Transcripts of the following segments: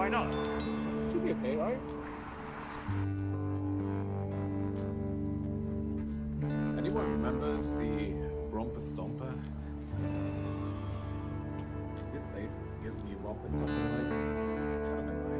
why not? Should be okay, right? Anyone remembers the Romper Stomper? This place gives me Romper Stomper vibes. I don't know why.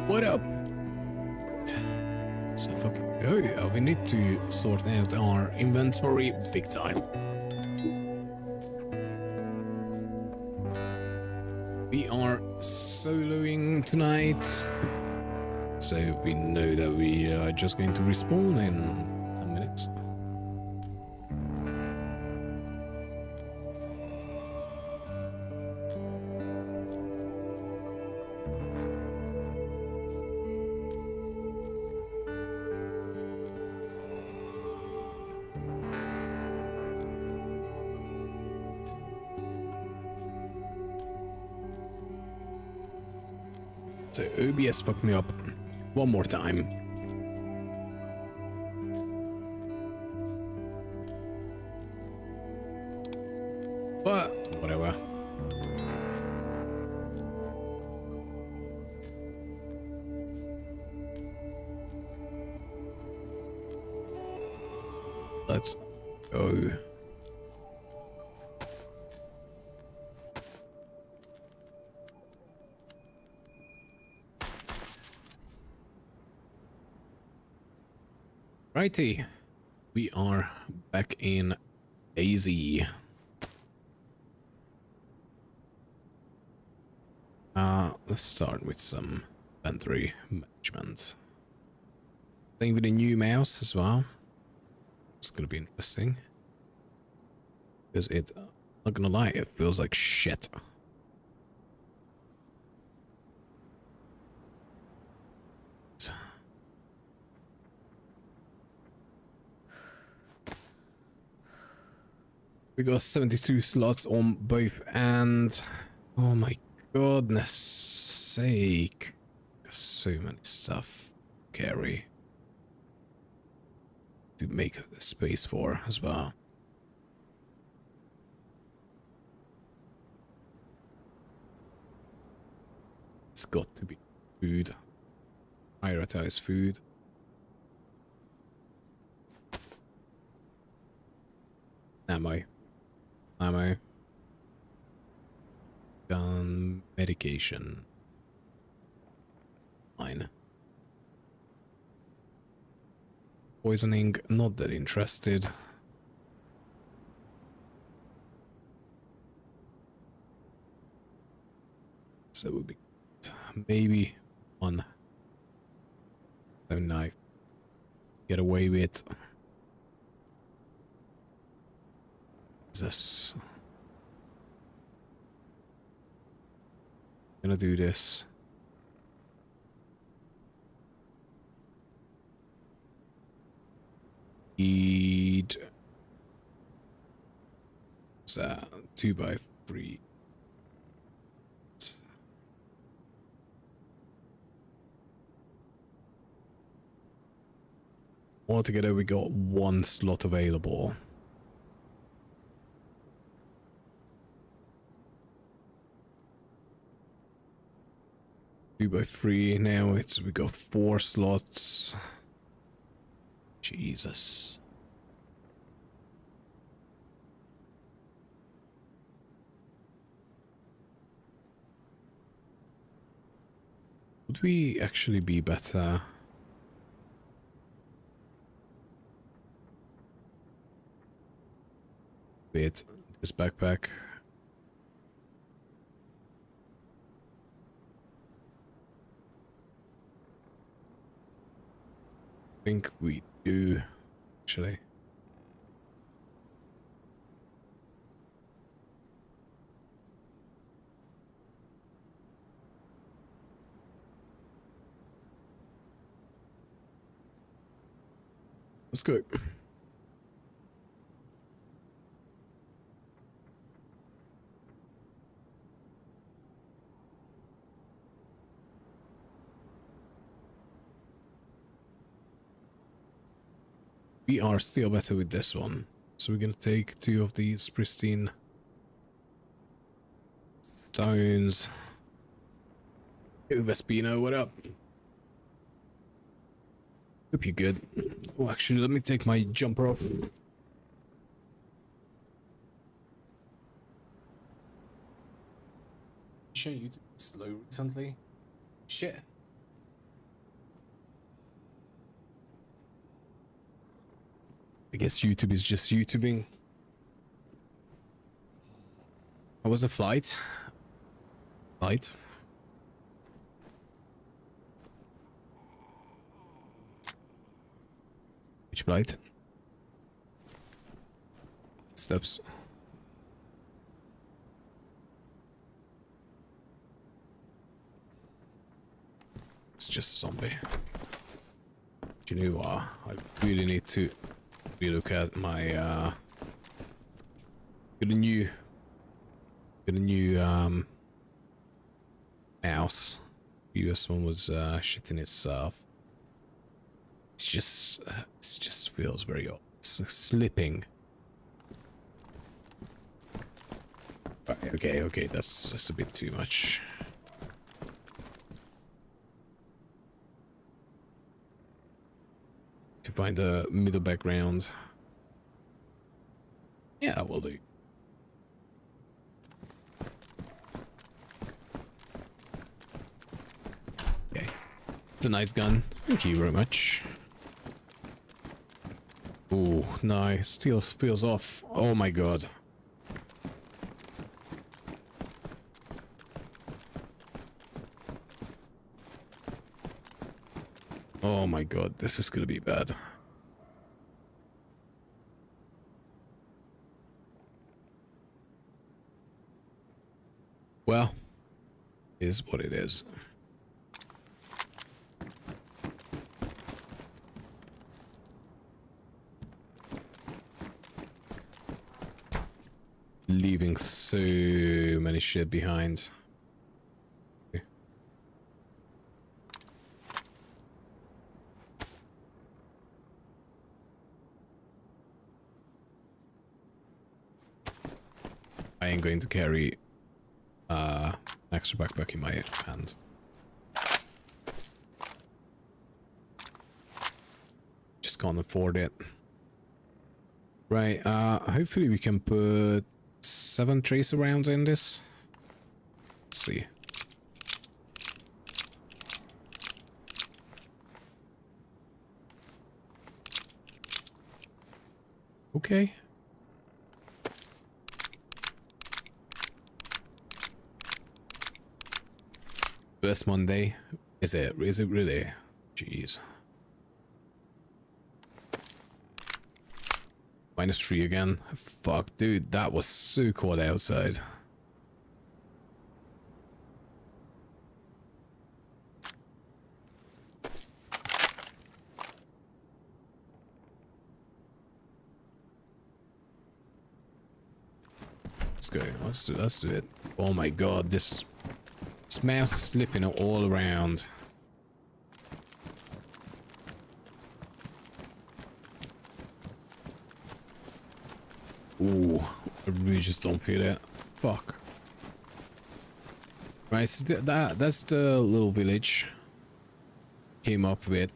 What up? So fucking go. We need to sort out our inventory big time. We are soloing tonight, so we know that we are just going to respawn in 10 minutes. So OBS fucked me up one more time. But whatever. Let's go. Righty, we are back in DayZ. Let's start with some inventory management. Playing with a new mouse as well. It's gonna be interesting. Because not gonna lie, it feels like shit. We got 72 slots on both, and oh my goodness sake, so many stuff to carry to make the space for as well. It's got to be food. Prioritize food. Ammo. Gun, medication. Fine. Poisoning, not that interested. So that would be maybe one knife. Get away with. Jesus. Gonna do this. Need 2x3. Altogether, we got one slot available. By 3 now. We got 4 slots. Jesus. Would we actually be better with this backpack? think we do, actually. Let's go. We are still better with this one. So we're gonna take 2 of these pristine stones. Hey, Vespino, what up? Hope you're good. Oh, actually, let me take my jumper off. Show you to be slow recently. Shit. I guess YouTube is just YouTubing. How was the flight? Which flight? Steps. It's just a zombie. Do you know what? I really need to relook at my got a new mouse. US one was shitting itself. It just feels very odd. It's like slipping. Right, okay, that's a bit too much. To find the middle background. Yeah, will do. Okay. It's a nice gun. Thank you very much. Oh, no, it still feels off. Oh my god. Oh my god, this is gonna be bad. Well, is what it is. Leaving so many shit behind. I ain't going to carry extra backpack in my hand. Just can't afford it. Right, hopefully we can put 7 tracer rounds in this. Let's see. Okay. First Monday? Is it? Is it really? Jeez. -3 again. Fuck, dude, that was so cold outside. Let's go. Let's do it. Oh my god, this mouse is slipping all around. Ooh, I really just don't feel it. Fuck. Right, so that's the little village came up with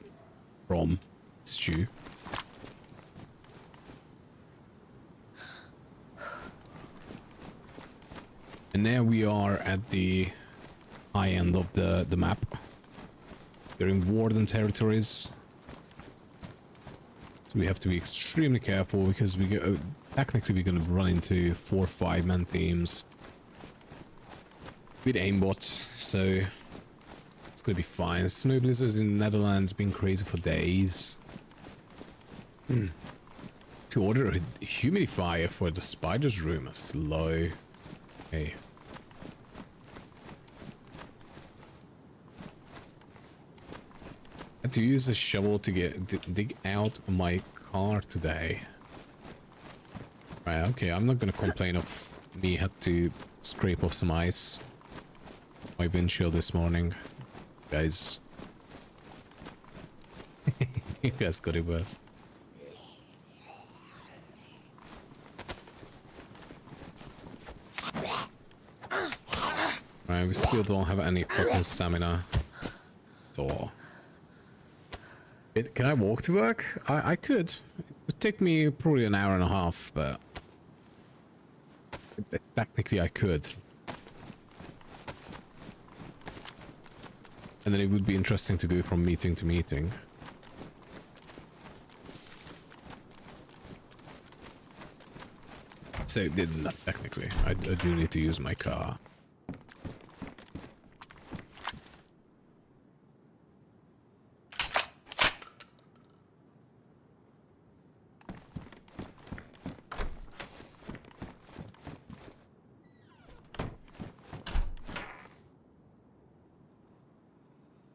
from Stew. And now we are at the high end of the map. We're in Warden territories. So we have to be extremely careful because we go technically we're gonna run into 4 or 5 man teams with aimbots, so it's gonna be fine. Snow blizzards in the Netherlands been crazy for days. To order a humidifier for the spider's room is low. Okay. Had to use a shovel to dig out my car today. Right, okay, I'm not gonna complain of me had to scrape off some ice. My windshield this morning. Guys. You guys got it worse. Right, we still don't have any fucking stamina at all. Can I walk to work? I could. It would take me probably an hour and a half, but technically I could. And then it would be interesting to go from meeting to meeting. So, not technically. I do need to use my car.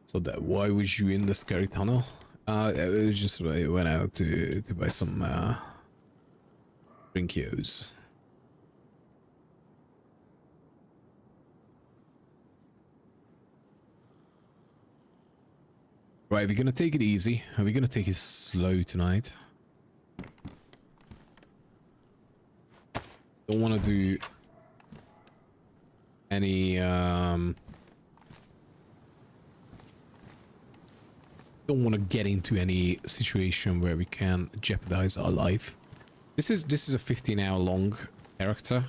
So that why was you in the scary tunnel? It was just I went out to buy some drinkios. Right, we're gonna take it easy. Are we gonna take it slow tonight? Don't want to do any don't want to get into any situation where we can jeopardize our life. This is a 15-hour long character,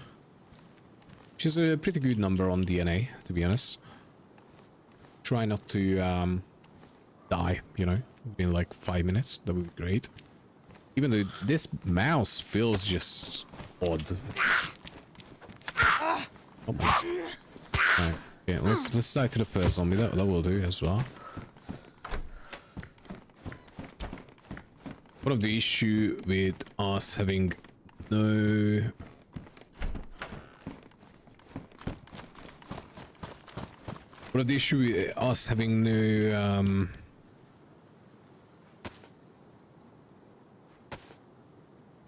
which is a pretty good number on DNA, to be honest. Try not to die, you know, within like 5 minutes. That would be great. Even though this mouse feels just odd. Oh my. Right. Okay, let's die to the first zombie. That will do as well. One of the issue with us having no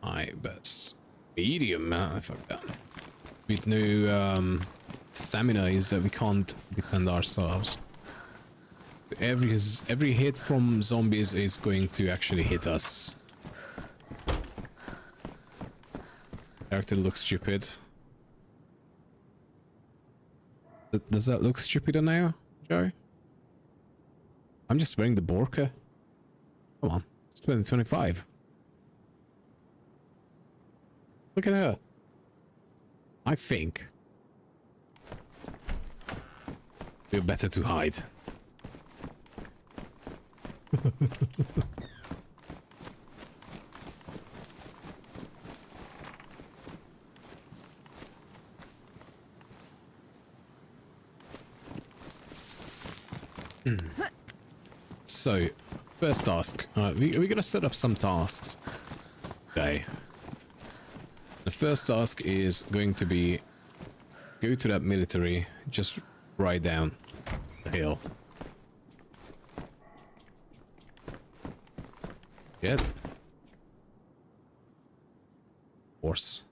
my best medium, fuck that. With no stamina is that we can't defend ourselves. Every hit from zombies is going to actually hit us. Character looks stupid. Does that look stupider now, Joe? I'm just wearing the burqa. Come on, it's 2025. Look at her. I think we're better to hide. So, first task. We're gonna set up some tasks today. The first task is going to be go to that military, just ride down the hill. Yet. Horse.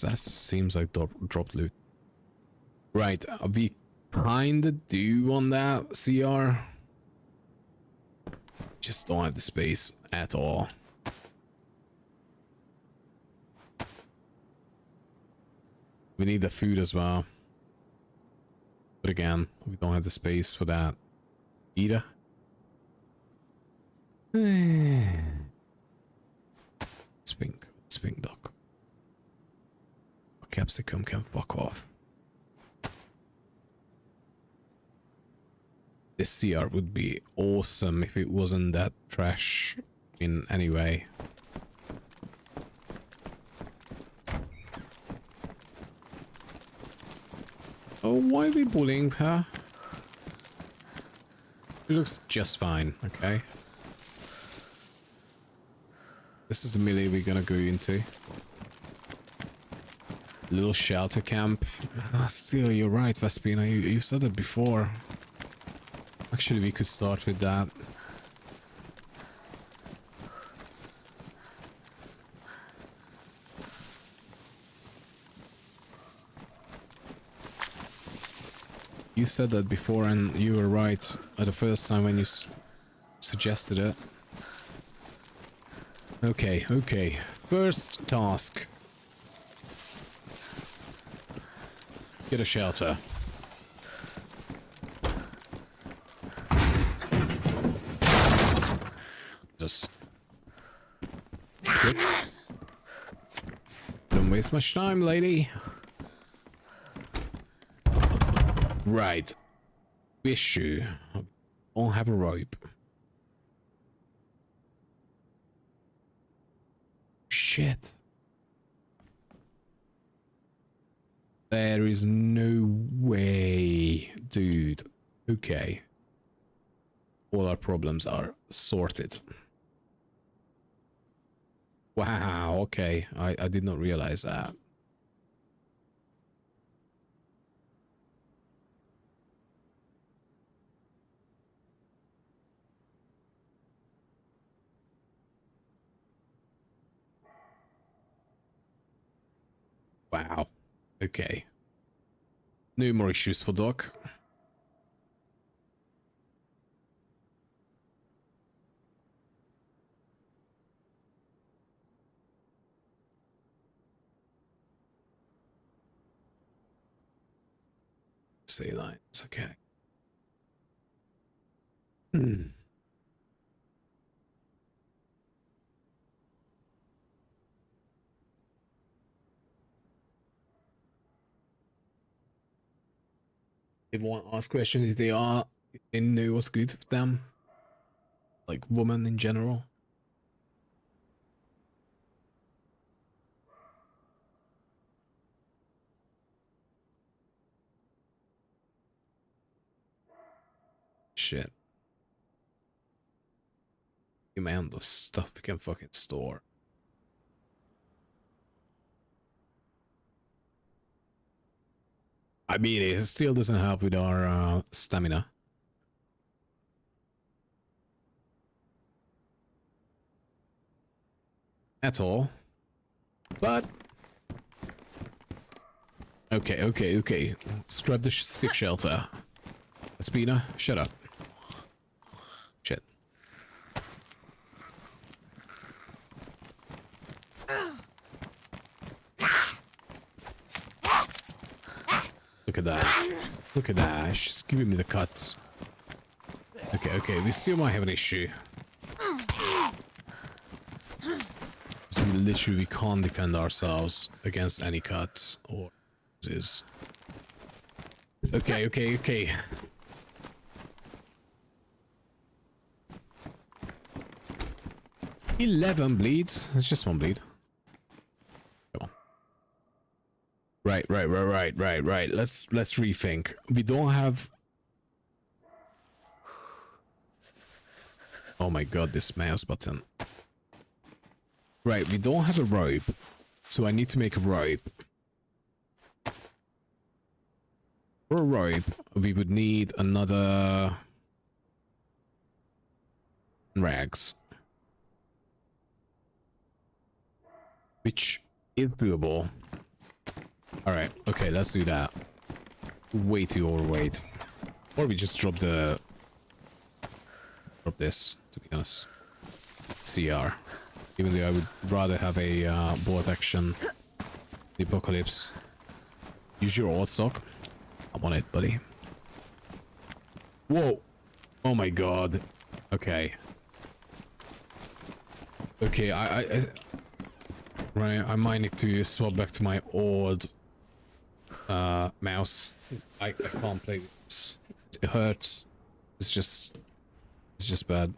That seems like dropped loot. Right, we kinda do on that CR. Just don't have the space at all. We need the food as well. But again, we don't have the space for that either. Sphinx doc. Capsicum can fuck off. This CR would be awesome if it wasn't that trash in any way. Oh, why are we bullying her? She looks just fine, okay? This is the melee we're gonna go into. Little shelter camp. Ah, still, you're right, Vespina. You said it before. Actually, we could start with that. You said that before, and you were right the first time when you suggested it. Okay, okay. First task. Get a shelter. Just skip. Don't waste much time, lady. Right. Issue. I'll have a rope. Shit. There is no way, dude. Okay. All our problems are sorted. Wow, okay. I did not realize that. Wow. Okay. No more issues for Doc. Say lines, okay. If one ask questions, if they know what's good for them, like women in general. Shit. The amount of stuff we can fucking store. I mean, it still doesn't help with our stamina. At all. But... Okay, okay, okay. Scrub the stick shelter. Spina, shut up. Shit. Look at that. Look at that. She's giving me the cuts. Okay, okay. We still might have an issue. So we literally can't defend ourselves against any cuts or is. Okay, okay, okay. $11 bleeds. It's just one bleed. Come on. Right. Let's rethink. We don't have. Oh my god, this mouse button. Right, we don't have a rope, so I need to make a rope. For a rope, we would need another rags, which is doable. All right, okay, let's do that. Way too overweight, or we just drop this. To be honest, CR. Even though I would rather have a board action. The apocalypse. Use your old stock. I'm on it, buddy. Whoa! Oh my god. Okay. Okay, right, I might need to swap back to my old mouse. I can't play with this. It hurts. It's just bad.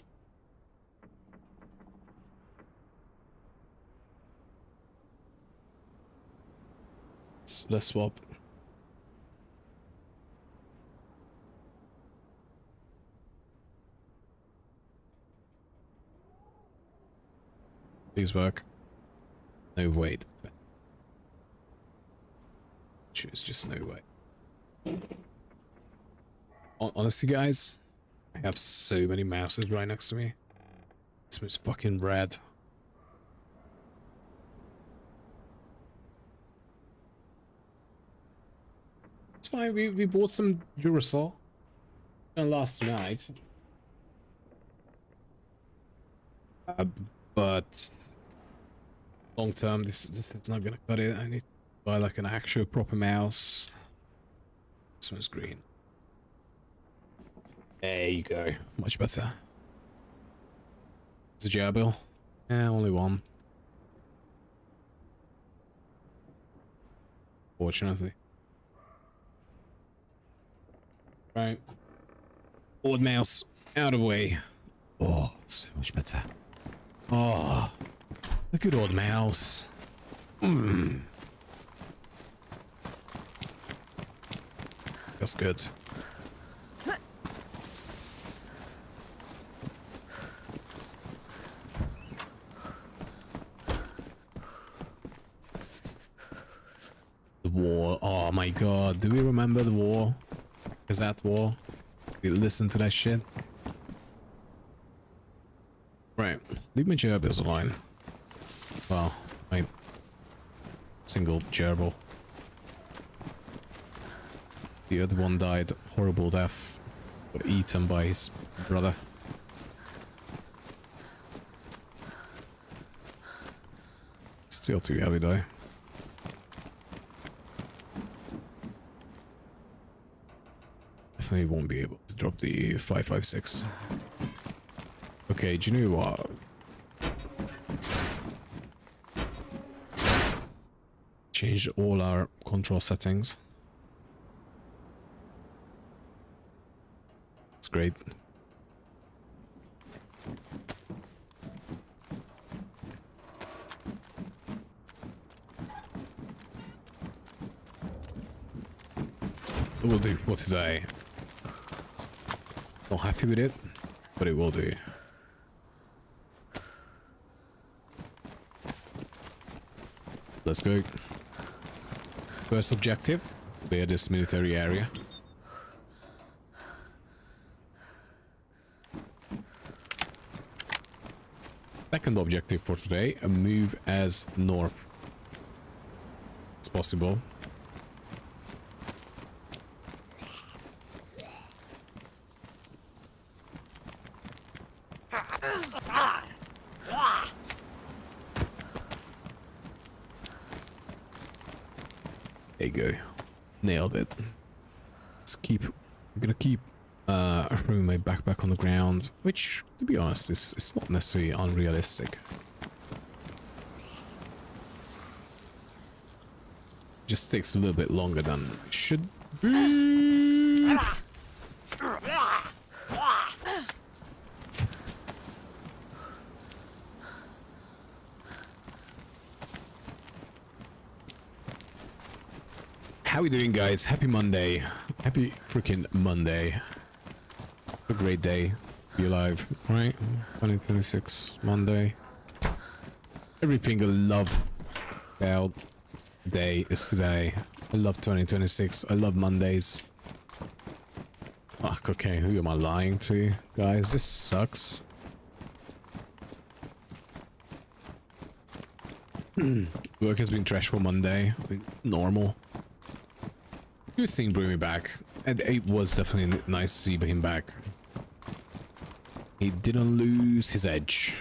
Let's swap. Please work. No, wait. Choose just no way. Honestly, guys, I have so many mouses right next to me. This was fucking red. It's fine. We bought some Duracell last night. But long term, this is not gonna cut it. I need to buy like an actual proper mouse. This one's green. There you go. Much better. Is it gerbil? Yeah, only one. Fortunately. Right. Old mouse out of the way. Oh, so much better. Oh, the good old mouse. That's good. The war. Oh my god. Do we remember the war? Is that war? We listen to that shit. Right. Leave my gerbils alone. Well, my single gerbil. The other one died horrible death. Got eaten by his brother. Still too heavy though. Definitely won't be able to drop the 556. Okay, do you know what? Changed all our control settings. It's great. It will do for today. Not happy with it, but it will do. Let's go. First objective, clear this military area. Second objective for today, a move as north as possible. There you go. Nailed it. Let's keep... I'm gonna keep throwing my backpack on the ground, which, to be honest, is not necessarily unrealistic. Just takes a little bit longer than it should be. How we doing, guys? Happy Monday. Happy freaking Monday. A great day. Be alive, right? 2026 Monday. Everything I love about day is today. I love 2026. I love Mondays. Fuck, okay, who am I lying to? Guys, this sucks. Work has been trash for Monday. Normal. Good thing bring me back. And it was definitely nice to see him back. He didn't lose his edge.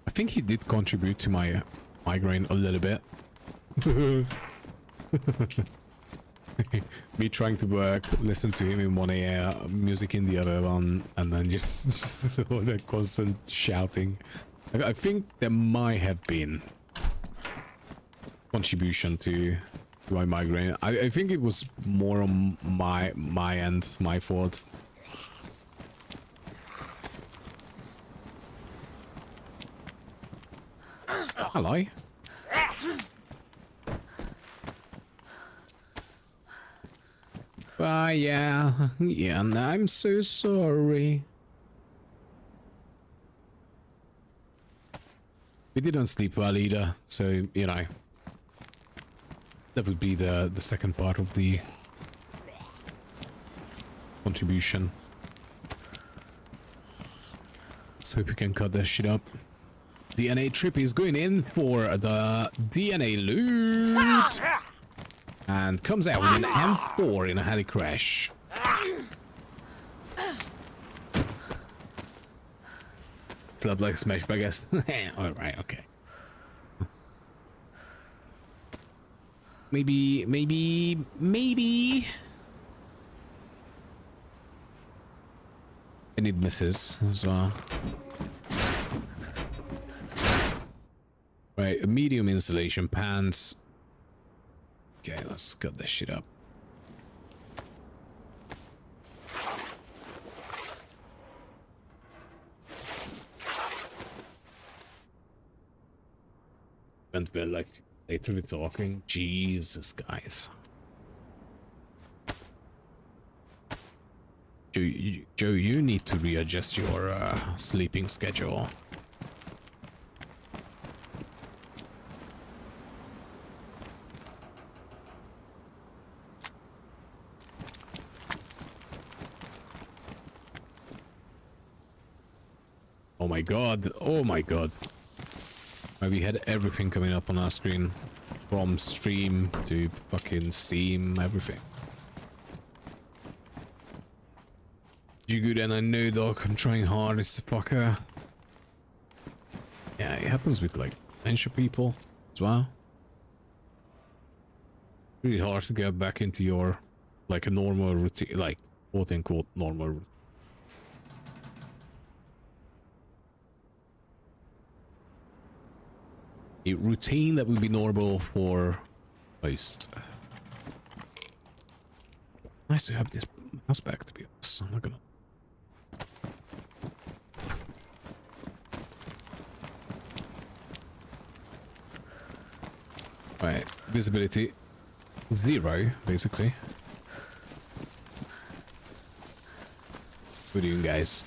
I think he did contribute to my migraine a little bit. Me trying to work, listen to him in one ear, music in the other one, and then just all the constant shouting. I think there might have been contribution to my migraine. I think it was more on my end, my fault. Hello. Yeah, and I'm so sorry. We didn't sleep well either, so, you know, that would be the second part of the contribution. Let's hope we can cut that shit up. DNA Trip is going in for the DNA loot and comes out with an M4 in a heli crash. Slap like smash, I guess. Alright, okay. Maybe. I need misses as well. Right, a medium installation pants. Okay, let's cut this shit up. Went well, like later we're talking. Jesus, guys. Joe, you need to readjust your sleeping schedule. Oh my god, oh my god. We had everything coming up on our screen. From stream to fucking Steam, everything. You good? And I know, Doc, I'm trying hard as a fucker. Yeah, it happens with like a bunch of people as well. Really hard to get back into your like a normal routine, like quote unquote normal routine. A routine that would be normal for most. Nice to have this mouse back, to be honest. I'm not gonna. Right, visibility 0, basically. What are you doing, guys?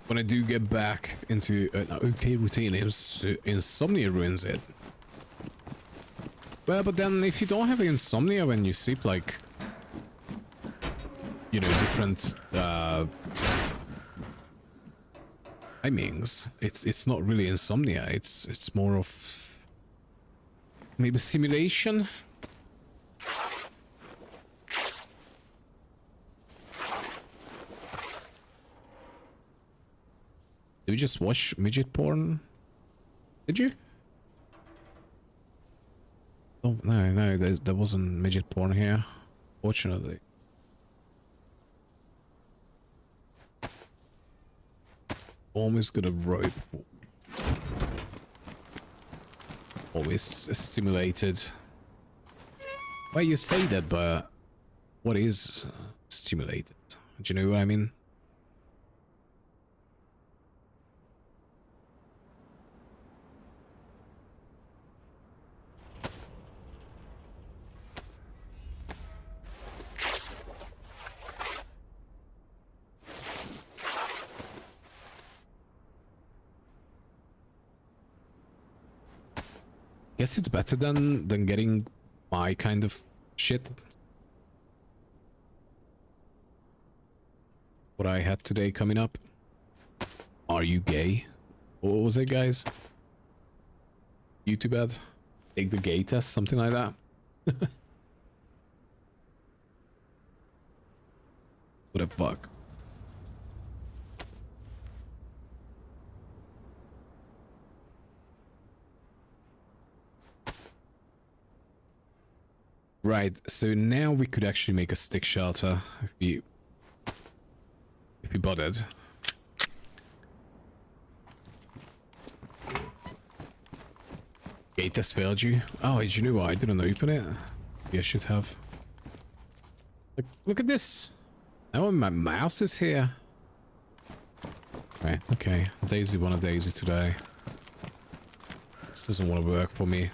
When I do get back into an okay routine, insomnia ruins it. Well, but then if you don't have insomnia when you sleep, like, you know, different timings, it's not really insomnia. It's more of maybe simulation. Did you just watch midget porn? Did you? Oh, no, there wasn't midget porn here, fortunately. Almost got a rope. Always stimulated. Well, you say that, but what is stimulated? Do you know what I mean? Guess it's better than getting my kind of shit. What I had today coming up. Are you gay? What was it, guys? YouTube ad? Take the gay test, something like that. What the fuck? Right, so now we could actually make a stick shelter if we bothered. Gate test failed you? Oh, did you know what? I didn't open it. Yeah, I should have. Look at this. Oh, my mouse is here. Right, okay. DayZ wanted DayZ today. This doesn't want to work for me.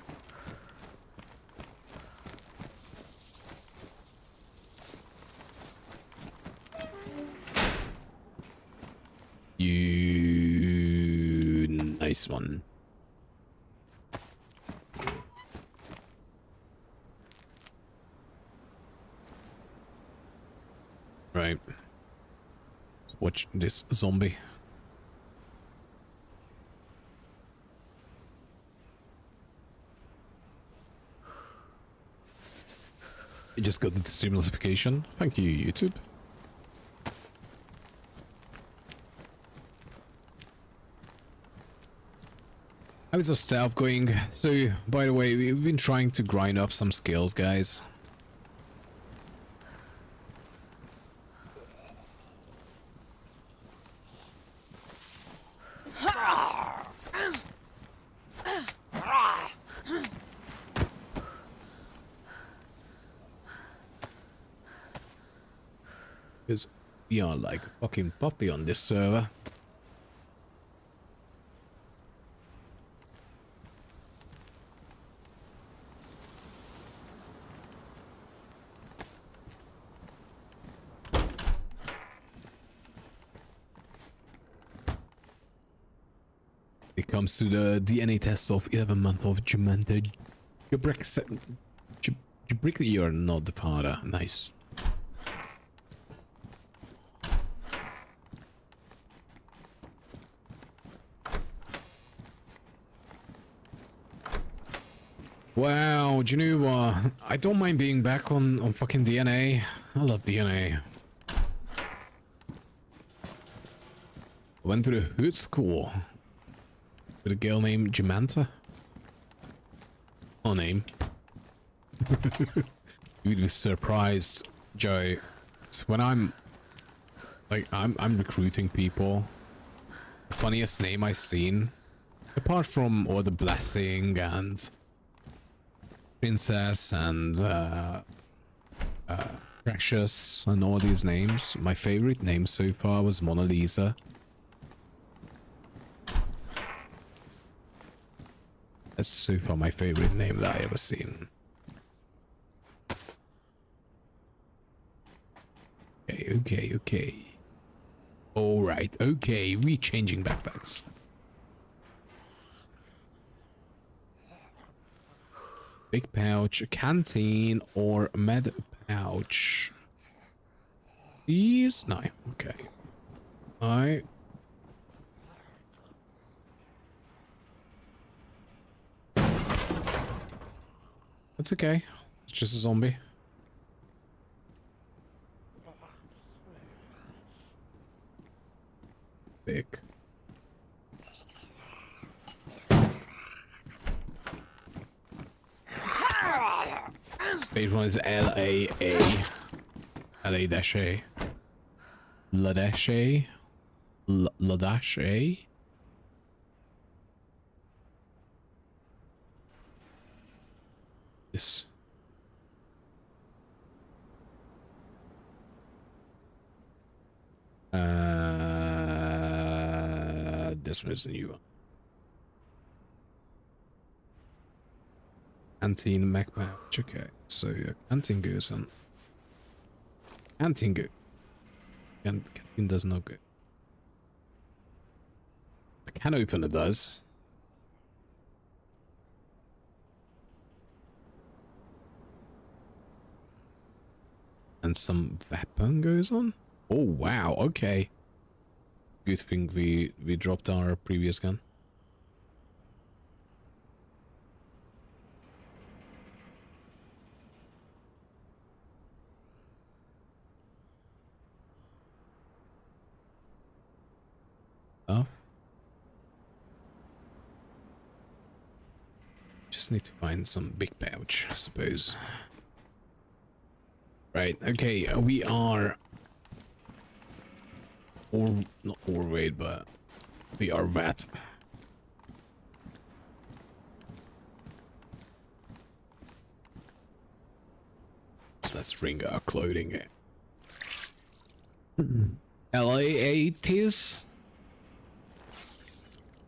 this one. Right. Let's watch this zombie. I just got the stream notification. Thank you, YouTube. How is our stealth going? So, by the way, we've been trying to grind up some skills, guys. Because we are like a fucking puppy on this server. It comes to the DNA test of 11 month of Jamanta. Jabrickley, you're not the father. Nice. Wow, do you know what? I don't mind being back on fucking DNA. I love DNA. Went to the hood school with a girl named Jamanta. No name. You'd be surprised, Joe. So when I'm recruiting people, the funniest name I've seen, apart from all the blessing and Princess and Precious and all these names, my favorite name so far was Mona Lisa. That's so far my favorite name that I ever seen. Okay. Alright, okay, we changing backpacks. Big pouch, canteen, or med pouch. These? No. Okay. Alright. That's okay. It's just a zombie. Big. Favorite one is L-A-A. L-A-A. Ladache. Ladache. This. This one is the new one. Canteen Mac pouch. Okay, so canteen goes on. Canteen go. Canteen does not go. The can opener does. And some weapon goes on. Oh wow, okay. Good thing we dropped our previous gun. Oh. Just need to find some big pouch, I suppose. Right, okay, we are... Or not overweight, but we are fat. So let's ring our clothing. LA80s?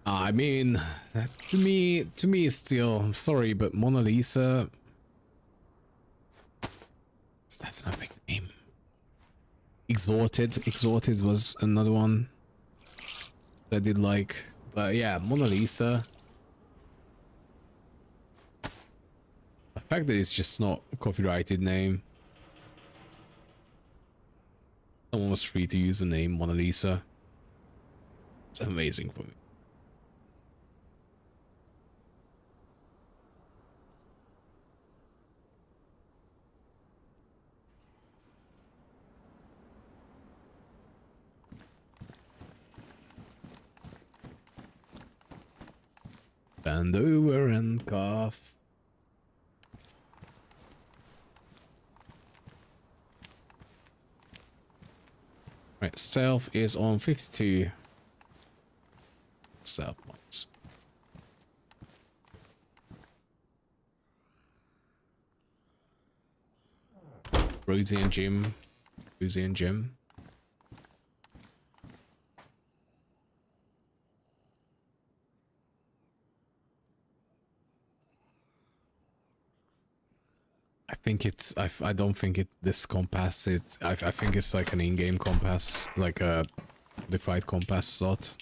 I mean, to me it's still, I'm sorry, but Mona Lisa, that's not a big name. Exalted was another one that I did like. But yeah, Mona Lisa. The fact that it's just not a copyrighted name. Someone was free to use the name Mona Lisa. It's amazing for me. Bend over and cough. Right, stealth is on 52 stealth points. Rosie and Jim. Rosie and Jim. I think it's I don't think this compass is I think it's like an in-game compass, like a modified compass slot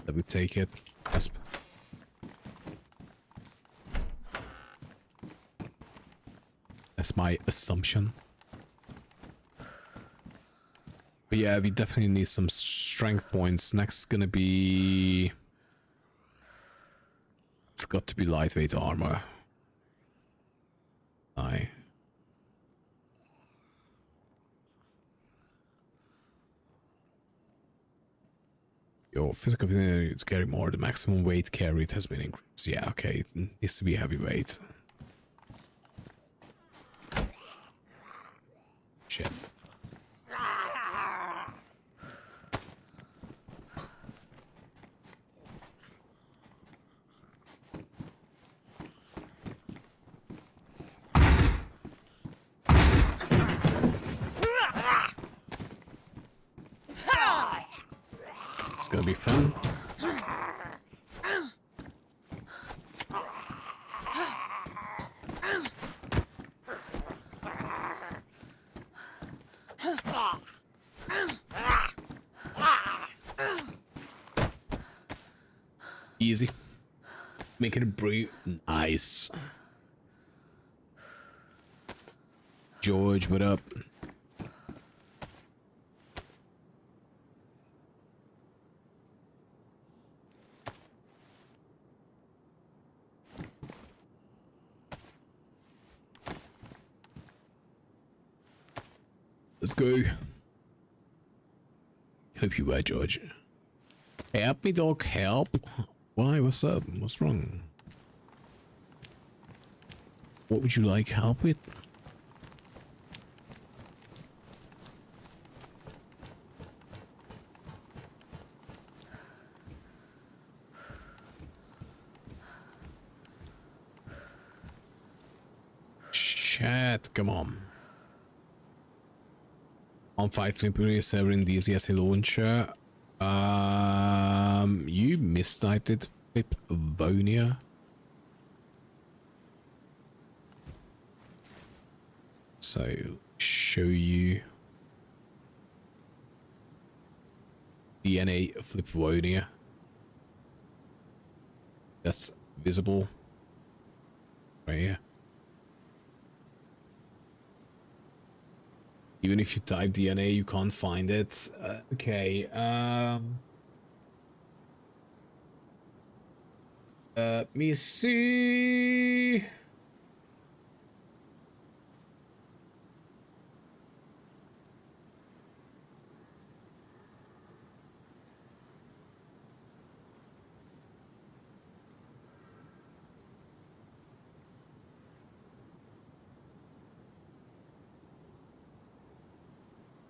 that would take it. That's my assumption. But yeah, we definitely need some strength points. Next is gonna be, it's got to be lightweight armor. Aye. Your physical ability to carry more. The maximum weight carried has been increased. Yeah, okay. It needs to be heavyweight. Shit. It's gonna be fun. Easy. Make it a brew. Nice. George, what up? Let's go. Hope you were, George. Help me, dog. Help. Why? What's up? What's wrong? What would you like help with? Shit, come on. On 5 server in DayZ launcher. You mistyped it, Flipvonia. So, show you DNA Flipvonia. That's visible right here. Even if you type DNA, you can't find it. Okay. Let me see.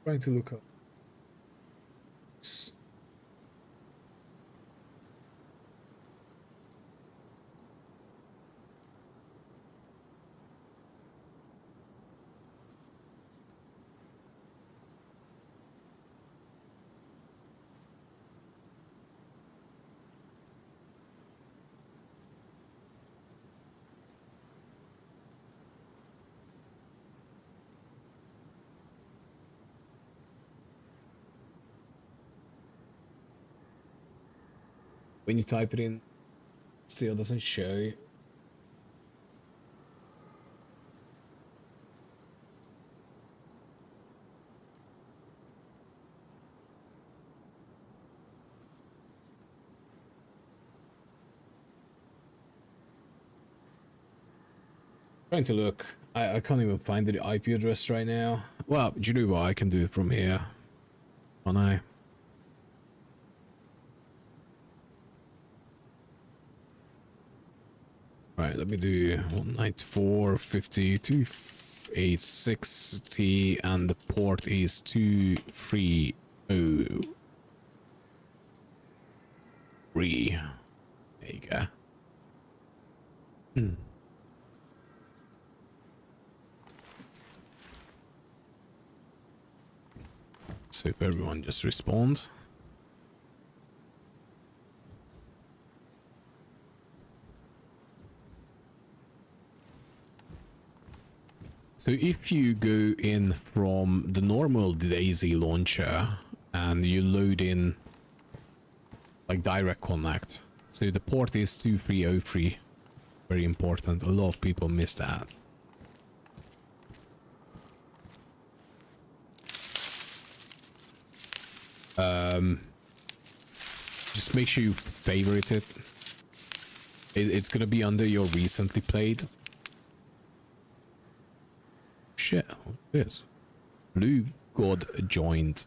Trying to look up. when you type it in, still doesn't show. Trying to look. I can't even find the IP address right now. Well, do you know what? I can do it from here. Oh no. Right, let me do 194.50.2.860 and the port is 230. There you go. So if everyone just respond. So if you go in from the normal DayZ launcher and you load in like direct connect, so the port is 2303, very important. A lot of people miss that. Just make sure you favorite it. It's gonna be under your recently played. Shit, what's this? Blue God joined.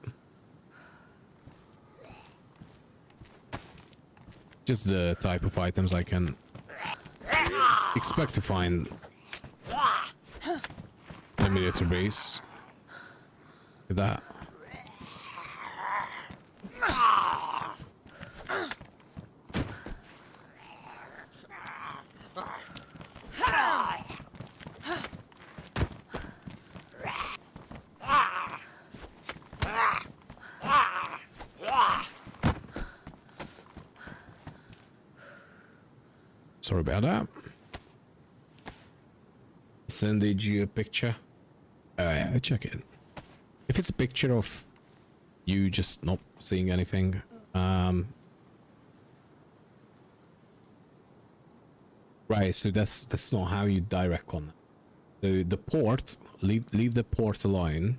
Just the type of items I can expect to find in a military base. Look at that. Sorry about that. Sended you a picture. I check it. If it's a picture of you just not seeing anything, right, so that's not how you direct connect. So the port, leave the port alone.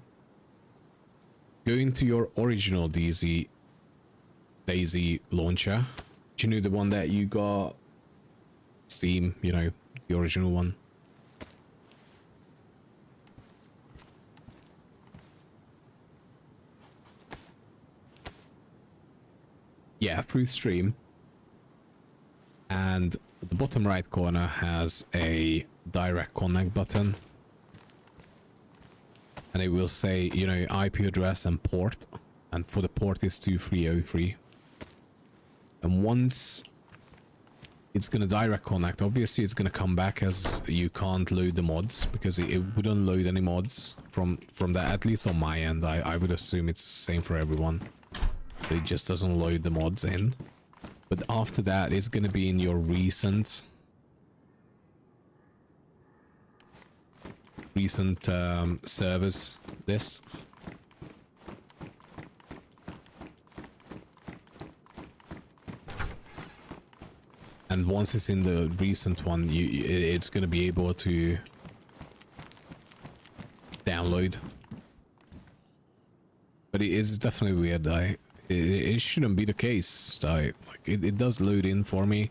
Go into your original DayZ launcher. Do you know the one that you got? Steam, you know, the original one. Yeah, through stream. And the bottom right corner has a direct connect button. And it will say, you know, IP address and port. And for the port is 2303. And once it's gonna direct connect, obviously it's gonna come back as you can't load the mods, because it wouldn't load any mods from that, at least on my end. I would assume it's the same for everyone. It just doesn't load the mods in. But after that, it's gonna be in your recent servers list. And once it's in the recent one, it's gonna be able to download. But it is definitely weird. It shouldn't be the case. Like it does load in for me.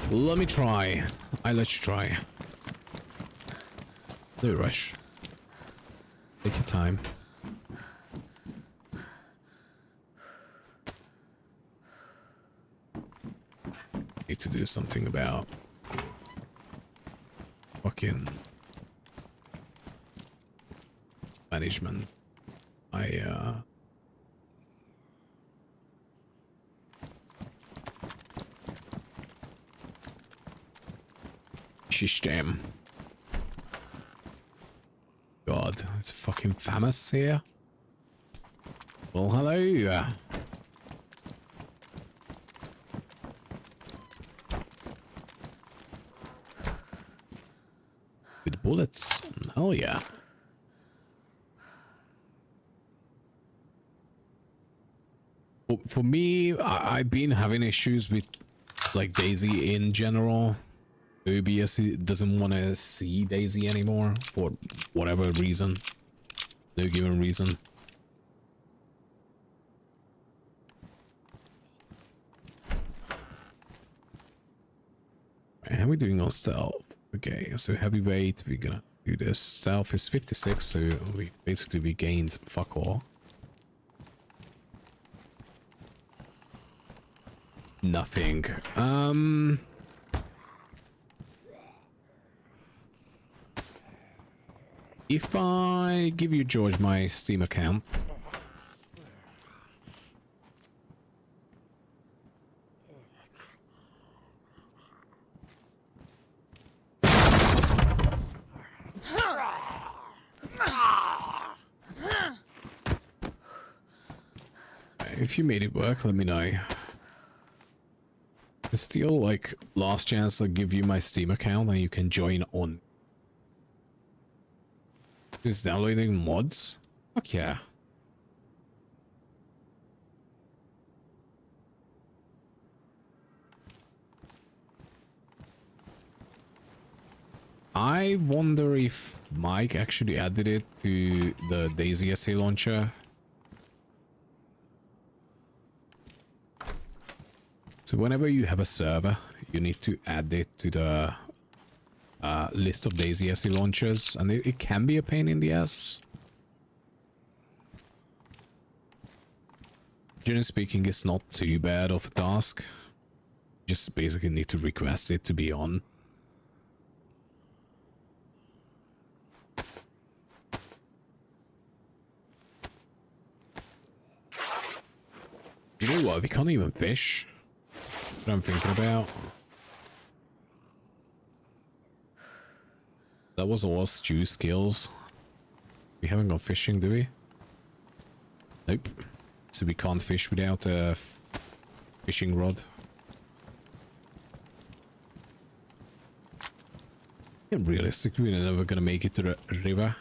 Let me try. I let you try. No rush. Take your time. Need to do something about fucking management. System. God, it's fucking fucking famous here. Well, hello. With bullets. Hell yeah. For me, I've been having issues with like DayZ in general. OBS doesn't want to see DayZ anymore for whatever reason. No given reason. Right, how are we doing on stealth? Okay, so heavyweight, we're gonna do this. Stealth is 56, so we gained fuck all. Nothing. If I give you, George, my Steam account. If you made it work, let me know. It's still like last chance to give you my Steam account and you can join on. Is downloading mods? Fuck yeah. I wonder if Mike actually added it to the DayZ SA launcher. So whenever you have a server, you need to add it to the list of DayZ SA launchers, and it can be a pain in the ass. Generally speaking, it's not too bad of a task. Just basically need to request it to be on. You know what? We can't even fish. What I'm thinking about. That was all Stew skills. We haven't gone fishing, do we? Nope. So we can't fish without a fishing rod. And realistically, we're never gonna make it to the river.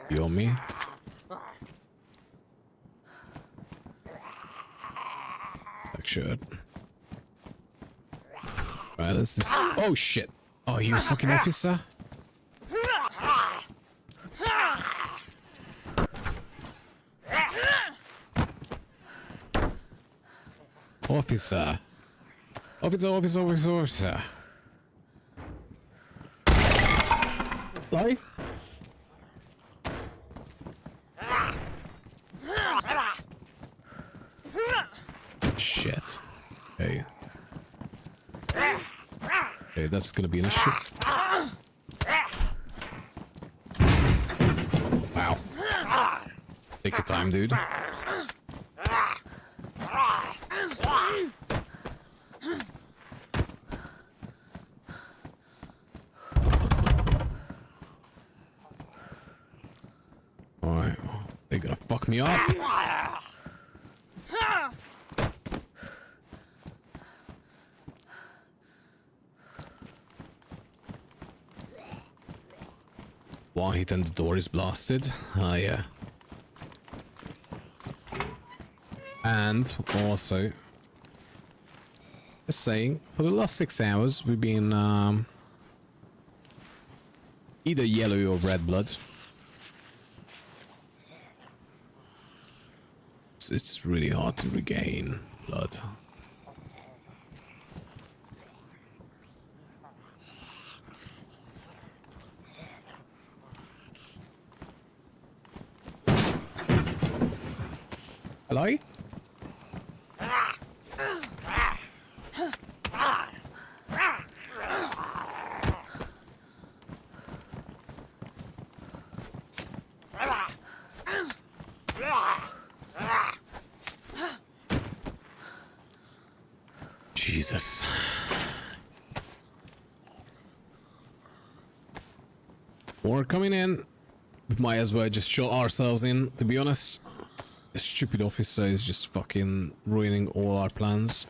You on me? Like shirt. Right, let's just. Oh shit! Oh, you a fucking officer? Officer. Officer. Hello? Shit. Okay. Okay, that's gonna be an issue. Wow. Take your time, dude. Alright. They're gonna fuck me up. One hit and the door is blasted. Yeah. And also, just saying, for the last 6 hours, we've been either yellow or red blood. It's really hard to regain blood. Hello? Jesus. We're coming in. We might as well just shut ourselves in, to be honest. This stupid officer is just fucking ruining all our plans.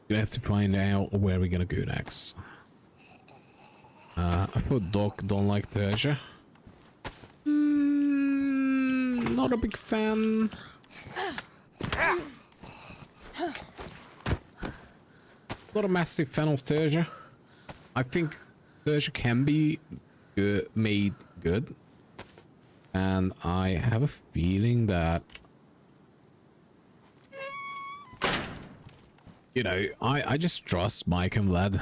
Gonna have to find out where we're gonna go next. I thought Doc don't like Tertia. Not a big fan. Not a massive fan of Tertia. I think Tertia can be made good. And I have a feeling that, you know, I just trust Mike and Vlad.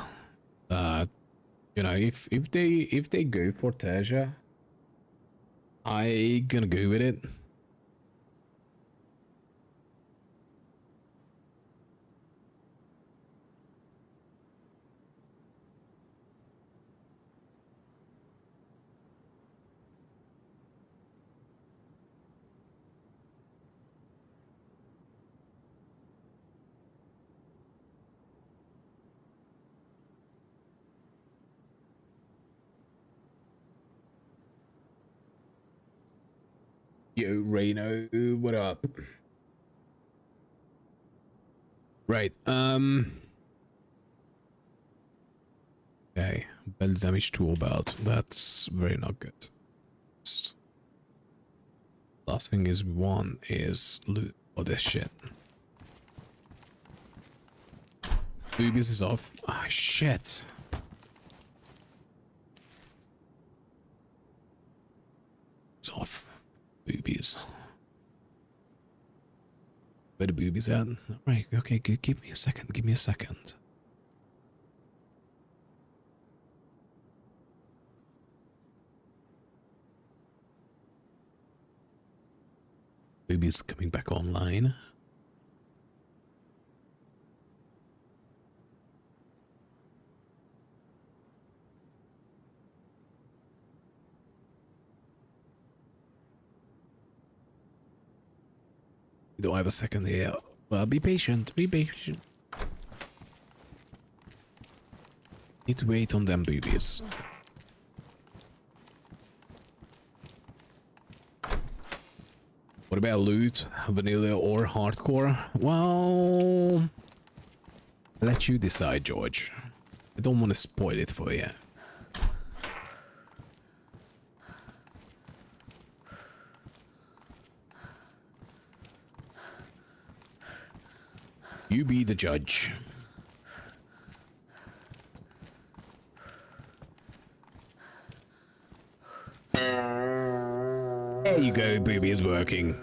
You know, if they go for Tertia, I gonna go with it. Yo, Reno, what up? Right, okay, belt damage to belt. That's very not good. Last thing is one is loot all this shit. Boobies is off. Ah, shit. It's off. Boobies. Where the boobies at? Right, okay, good. Give me a second. Give me a second. Boobies coming back online. We don't have a second here. Well, be patient. Be patient. Need to wait on them boobies. What about loot? Vanilla or hardcore? Well, I'll let you decide, George. I don't want to spoil it for you. You be the judge. There you go, Booby is working.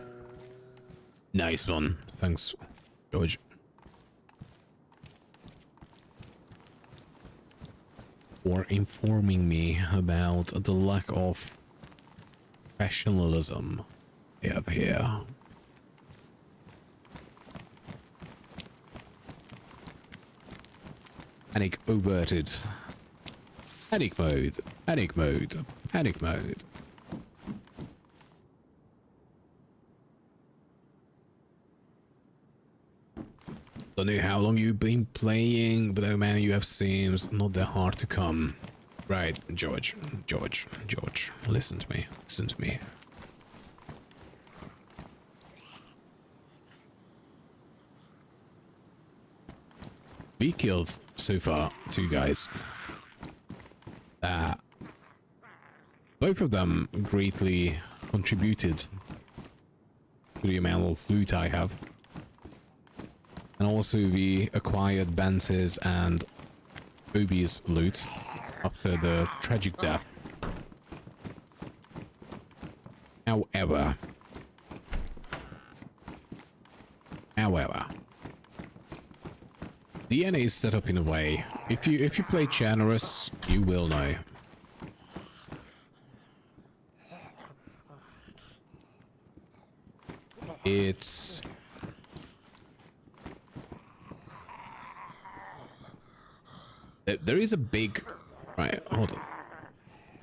Nice one. Thanks, George. For informing me about the lack of professionalism we have here. Panic overted. Panic mode. Panic mode. Panic mode. Don't know how long you've been playing, but oh man, you have seems not that hard to come. Right, George. George. Listen to me. Listen to me. We killed so far 2 guys. Both of them greatly contributed to the amount of loot I have. And also we acquired Bence's and Boobies loot after the tragic death. However, DNA is set up in a way. If you play generous, you will know. It's there is a big right. Hold on.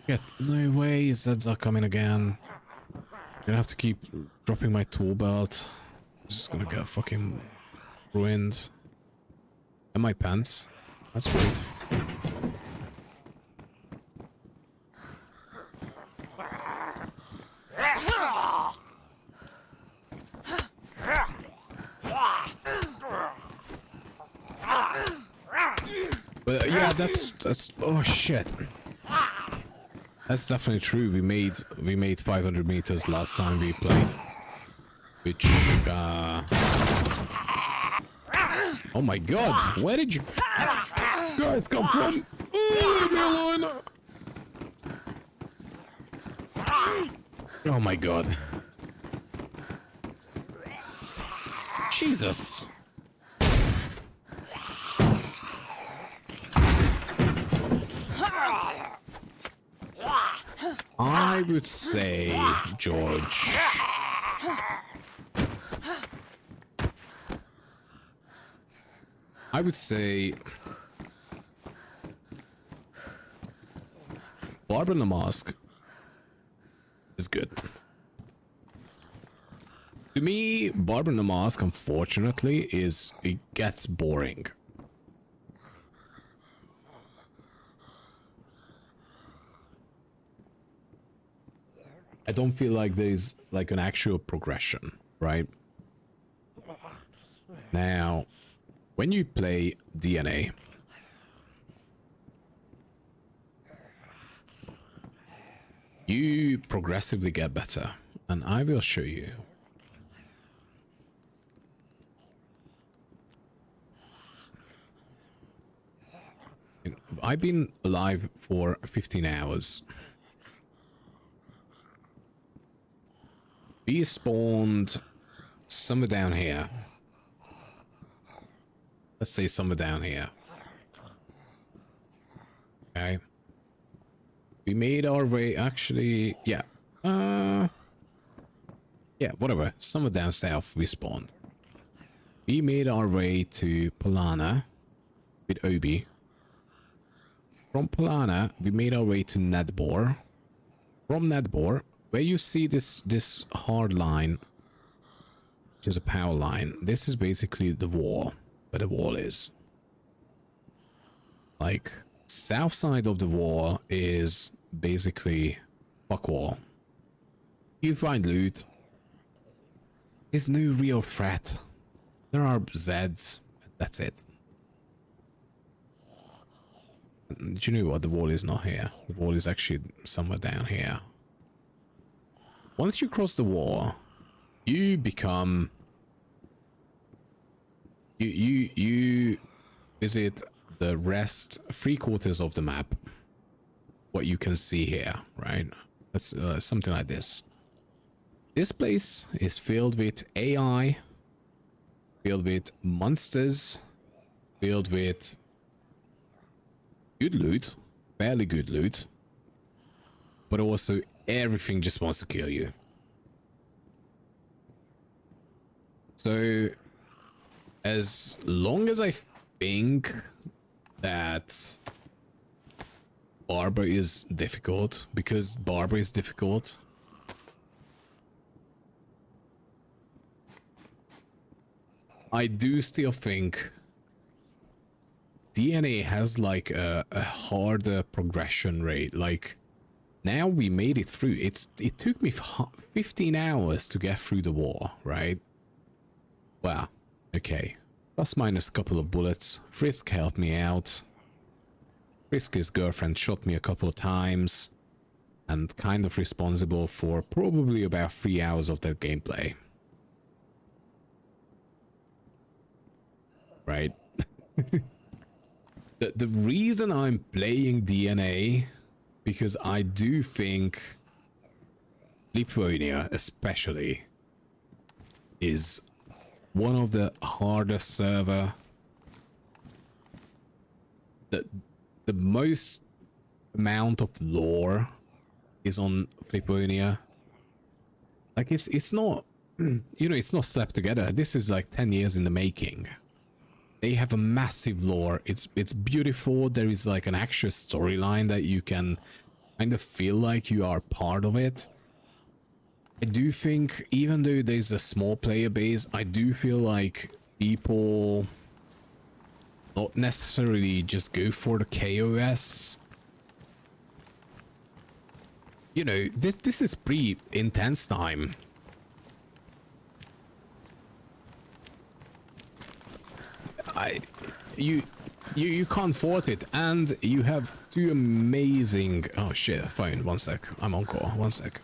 Yeah, no way. Zeds are coming again. Gonna have to keep dropping my tool belt. Just gonna get fucking ruined. And my pants. That's great. But yeah, that's oh shit. That's definitely true. We made 500 meters last time we played, which oh my god, where did you guys come from? Oh, leave me alone. Oh my god. Jesus. I would say, George, I would say Barber in the Mask is good. To me, Barber in the Mask, unfortunately, it gets boring. I don't feel like there's like an actual progression, right? Now, when you play DNA, you progressively get better, and I will show you. I've been alive for 15 hours. We spawned somewhere down here. Let's say somewhere down here. Okay. We made our way, actually, yeah. Yeah, whatever. Somewhere down south we spawned. We made our way to Polana with Obi. From Polana, we made our way to Nedbor. From Nedbor, where you see this hard line, which is a power line, this is basically the wall, where the wall is. Like, south side of the wall is basically fuck wall. You find loot. There's no real threat. There are Zeds, that's it. Do you know what? The wall is not here. The wall is actually somewhere down here. Once you cross the wall, you become... You visit the rest 3/4 of the map. What you can see here, right? That's something like this. This place is filled with AI, filled with monsters, filled with good loot, fairly good loot, but also everything just wants to kill you. So, as long as I think that Barber is difficult, because Barber is difficult, I do still think DNA has like a harder progression rate. Like, now we made it through. It took me 15 hours to get through the wall, right? Wow. Okay. Plus minus a couple of bullets. Frisk helped me out. Frisk's girlfriend shot me a couple of times. And kind of responsible for probably about 3 hours of that gameplay. Right? The reason I'm playing DNA, because I do think Lithuania especially is one of the hardest server. The most amount of lore is on Lithuania. Like, it's not, you know, it's not slapped together. This is like 10 years in the making. They have a massive lore. It's beautiful. There is like an actual storyline that you can kind of feel like you are part of it. I do think, even though there's a small player base, I do feel like people not necessarily just go for the KOS. You know, this is pretty intense time. You can't fault it, and you have two amazing... Oh shit, phone, one sec. I'm on call, one sec.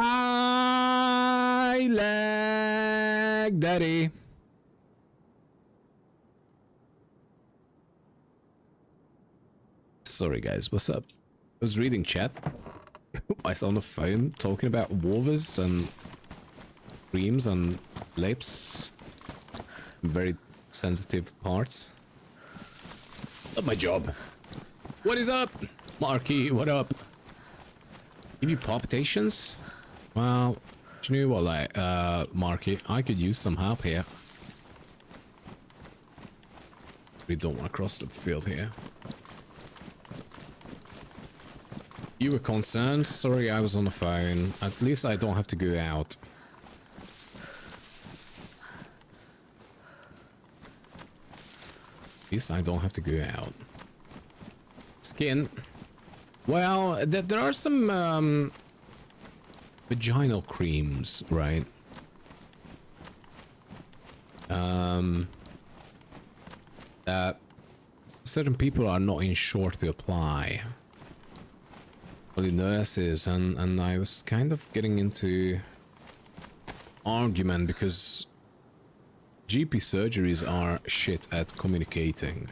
I like daddy. Sorry guys, what's up? I was reading chat. I was on the phone talking about wolves and creams and lips. Very sensitive parts. Not my job. What is up? Marky, what up? Give you palpitations? Well, do you know what, like, Marky, I could use some help here. We don't want to cross the field here. You were concerned? Sorry, I was on the phone. At least I don't have to go out. At least I don't have to go out. Skin. Well, there are some vaginal creams, right? That certain people are not insured to apply. The nurses, and I was kind of getting into argument because GP surgeries are shit at communicating.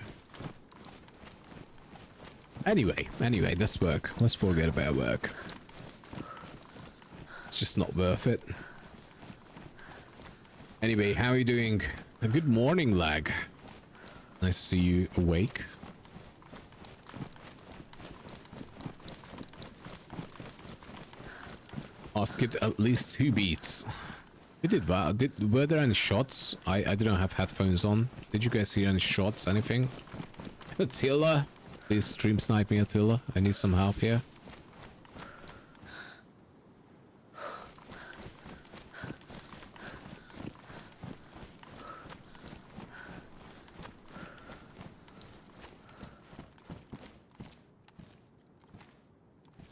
Anyway, let's work. Let's forget about work. It's just not worth it. Anyway, how are you doing? A good morning, lag. Nice to see you awake. I skipped at least 2 beats. We did well. Were there any shots? I didn't have headphones on. Did you guys hear any shots? Anything? Attila? Please stream snipe me, Attila. I need some help here.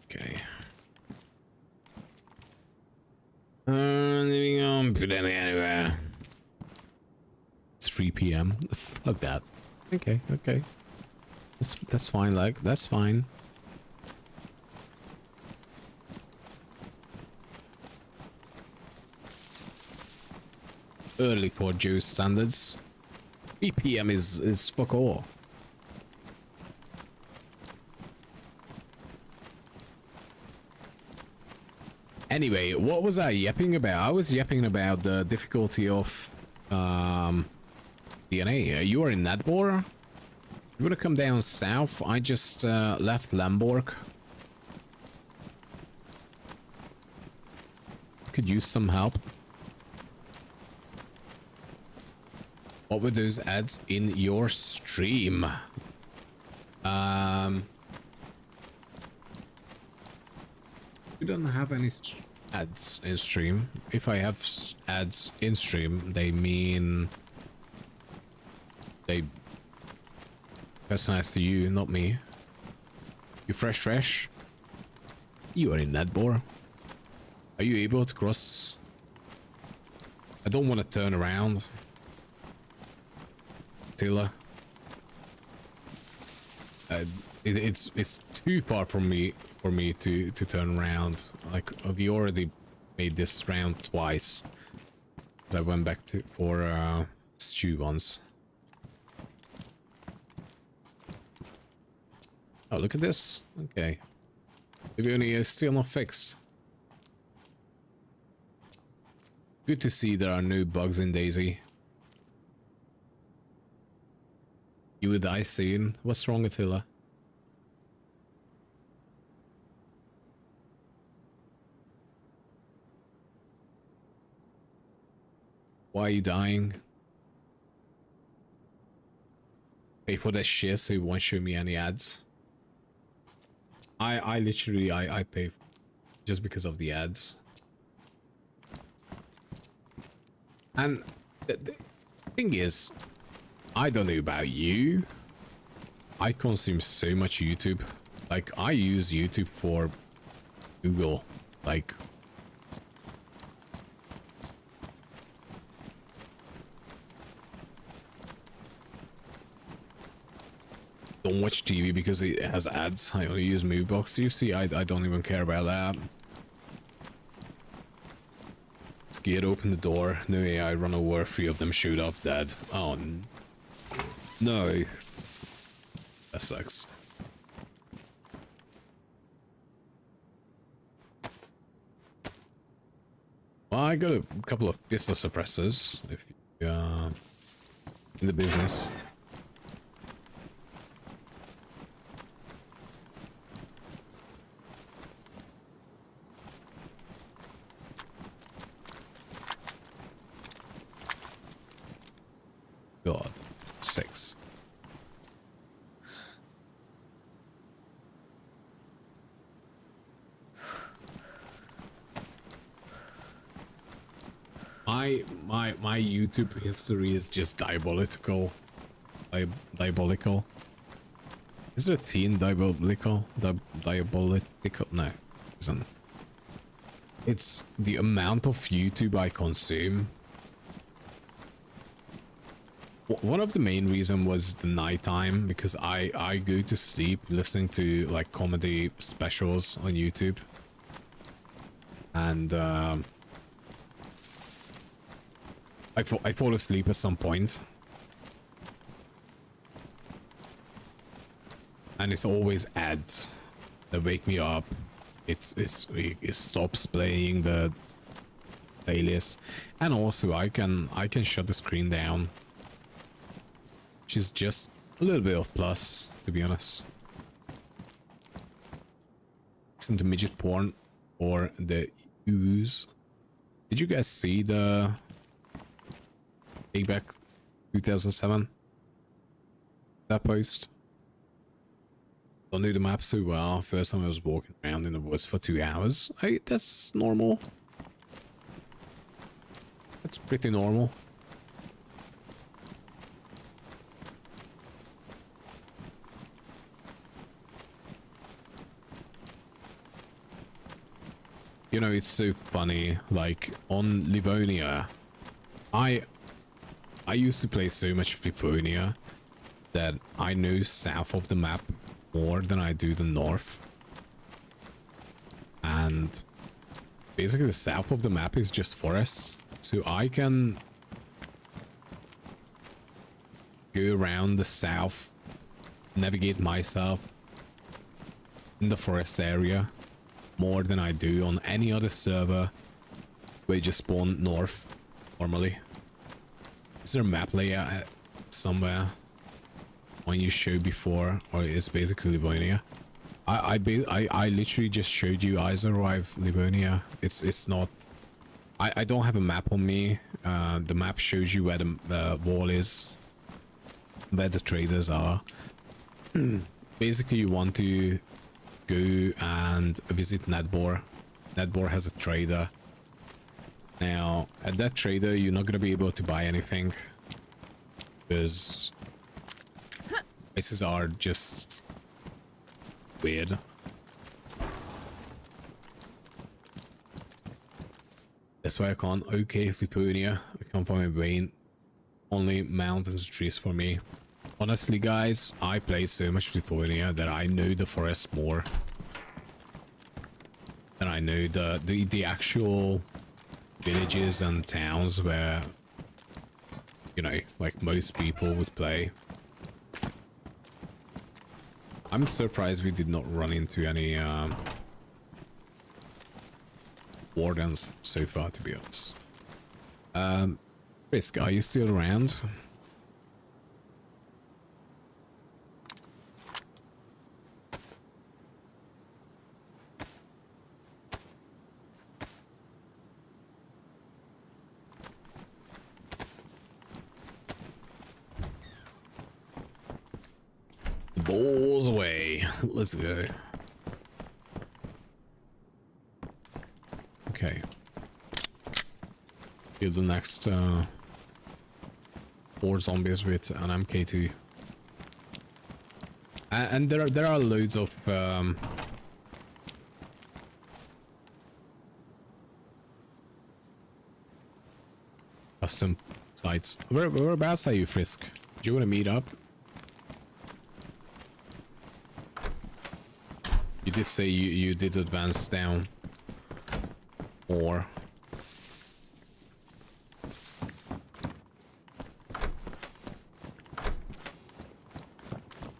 Okay. Leaving on, put any anywhere. It's 3 PM. Fuck that. Okay. That's fine, like, that's fine. Early for Joe's standards. 3 PM is fuck all. Anyway, what was I yapping about? I was yapping about the difficulty of DNA. You are in Nadbor? You wanna come down south? I just left Lamborg. Could use some help. What were those ads in your stream? We don't have any ads in stream. If I have ads in stream, they mean they personalize to you, not me. You fresh? You are in Nadbor. Are you able to cross? I don't want to turn around. Tilla. It's too far from me for me to turn around. Like, we already made this round twice. I went back to for stew once. Oh, look at this. Okay. The only is still not fixed. Good to see there are no bugs in DayZ. You would die soon. What's wrong, Attila? Why are you dying? Pay for that shit so you won't show me any ads. I literally pay just because of the ads. And the thing is, I don't know about you. I consume so much YouTube. Like, I use YouTube for Google. Like, don't watch TV because it has ads. I only use Moviebox. You see, I don't even care about that. good. Open the door. No AI. Run over. 3 of them shoot up. Dead. Oh no. That sucks. Well, I got a couple of pistol suppressors. If you in the business. God, 6. My YouTube history is just diabolical. Diabolical. Is there a T in diabolical? Diabolical? No, isn't. It's the amount of YouTube I consume. One of the main reasons was the nighttime, because I go to sleep listening to like comedy specials on YouTube. And I fall asleep at some point. And it's always ads that wake me up. It stops playing the playlist. And also I can shut the screen down. Which is just a little bit of plus, to be honest. Listen to midget porn or the ooze. Did you guys see the Take Back 2007? That post? Don't know the map so well. First time I was walking around in the woods for 2 hours. That's normal. That's pretty normal. You know, it's so funny, like, on Livonia, I used to play so much Livonia that I know south of the map more than I do the north. And basically the south of the map is just forests, so I can go around the south, navigate myself in the forest area more than I do on any other server where you just spawn north normally. Is there a map layout somewhere on you showed before, or is basically Livonia? I literally just showed you Iso Livonia. It's not. I don't have a map on me. The map shows you where the wall is, where the traders are. Basically, you want to go and visit Nedbor. Nedbor has a trader. Now, at that trader, you're not gonna be able to buy anything because prices are just weird. That's why I can't. Okay, Liponia. I can't find my brain. Only mountains and trees for me. Honestly, guys, I play so much Liponia that I know the forest more than I know the actual villages and towns where, you know, like most people would play. I'm surprised we did not run into any wardens so far, to be honest. Risk, are you still around? Balls away. Let's go. Okay. Kill the next 4 zombies with an MK2. And there are loads of custom sites. Whereabouts are you, Frisk? Do you want to meet up? You did say you did advance down more.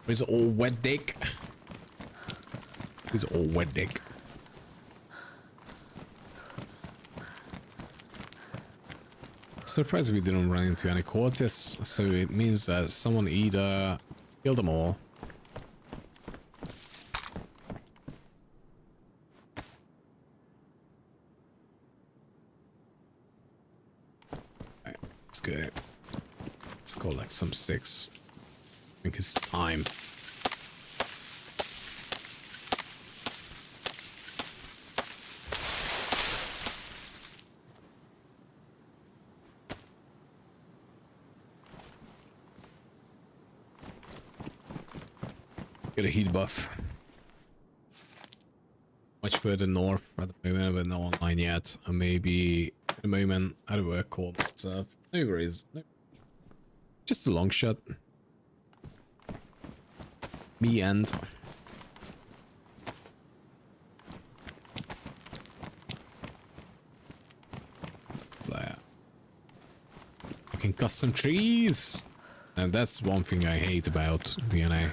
It's all wet dick. It's all wet dick. Surprised we didn't run into any quarters, so it means that someone either killed them all. Alright, let's go. Let's collect some sticks. I think it's time. Get a heat buff. Much further north at the moment, but no online yet. And maybe at the moment at a work call. So no worries. No. Just a long shot. Me and there. I can custom trees. And that's one thing I hate about DNA.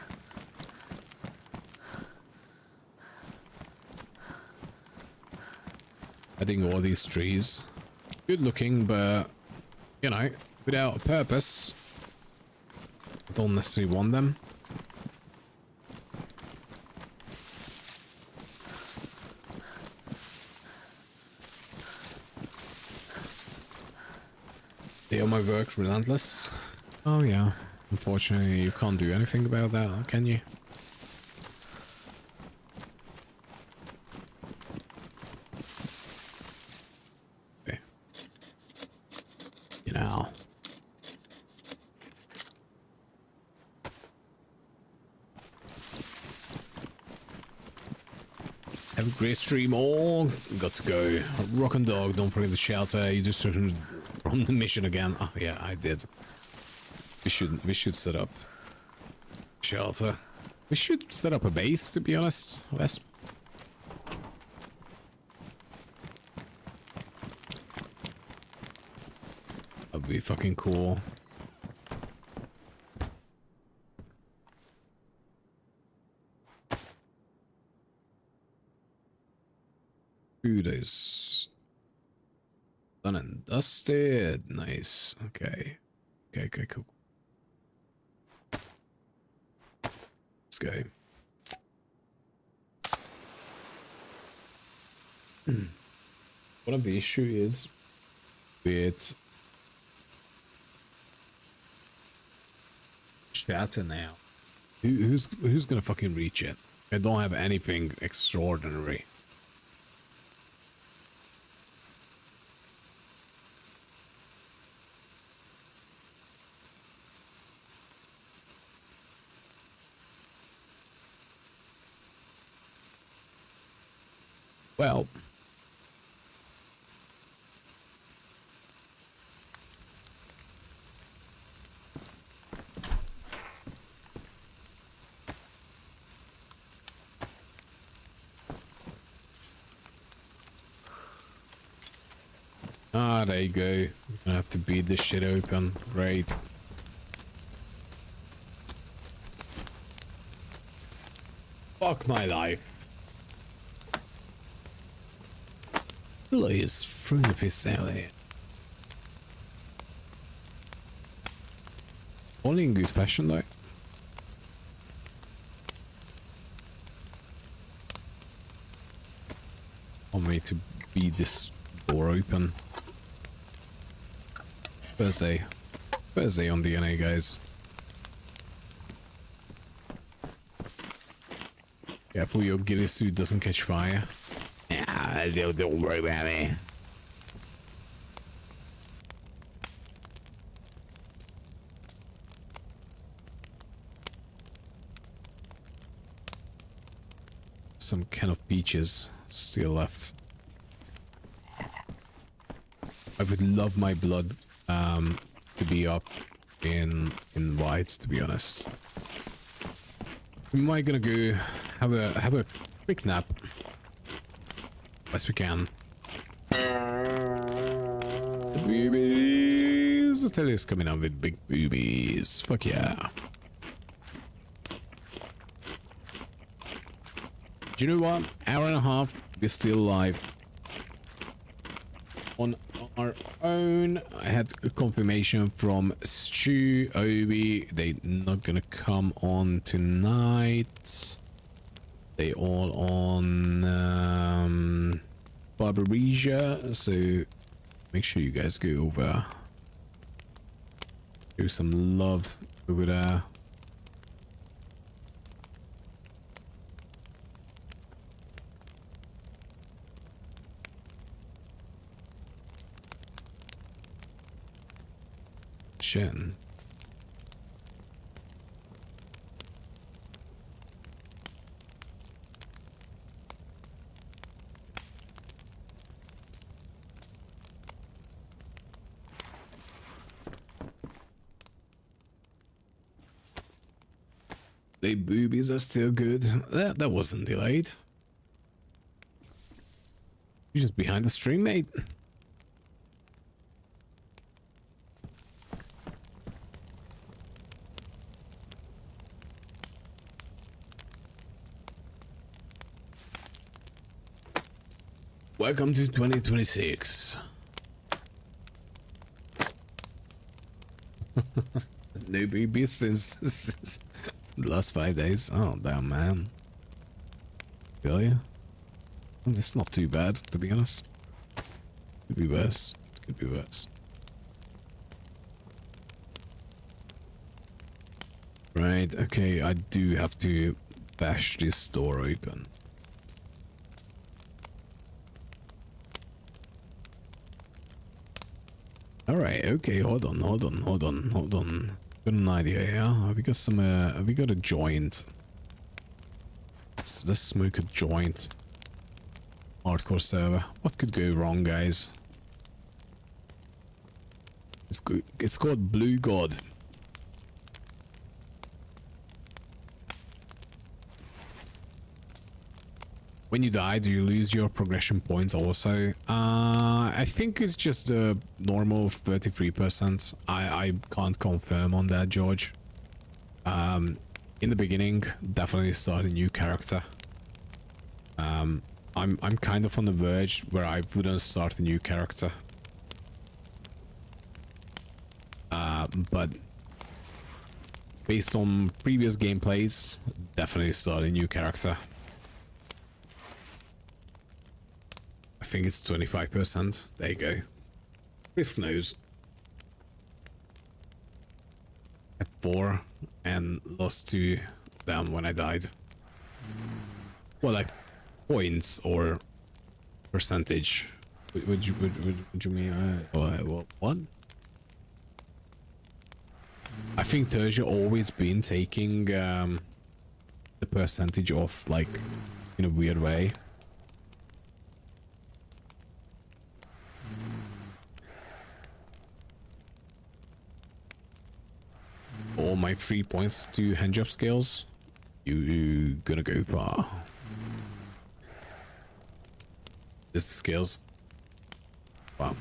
Adding all these trees. Good looking, but, you know, without a purpose. I don't necessarily want them. They are my work relentless. Oh yeah. Unfortunately, you can't do anything about that, can you? Have a great stream all. Got to go. Rock and dog, don't forget the shelter. You just from the mission again. Oh yeah, I did. We should set up shelter. We should set up a base, to be honest, Wes. That'd be fucking cool. Food is done and dusted. Nice. Okay. Okay, cool. Let's go. One of the issue is with shatter now. Who's gonna fucking reach it? I don't have anything extraordinary. Well, there you go. You're gonna have to beat this shit open. Great. Fuck my life. Billy is through the piss out here. Only in good fashion though. Want me to beat this door open. Thursday on DNA, guys. Careful your ghillie suit doesn't catch fire. Yeah, don't worry about me. Some can of peaches still left. I would love my blood to be up in white, to be honest. We might gonna go have a quick nap. Best we can. The boobies! The telly's coming out with big boobies. Fuck yeah. Do you know what? Hour and a half, we're still live. On our own. I had a confirmation from Stu, Obi. They not gonna come on tonight. They all on Barbaresia, so make sure you guys go over. Do some love over there. Shin. The boobies are still good. That wasn't delayed. You're just behind the stream, mate. Welcome to 2026. No boobies since the last 5 days. Oh damn, man. Feel ya? It's not too bad, to be honest. Could be worse. Could be worse. Right, okay, I do have to bash this door open. Alright, okay, hold on. Got an idea, yeah? Have we got some, have we got a joint? Let's smoke a joint. Hardcore server. What could go wrong, guys? It's good. It's called Blue God. When you die, do you lose your progression points also? I think it's just a normal 33%. I can't confirm on that, George. In the beginning, definitely start a new character. I'm kind of on the verge where I wouldn't start a new character. But based on previous gameplays, definitely start a new character. I think it's 25%. There you go. Chris knows. At 4 and lost to them when I died. Well, like points or percentage. Would you mean? What? I think Tertia always been taking the percentage off, like in a weird way. All my 3 points to handjob skills. You gonna go far. This the skills. Wow.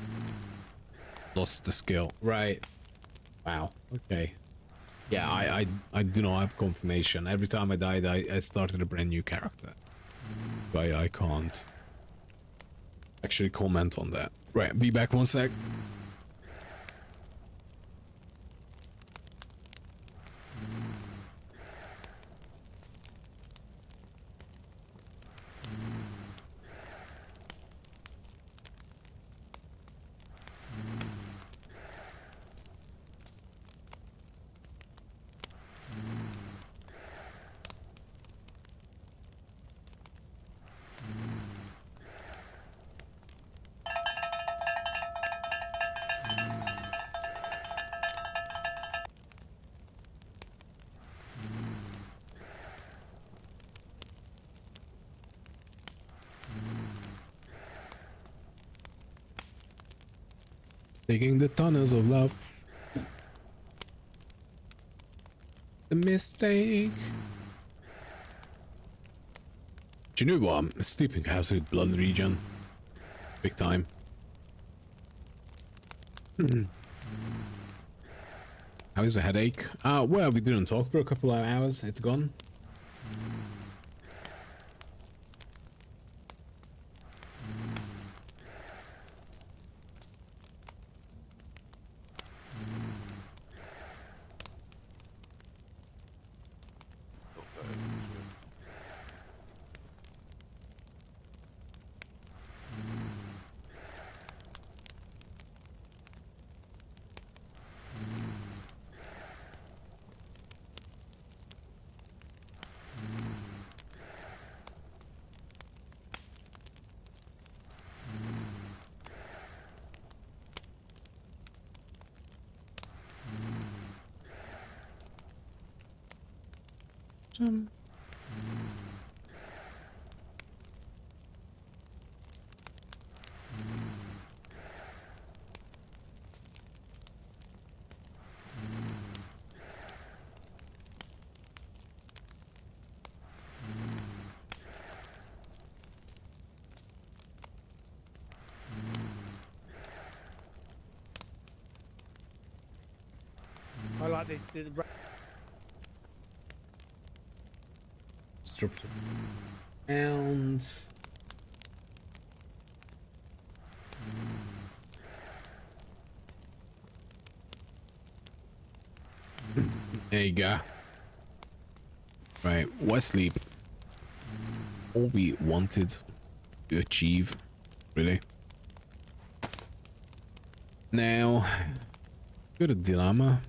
Lost the skill. Right. Wow. Okay. Yeah, I do not have confirmation. Every time I died, I started a brand new character. But I can't actually comment on that. Right, be back 1 sec. Taking the tunnels of love. The mistake. Do you know what? I'm sleeping house with blood region. Big time. How is the headache? Well, we didn't talk for a couple of hours. It's gone. Some. I like this. Strip and there you go. Right, what sleep? All we wanted to achieve, really. Now, got a dilemma.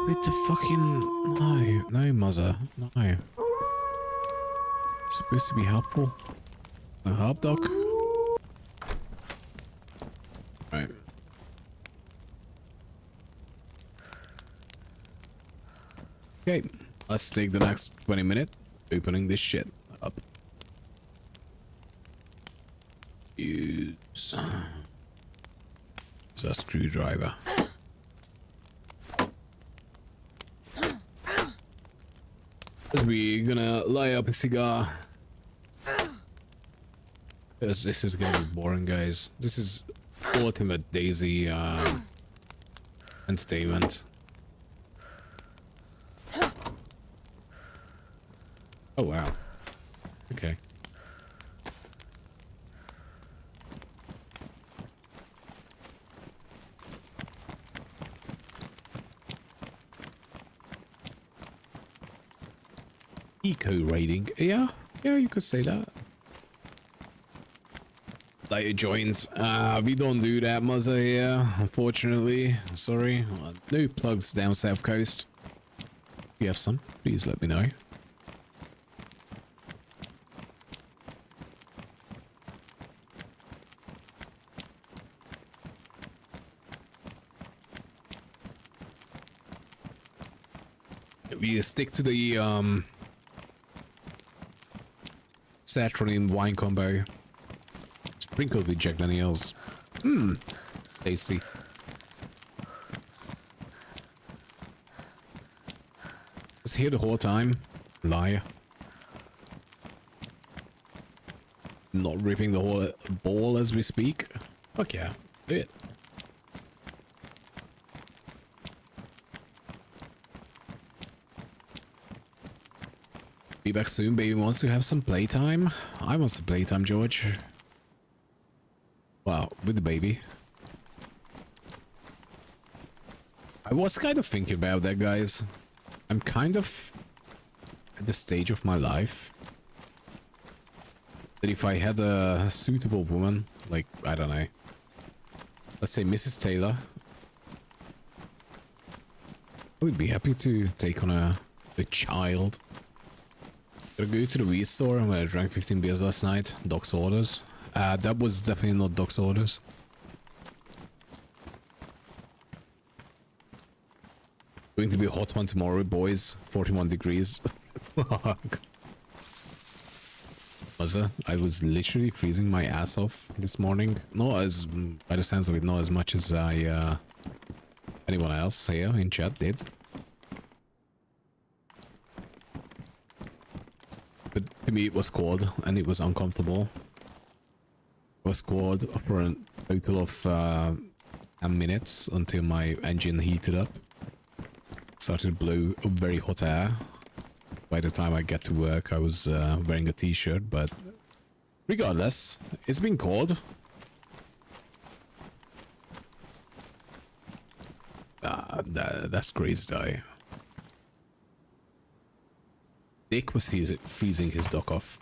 With the fucking no, mother, no. It's supposed to be helpful. No help, doc. Right. Okay, let's take the next 20 minutes opening this shit up. Use a screwdriver. We're gonna light up a cigar. Because this is gonna be boring, guys. This is ultimate DayZ entertainment. Oh wow. Okay. Eco rating. Yeah, you could say that. Later joins. We don't do that, mother here, unfortunately. Sorry. No plugs down south coast. If you have some, please let me know. We stick to the Saturn wine combo. Sprinkled with Jack Daniels. Mmm. Tasty. Was here the whole time. Liar. Not ripping the whole ball as we speak. Fuck yeah. Do it. Be back soon. Baby wants to have some playtime. I want some playtime, George. Wow, with the baby. I was kind of thinking about that, guys. I'm kind of at the stage of my life that if I had a suitable woman, like, I don't know, let's say Mrs. Taylor, I would be happy to take on a child. Gotta go to the Wii store when I drank 15 beers last night. Doc's orders. That was definitely not Doc's orders. Going to be a hot one tomorrow, boys. 41 degrees. I was literally freezing my ass off this morning. Not as, by the sense of it, not as much as anyone else here in chat did. But to me it was cold and it was uncomfortable. It was cold for a total of 10 minutes until my engine heated up. Started to blow very hot air. By the time I get to work I was wearing a t-shirt, but regardless, it's been cold. That's crazy, die. Dick was freezing his dock off.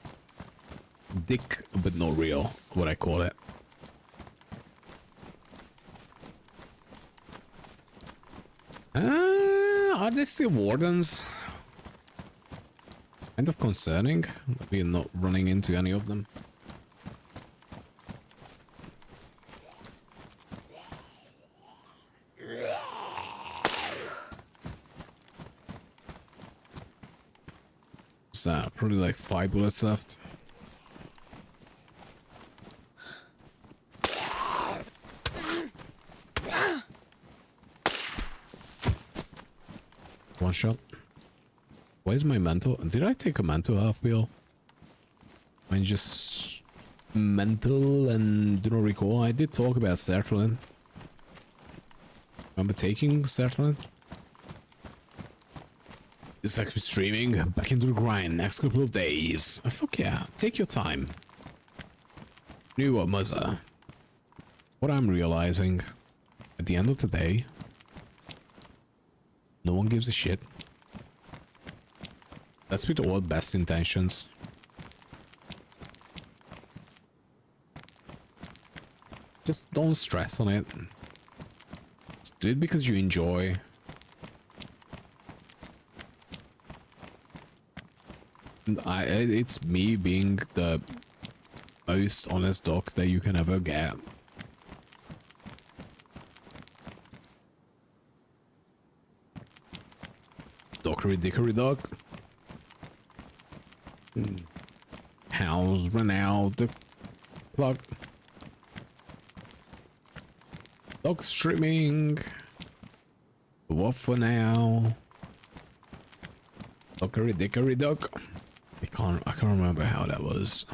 Dick, but not real, what I call it. Are they still wardens? Kind of concerning that we're not running into any of them. What's that? Probably like 5 bullets left. One shot. Why is my mental? Did I take a mental half wheel? I'm just mental and do not recall. I did talk about sertraline. Remember taking sertraline? It's actually streaming. Back into the grind next couple of days. Oh, fuck yeah. Take your time. You know what, Muzza? What I'm realizing at the end of the day, no one gives a shit. That's with all best intentions. Just don't stress on it. Just do it because you enjoy. And it's me being the most honest doc that you can ever get. Dockery dickery doc. How's run out the clock? Dog streaming. What for now? Dockery dickery doc. I can't remember how that was.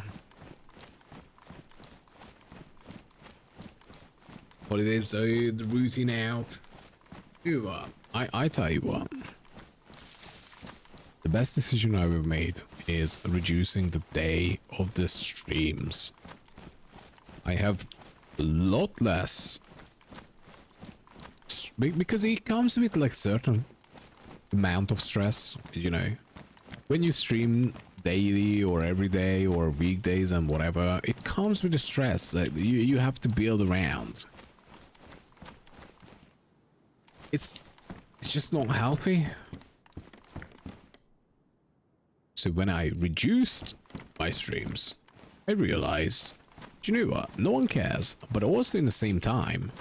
Holidays though, the routine out. You what? I tell you what. The best decision I've ever made is reducing the day of the streams. I have a lot less because it comes with like certain amount of stress, you know. When you stream daily or every day or weekdays and whatever, it comes with the stress that you have to build around. It's just not healthy. So when I reduced my streams, I realized, do you know what? No one cares, but also in the same time,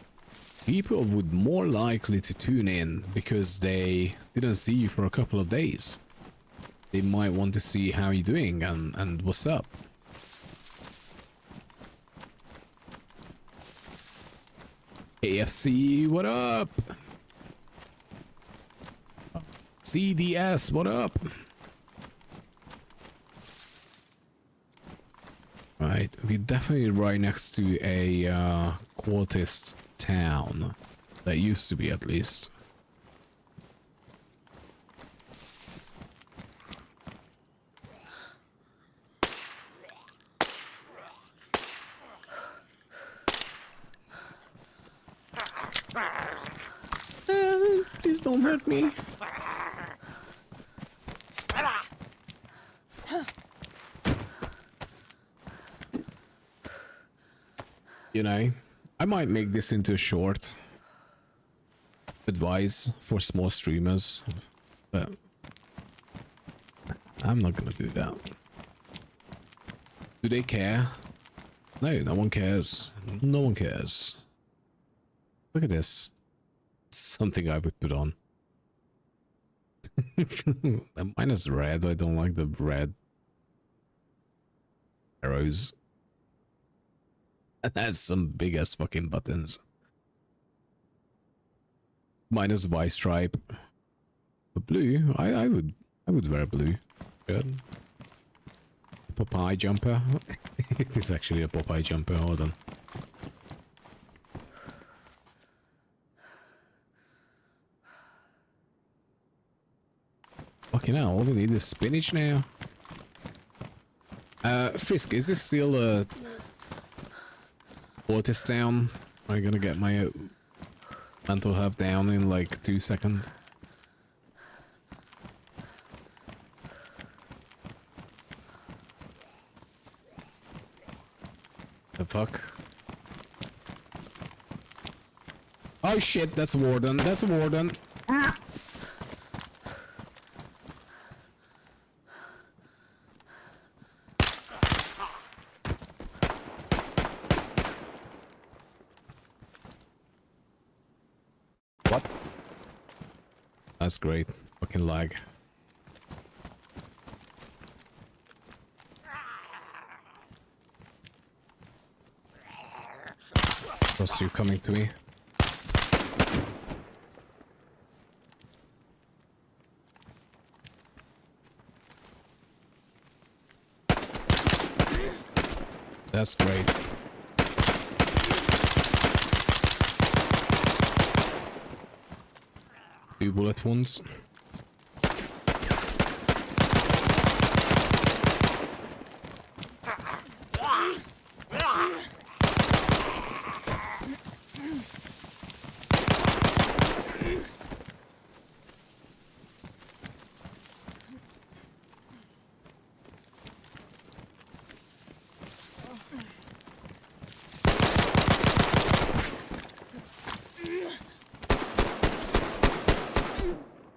people would more likely to tune in because they didn't see you for a couple of days. They might want to see how you're doing and what's up. AFC, what up? CDS, what up? Right, we're definitely right next to a cultist town. That used to be, at least. Please don't hurt me. You know, I might make this into a short advice for small streamers, but I'm not gonna do that. Do they care? No, no one cares. No one cares. Look at this. Something I would put on. Mine is red. I don't like the red arrows. That has some big ass fucking buttons. Minus vice stripe. But blue, I would wear blue. Good. Popeye jumper. It's actually a Popeye jumper. Hold on. Fucking hell, all we need is spinach now. Frisk, is this still a Ortis down? Am I gonna get my mental health down in like 2 seconds? The fuck? Oh shit, that's a warden. That's a warden. What? That's great. Fucking lag. Was you coming to me? That's great. 2 bullet wounds.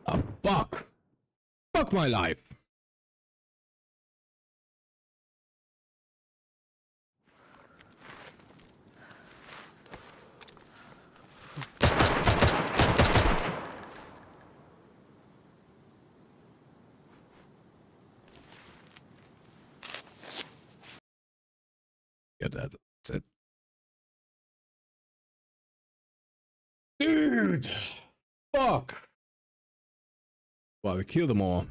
Oh, fuck! Fuck my life! Yeah, that's it. Dude! Fuck! Well, we killed them all.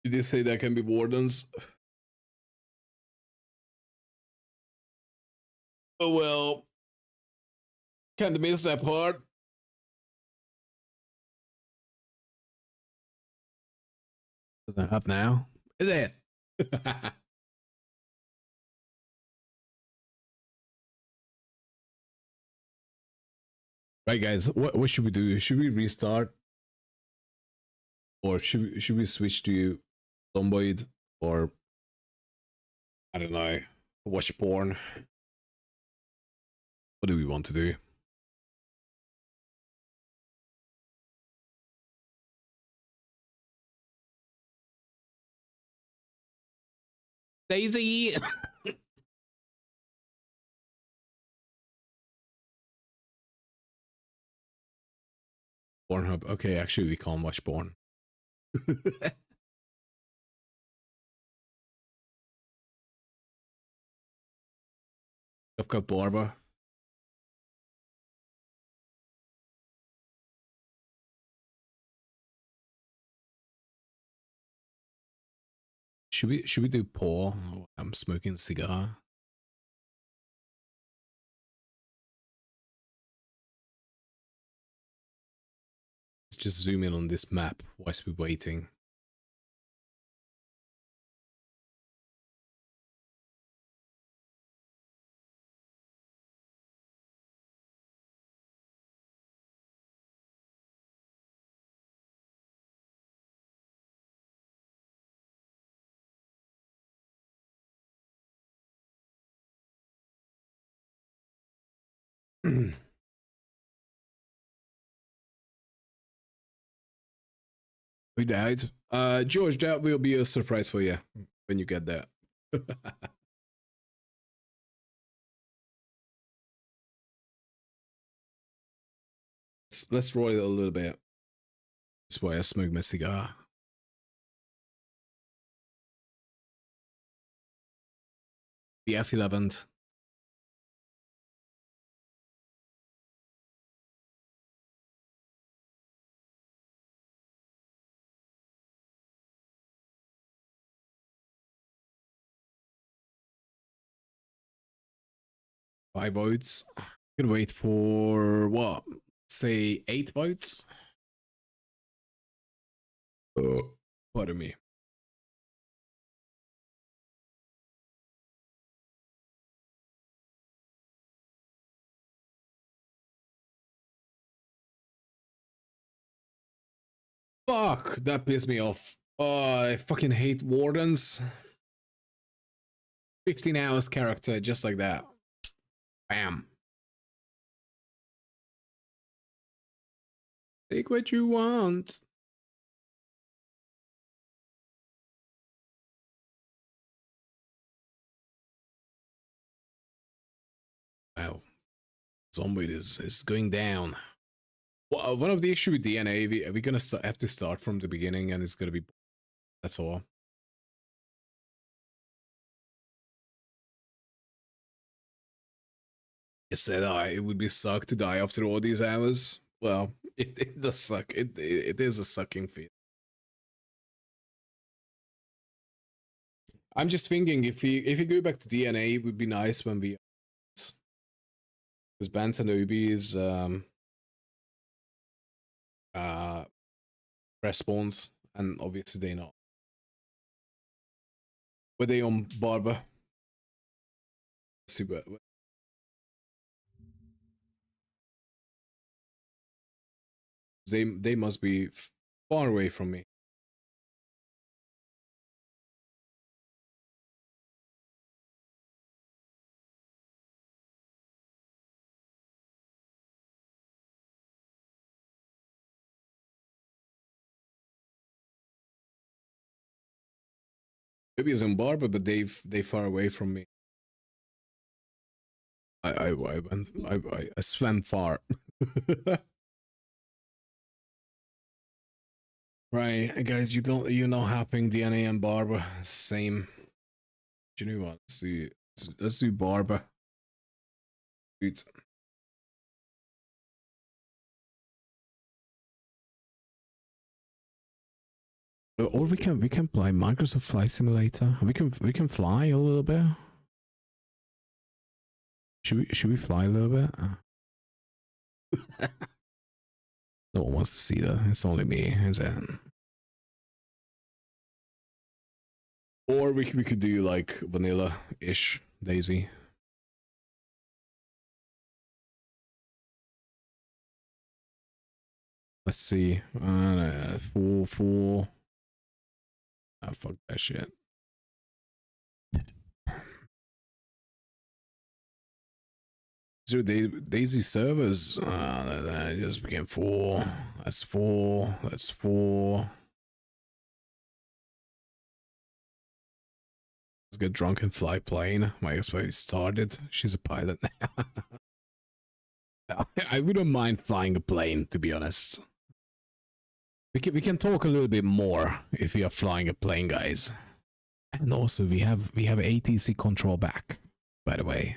Did they say there can be wardens? Oh well. Can't miss that part. Doesn't have now, is it? Right, guys. What should we do? Should we restart, or should we switch to Zomboid, or I don't know, watch porn? What do we want to do? DayZ. Pornhub. Okay, actually, we can't watch porn. I've got Barba. Should we do Paw? I'm smoking a cigar. Let's just zoom in on this map whilst we're waiting. We died. George, that will be a surprise for you when you get that. Let's roll it a little bit. That's why I smoke my cigar. The F11. Five votes. Could wait for what? Say 8 votes. Oh, pardon me. Fuck, that pissed me off. I fucking hate wardens. 15 hours character, just like that. Bam. Take what you want. Wow. Zombie is going down. Well, one of the issue with DNA, we're gonna have to start from the beginning, and it's gonna be. That's all. You said it would be suck to die after all these hours. Well, it does suck. It is a sucking feel. I'm just thinking if you go back to DNA, it would be nice when we because Bant and Obi is respawns, and obviously they not. Were they on Barber? Super. They must be far away from me. Maybe it's on Barber, but they far away from me. I swam far. Right, guys, you're not having DNA and Barber same. Do you know what? Let's do Barber. Dude. Or we can play Microsoft Flight Simulator. We can fly a little bit. Should we fly a little bit? No one wants to see that. It's only me, is it? Or we could do like vanilla-ish DayZ. Let's see. Four. Ah, fuck that shit. So DayZ servers. That just became 4. That's 4. That's 4. Let's get drunk and fly plane. My ex-wife started. She's a pilot now. I wouldn't mind flying a plane, to be honest. We can talk a little bit more if we are flying a plane, guys. And also we have ATC control back, by the way.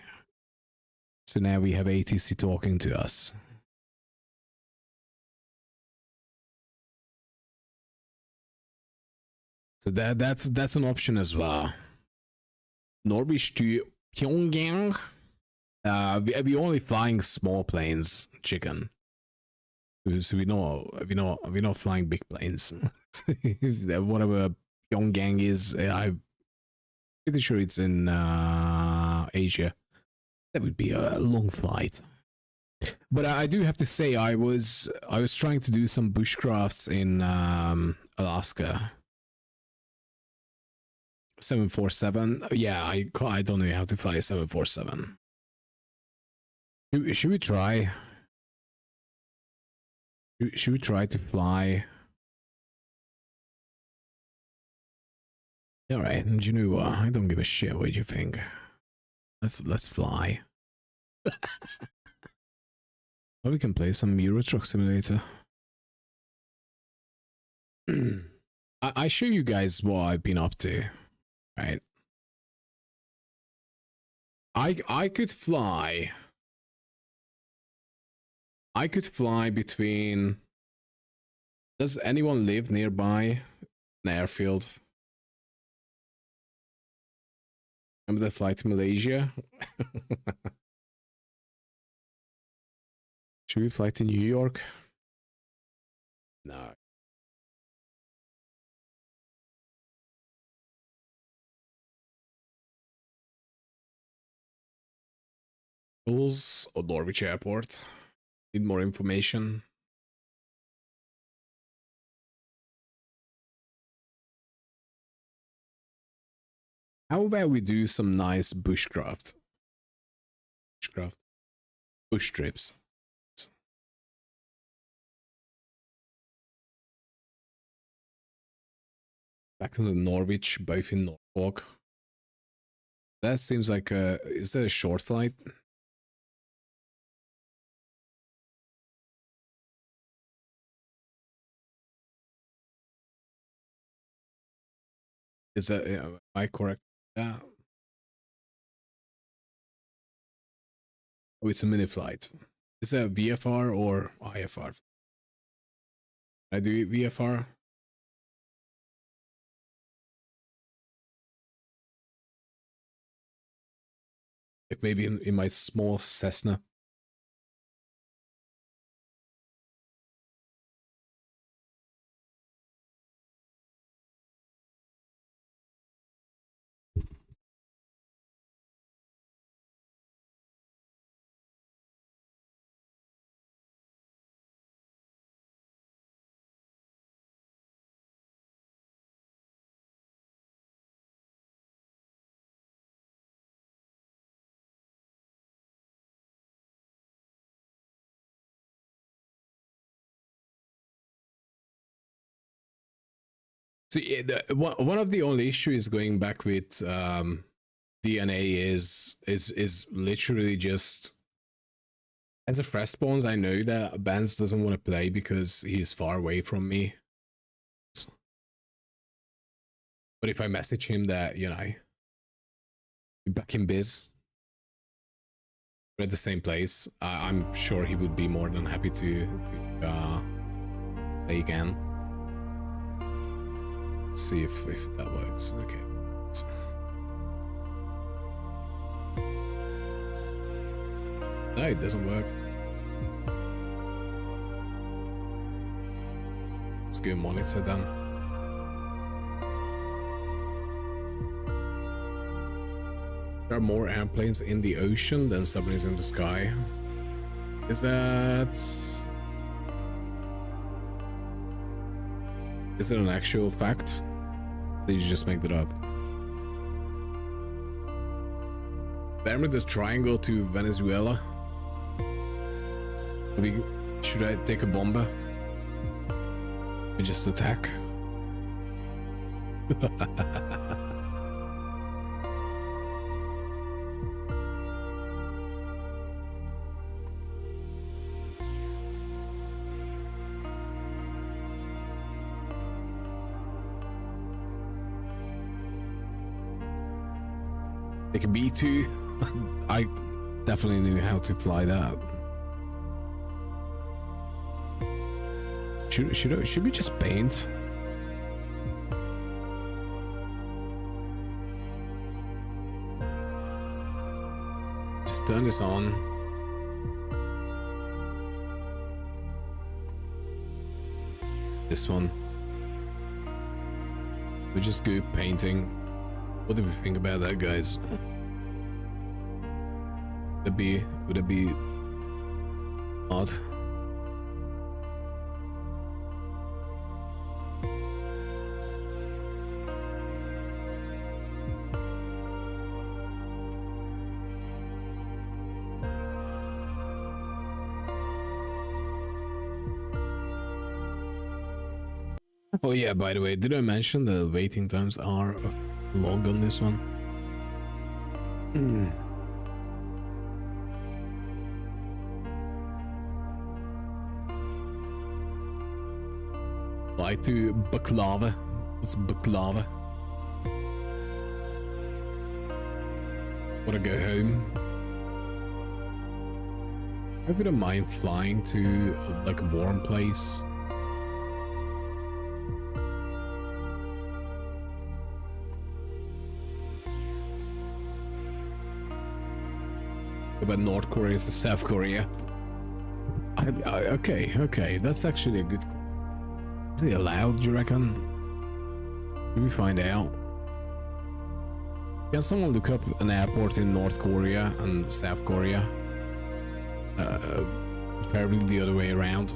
So now we have ATC talking to us. So that's an option as well. Norwich to Pyongyang. We only flying small planes, chicken. So we're not flying big planes. Whatever Pyongyang is, I'm pretty sure it's in Asia. That would be a long flight. But I do have to say, I was trying to do some bushcrafts in Alaska. 747. Yeah, I don't know how to fly a 747. Should we try? Should we try to fly? All right, and you know what? I don't give a shit what you think. Let's fly. Or we can play some Euro Truck Simulator. I show you guys what I've been up to, right? I could fly. I could fly between. Does anyone live nearby an airfield? Remember the flight to Malaysia? Should we fly to New York? No. Rules or Norwich Airport? Need more information. How about we do some nice bushcraft? Bushcraft. Bush trips. Back to the Norwich, both in Norfolk. That seems like a... Is that a short flight? Is that... Am I correct? Yeah. Oh, it's a mini flight. Is that VFR or IFR? I do VFR. Like maybe in my small Cessna. See, one of the only issues going back with DNA is literally just as a fresh spawns. I know that Benz doesn't want to play because he's far away from me. But if I message him that, you know, back in biz, we're at the same place, I'm sure he would be more than happy to play again. See if that works. Okay. No, it doesn't work. Let's go monitor then. There are more airplanes in the ocean than submarines in the sky. Is that... Is that an actual fact? Did you just make that up? Bermuda Triangle to Venezuela. Should I take a bomber? We just attack. Take a B2. I definitely knew how to fly that. Should we just paint? Just turn this on. This one. We just go painting. What do we think about that, guys? Would it be odd? Oh yeah, by the way, did I mention the waiting times are long on this one? Fly to baklava. What's baklava? Wanna go home? I wouldn't mind flying to like a warm place. About North Korea to South Korea. Okay, that's actually a good. Is it allowed, do you reckon? Can we find out? Can someone look up an airport in North Korea and South Korea? Preferably the other way around.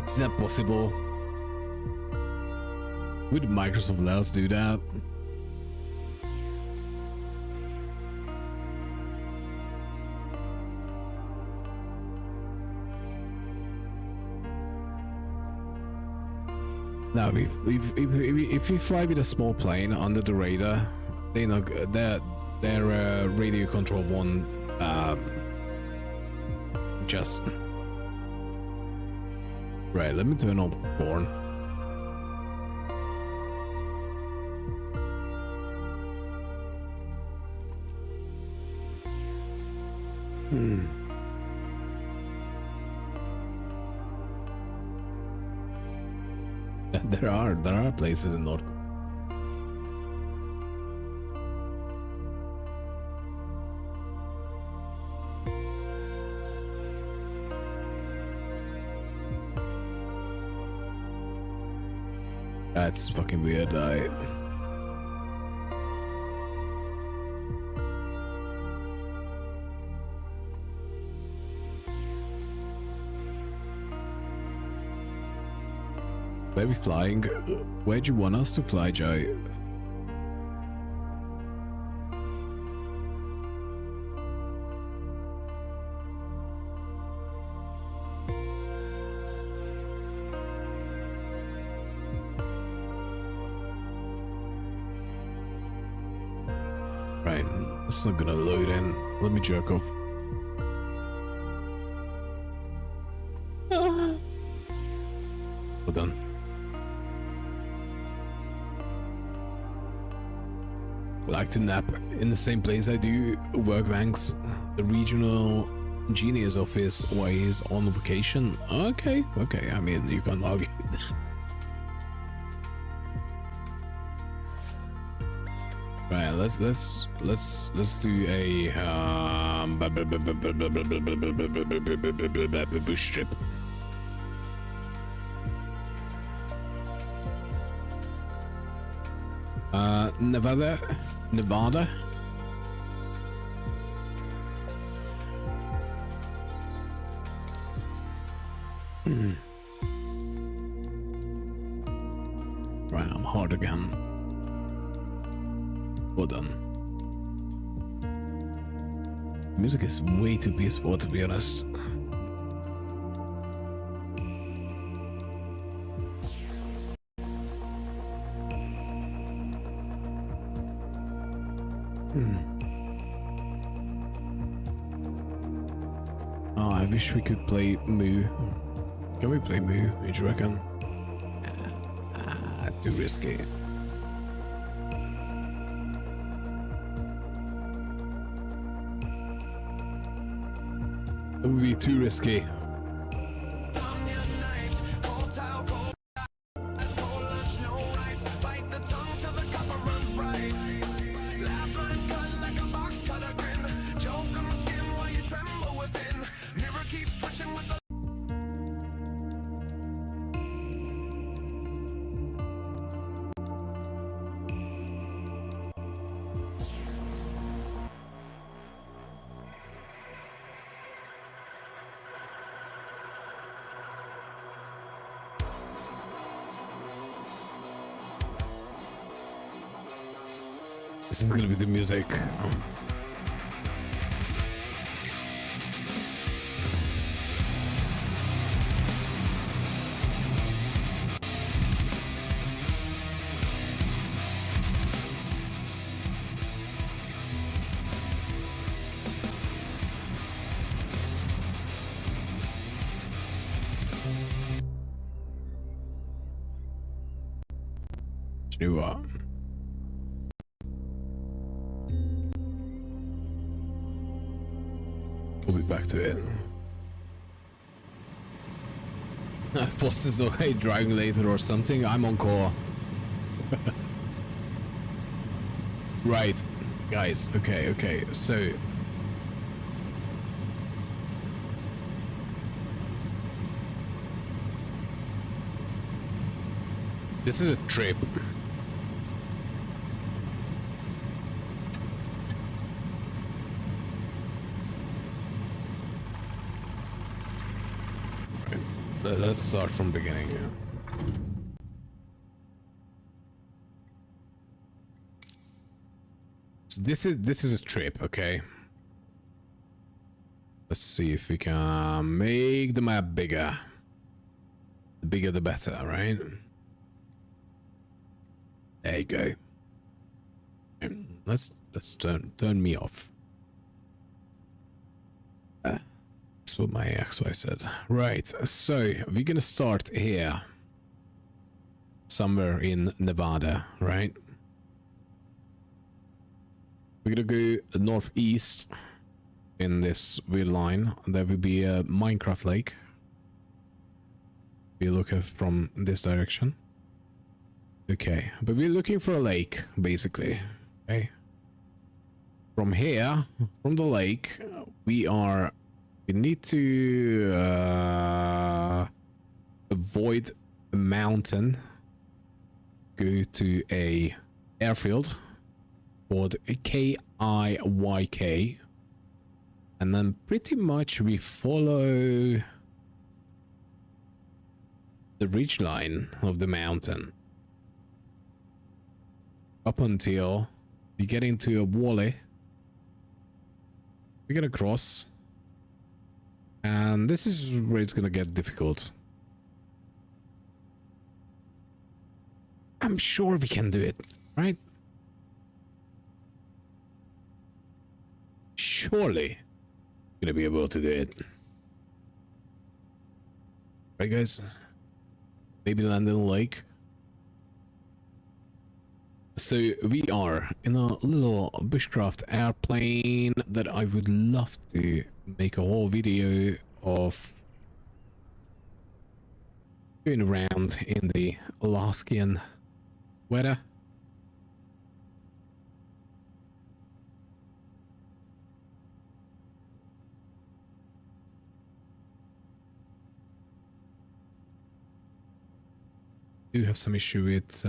Is that possible? Would Microsoft let us do that? No, if we fly with a small plane under the radar, they know their radio control one just right. Let me turn on porn. There are places in North. That's fucking weird. Where are we flying? Where'd you want us to fly, Joe? Right, it's not gonna load in. Let me jerk off. Well done. Like to nap in the same place I do work, thanks. The regional engineer's office while he's on vacation. Okay, I mean, you can't argue. Right, let's do a bush trip. Nevada. Right, I'm hard again. Well done. Music is way too peaceful, to be honest. Oh, I wish we could play Moo. Can we play Moo? What do you reckon? Too risky. It would be too risky. This is gonna be the music. New we'll be back to it. Boss is away driving later or something. I'm on call. Right, guys. Okay. So this is a trip. Let's start from beginning. So this is a trip, okay? Let's see if we can make the map bigger. The bigger the better, right? There you go. Let's turn me off. That's what my ex-wife said. Right, so we're gonna start here. Somewhere in Nevada, right? We're gonna go northeast in this weird line. There will be a Minecraft lake. We look at from this direction. Okay, but we're looking for a lake, basically. Okay. From here, from the lake, we need to avoid a mountain. Go to a airfield called KIYK, and then pretty much we follow the ridge line of the mountain up until we get into a valley. We're gonna cross, and this is where it's gonna get difficult. I'm sure we can do it, right? Surely we're gonna be able to do it. Right, guys? Maybe land in the lake. So we are in a little bushcraft airplane that I would love to make a whole video of going around in the Alaskan weather. Do have some issue with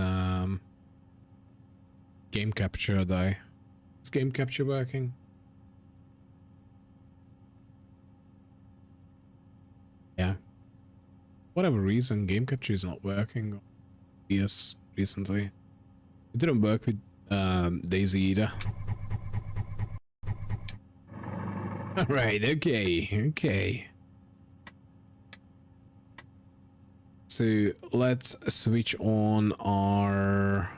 game capture though. Is game capture working? Yeah. Whatever reason, game capture is not working. Yes, recently. It didn't work with DayZ either. Alright, okay. So let's switch on our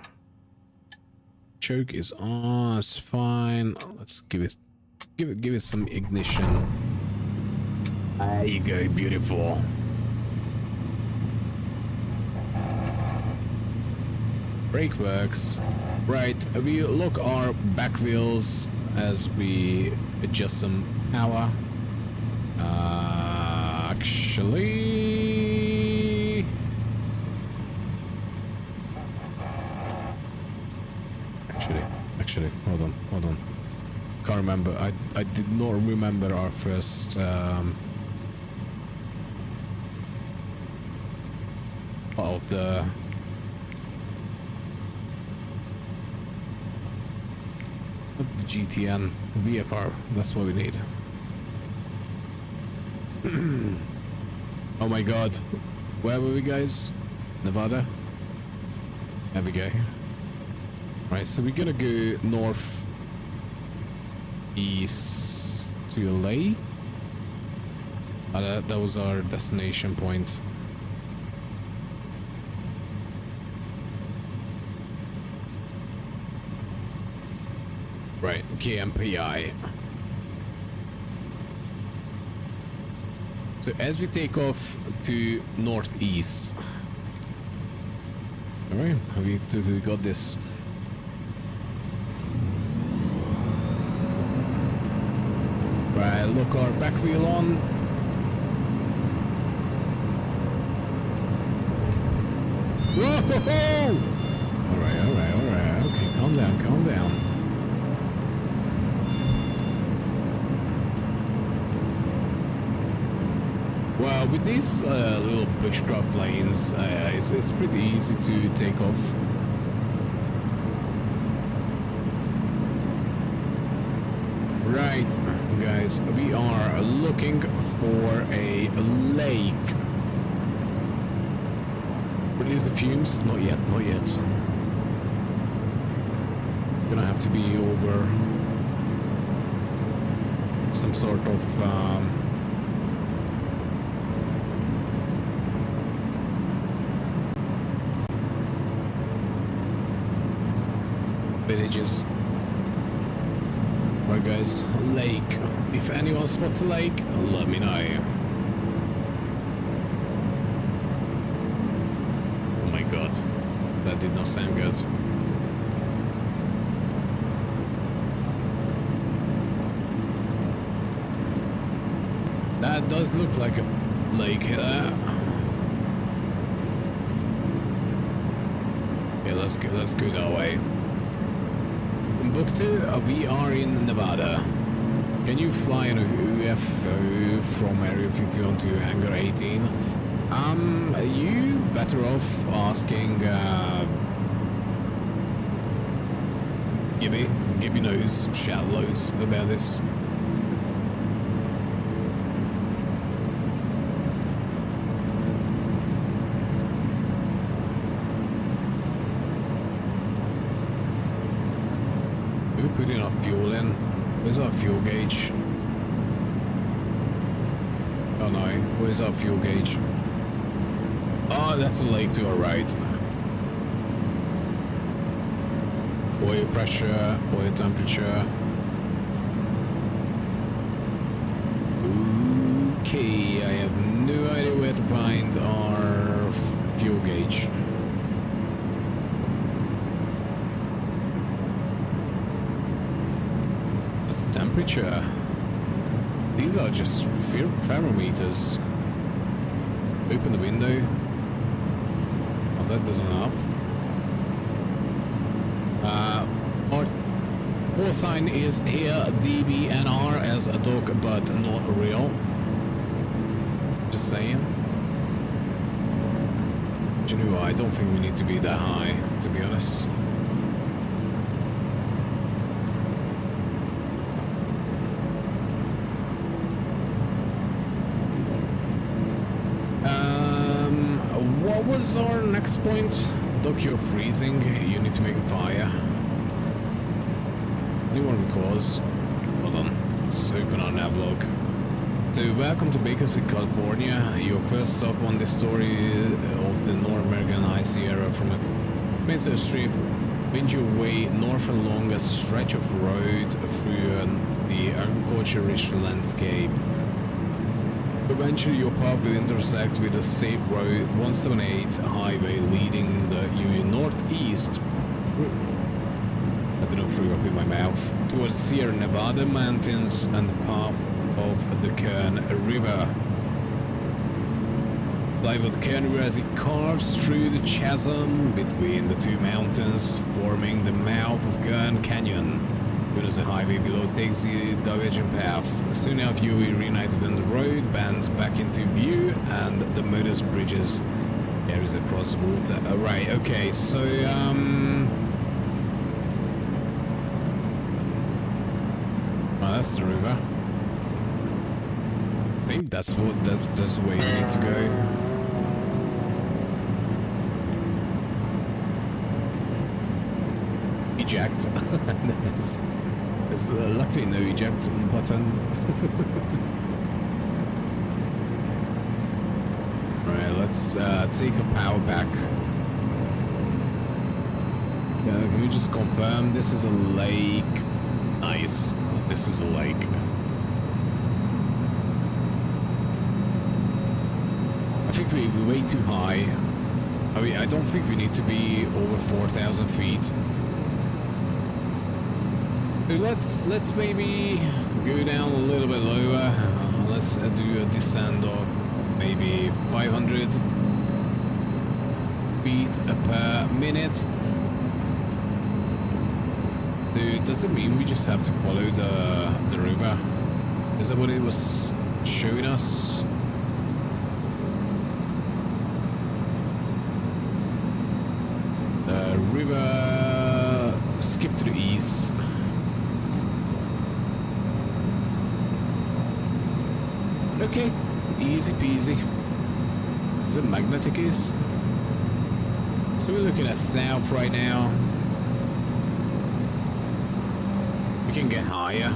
choke is on, it's fine. Let's give it some ignition. There you go, beautiful. Brake works. Right, we lock our back wheels as we adjust some power. Actually, hold on. Can't remember. I did not remember our first of the GTN VFR. That's what we need. Oh my god. Where were we, guys? Nevada? There we go. Right, so we're gonna go north east to a lake. That was our destination point. Right, KMPI. So as we take off to northeast. Alright, we got this. Right, look our back wheel on. Whoa! Alright. Okay, calm down. Well, with these little bushcraft planes, it's pretty easy to take off. Right, guys, we are looking for a lake. Release the fumes? Not yet. Gonna have to be over some sort of villages. Right guys, lake. If anyone spots a lake, let me know. Oh my god, that did not sound good. That does look like a lake. Yeah, let's go that way. In Book 2, we are in Nevada. Can you fly an UFO from Area 51 to Hangar 18? You better off asking Gibby knows shallows about this. Putting our fuel in. Where's our fuel gauge? Oh no, where's our fuel gauge? Oh, that's the lake to our right. Oil pressure, oil temperature. Okay, I have no idea where to find our fuel gauge. Temperature. These are just thermometers. Open the window. Oh, that doesn't help. Our call sign is here DBNR as a DocButNotReal. Just saying. Do you know what? I don't think we need to be that high, to be honest. What was our next point? Doc, you're freezing. You need to make a fire. Anyone because? Hold on. Let's open our navlog. So, welcome to Bakersfield, California. Your first stop on the story of the North American Ice Sierra from a Minnesota Strip. Wind your way north along a stretch of road through the agriculture-rich landscape. Eventually your path will intersect with the State Road 178 highway leading you northeast. I don't know, threw up in my mouth. Towards Sierra Nevada mountains and the path of the Kern River. Fly with the Kern River as it carves through the chasm between the two mountains, forming the mouth of Kern Canyon. As the highway below takes the divergent path. Soon after you will reunite when the road bends back into view and the motor's bridges carries across the water. Alright, okay, so oh, that's the river. I think that's the way we need to go. Eject. There's luckily no eject button. Right, let's take a power back. Can we just confirm this is a lake? Nice. This is a lake. I think we're way too high. I mean, I don't think we need to be over 4,000 feet. Let's maybe go down a little bit lower. Let's do a descent of maybe 500 feet per minute. Does it mean we just have to follow the river? Is that what it was showing us? The river skip to the east. Okay, easy peasy. Is it magnetic east? So we're looking at south right now. can get higher.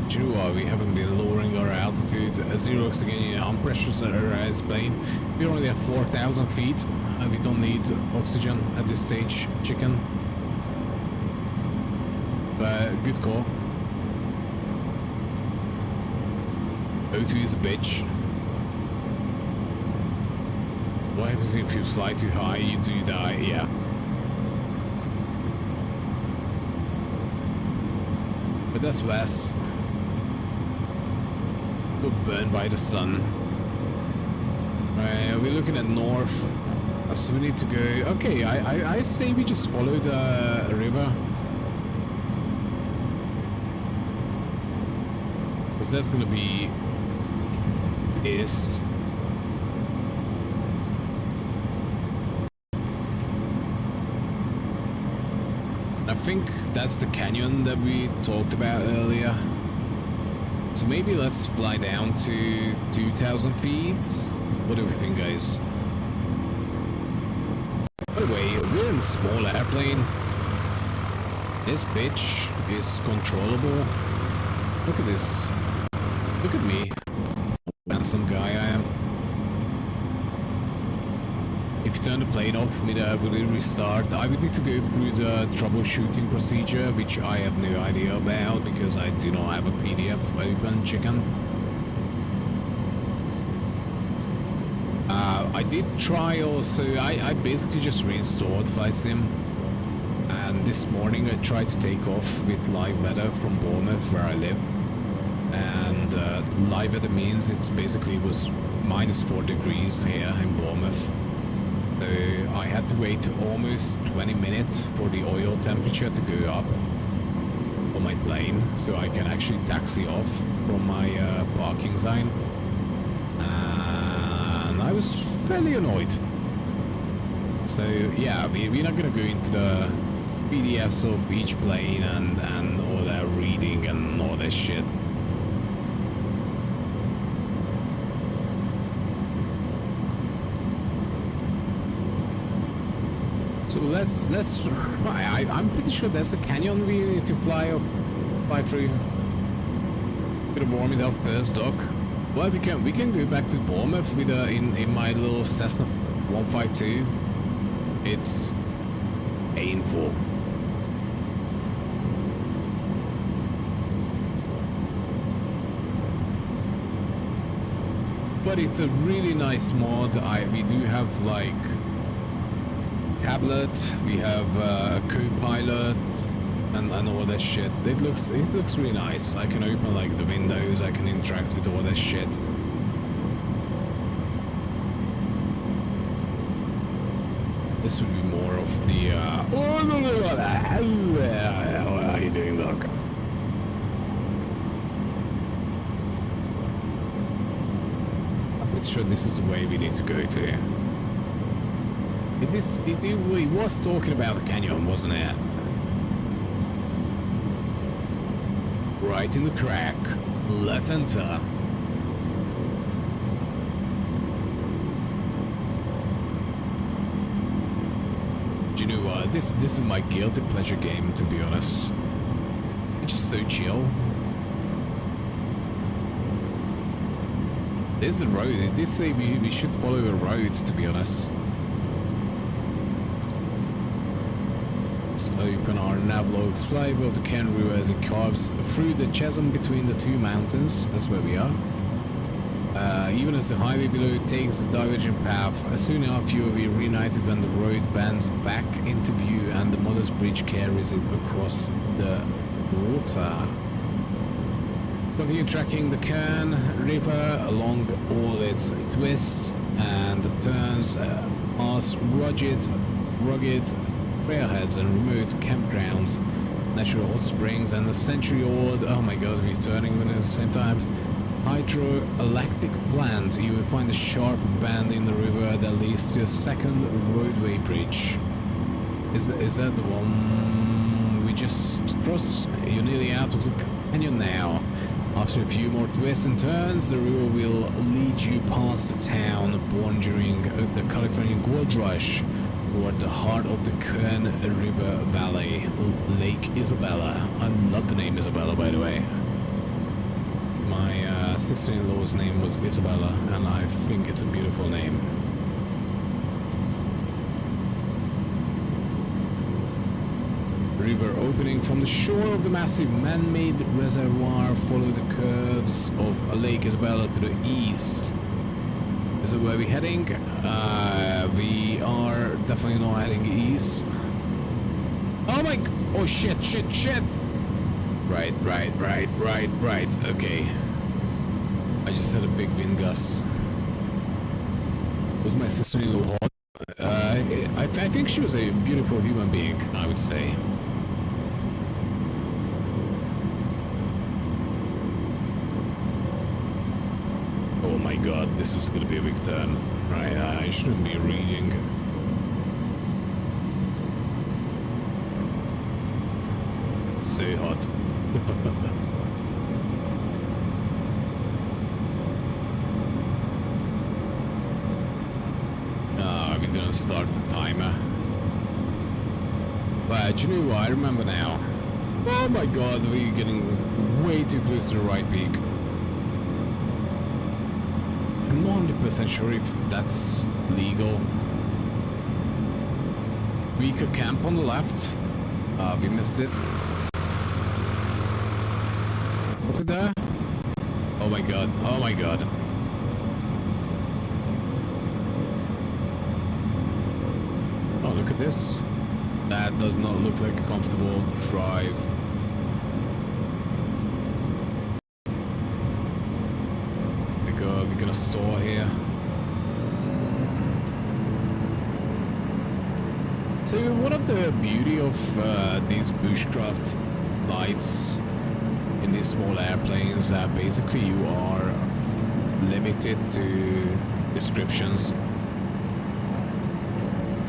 Do you know what? We haven't been lowering our altitude. Xerox again, unpressurized plane. We only have 4,000 feet and we don't need oxygen at this stage, chicken. But good call. O2 is a bitch. What happens if you fly too high? You do die, yeah. But that's west. Got burned by the sun. Right, we're looking at north. So we need to go... Okay, I say we just follow the river. Because that's gonna be... pissed. I think that's the canyon that we talked about earlier. So maybe let's fly down to 2,000 feet. What do we think, guys? By the way, we're in a small airplane. This bitch is controllable. Look at this. Look at me. Handsome guy I am. If you turn the plane off, will it restart? I would need to go through the troubleshooting procedure, which I have no idea about because I do not have a PDF open, chicken. I did try also, I basically just reinstalled Flight Sim. And this morning I tried to take off with live weather from Bournemouth, where I live. And live weather means it's basically was -4 degrees here in Bournemouth. So I had to wait almost 20 minutes for the oil temperature to go up on my plane so I can actually taxi off from my parking sign. And I was fairly annoyed. So yeah, we're not going to go into the PDFs of each plane and all that reading and all that shit. So let's I'm pretty sure that's the canyon we need to fly through. Gonna warm it up first, Doc. Well, we can go back to Bournemouth with in my little Cessna 152. It's painful. But it's a really nice mod. We do have like tablet, we have a co-pilot and all that shit. It looks really nice. I can open like the windows, I can interact with all that shit. This would be more of the how are you doing, Doc? I'm pretty sure this is the way we need to go to. It was talking about the canyon, wasn't it? Right in the crack. Let's enter. Do you know what? This is my guilty pleasure game, to be honest. It's just so chill. There's the road. It did say we should follow a road, to be honest. Open our navlogs, fly above the Ken River as it carves through the chasm between the two mountains. That's where we are. Even as the highway below takes a divergent path, soon after you will be reunited when the road bends back into view and the Mother's Bridge carries it across the water. Continue tracking the Kern River along all its twists and turns, past rugged trailheads and remote campgrounds, natural hot springs, and the century-old, oh my god, we're turning them at the same time, hydroelectric plant. You will find a sharp bend in the river that leads to a second roadway bridge. Is that the one we just crossed? You're nearly out of the canyon now. After a few more twists and turns, the river will lead you past the town born during the Californian Gold Rush. We're at the heart of the Kern River Valley, Lake Isabella. I love the name Isabella, by the way. My sister-in-law's name was Isabella, and I think it's a beautiful name. River opening from the shore of the massive man-made reservoir, follow the curves of Lake Isabella to the east. Is it where we're heading? We are definitely not heading east. Oh my... Oh shit. Right. Okay. I just had a big wind gust. Was my sister-in-law hot? I think she was a beautiful human being, I would say. Oh my god, this is gonna be a big turn. Right, I shouldn't be reading. So hot. We didn't start the timer. But you know what, I remember now. Oh my god, we're getting way too close to the right peak. I'm not 100% sure if that's legal. We could camp on the left. We missed it. What's it there? Oh my god. Oh my god. Oh, look at this. That does not look like a comfortable drive. We're gonna store here. So one of the beauty of these bushcraft lights in these small airplanes that basically you are limited to descriptions.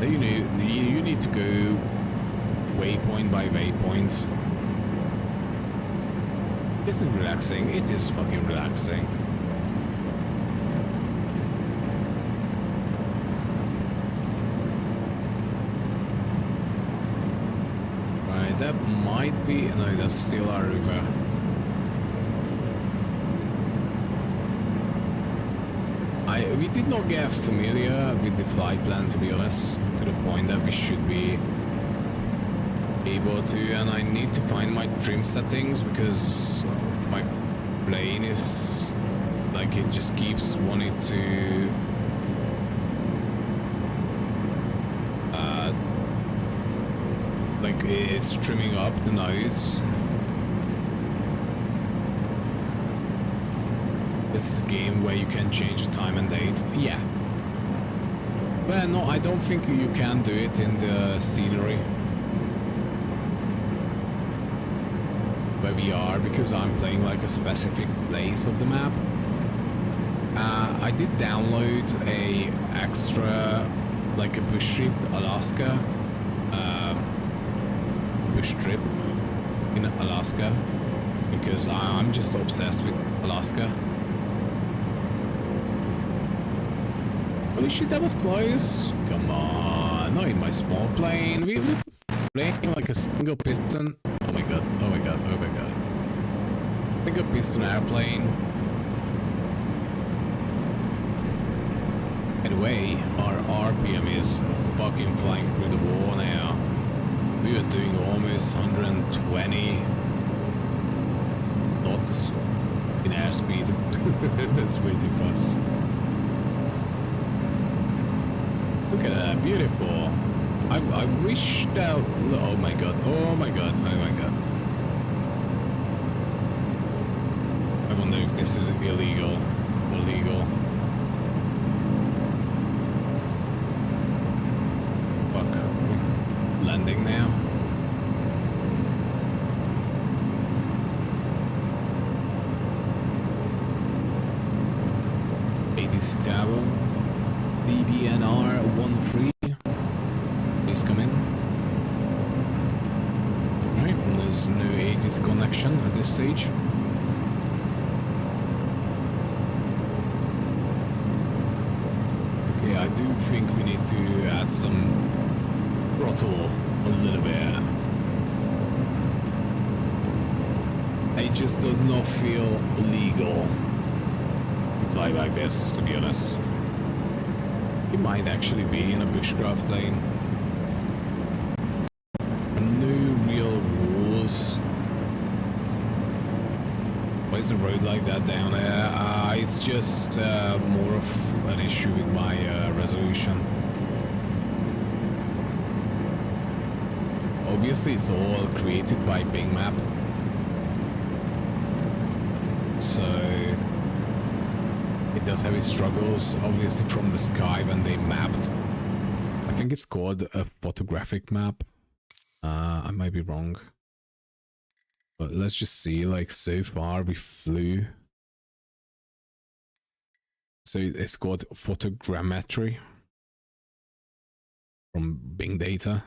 You know, you need to go waypoint by waypoint. This is relaxing. It is fucking relaxing. Right, that might be... No, that's still our river. We did not get familiar with the flight plan, to be honest, to the point that we should be able to, and I need to find my trim settings because my plane is like, it just keeps wanting to like it's trimming up the nose. This is a game where you can change the time and date. Yeah. Well, no, I don't think you can do it in the scenery where we are, because I'm playing like a specific place of the map. I did download a extra, like a bush shift Alaska, bush trip in Alaska, because I'm just obsessed with Alaska. Holy shit, that was close. Come on, not in my small plane. We're playing like a single piston. Oh my god, oh my god, oh my god. Single piston airplane. By the way, our RPM is fucking flying through the wall now. We are doing almost 120 knots in airspeed. That's way too fast. Look at that, beautiful. I wish that... Oh my god, oh my god, oh my god. I wonder if this is illegal or legal. Fuck, we're landing now. ADC Tower. DBNR 13. Please come in. Alright, there's no ATC connection at this stage. Okay, I do think we need to add some throttle a little bit. It just does not feel legal to fly like this, to be honest. It might actually be in a bushcraft plane. No real rules. Why is the road like that down there? It's just more of an issue with my resolution. Obviously, it's all created by Bing Map. So it does have its struggles, obviously, from the sky when they mapped. I think it's called a photographic map. I might be wrong. But let's just see, like, so far we flew. So it's called photogrammetry from Bing data.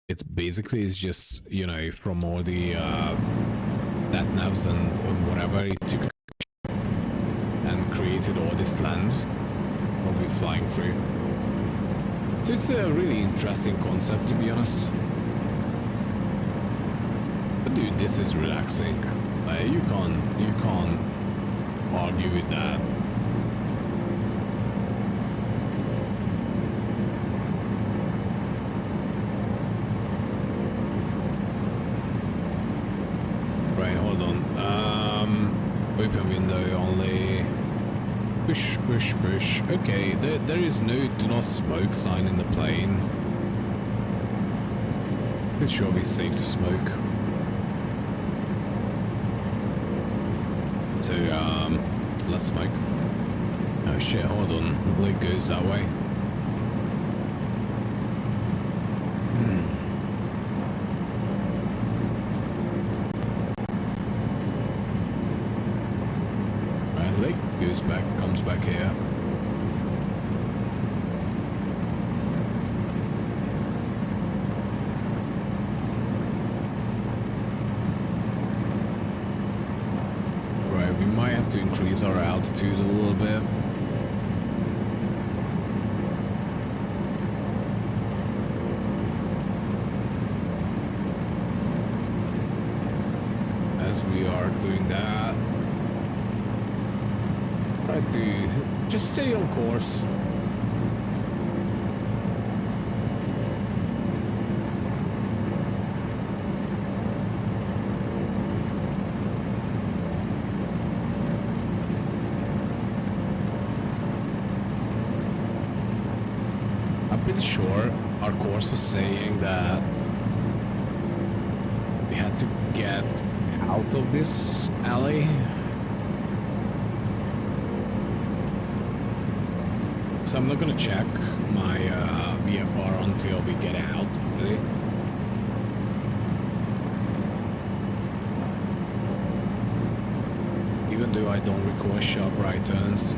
It's basically is just, you know, from all the navs and whatever, it took and created all this land that we're flying through. So it's a really interesting concept, to be honest. But dude, this is relaxing. Like, you can't argue with that. Right, hold on. Open window only. Push, push, push. Okay, there is no do not smoke sign in the plane. Pretty sure it's safe to smoke. So, let's smoke. Oh shit, hold on. It goes that way. Goes back, comes back here. Right, we might have to increase our altitude a little bit. As we are doing that, to just stay on course. I'm pretty sure our course was saying that we had to get out of this alley. So I'm not gonna check my VFR until we get out, really. Even though I don't record sharp right turns.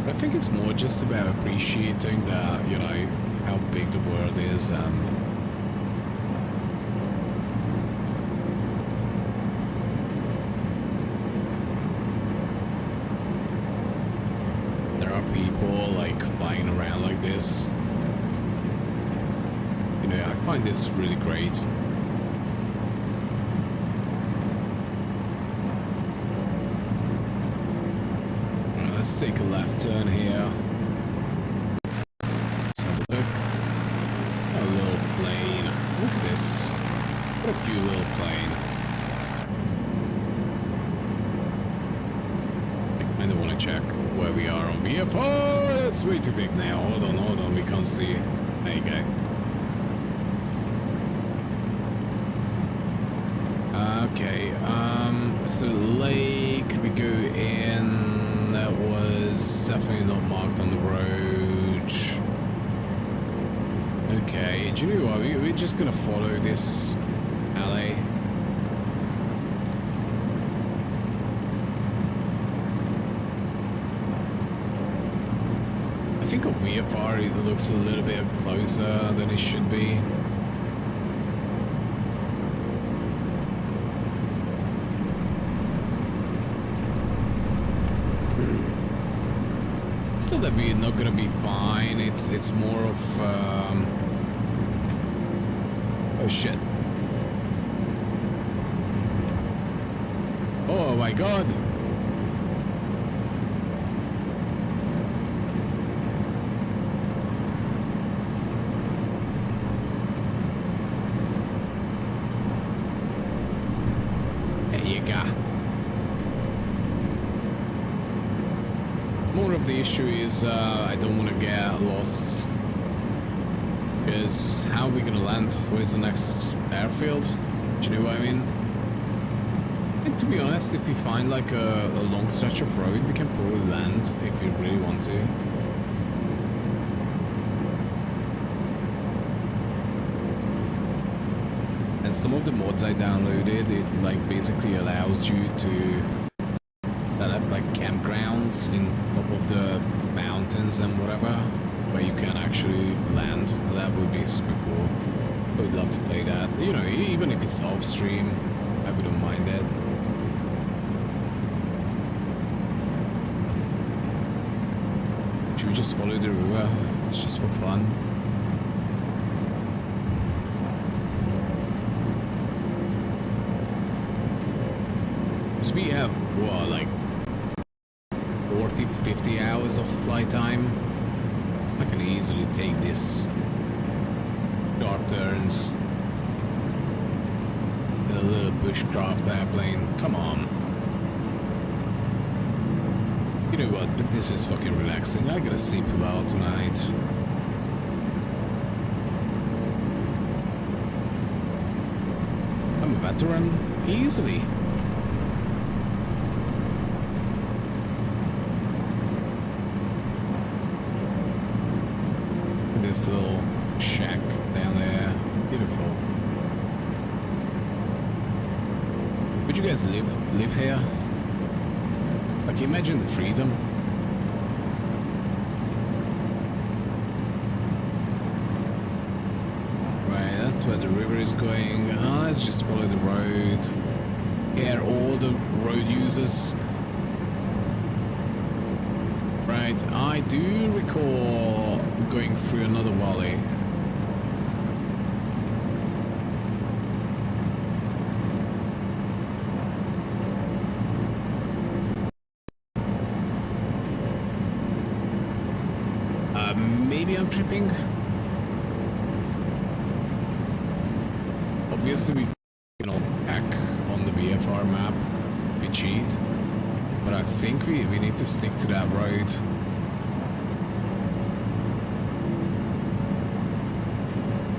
I think it's more just about appreciating that, you know, how big the world is and flying around like this. You know, I find this really great. Right, let's take a left turn here. Let's have a look. A little plane. Look at this. What a cute little plane. I kind of want to check where we are on VFR. It's way too big now. Hold on, we can't see it. There you go. Okay, so lake, we go in, that was definitely not marked on the road. Okay, do you know what, we're just gonna follow this alley. I think on VFR it looks a little bit closer than it should be. that we're not gonna be fine. It's more of oh shit. Oh my god. There you go. More of the issue is I don't want to get lost. Because how are we gonna land? Where's the next airfield? Do you know what I mean? And to be honest, if we find like a long stretch of road, we can probably land if we really want to. And some of the mods I downloaded, it like basically allows you to set up like campgrounds in top of the mountains and whatever, where you can actually land. That would be super cool. I would love to play that. You know, even if it's off stream, I wouldn't mind it. Should we just follow the river? It's just for fun. Because we have, what, like 40, 50 hours of flight time. I can easily take this sharp turns in a little bushcraft airplane. Come on. You know what, but this is fucking relaxing. I gotta sleep well tonight. I'm a veteran, easily. This little shack down there, beautiful. Would you guys live here? Like, imagine the freedom. Right, that's where the river is going. Let's just follow the road. Here are all the road users. Right, I do recall going through another valley. Maybe I'm tripping. Obviously we can all back on the VFR map if we cheat, but I think we need to stick to that road.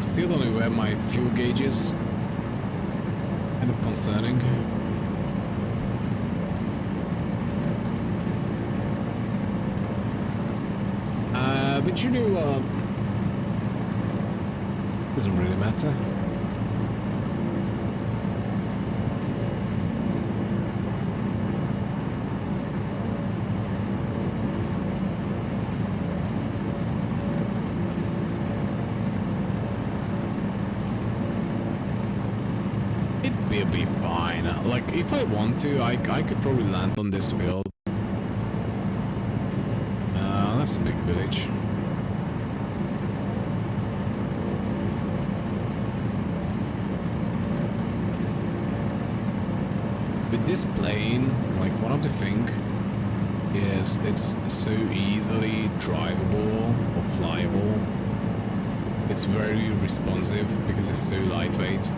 Still don't know where my fuel gauge is. Kind of concerning. But you know, doesn't really matter. It'll be fine. Like, if I want to, I could probably land on this field. That's a big village. With this plane, like, one of the things is it's so easily drivable or flyable. It's very responsive because it's so lightweight.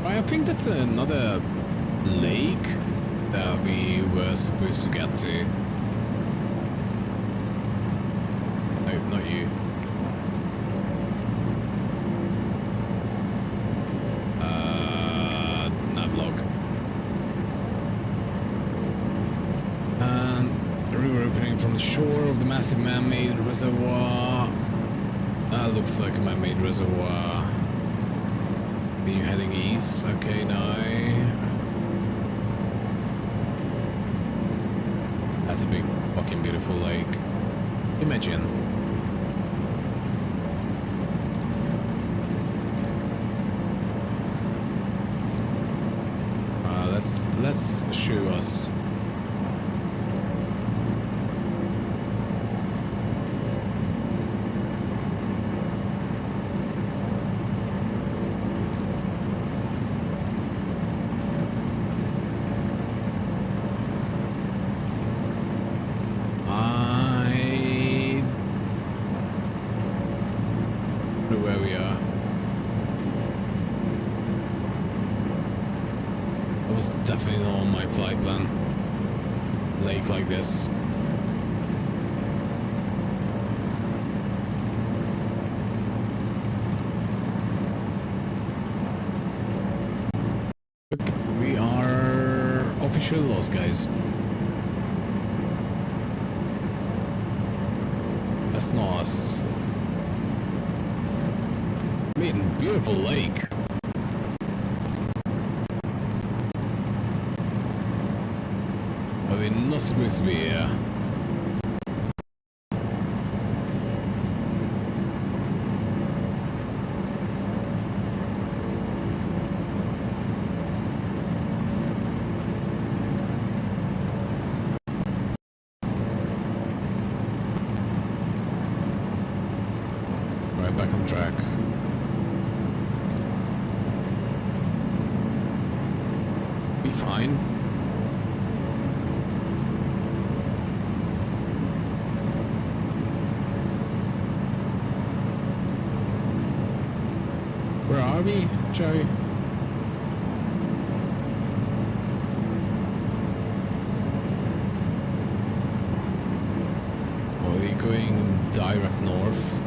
I think that's another lake that we were supposed to get to. No, not you. Navlog. And a river opening from the shore of the massive man-made reservoir. That looks like a man-made reservoir. Are you heading east? Okay, no. That's a big fucking beautiful lake. Imagine. Let's show us. was definitely not on my flight plan. Lake like this. Look, we are officially lost, guys. That's not us. I mean, beautiful lake. But we're not supposed to be here. Right back on track. Be fine. Where are we, Joey? Are we going direct north?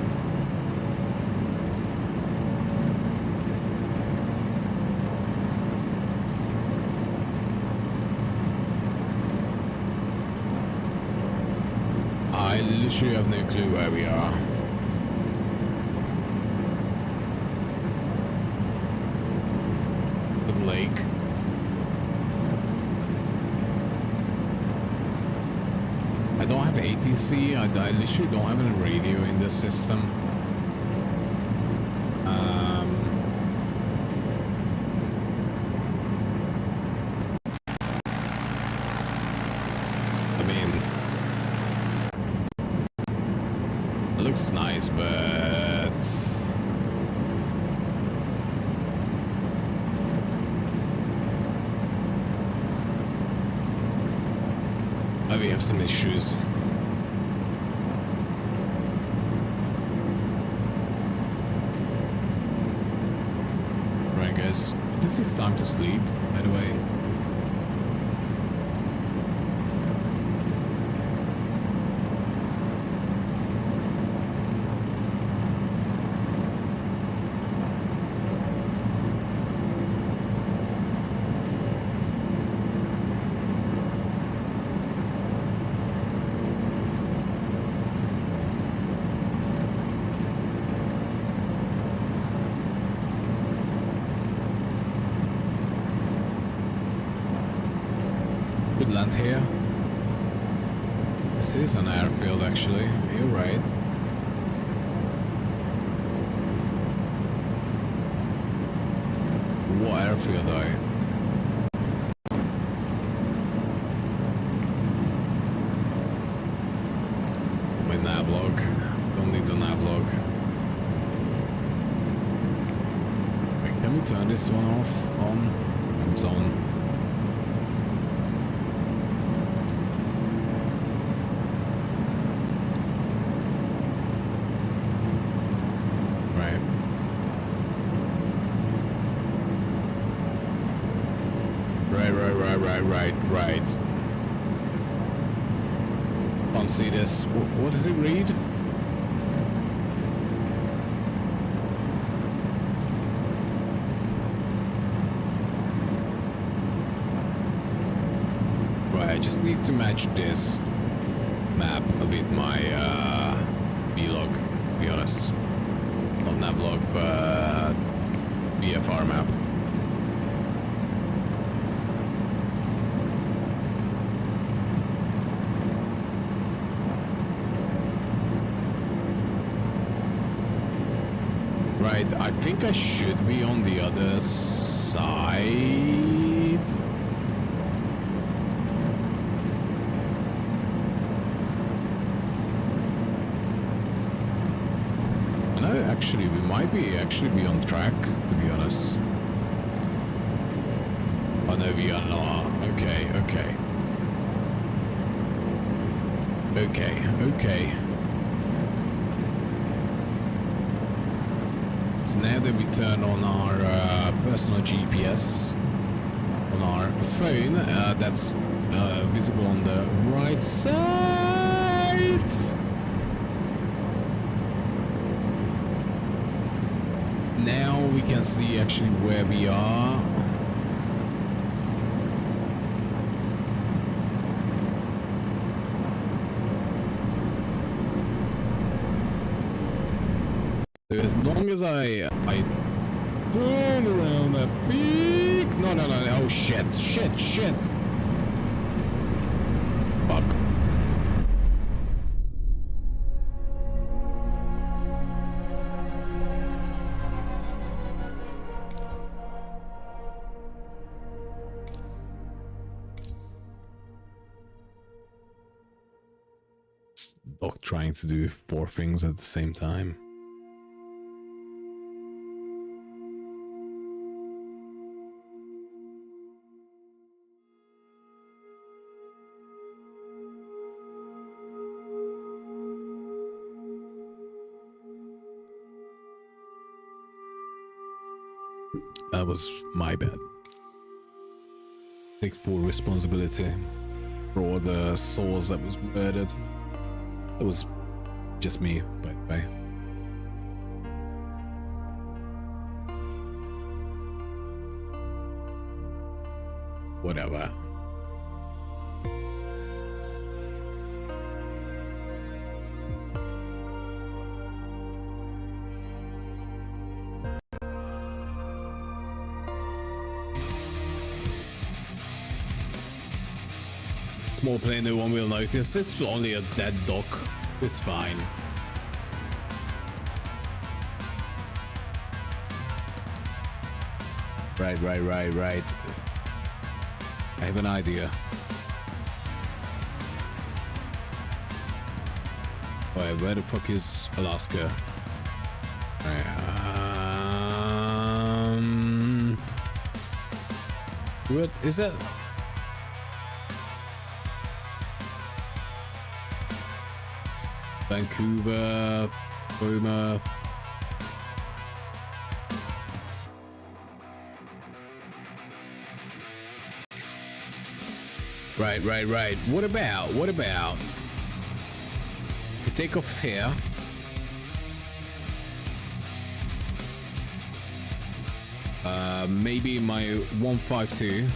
I literally have no clue where we are. The lake. I don't have ATC, I literally don't have a radio in this system. I mean, it looks nice, but we have some issues. Right, guys, this is time to sleep, by the way. Good land here. This is an airfield, actually. You're right. What airfield are you? My navlog. Don't need the navlog. Wait, can we turn this one off? On? It's on. Right. Can't see this. What does it read? Right, I just need to match this map with my vlog, to be honest. Not navlog, but VFR map. Right, I think I should be on the other side. No, actually, we might actually be on track, to be honest. Oh no, we are not. Okay. So now that we turn on our personal GPS on our phone. That's visible on the right side. Now we can see actually where we are. So as long as I turn around that peak. No. Oh shit. Fuck. Doc trying to do 4 things at the same time. That was my bad. Take full responsibility for all the souls that was murdered. That was just me, by the way. Whatever. Small plane, no one will notice. It's only a dead dock. It's fine. Right. I have an idea. Wait, where the fuck is Alaska? What is that? Vancouver, Boomer. Right. What about? If we take off here. Maybe my 152.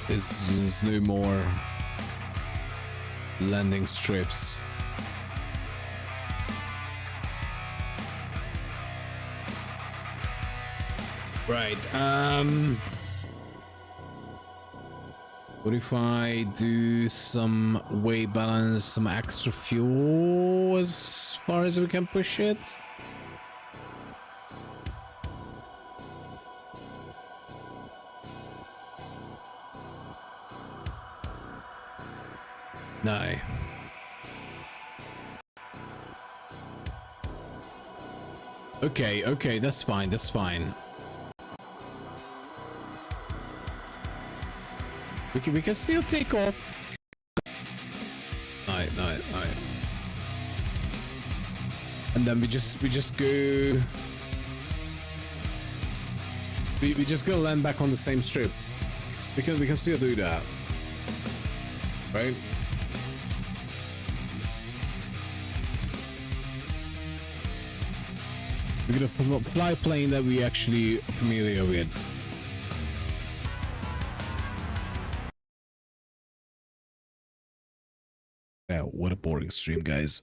There's no more landing strips. Right, what if I do some weight balance, some extra fuel as far as we can push it? No. Okay, that's fine. We can still take off. Right. And then we just go. We just go land back on the same strip. We can still do that, right? We're gonna fly a plane that we actually are familiar with. Yeah, what a boring stream, guys.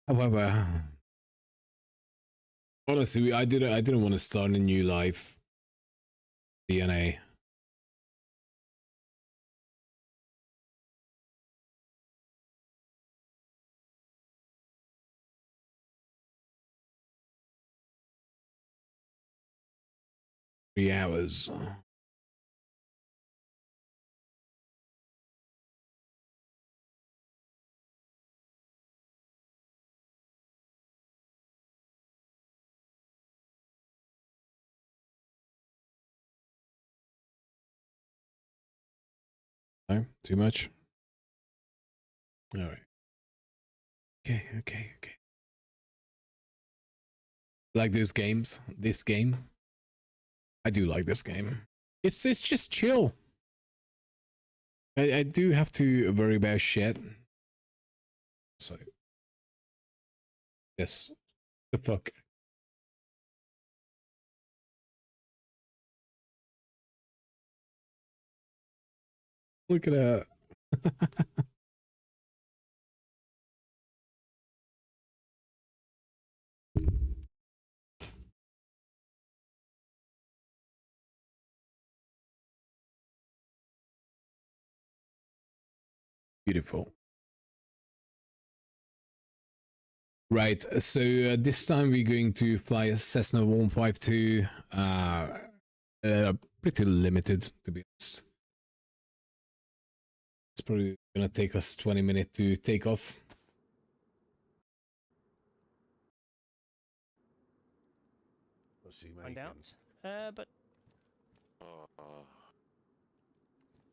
However, honestly, I didn't want to start a new life. DNA. Hours. No? Too much? Alright. Okay. Like those games? This game? I do like this game. It's just chill. I do have to worry about shit. So yes. The fuck. Look at that. Beautiful. Right, so this time we're going to fly a Cessna 152. Pretty limited, to be honest. It's probably gonna take us 20 minutes to take off. What's he Find making? out. But At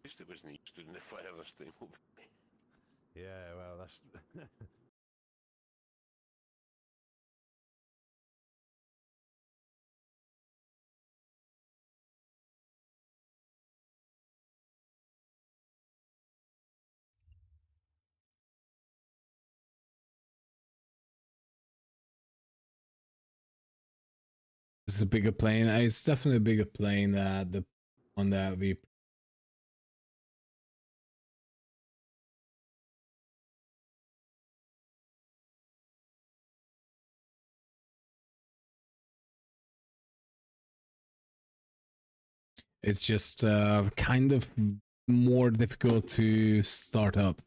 least it wasn't used to in the fire this time. Yeah, well, that's... This is a bigger plane. It's definitely a bigger plane. The one that we. It's just kind of more difficult to start up.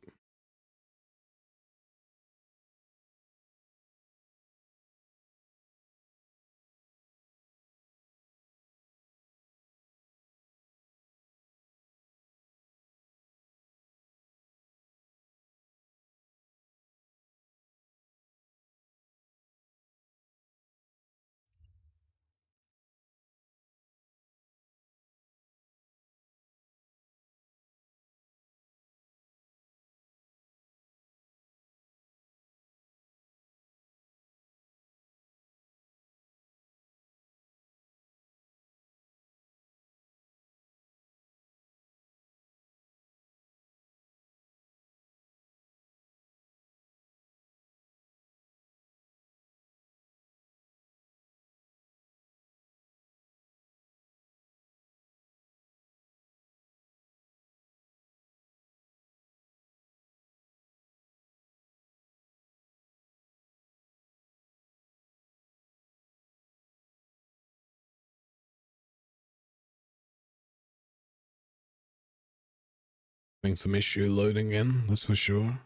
Having some issue loading in, that's for sure.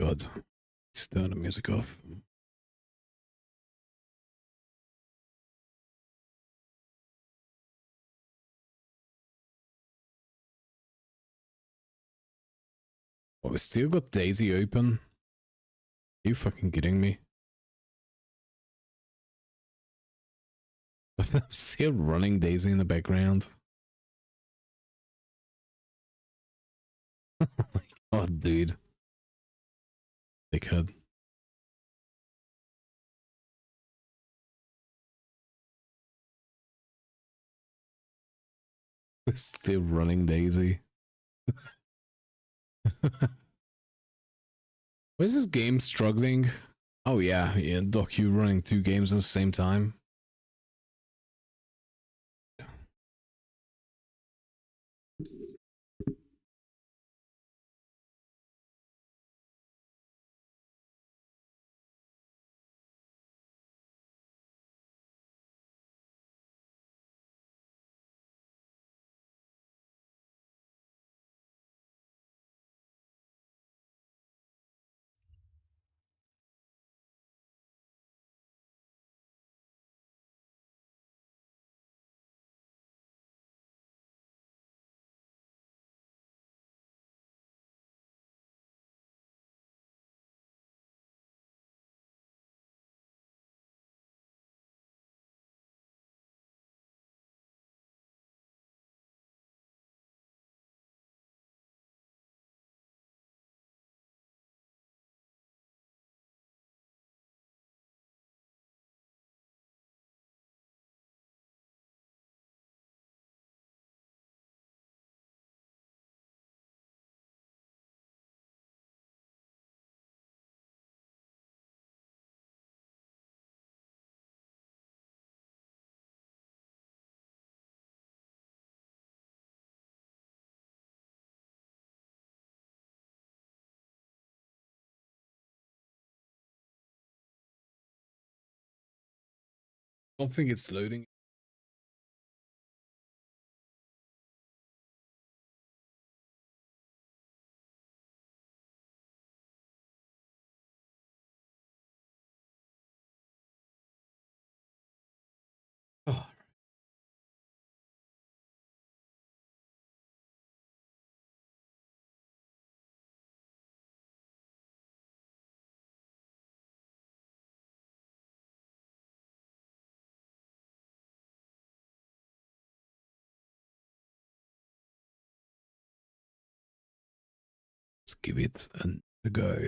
God, let's turn the music off. Oh, we still got Daisy open. Are you fucking kidding me? I'm still running Daisy in the background. Oh my god, dude. Dickhead. We're still running Daisy. Why is this game struggling? Oh yeah, Doc, you running two games at the same time. Don't think it's loading. Oh. Let's give it a go.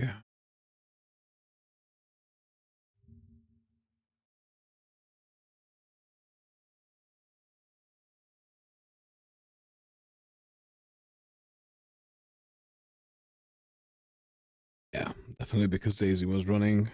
Yeah, definitely because DayZ was running.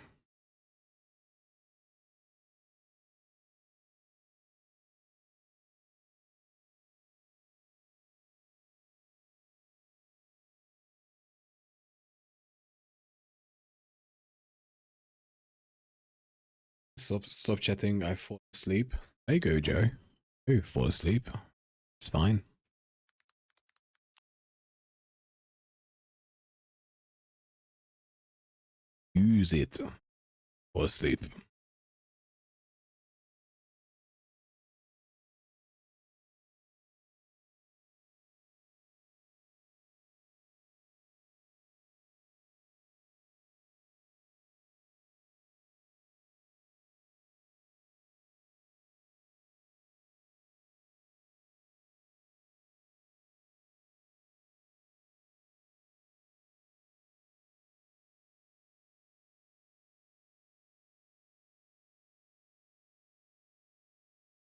Stop chatting. I fall asleep. There you go, Joe. Oh, fall asleep. It's fine. Use it. Fall asleep.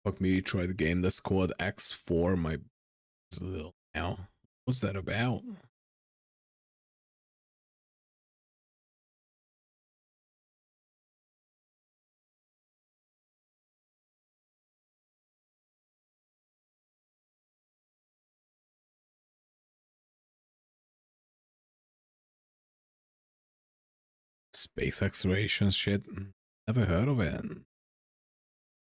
Fuck me, try the game that's called X4. My it's a little now. What's that about? Space exploration shit. Never heard of it.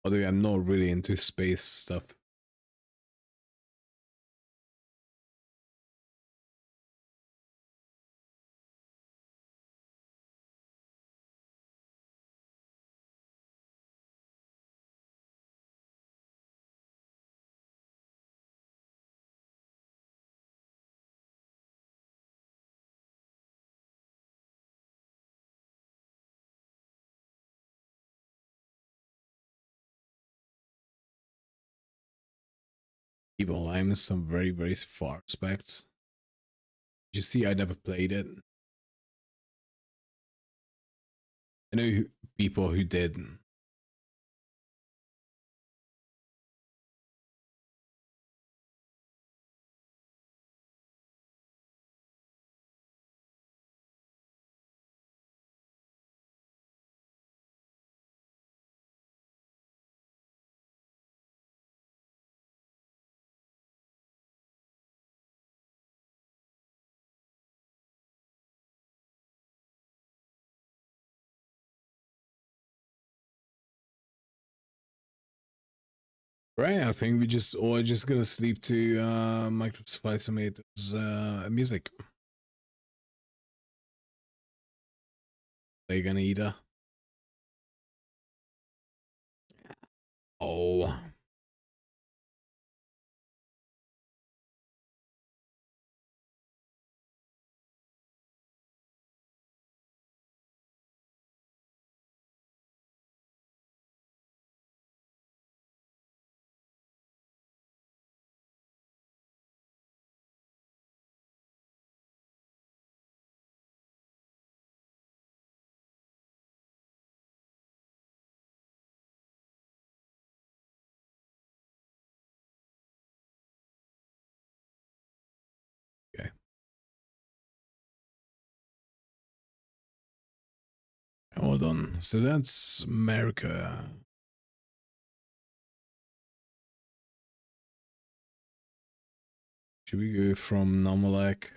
Although I'm not really into space stuff. Evil Lime is some very, very far aspects. You see, I never played it. I know people who did. Right, I think we just all just gonna sleep to Microsoft Tomatoes music. They gonna eat her. Oh. Okay. Hold on. So that's America. Should we go from Nomalek?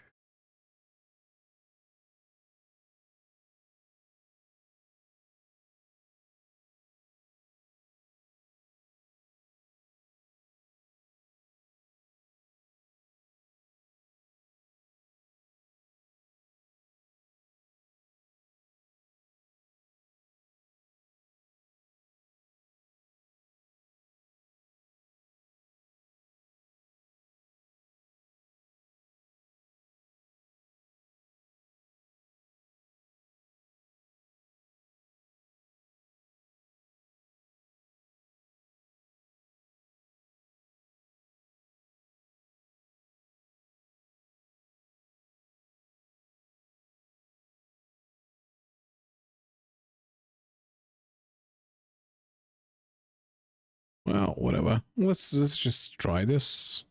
Well, whatever. Let's just try this.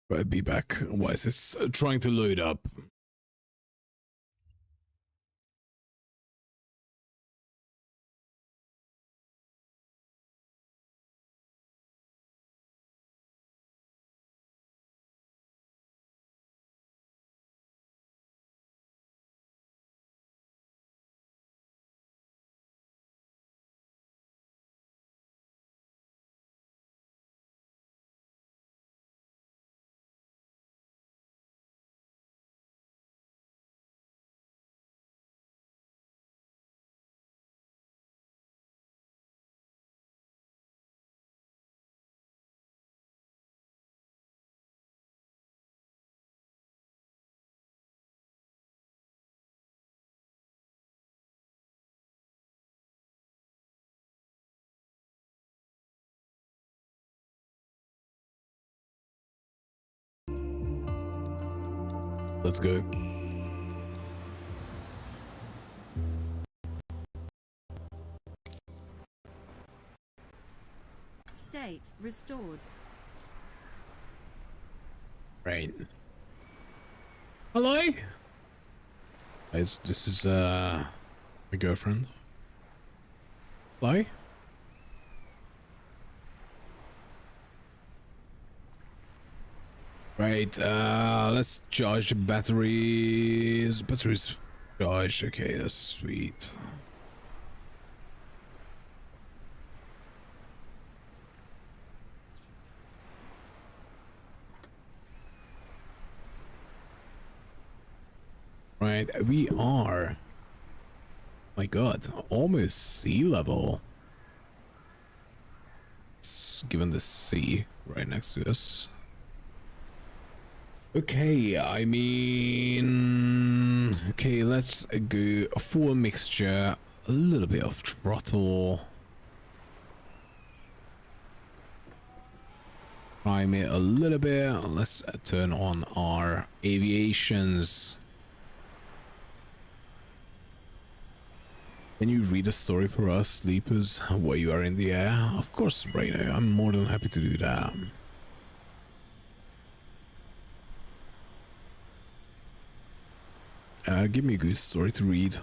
Right, be back. Why is this trying to load up? Let's go. State restored. Right. Hello? Guys, this is my girlfriend. Hello? Right, let's charge the batteries. Batteries charged. Okay, that's sweet. Right, we are, my god, almost sea level. It's given the sea right next to us. Okay, I mean, okay, let's go full mixture, a little bit of throttle. Prime it a little bit. Let's turn on our aviations. Can you read a story for us, sleepers, while you are in the air? Of course, Rainer, I'm more than happy to do that. Give me a good story to read.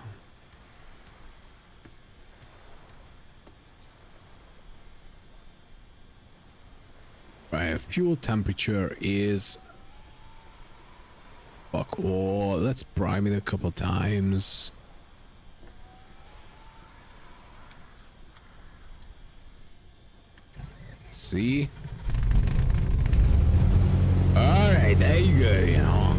Right, fuel temperature is... Fuck all. Let's prime it a couple times. See? Alright, there you go, you know.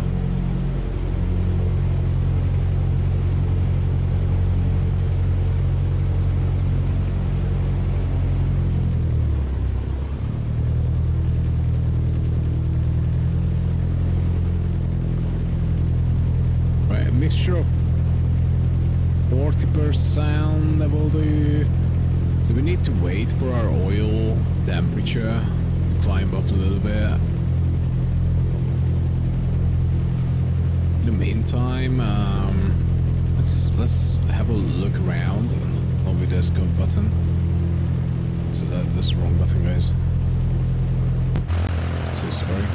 Right, a mixture of 40% that will do. So we need to wait for our oil temperature to climb up a little bit. In the meantime, let's have a look around and on the desktop button. So that's the wrong button, guys. So sorry.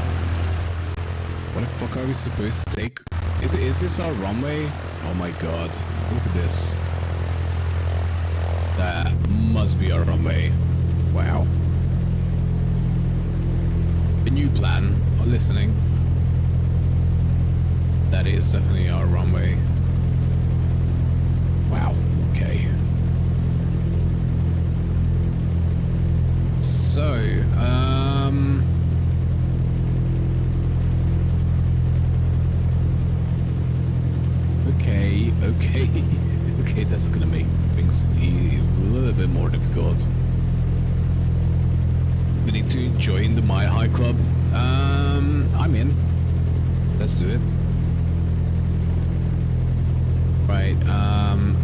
What the fuck are we supposed to take? Is this our runway? Oh my god! Look at this. That must be our runway. Wow. A new plan. I'm listening. That is definitely our runway. Wow. Okay. So, okay. Okay, that's gonna make things a little bit more difficult. We need to join the My High Club. I'm in. Let's do it. Right,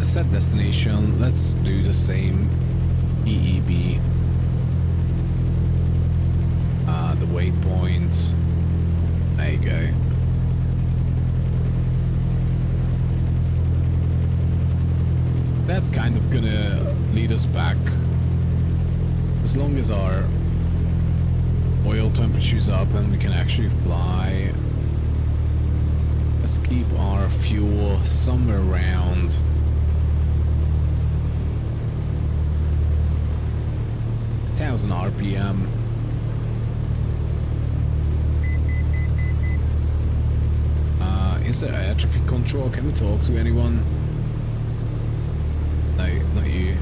set destination. Let's do the same. EEB. The waypoint. There you go. That's kind of gonna lead us back as long as our oil temperature is up and we can actually fly, let's keep our fuel somewhere around 1,000 RPM. Is there air traffic control? Can we talk to anyone? No, not you.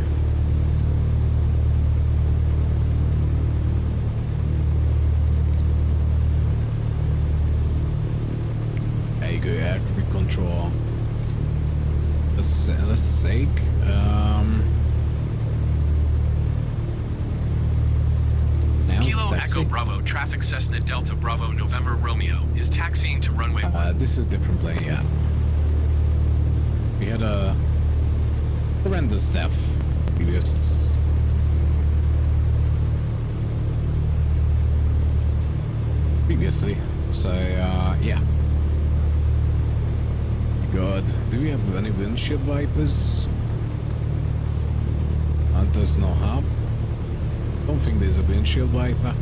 There you go, air traffic control. Let's sake. Kilo Echo Bravo, traffic Cessna Delta Bravo November Romeo is taxiing to runway 1. This is a different plane, yeah. We had a horrendous death previously. So, yeah. God, do we have any windshield wipers? That does not have. I don't think there's a windshield wiper.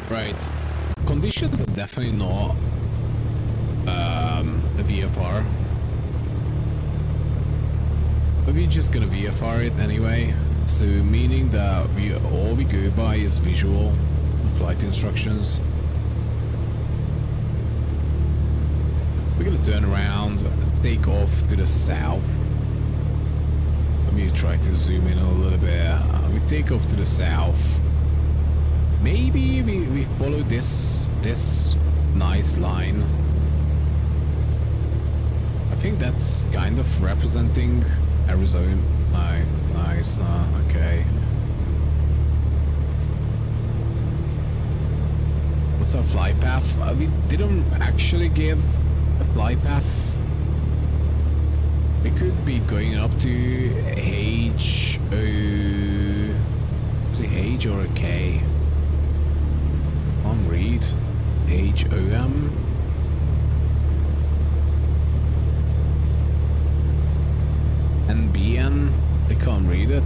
Right. Conditions are definitely not a VFR. But we're just gonna VFR it anyway. So meaning that all we go by is visual flight instructions. We're gonna turn around, take off to the south. Let me try to zoom in a little bit. We take off to the south. Maybe we follow this nice line. I think that's kind of representing Arizona. No, it's not. Okay. What's our flight path? We didn't actually give a flight path. We could be going up to H-O... Is it H or a K? Can't read. H-O-M. N-B-N. I can't read it.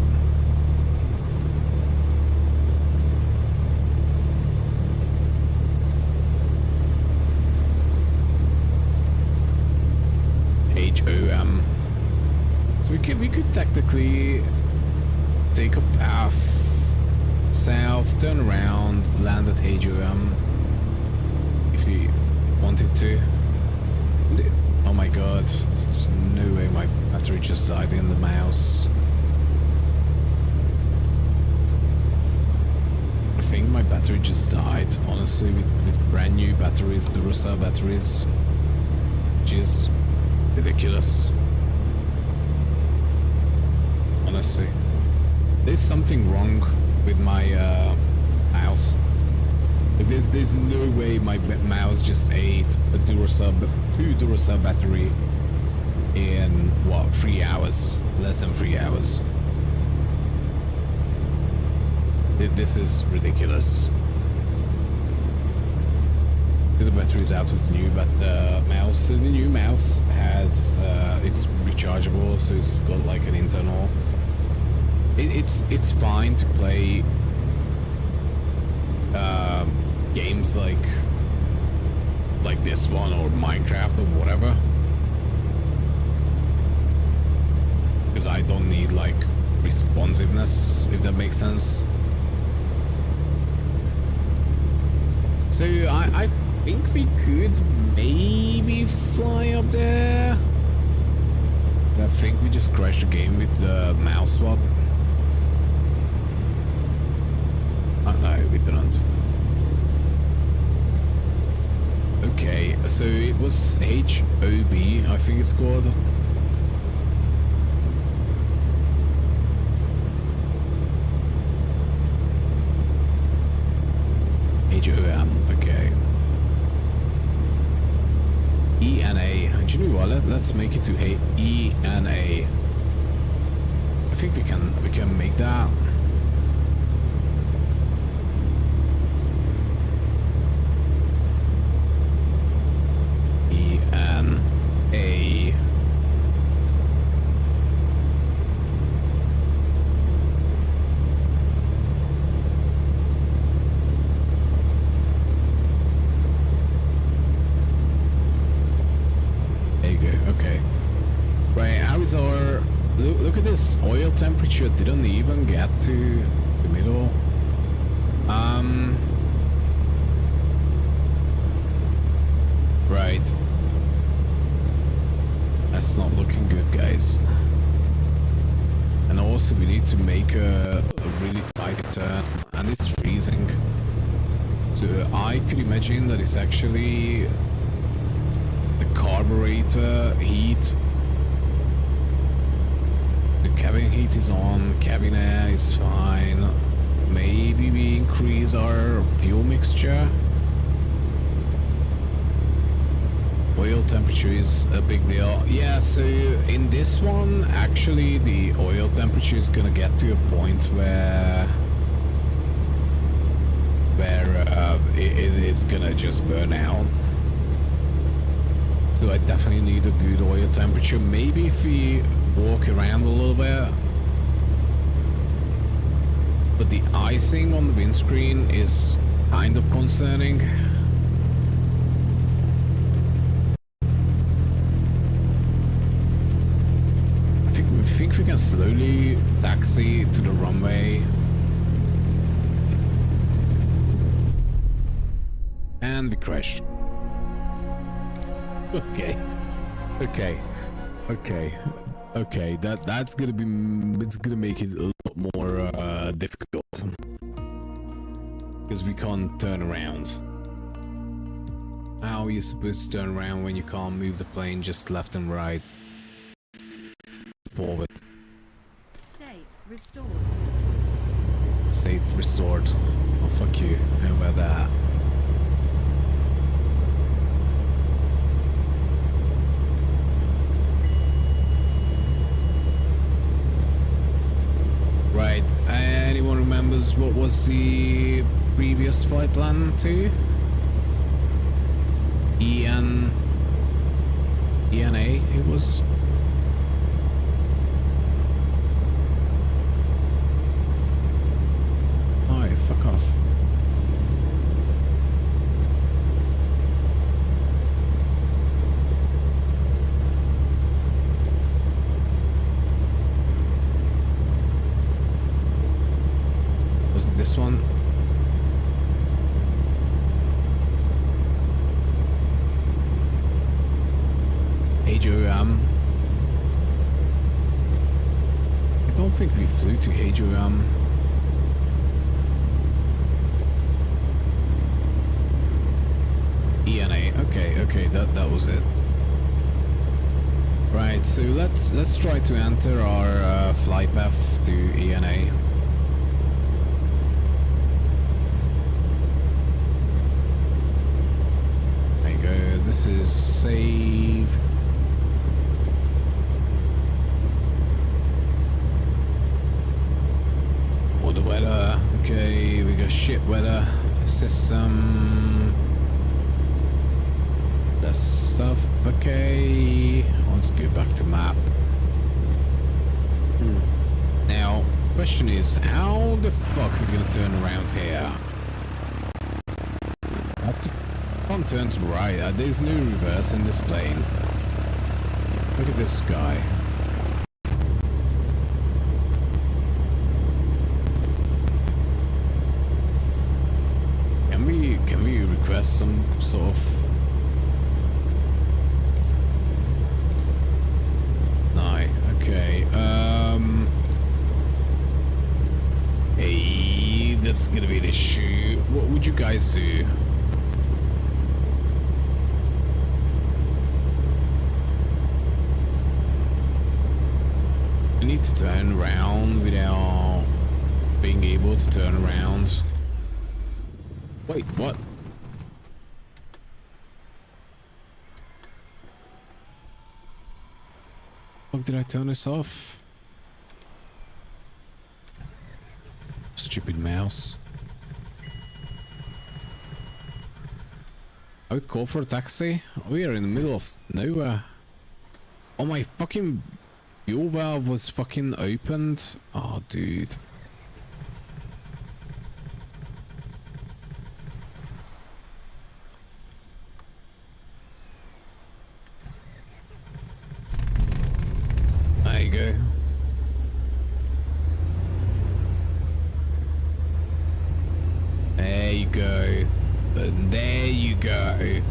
H-O-M. So we could technically take a path south, turn around, land at H-O-M if we wanted to. Oh my god, there's no way my battery just died in the mouse. I think my battery just died, honestly, with brand new batteries, Duracell batteries, which is ridiculous. Honestly, there's something wrong with my mouse. There's no way my mouse just ate a two Duracell battery in what, 3 hours? Less than 3 hours. This is ridiculous. The battery is out of the new mouse. So the new mouse has it's rechargeable, so it's got like an internal. It's fine to play games like this one or Minecraft or whatever, because I don't need like responsiveness, if that makes sense. So I think we could maybe fly up there. I think we just crashed the game with the mouse swap. Oh no, we didn't. Okay, so it was H-O-B, I think it's called. H-O-M, okay. E-N-A. Do you know what? Let's make it to E-N-A. I think we can make that. E-N-A. temperature didn't even get to the middle. Right. That's not looking good, guys. And also we need to make a really tight turn, and it's freezing. So I could imagine that it's actually the carburetor heat. The cabin heat is on, cabin air is fine. Maybe we increase our fuel mixture. Oil temperature is a big deal. Yeah, so in this one, actually the oil temperature is gonna get to a point where it's gonna just burn out. So I definitely need a good oil temperature. Maybe if we walk around a little bit. But the icing on the windscreen is kind of concerning. I think we can slowly taxi to the runway. And we crashed. Okay. That's gonna be, it's gonna make it a lot more difficult because we can't turn around. How are you supposed to turn around when you can't move the plane just left and right? Forward. State restored. State restored. Oh fuck you. How about that? Right, anyone remembers what was the previous flight plan to? ENA it was? Oh, fuck off. Was it this one? HOM. I don't think we flew to HOM. ENA. Okay, that was it. Right, so let's try to enter our flight path to ENA. There you go. This is saved. Or the weather. Okay, we got shit weather system. That stuff. Okay, let's go back to map. Now, question is, how the fuck are we gonna turn around here? I have to can't turn to the right. There's no reverse in this plane. Look at this guy. Can we request some sort of? No. Okay. Hey, that's gonna be an issue. What would you guys do? I need to turn around without being able to turn around. Wait, what? Fuck, did I turn this off? Stupid mouse. I would call for a taxi. We are in the middle of nowhere. Oh, my fucking fuel valve was fucking opened. Oh, dude. There you go. There you go. There you go.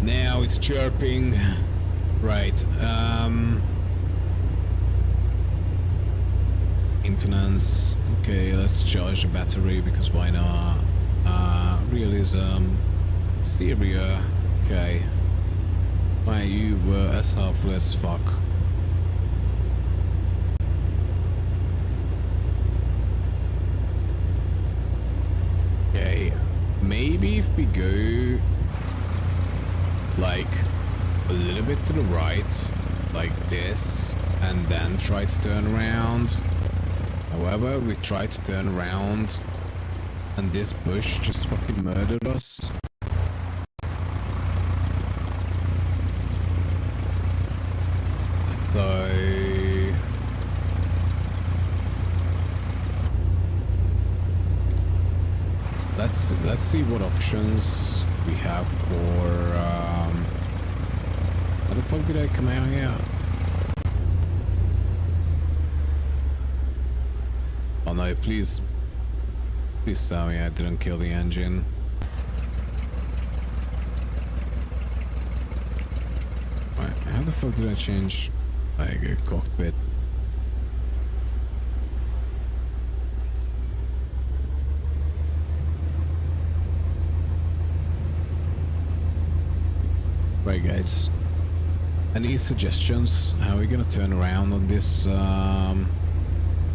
Now it's chirping. Right. Maintenance. Okay, let's charge the battery because why not? Realism. Syria. Okay. Why you were as helpful as fuck. Okay. Maybe if we go like a little bit to the right, like this, and then try to turn around. However, we tried to turn around and this bush just fucking murdered us. So let's see what options we have for how the fuck did I come out here? Oh no, please tell me I didn't kill the engine. Right, how the fuck did I change like a cockpit? Right guys, any suggestions how are we gonna turn around on this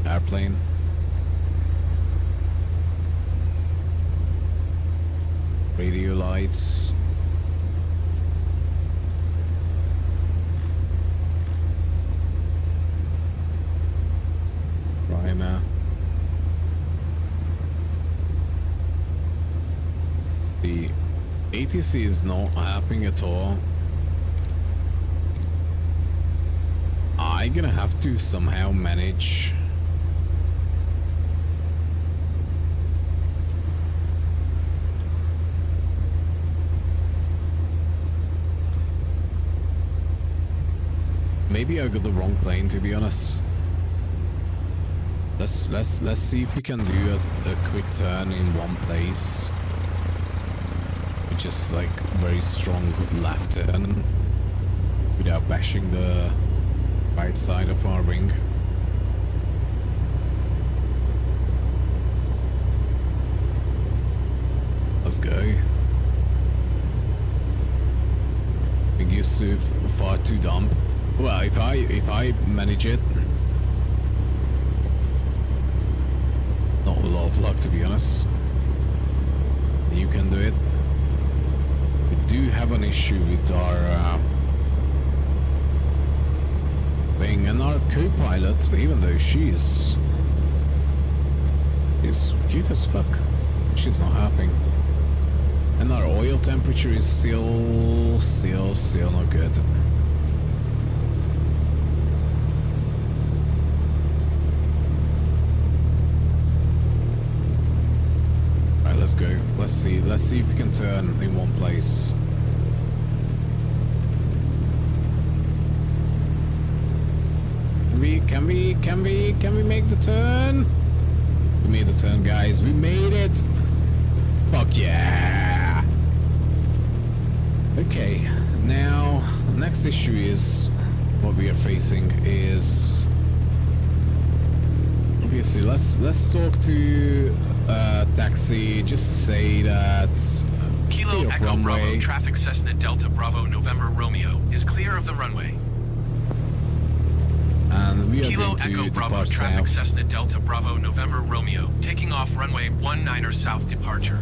airplane? Radio lights. Primer. The ATC is not happening at all. I'm gonna have to somehow manage maybe I got the wrong plane, to be honest. Let's see if we can do a quick turn in one place. Just like very strong left turn without bashing the right side of our wing. Let's go. Being used to far too dumb. Well, if I manage it, not a lot of luck to be honest. You can do it. We do have an issue with our wing and our co-pilot, even though she's cute as fuck. She's not helping. And our oil temperature is still not good. Alright, let's go. Let's see if we can turn in one place. Can we make the turn? We made the turn, guys. We made it. Fuck yeah. Okay, now next issue is what we are facing is obviously let's talk to taxi just to say that Kilo Echo runway. Bravo traffic Cessna Delta Bravo November Romeo is clear of the runway. And we are Kilo going to Echo Bravo depart traffic south. Cessna Delta Bravo November Romeo taking off runway 19er south departure.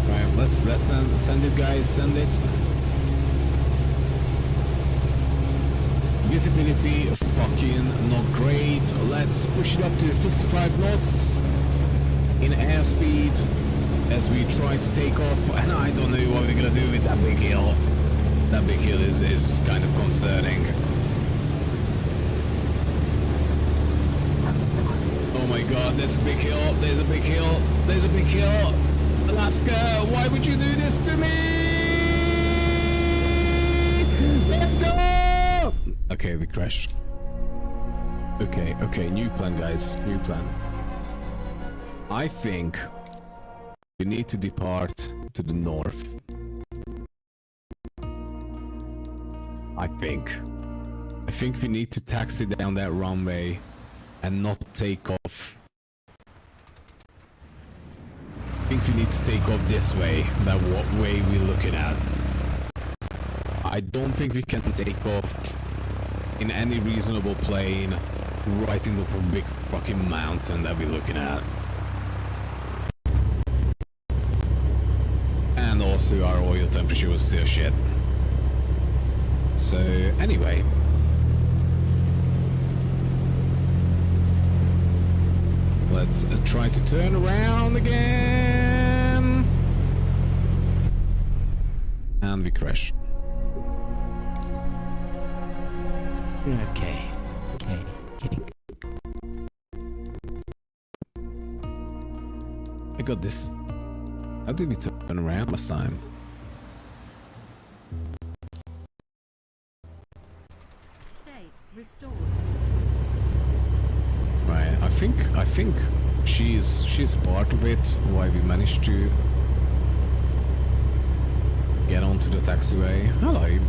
Right, let's let them send it, guys. Send it. Visibility fucking not great. Let's push it up to 65 knots in airspeed as we try to take off. And I don't know what we're gonna do with that big hill. That big hill is kind of concerning. Oh my god, there's a big hill. There's a big hill. There's a big hill. Alaska, why would you do this to me? Let's go! Okay, we crashed. Okay, new plan, guys. New plan. I think we need to depart to the north. I think we need to taxi down that runway and not take off. I think we need to take off this way, that way we're looking at. I don't think we can take off in any reasonable plane right into a big fucking mountain that we're looking at. And also our oil temperature was still shit. So anyway, let's try to turn around again. And we crash. Okay. I got this. How did we turn around last time? State restored. Right, I think she's part of it. Why we managed to get onto the taxiway. Hello.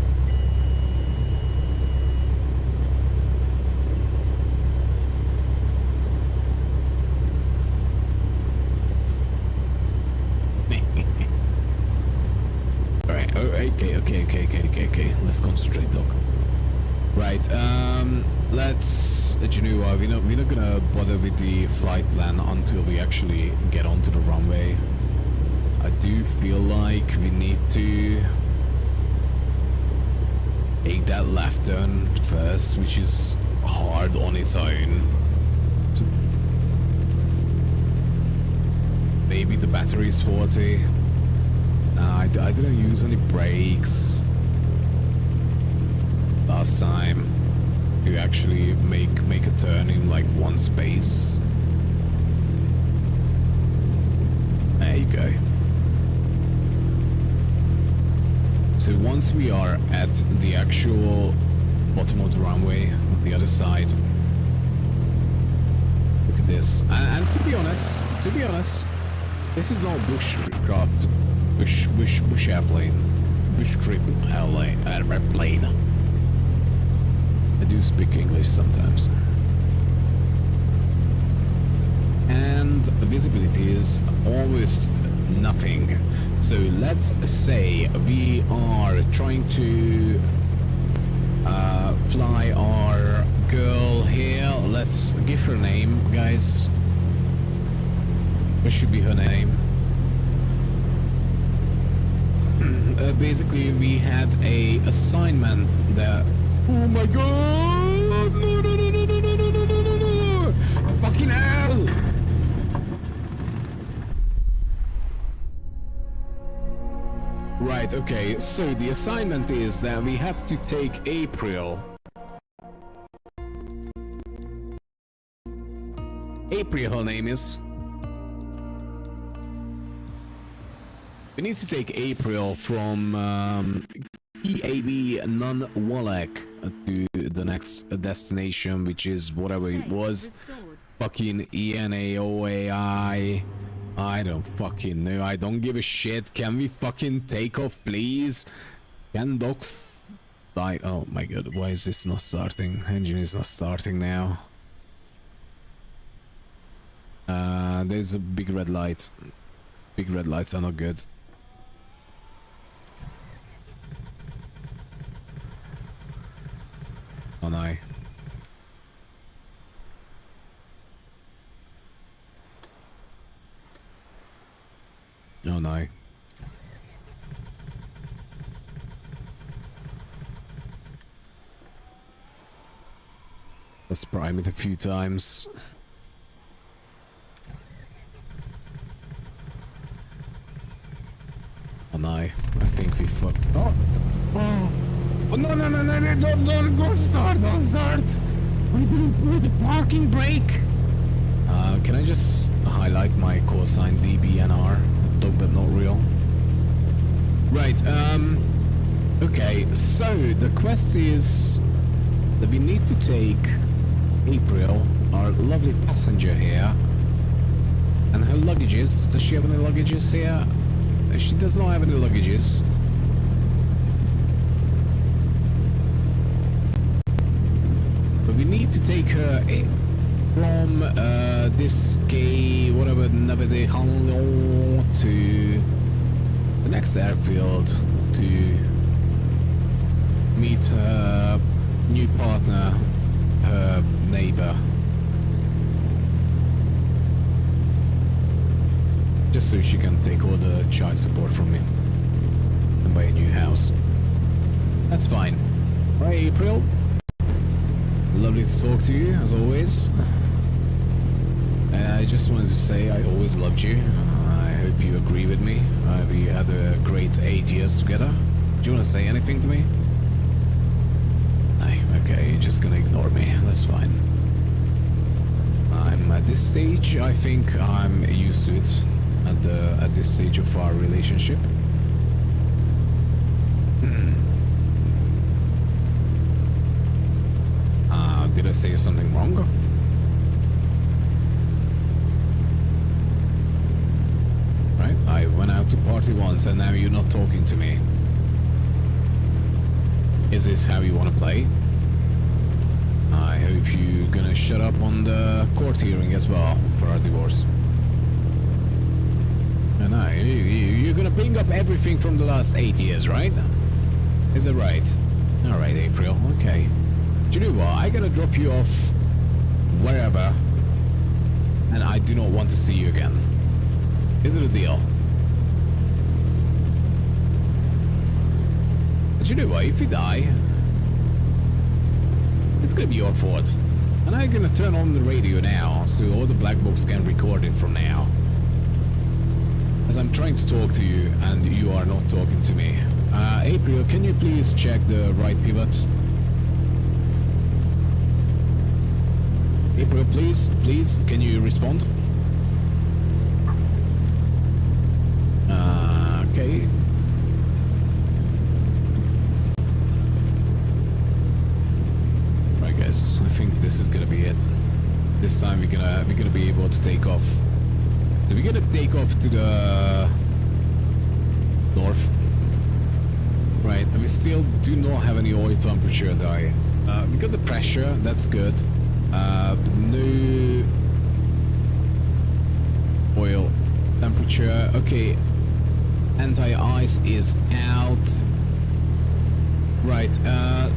Alright, okay. Let's concentrate, Doc. Right, let's... you know what, we're not gonna bother with the flight plan until we actually get onto the runway. I do feel like we need to take that left turn first, which is hard on its own. So maybe the battery is 40. I didn't use any brakes last time to actually make a turn in like one space. There you go. So once we are at the actual bottom of the runway on the other side, look at this. And to be honest, this is not bushcraft. Bush airplane. Bush trip airplane. I do speak English sometimes. And visibility is always nothing. So let's say we are trying to fly our girl here. Let's give her a name, guys. What should be her name? Basically, we had a assignment that... Oh my god! No! Fucking hell! Right, okay, so the assignment is that we have to take April. April, her name is. We need to take April from EAB Nunwalek to the next destination, which is whatever it was. Fucking ENAOAI. I don't fucking know. I don't give a shit. Can we fucking take off, please? Can Doc like, oh my god, why is this not starting? Engine is not starting now. There's a big red light. Big red lights are not good. Oh no. Oh no. Let's prime it a few times. Oh no, I think we fucked. Oh! Oh! Oh no, don't start, We didn't put a parking brake! Can I just highlight my call sign DBNR, DocButNotReal? Right, okay, so the quest is that we need to take April, our lovely passenger here, And her luggages, does she have any luggages here? She does not have any luggages. But we need to take her in from this gay, whatever, never they to the next airfield to meet her new partner, her neighbor. Just so she can take all the child support from me and buy a new house. That's fine. Right, April? Lovely to talk to you, as always. I just wanted to say I always loved you. I hope you agree with me. We had a great 8 years together. Do you want to say anything to me? No, okay, you're just gonna ignore me. That's fine. I'm at this stage, I think I'm used to it. At this stage of our relationship. Did I say something wrong? Right, I went out to party once and now you're not talking to me. Is this how you want to play? I hope you're gonna shut up on the court hearing as well for our divorce. No, you're gonna bring up everything from the last 8 years, right? Is it right? Alright, April, okay. Do you know what? I'm gonna drop you off wherever, and I do not want to see you again. Is it a deal? But you know what? If you die, it's gonna be your fault. And I'm gonna turn on the radio now, so all the black box can record it from now. As I'm trying to talk to you and you are not talking to me. April, can you please check the right pivot? April, please, can you respond? Okay. Right, guys, I think this is gonna be it. This time we're gonna be able to take off. So we're gonna take off to the north, right? And we still do not have any oil temperature though. We got the pressure, that's good. No oil temperature. Okay, anti-ice is out. Right,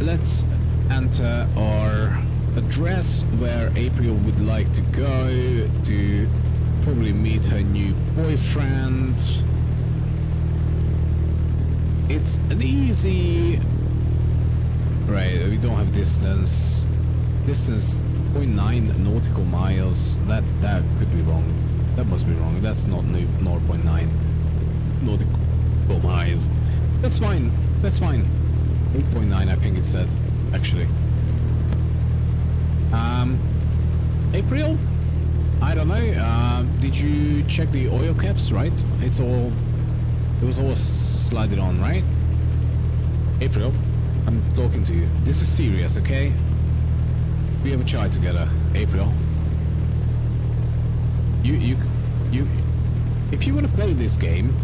let's enter our address where April would like to go to probably meet her new boyfriend. It's an easy... Right, we don't have distance. Distance 0.9 nautical miles. That could be wrong. That must be wrong. That's not 0.9 nautical miles. That's fine. That's fine. 8.9 I think it said, actually. April? I don't know, did you check the oil caps, right? It was all slided on, right? April, I'm talking to you. This is serious, okay? We have a child together, April. You, if you want to play this game,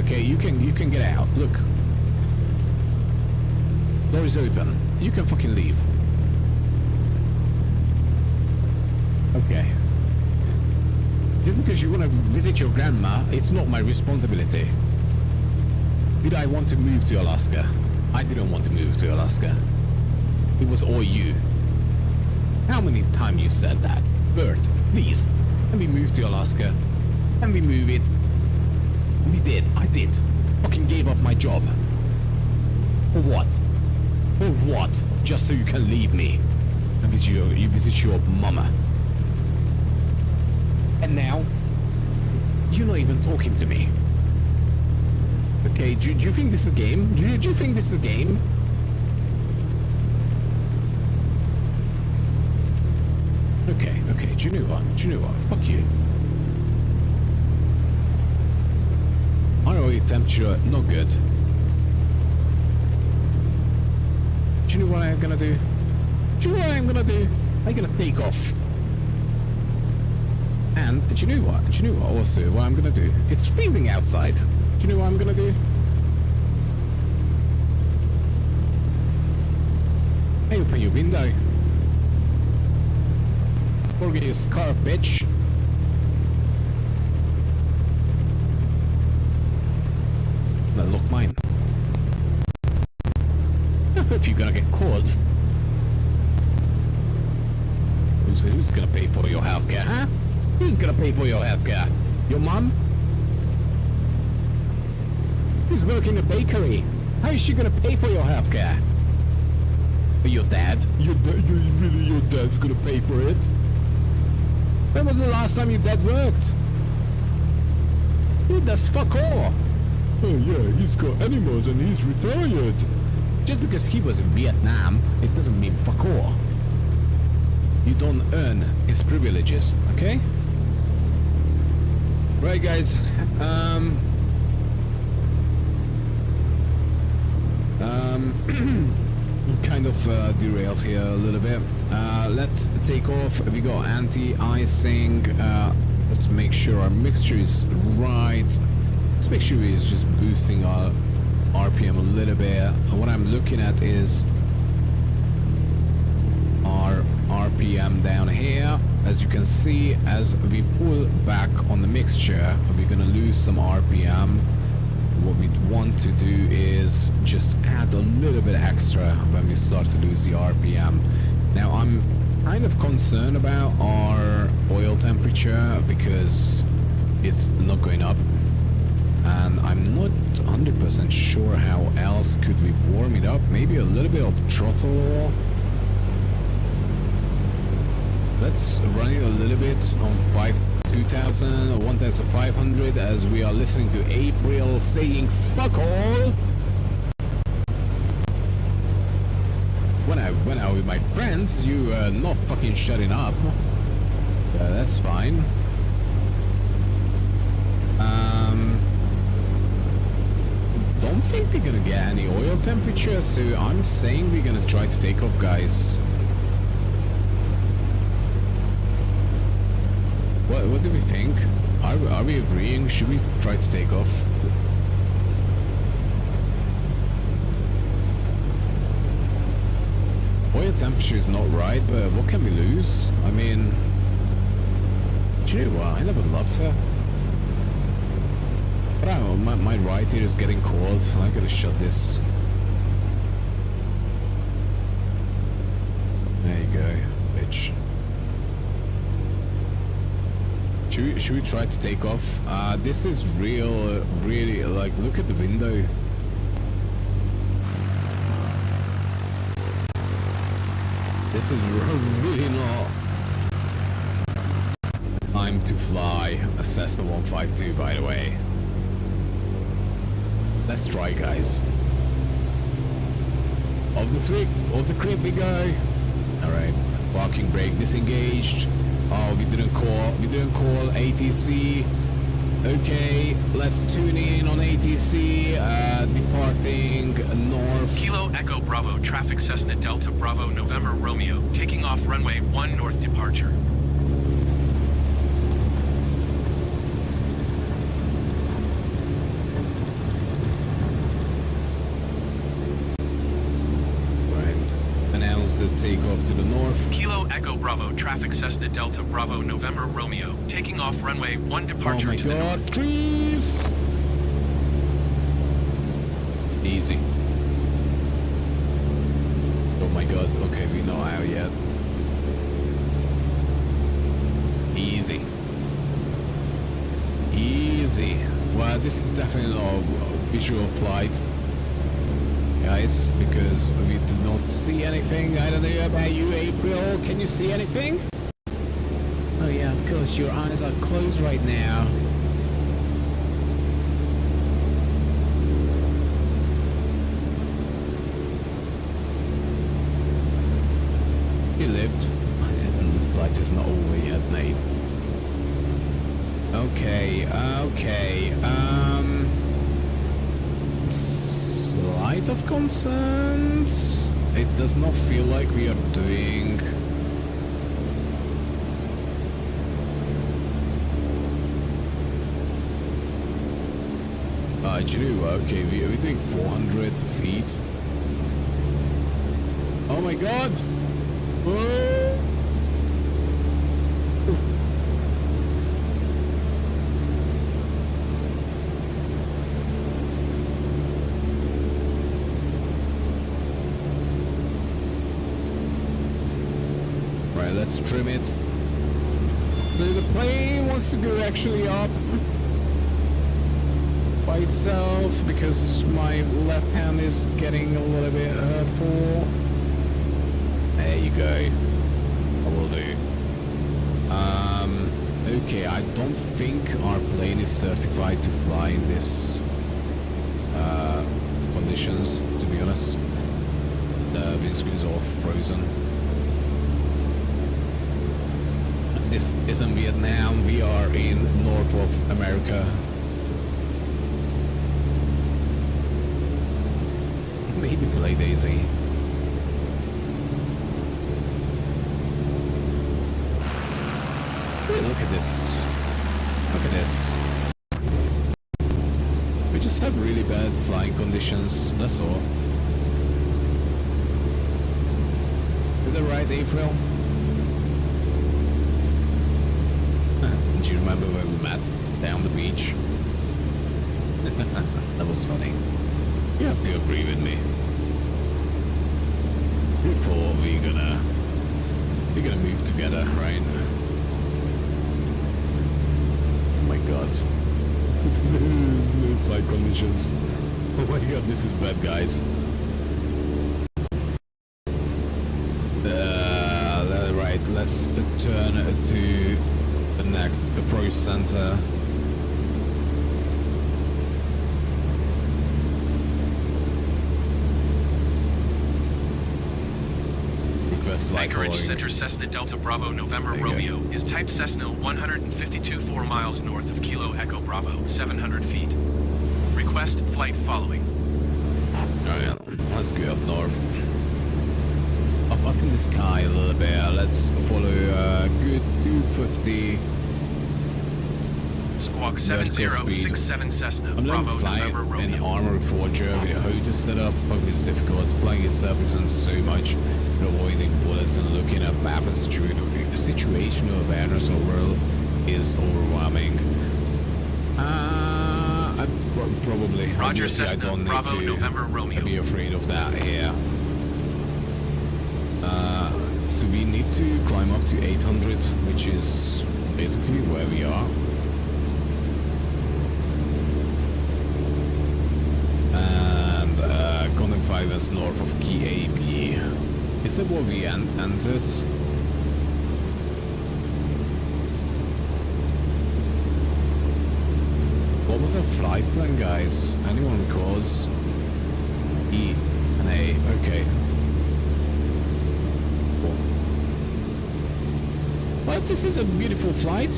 okay, you can get out. Look, door is open. You can fucking leave. Okay. Just because you want to visit your grandma, it's not my responsibility. Did I want to move to Alaska? I didn't want to move to Alaska. It was all you. How many times you said that? Bert, please. Can we move to Alaska? Can we move it? We did. I did. Fucking gave up my job. For what? For what? Just so you can leave me and visit your mama. And now, you're not even talking to me. Okay, do you think this is a game? Do you think this is a game? Okay, do you know what? Fuck you. Oil temperature, not good. Do you know what I'm gonna do? I'm gonna take off. And And do you know what? Do you know what? Also, what I'm gonna do? It's freezing outside. Do you know what I'm gonna do? I open your window. Forget your scarf, bitch. Now look mine. I hope you're gonna get caught. Who's gonna pay for your healthcare, huh? Who's gonna pay for your healthcare? Your mom? Who's working in a bakery? How is she gonna pay for your healthcare? Your dad? Your dad's gonna pay for it? When was the last time your dad worked? He does fuck all. Oh yeah, he's got animals and he's retired. Just because he was in Vietnam, it doesn't mean fuck all. You don't earn his privileges, okay? Right, guys. Kind of derailed here a little bit. Let's take off. We got anti-icing. Let's make sure our mixture is right. Let's make sure it's just boosting our RPM a little bit. What I'm looking at is our RPM down here. As you can see, as we pull back on the mixture, we're gonna lose some RPM. What we want to do is just add a little bit extra when we start to lose the RPM. Now I'm kind of concerned about our oil temperature because it's not going up, and I'm not 100% sure how else could we warm it up. Maybe a little bit of throttle. Let's run it a little bit on 2000 or 1500 as we are listening to April saying fuck all. When I with my friends, you are not fucking shutting up. That's fine. Don't think we're gonna get any oil temperature, so I'm saying we're gonna try to take off, guys. What do we think? Are we agreeing? Should we try to take off? Oil temperature is not right, but what can we lose? I mean, do you know what? I never loved her. But I don't know, my right ear is getting cold, so I'm gonna shut this. There you go, bitch. Should we try to take off? This is really, like, look at the window. This is really not time to fly a Cessna 152, by the way. Let's try, guys. Off the clip we go. Alright, parking brake disengaged. Oh, we didn't call ATC. Okay, let's tune in on ATC, departing north. Kilo Echo Bravo, traffic Cessna Delta Bravo November Romeo, taking off runway 1 north departure. The takeoff to the north. Kilo Echo Bravo, traffic Cessna Delta Bravo November Romeo, taking off runway 1 departure to the north. Oh my god, please! Easy. Oh my god, okay, we're not out yet. Easy. Easy. Well, this is definitely a visual flight, guys, because we do not see anything. I don't know about you, April. Can you see anything? Oh yeah, of course, your eyes are closed right now. You lived. The flight is not all we had made. Okay, okay, slight of concerns. It does not feel like we are doing Do you know, okay, we're doing 400 feet. Oh my god! Oh. Right, let's trim it. So the plane wants to go actually up by itself because my left hand is getting a little bit hurtful. There you go. I will do. Okay, I don't think our plane is certified to fly in this conditions, to be honest. The windscreen is all frozen. This isn't Vietnam, we are in North of America. Maybe play DayZ. Hey, look at this. Look at this. We just have really bad flying conditions, that's all. Is that right, April? Do you remember when we met down the beach? That was funny. You have to agree with me. Before we're gonna move together, right? Oh my god. Smooth flight conditions. Oh my god, this is bad, guys. Right, let's turn to the next approach center. Anchorage Center Cessna Delta Bravo November Romeo is type Cessna 152 4 miles north of Kilo Echo Bravo 700 feet. Request flight following. Alright, let's go up north. Up in the sky a little bit. Let's follow good 250. Squawk 7067 Cessna I'm learning Bravo to fly November in Romeo. Armor Forger with a HOTA setup. Fucking is difficult. Flying itself isn't so much. Avoiding bullets and looking at map and situational awareness overall is overwhelming. Probably. Roger, Obviously, Cessna, I don't need Bravo, to November, Romeo. be afraid of that here. So we need to climb up to 800, which is basically where we are. And Condon 5 is north of Key AB. Is that where we entered? What was our flight plan, guys? Anyone recalls? E and A. Okay. Cool. Well, this is a beautiful flight.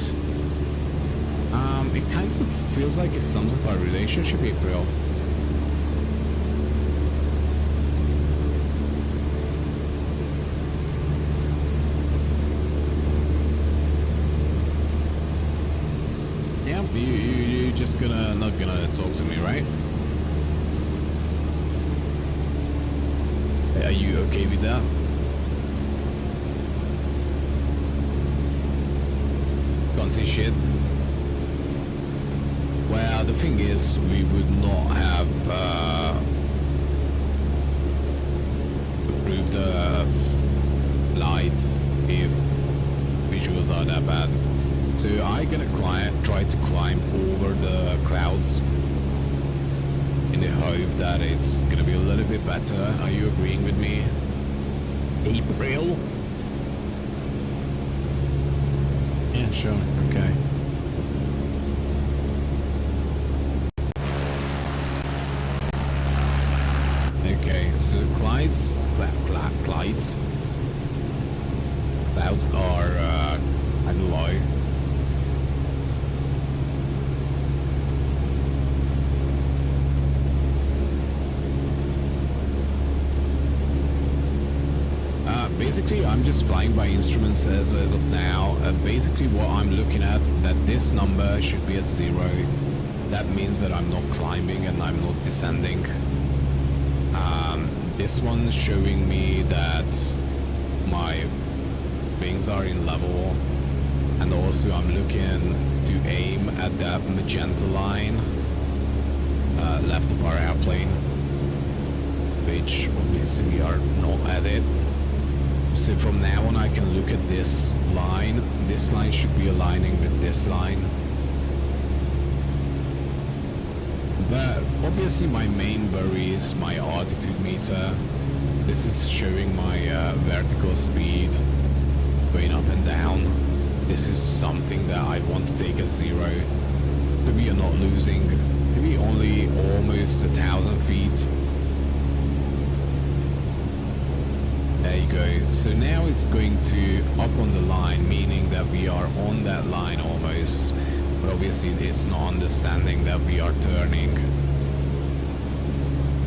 It kind of feels like it sums up our relationship, April. You just not gonna talk to me, right? Are you okay with that? Can't see shit. Well, the thing is, we would not have approved the flight if visuals are that bad. So I'm gonna try to climb over the clouds in the hope that it's gonna be a little bit better. Are you agreeing with me, April? Yeah, sure. Okay. Okay, so clouds are kind of low. Basically, I'm just flying by instruments as of now. Basically, what I'm looking at, that this number should be at 0. that means that I'm not climbing and I'm not descending. This one's showing me that my wings are in level, and also I'm looking to aim at that magenta line left of our airplane, which obviously we are not at it. So from now on I can look at this line. This line should be aligning with this line. But obviously my main worry is my altitude meter. This is showing my vertical speed going up and down. This is something that I want to take as 0. So we are not losing, maybe only almost 1,000 feet. There you go. So now it's going to up on the line, meaning that we are on that line almost. But obviously it's not understanding that we are turning.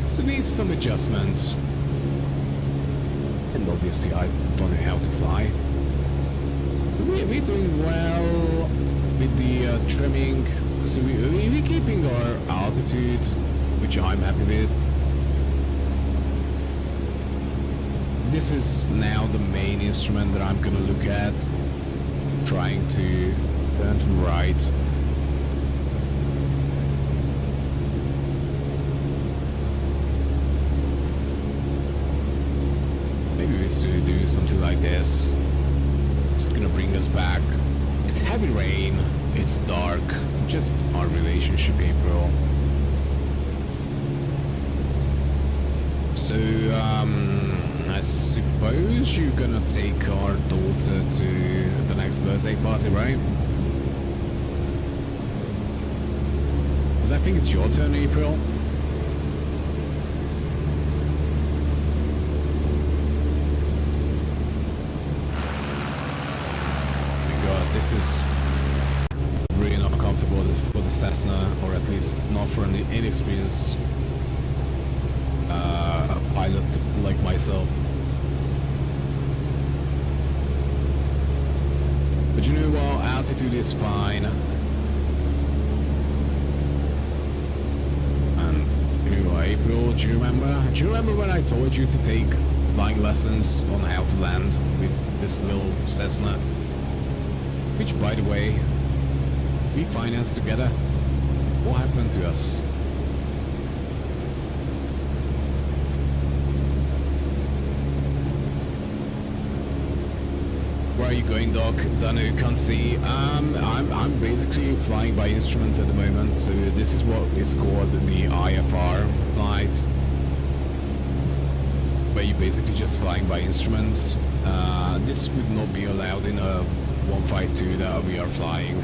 So needs some adjustments. And obviously I don't know how to fly. We're doing well with the trimming. So we're keeping our altitude, which I'm happy with. This is now the main instrument that I'm gonna look at. Trying to turn to the right. Maybe we should do something like this. It's gonna bring us back. It's heavy rain, it's dark, just our relationship, April. So, I suppose you're gonna take our daughter to the next birthday party, right? Because I think it's your turn, April. This is really not comfortable for the Cessna, or at least not for an inexperienced pilot like myself. But you know what, altitude is fine. And you know, April, do you remember when I told you to take flying lessons on how to land with this little Cessna? Which, by the way, we financed together. What happened to us? Where are you going, Doc? Don't know, can't see. I'm basically flying by instruments at the moment, so this is what is called the IFR flight, where you're basically just flying by instruments. This would not be allowed in a 152 that we are flying,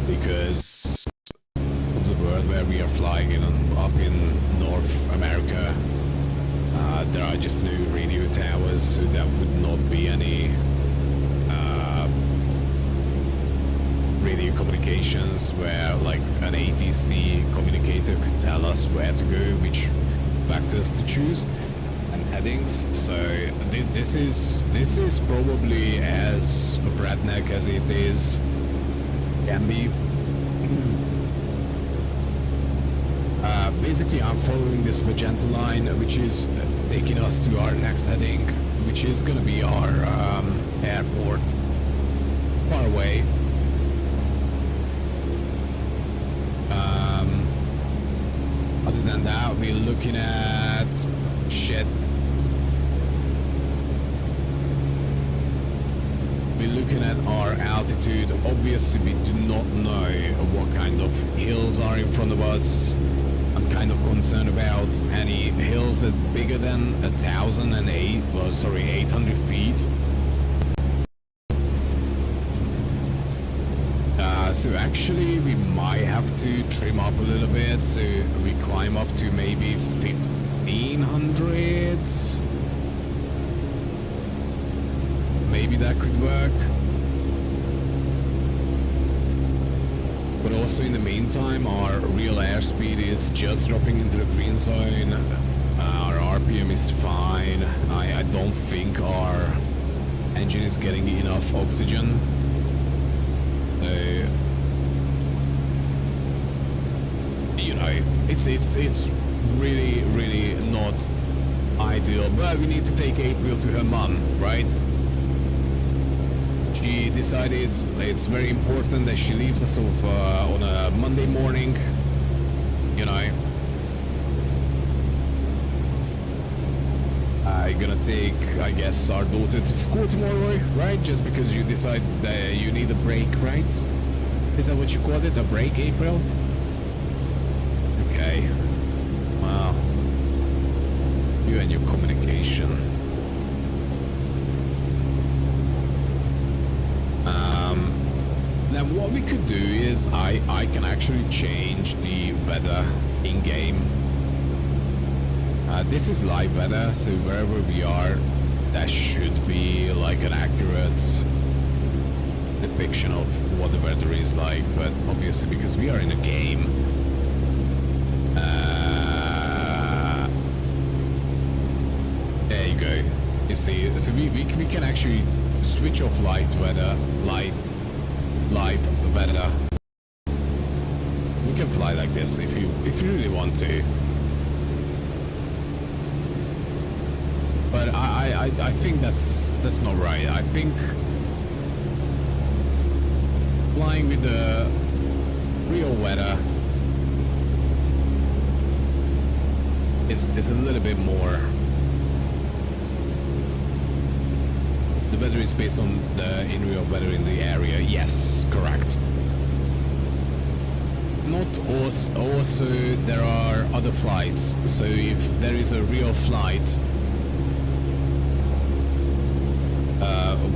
because of the world where we are flying in up in North America, there are just no radio towers, so there would not be any radio communications where like an ATC communicator could tell us where to go, which vectors to choose and headings. So this is probably as redneck as it is can be. Basically I'm following this magenta line, which is taking us to our next heading, which is gonna be our airport far away. Other than that, we're looking at shit. We're looking at our altitude. Obviously, we do not know what kind of hills are in front of us. I'm kind of concerned about any hills that are bigger than 800 feet. So actually we might have to trim up a little bit, so we climb up to maybe 1500. Maybe that could work. But also in the meantime, our real airspeed is just dropping into the green zone. Our RPM is fine. I don't think our engine is getting enough oxygen. So know, it's really not ideal, but we need to take April to her mom, right? She decided it's very important that she leaves us off on a Monday morning, you know. I'm gonna take, I guess, our daughter to school tomorrow, right? Just because you decide that you need a break, right? Is that what you called it? A break, April? Okay. Wow. You and your communication. Now what we could do is I can actually change the weather in game. This is live weather, so wherever we are, that should be like an accurate depiction of what the weather is like. But obviously, because we are in a game, there you go. You see, so we can actually switch off live weather. We can fly like this if you really want to. But I think that's not right. I think flying with the real weather is a little bit more. The weather is based on the in real weather in the area. Yes, correct. Not also there are other flights. So if there is a real flight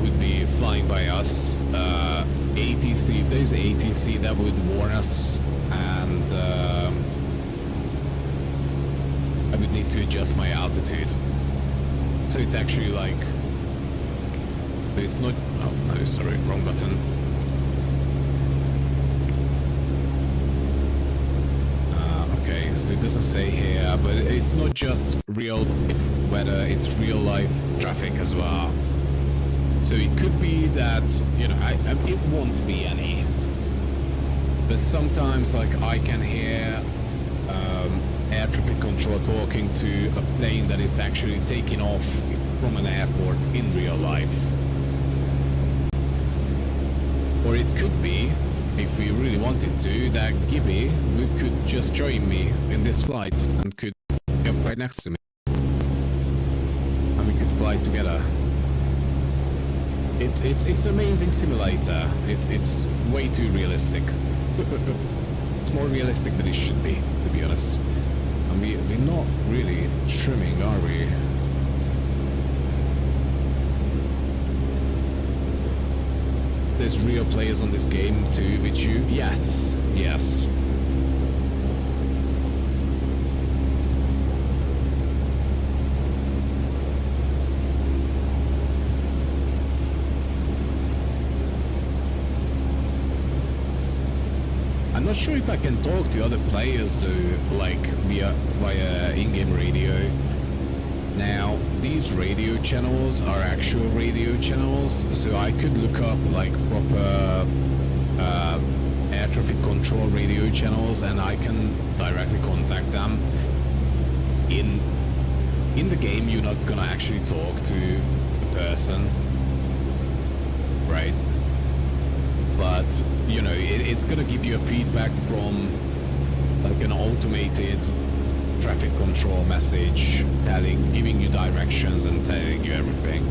would be flying by us, ATC, if there is ATC, that would warn us, and I would need to adjust my altitude. So it's actually like, it's not, oh no, sorry, wrong button. Okay, so it doesn't say here, but it's not just real weather, it's real life traffic as well. So it could be that, you know, it won't be any. But sometimes, like, I can hear air traffic control talking to a plane that is actually taking off from an airport in real life. Or it could be, if we really wanted to, that Gibby could just join me in this flight and could get right next to me. And we could fly together. It's amazing simulator. It's way too realistic. It's more realistic than it should be, to be honest. And we're not really trimming, are we? There's real players on this game too, with you? Yes, yes. I'm not sure if I can talk to other players though, like via in-game radio. Now, these radio channels are actual radio channels, so I could look up like proper air traffic control radio channels, and I can directly contact them. In the game, you're not gonna actually talk to the person, right? But you know, it's gonna give you a feedback from like an automated traffic control message giving you directions and telling you everything.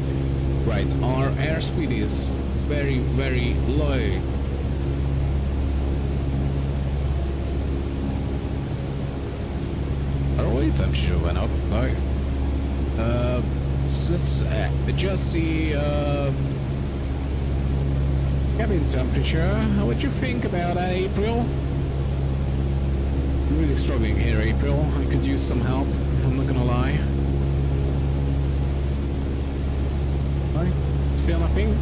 Right, our airspeed is very, very low. Our oil temperature went up. No. So let's adjust the cabin temperature. What do you think about that, April? I'm really struggling here, April. I could use some help, I'm not gonna lie. Right? Still nothing?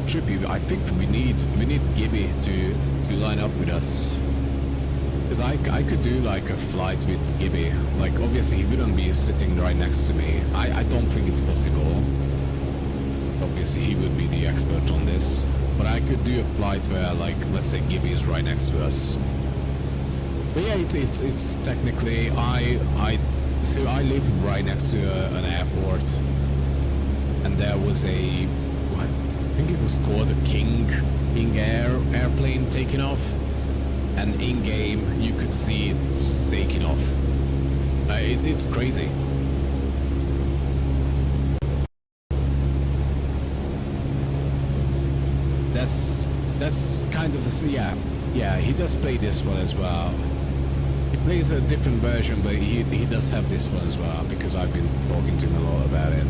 Trippy, I think we need Gibby to line up with us. Because I could do like a flight with Gibby. Like obviously he wouldn't be sitting right next to me. I don't think it's possible. obviously he would be the expert on this. But I could do a flight where, like, let's say Gibby is right next to us. But yeah, it's technically so I live right next to an airport, and there was I think it was called a King Air airplane taking off, and in game you could see it just taking off. It's crazy. That's kind of the yeah. He does play this one as well. He plays a different version, but he does have this one as well because I've been talking to him a lot about it.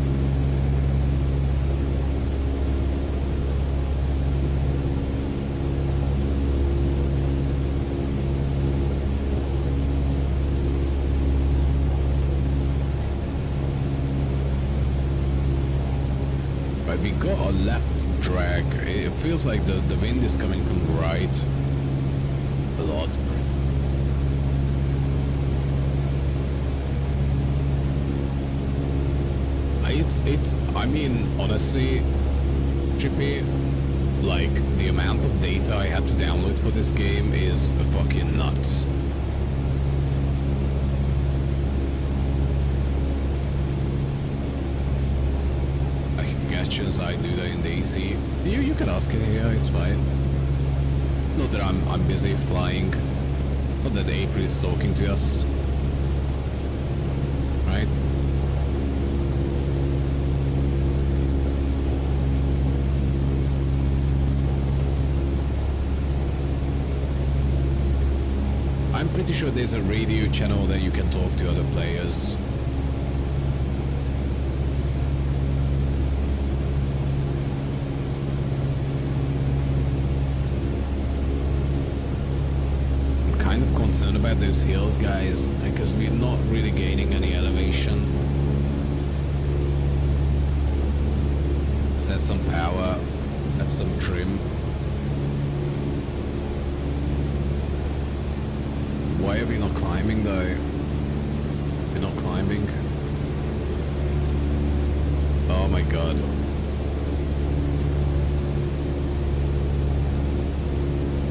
Right, we got a left drag. It feels like the wind is coming from the right a lot. I mean, honestly, Trippy, like, the amount of data I had to download for this game is fucking nuts. Questions I do that in the AC. You can ask it here, it's fine. Not that I'm busy flying. Not that April is talking to us. Right? I'm pretty sure there's a radio channel that you can talk to other players. Concerned about those hills, guys, because we're not really gaining any elevation. Let's add some power, add some trim. Why are we not climbing though? We're not climbing. Oh my god.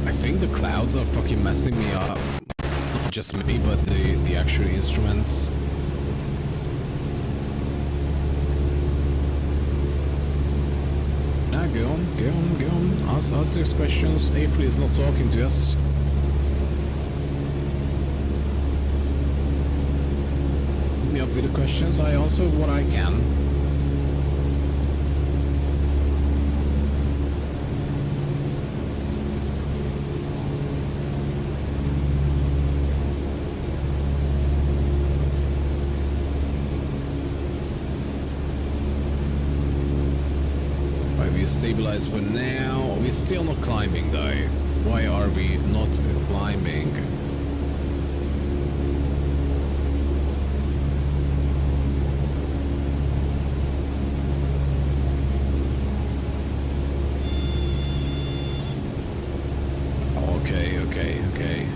I think the clouds are fucking messing me up. Not just me, but the actual instruments. Nah, go on. Ask those questions. April is not talking to us. Hit me up with the questions. I answer what I can. Stabilized for now. We're still not climbing though. Why are we not climbing? Okay.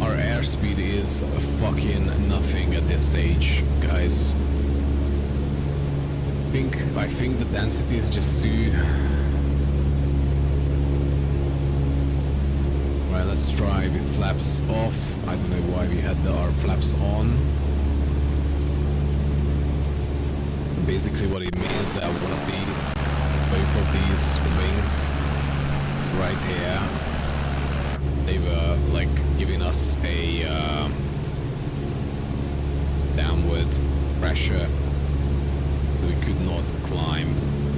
Our airspeed is fucking nothing at this stage, guys. I think the density is just too... Right, let's try with flaps off. I don't know why we had our flaps on. Basically what it means is that both of these wings right here, they were like giving us a downward pressure. We could not climb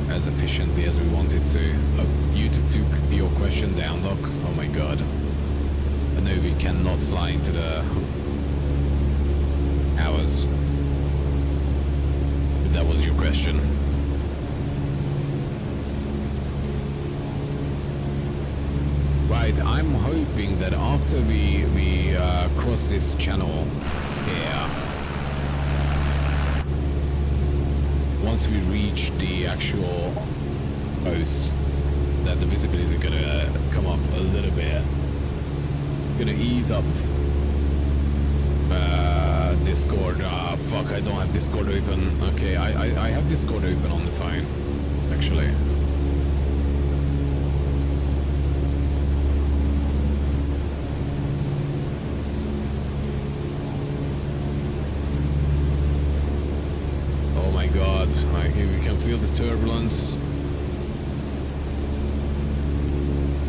as efficiently as we wanted to. YouTube took your question down, Doc. Oh my god. I know we cannot fly into the hours. If that was your question. Right, I'm hoping that after we cross this channel here, once we reach the actual coast, that the visibility is gonna come up a little bit. Gonna ease up Discord. Ah, fuck, I don't have Discord open. Okay, I have Discord open on the phone, actually. Oh my god, we can feel the turbulence.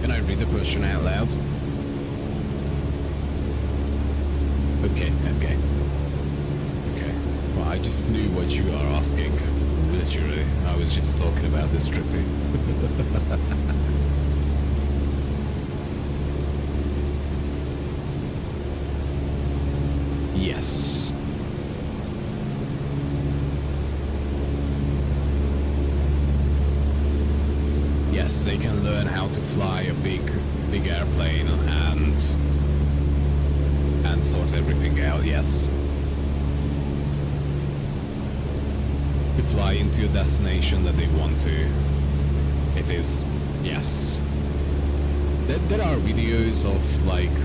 Can I read the question out loud? Okay. Well, I just knew what you are asking. Literally, I was just talking about this trippy. Yes. Yes, they can learn how to fly a big airplane and sort everything out, yes. To fly into a destination that they want to. It is, yes. There are videos of like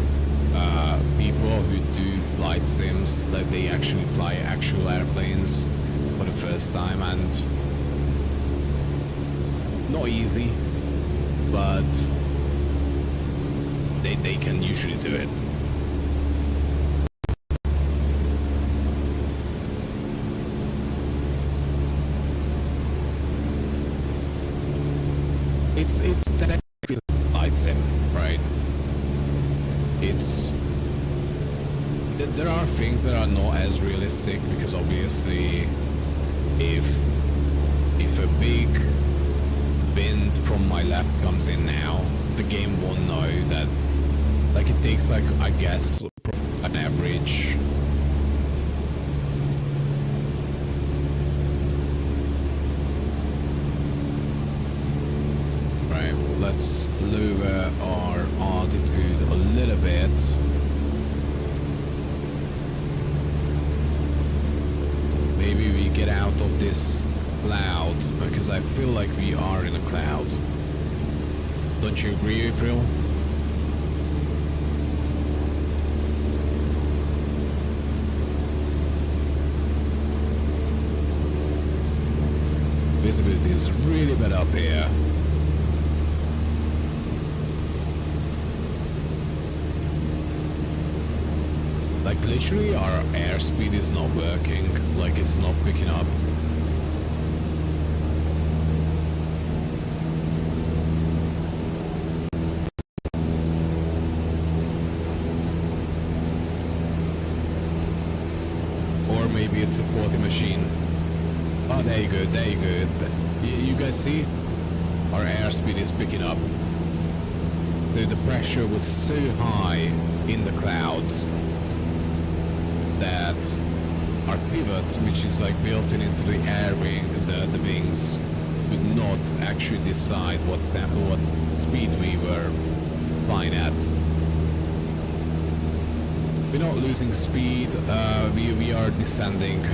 people who do flight sims, that they actually fly actual airplanes for the first time, and not easy, but they can usually do it. It's technically a flight sim, right? There are things that are not as realistic, because obviously if a big wind from my left comes in now, the game won't know that. Like, it takes, like, I guess an average right. Let's lower our altitude a little bit. Maybe we get out of this cloud, because I feel like we are in a cloud. Don't you agree, April? Visibility is really bad up here. Like, literally our airspeed is not working, like it's not picking up. Or maybe it's a quality machine. Oh, there you go, there you go. You guys see? Our airspeed is picking up. So the pressure was so high in the clouds that our pivot, which is like built into the air wing, the wings, could not actually decide what speed we were flying at. We're not losing speed, we are descending.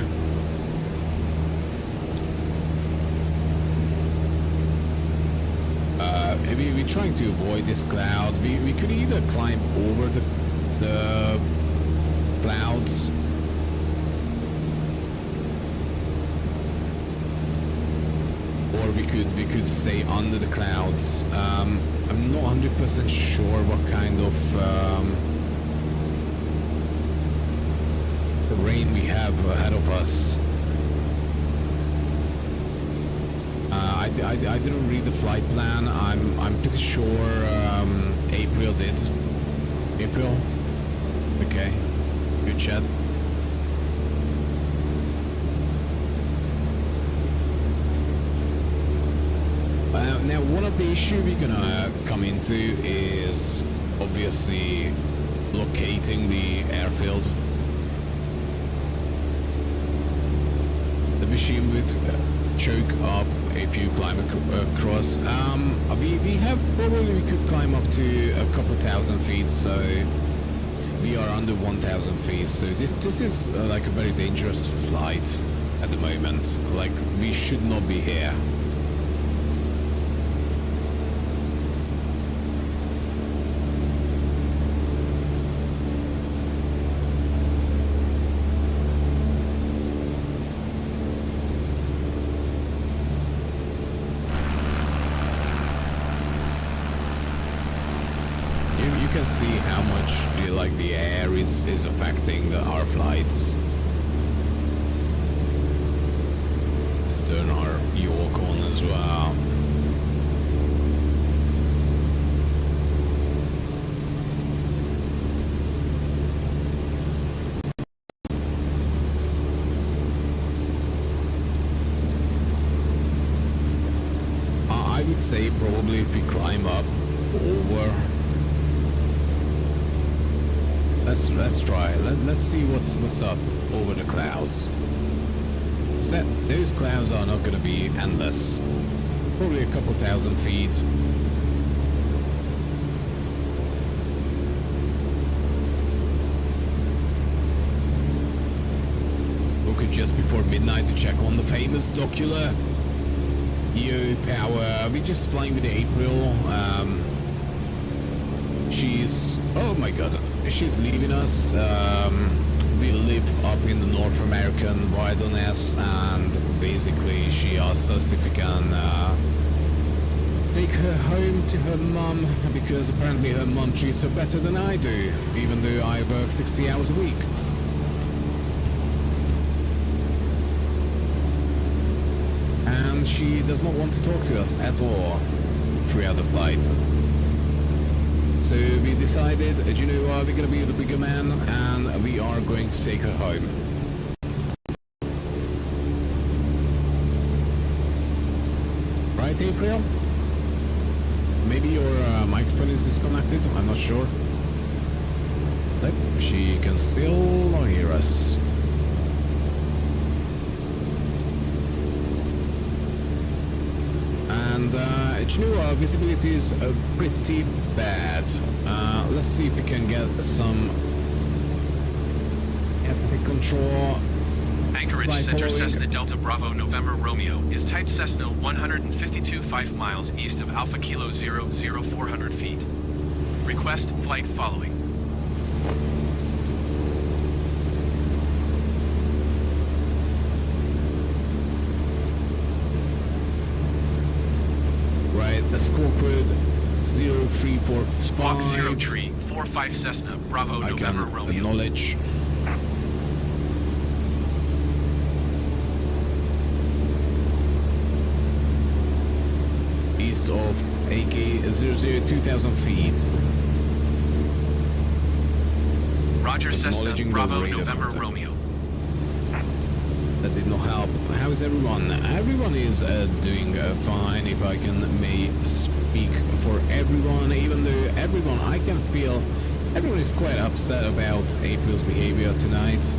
We're trying to avoid this cloud. We could either climb over the clouds, or we could stay under the clouds. I'm not 100% sure what kind of terrain we have ahead of us. I didn't read the flight plan. I'm pretty sure April did. April? Okay. Good chat. Now, one of the issues we're gonna come into is obviously locating the airfield. The machine would choke up if you climb across. We could climb up to a couple thousand feet, so we are under 1,000 feet. So this is like a very dangerous flight at the moment. Like, we should not be here. can see how much the air is affecting our flights. Let's turn our York on as well. I would say probably if we climb up over. Let's try. Let's see what's up over the clouds. Those clouds are not gonna be endless. Probably a couple thousand feet. Woke up just before midnight to check on the famous Docular. Yo, power. We're just flying with April. She's... oh my god. She's leaving us. We live up in the North American wilderness, and basically she asked us if we can take her home to her mum, because apparently her mum treats her better than I do, even though I work 60 hours a week. And she does not want to talk to us at all throughout the flight. So we decided, you know what, we're gonna be the bigger man and we are going to take her home. Right, April? Maybe your microphone is disconnected, I'm not sure. Nope, she can still not hear us. And you know, our visibility is pretty bad. Let's see if we can get some epic control. Anchorage Center Cessna Delta Bravo November Romeo is type Cessna 152 5 miles east of Alpha Kilo 00 400 feet. Request flight following. Right, the squawk code 0345. Squawk 0 tree 45 Cessna Bravo I November can Romeo. acknowledge. East of AK 00 2000 feet. Roger Cessna Acknowledging the Bravo radar November contact. Romeo. That did not help. How is everyone? Everyone is doing fine, if I may speak for everyone, even though everyone, I can feel, everyone is quite upset about April's behavior tonight.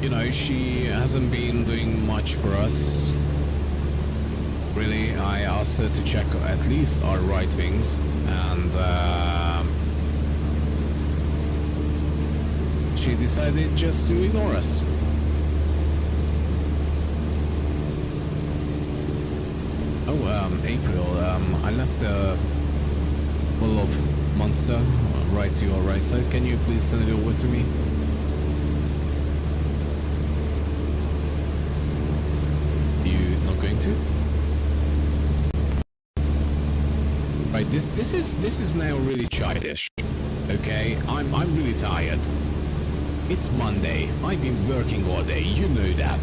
You know, she hasn't been doing much for us. Really, I asked her to check at least our right wings, and she decided just to ignore us. Oh, April, I left a bottle of Monster right to your right side. Can you please send it over to me? You not going to? Right, this is now really childish. Okay, I'm really tired. It's Monday. I've been working all day, you know that.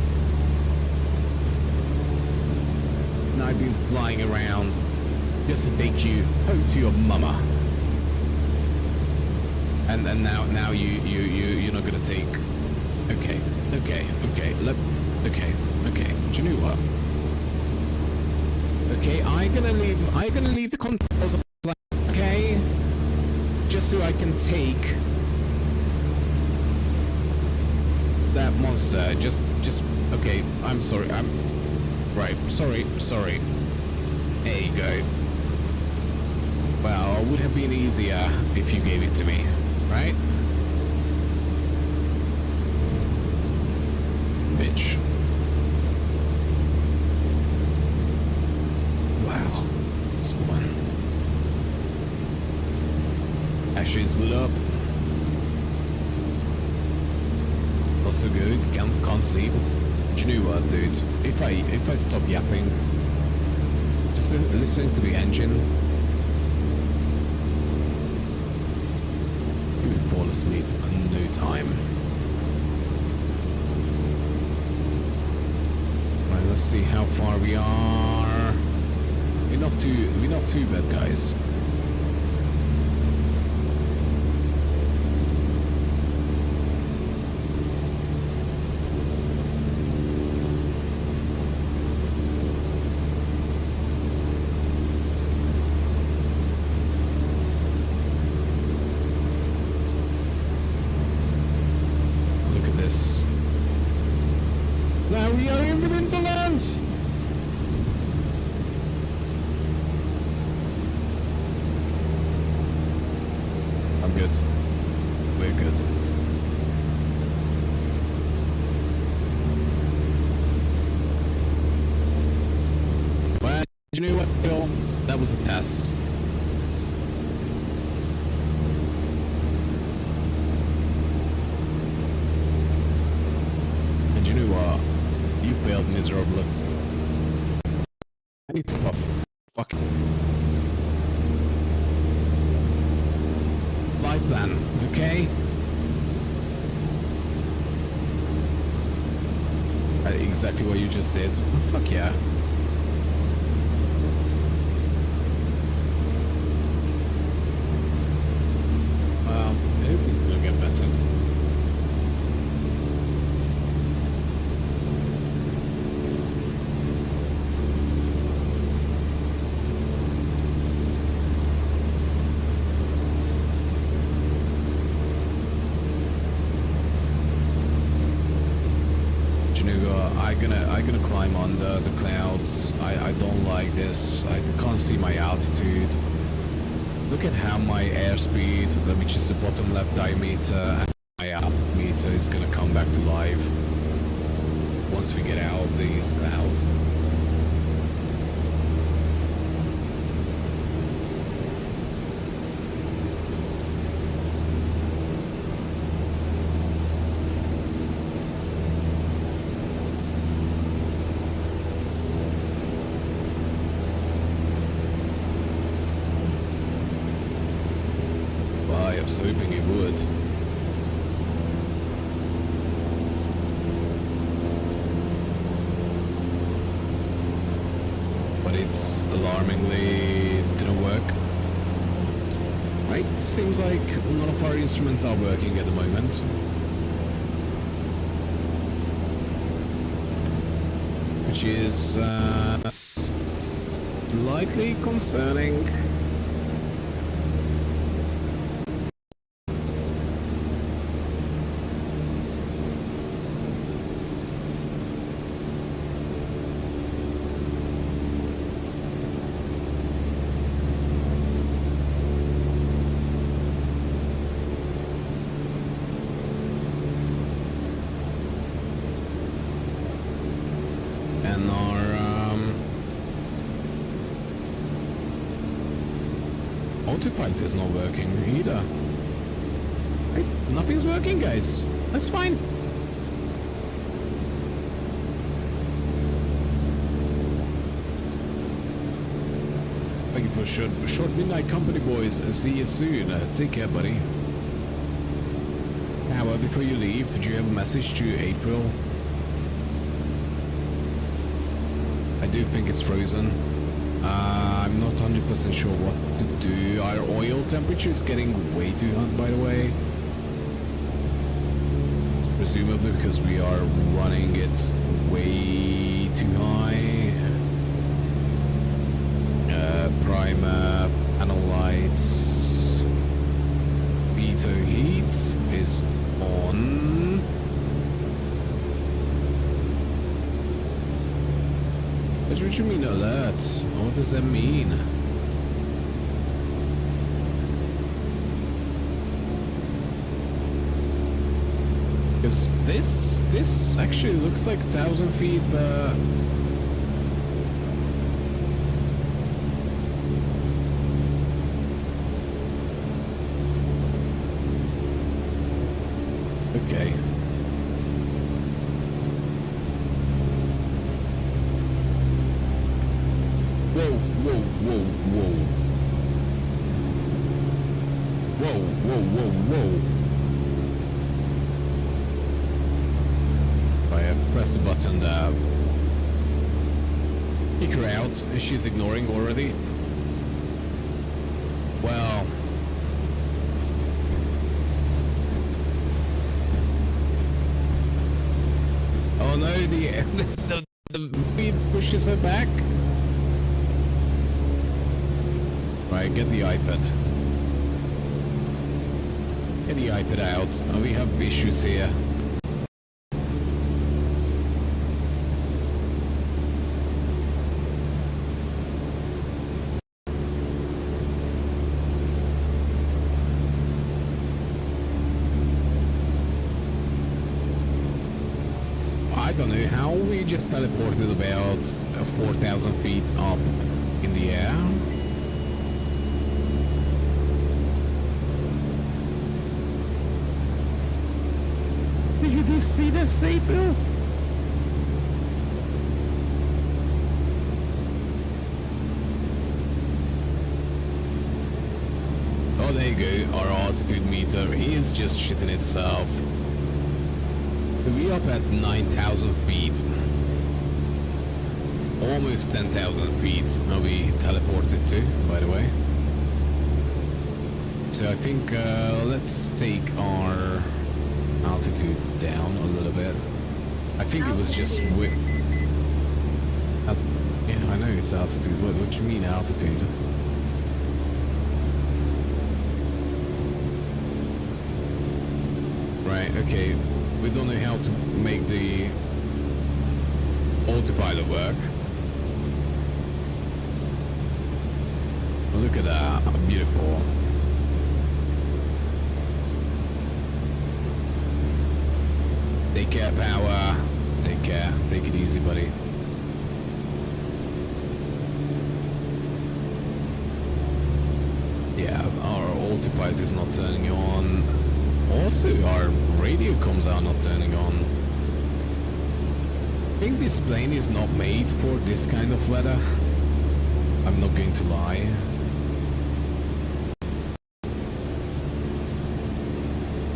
And I've been flying around just to take you home to your mama. And now you're not gonna take. Okay. Do you know what? Okay, I'm gonna leave the controls of the flight, okay? Just so I can take that monster. Just okay, I'm sorry. Right, sorry. There you go. Well, it would have been easier if you gave it to me, right? Bitch. Wow. This one. Ashes lit up. Also good, can't sleep. Do you know what, dude? If I stop yapping, Just listening to the engine. You would fall asleep in no time. Right, let's see how far we are. We're not too bad, guys. Now we are in the Winterlands! I'm good. We're good. Well, you know what, Bill? That was a test. And you know what? You failed miserably. I need to puff. Fuck. Life plan, okay? Exactly what you just did. Oh, fuck yeah. Well, I hope it's gonna get better. I'm gonna climb on the clouds. I don't like this. I can't see my altitude. Look at how my airspeed, which is the bottom left diameter, and my altimeter is gonna come back to life once we get out of these clouds. I was hoping it would. But it's alarmingly didn't work. Right, seems like none of our instruments are working at the moment. Which is slightly concerning. And our autopilot is not working either. Right? Nothing's working, guys. That's fine. Thank you for short midnight company, boys. See you soon. Take care, buddy. Now, before you leave, do you have a message to April? I do think it's frozen. I'm not 100% sure what to do. Our oil temperature is getting way too hot, by the way. It's presumably because we are running it way too high. Primer, panel lights, veto heat is on. What do you mean alert? What does that mean? Because this actually looks like 1,000 feet, but okay. Whoa. whoa. I press the button to kick her out. She's ignoring already. Well... Oh no, the beat pushes her back. Right, get the iPad. Get the iPad out. Oh, we have issues here. I don't know how we just teleported about 4,000 feet up in the air. Did you just see this, April? Oh, there you go. Our altitude meter is just shitting itself. We're up at 9,000 feet. Almost 10,000 feet. Now we teleported to, by the way. So I think let's take our altitude down a little bit. I think it was just yeah, I know it's altitude. What do you mean altitude? Right, okay. We don't know how to make the autopilot work. Look at that, beautiful. Take care, power. Take care. Take it easy, buddy. Yeah, our autopilot is not turning on. Also, our radio comms are not turning on. I think this plane is not made for this kind of weather. I'm not going to lie.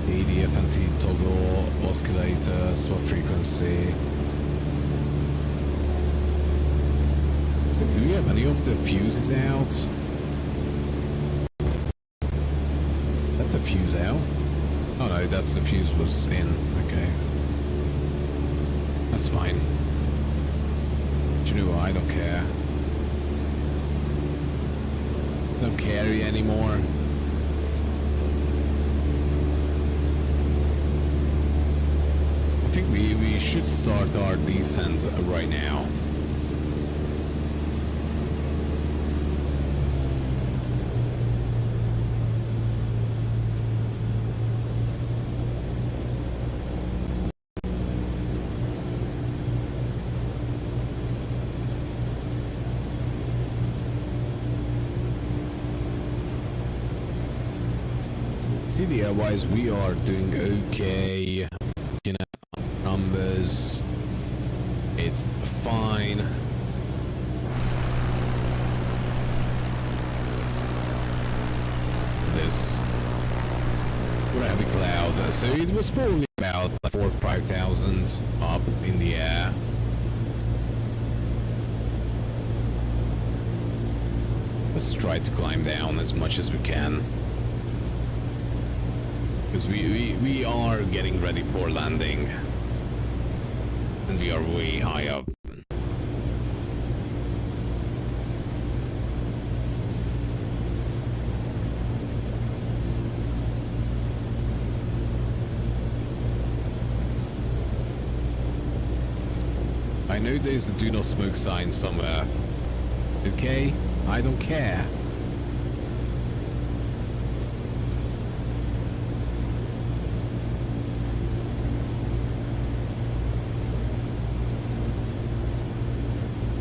ADFNT toggle, oscillator, swap frequency. So do we have any of the fuses out? That's a fuse out. Oh no, that's the fuse was in. Okay. That's fine. Do you know what? I don't care. I don't care anymore. I think we should start our descent right now. CDI-wise, we are doing okay. You know, numbers, it's fine. This heavy cloud. So it was probably about 4,000 or 5,000 up in the air. Let's try to climb down as much as we can. Because we are getting ready for landing. And we are way high up. I know there's a do not smoke sign somewhere. Okay? I don't care.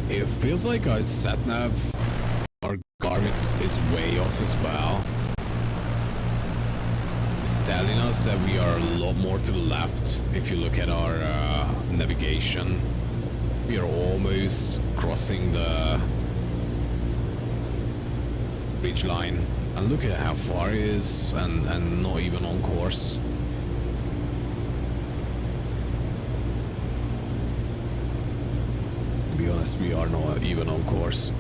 It feels like our sat-nav, our Garmin is way off as well. It's telling us that we are a lot more to the left if you look at our navigation. We are almost crossing the ridge line. And look at how far it is, and not even on course. To be honest, we are not even on course.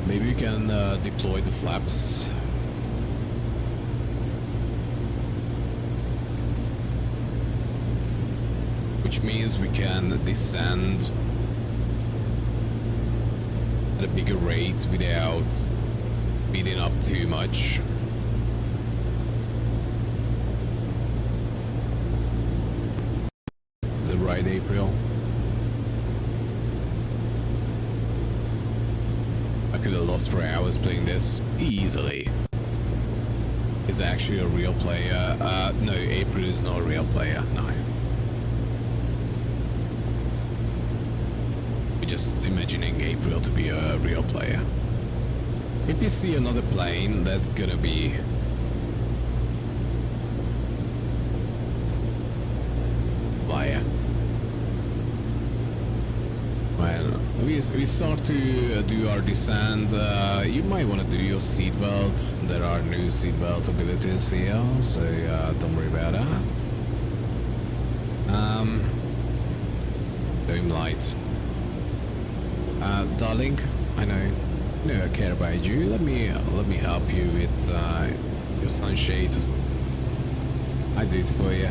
Maybe we can deploy the flaps. Which means we can descend at a bigger rate without speeding up too much. Is that right, April? I could have lost 4 hours playing this easily. Is actually a real player? No, April is not a real player. No. We're just imagining April to be a real player. If you see another plane, that's gonna be player. Well, we start to do our descent. You might want to do your seatbelt. There are new seatbelt abilities here, so don't worry about that. Dome lights. Darling, I know I care about you. Let me help you with your sunshade. I do it for you.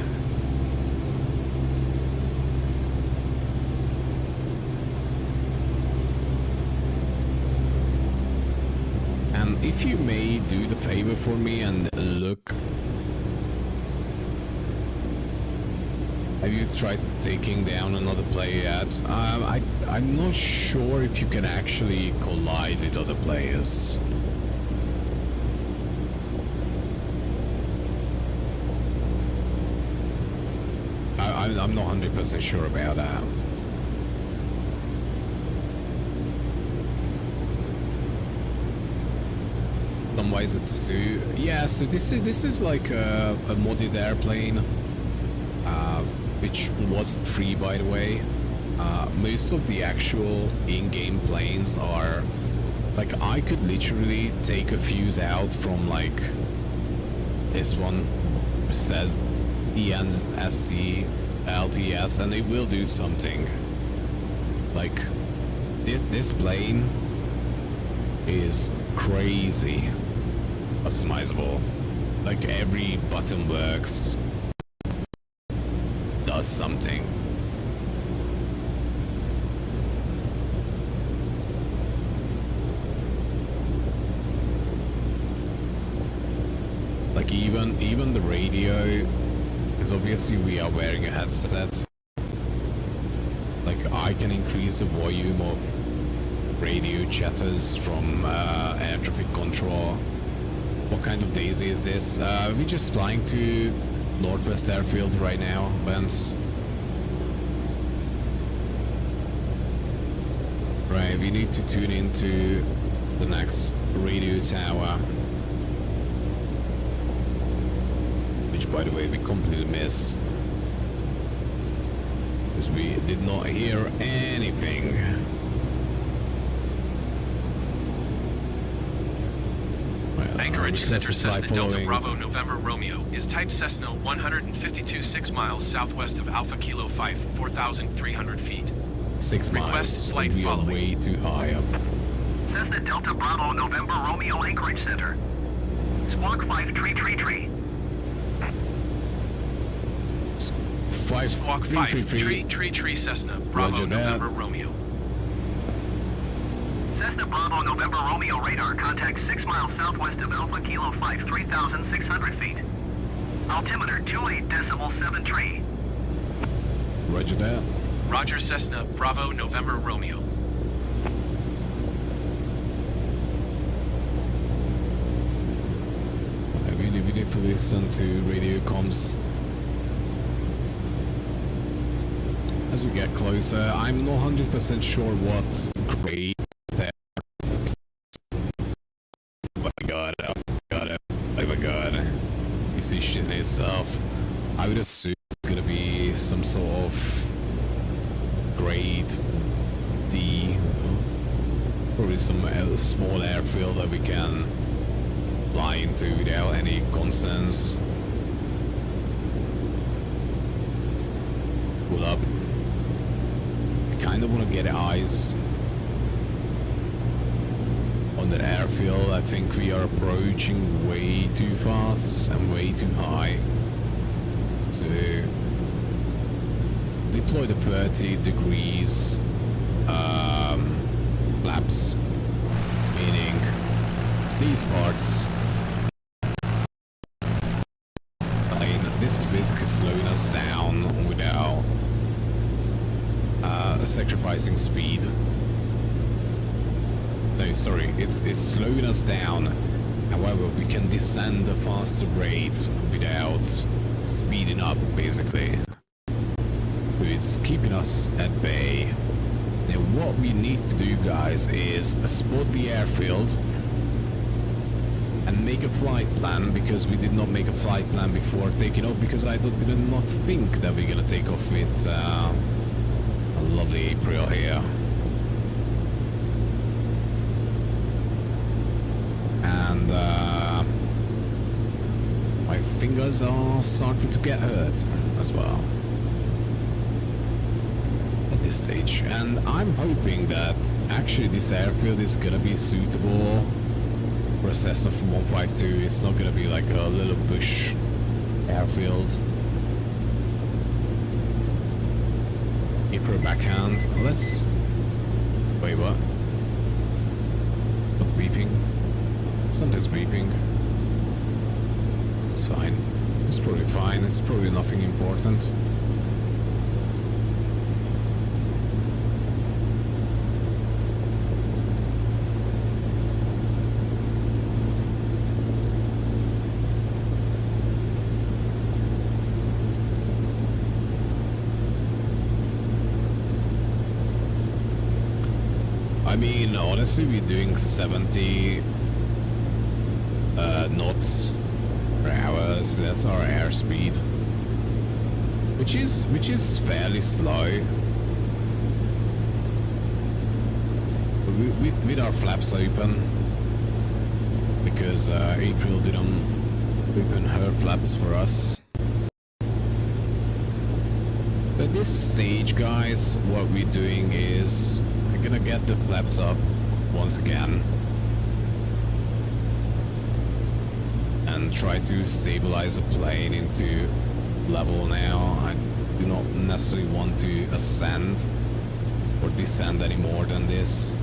If you may do the favor for me and look. Have you tried taking down another player yet? I'm not sure if you can actually collide with other players. I'm not 100% sure about that. Some ways it's too. Yeah, so this is like a modded airplane, which was free, by the way. Most of the actual in-game planes are like, I could literally take a fuse out from like this one, which says ENST LTS, and it will do something. Like this plane is crazy customizable. Like every button works, does something. Like even the radio, because obviously we are wearing a headset. Like I can increase the volume of radio chatters from air traffic control. What kind of DayZ is this? We're just flying to Northwest Airfield right now, Benz. Right, we need to tune into the next radio tower. Which, by the way, we completely missed. Because we did not hear anything. Anchorage Center Cessna Delta Bravo November Romeo is type Cessna 152 6 miles southwest of Alpha Kilo 5, 4,300 feet. 6 miles. Request flight we following. are way too high up. Cessna Delta Bravo November Romeo Anchorage Center. Squawk 5 tree. Squawk 5 tree Cessna Bravo November Romeo. Cessna Bravo November Romeo radar contact 6 miles southwest of Alpha Kilo 5, 3,600 feet. Altimeter 28.7 tree. Roger that. Roger Cessna Bravo November Romeo. We need to listen to radio comms. as we get closer. I'm not 100% sure what grade there. Oh my god, oh my god, oh my god. Is this shit in itself? I would assume it's gonna be some sort of grade D. Probably some small airfield that we can fly into without any concerns. Pull up. I kind of want to get eyes on the airfield. I think we are approaching way too fast and way too high. So deploy the 30 degrees flaps, meaning these parts. This is basically slowing us down without sacrificing speed. No, sorry, it's slowing us down. However, we can descend a faster rate without speeding up, basically. So it's keeping us at bay. Now what we need to do, guys, is spot the airfield and make a flight plan, because we did not make a flight plan before taking off, because I did not think that we're gonna take off with a lovely April here. And my fingers are starting to get hurt as well at this stage, and I'm hoping that actually this airfield is gonna be suitable for a Cessna 152. It's not gonna be like a little bush airfield. April backhand. Let's wait, what? What's beeping? Something's beeping. It's fine. It's probably fine. It's probably nothing important. I mean, honestly, we're doing 70 knots per hour, so that's our airspeed, which is fairly slow. With our flaps open, because April didn't open her flaps for us. At this stage, guys, what we're doing is we're gonna get the flaps up once again and try to stabilize the plane into level now. I do not necessarily want to ascend or descend any more than this.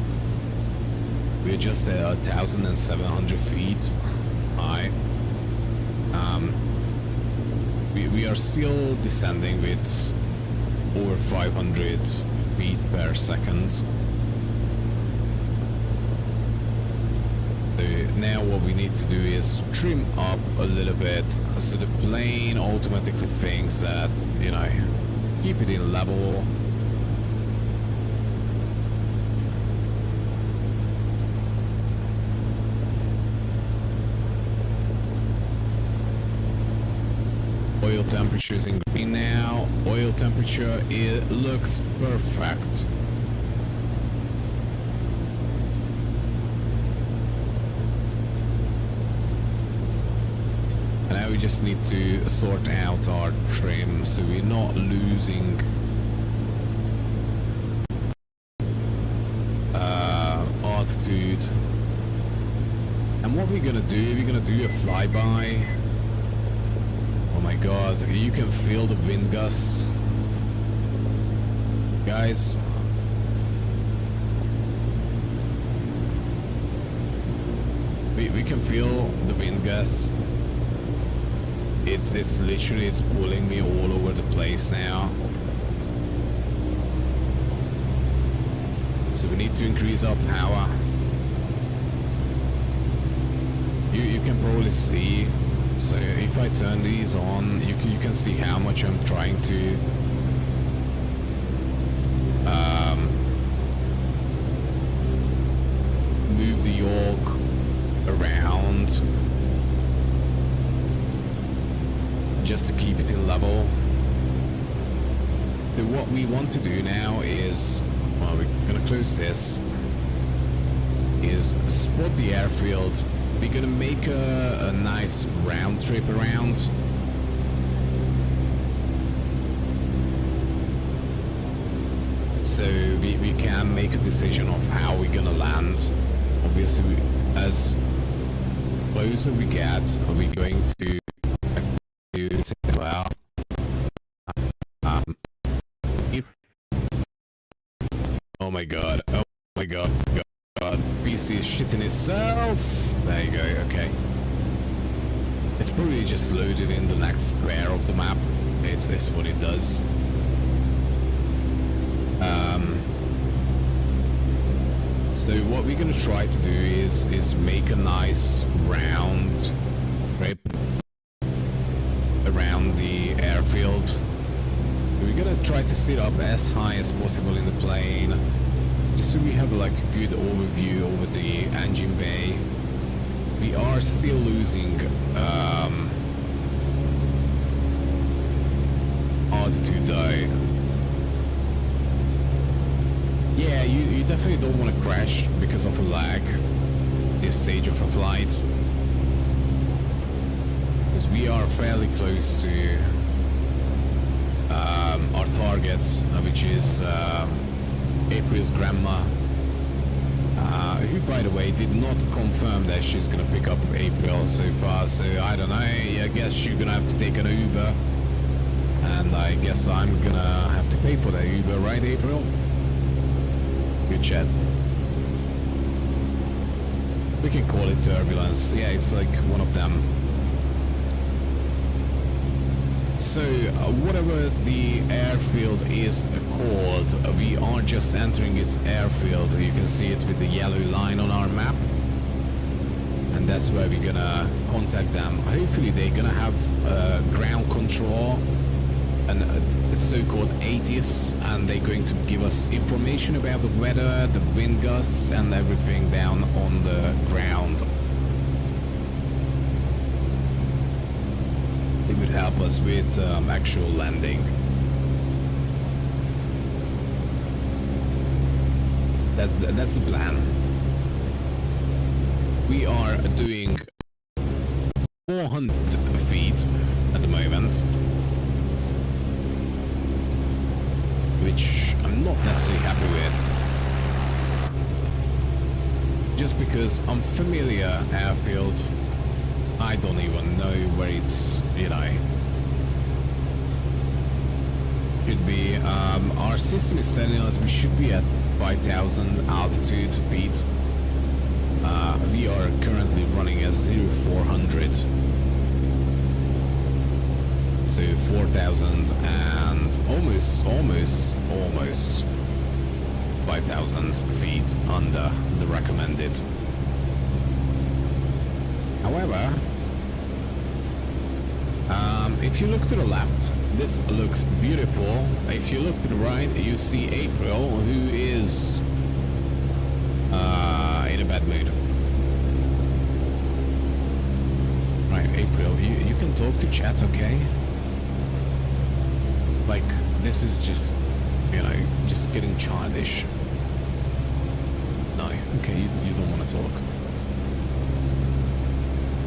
We're just at 1,700 feet high. We are still descending with over 500 feet per second. So now what we need to do is trim up a little bit so the plane automatically thinks that, you know, keep it in level. Oil temperature is in green now. Oil temperature, it looks perfect. And now we just need to sort out our trim so we're not losing altitude. And what we're gonna do a flyby. Oh my god, you can feel the wind gusts. Guys. We can feel the wind gusts. It's literally, it's pulling me all over the place now. So we need to increase our power. You can probably see. So if I turn these on, you can see how much I'm trying to move the yoke around just to keep it in level. So what we want to do now is, well, we're gonna close this, is spot the airfield. We're gonna make a nice round trip around. So we can make a decision of how we're gonna land. Obviously, as closer we get, are we going to well, if oh my god, PC is shitting itself. There you go. Okay, it's probably just loaded in the next square of the map. It's what it does. So what we're gonna try to do is make a nice round trip around the airfield. We're gonna try to sit up as high as possible in the plane, just so we have like a good overview over the engine bay. We are still losing altitude though. Yeah, you definitely don't want to crash because of a lag this stage of a flight, because we are fairly close to our target, which is April's grandma, who by the way did not confirm that she's gonna pick up April so far, so I don't know, I guess you're gonna have to take an Uber, and I guess I'm gonna have to pay for that Uber, right April? Good chat. We can call it turbulence. Yeah, it's like one of them. So, whatever the airfield is called, we are just entering its airfield. You can see it with the yellow line on our map. And that's where we're gonna contact them. Hopefully they're gonna have ground control and so-called ATIS, and they're going to give us information about the weather, the wind gusts, and everything down on the ground. It would help us with actual landing. That's the plan. We are doing 400 feet at the moment, which I'm not necessarily happy with, just because unfamiliar airfield, I don't even know where it's, you know, should be. Our system is telling us we should be at 5,000 altitude feet. We are currently running at 0400, so 4,000 and almost 5,000 feet under the recommended. However, if you look to the left, this looks beautiful. If you look to the right, you see April, who is in a bad mood. Right, April, you can talk to chat, okay? Like, this is just, you know, just getting childish. No, okay, you don't want to talk.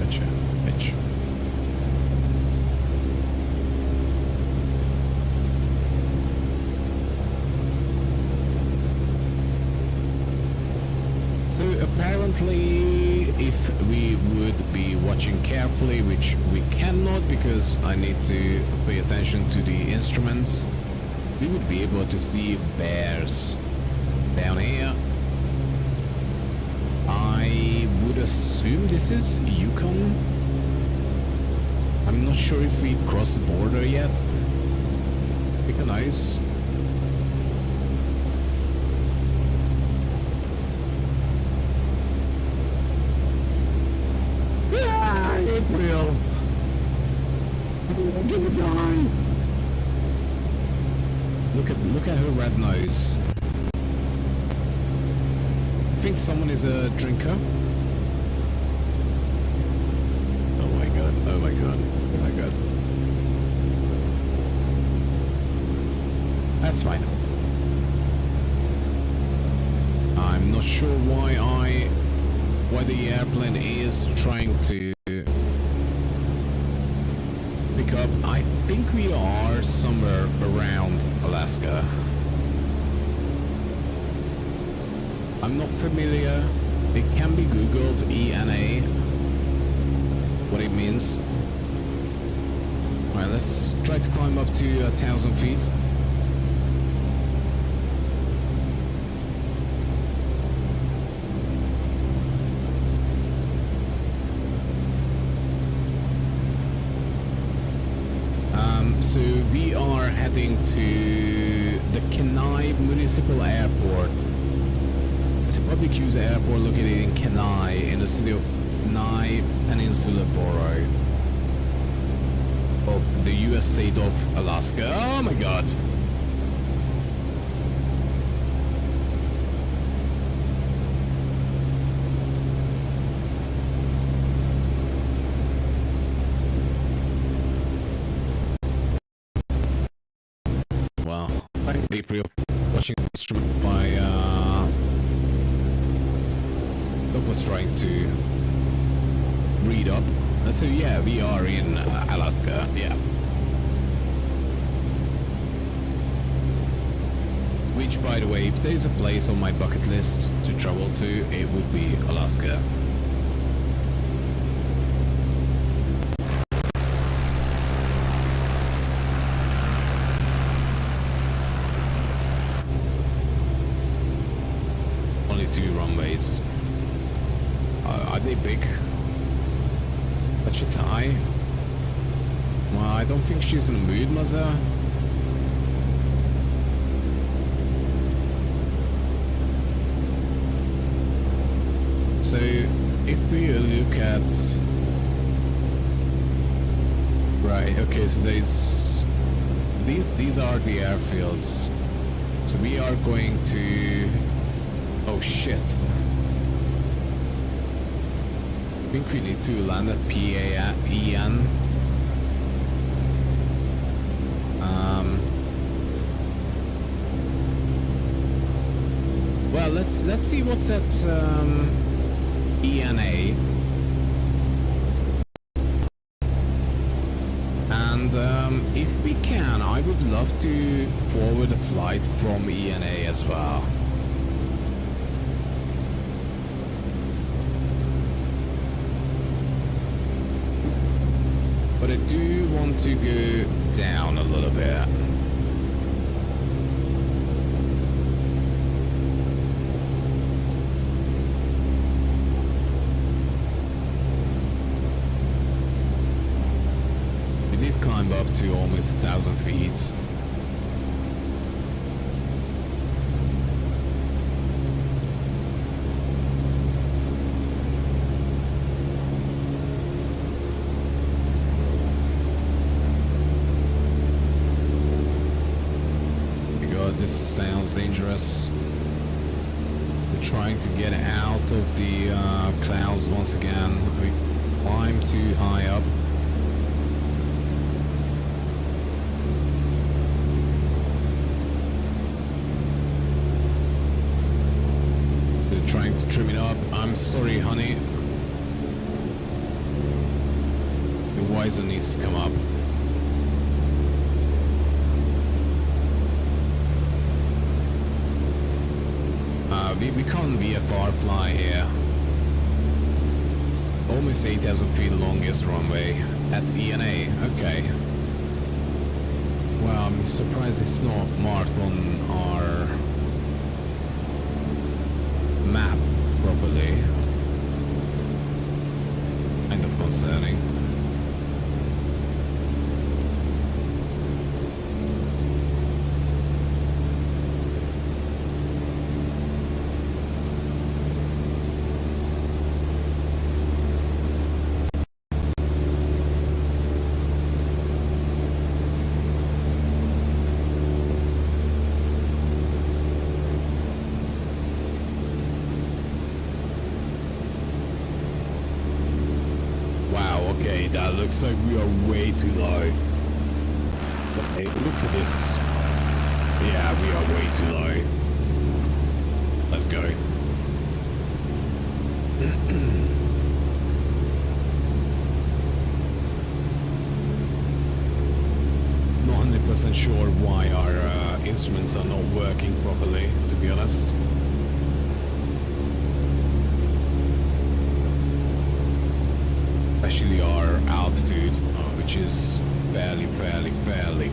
Gotcha, bitch. So apparently, if we would be watching carefully, which we cannot because I need to pay attention to the instruments, we would be able to see bears down here. I would assume this is Yukon. I'm not sure if we crossed the border yet. Pick a nice. April! I'm gonna die! Look look at her red nose. I think someone is a drinker. Oh my god, oh my god, oh my god. That's fine. I'm not sure why the airplane is trying to pick up. I think we are somewhere around Alaska. I'm not familiar. It can be googled, ENA, what it means. Alright, let's try to climb up to 1,000 feet. So we are heading to the Kenai Municipal Airport. It's a public use airport located in Kenai in the city of Kenai Peninsula Borough of the US state of Alaska. Oh my god! Wow. Thank you for watching this stream by Doc was trying to read up. So yeah, we are in Alaska, yeah. Which, by the way, if there's a place on my bucket list to travel to, it would be Alaska. Only 2 runways. Are they big? Such a tie? Well, I don't think she's in the mood, Mother. So, if we look at... Right, okay, so there's... These are the airfields. So we are going to... Oh shit. I think we need to land at PAEN. Well, let's see what's at ENA. And if we can, I would love to forward a flight from ENA as well. But I do want to go down a little bit. We did climb up to almost 1,000 feet. This sounds dangerous. We're trying to get out of the clouds once again. We climb too high up. They're trying to trim it up. I'm sorry, honey. The visor needs to come up. We can't be a barfly here. It's almost 8,000 feet longest runway at ENA. Okay. Well, I'm surprised it's not marked on our map properly. Kind of concerning. Okay, that looks like we are way too low. Okay, look at this. Yeah, we are way too low. Let's go. Not 100% sure why our instruments are not working properly, to be honest. Especially our altitude, which is fairly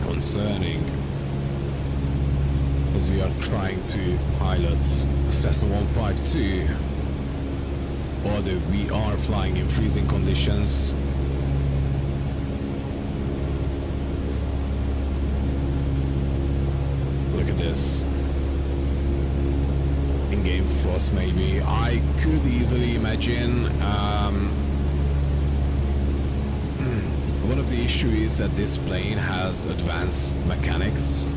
concerning, as we are trying to pilot Cessna 152, although we are flying in freezing conditions. Look at this. In-game frost, maybe. I could easily imagine. One of the issues is that this plane has advanced mechanics,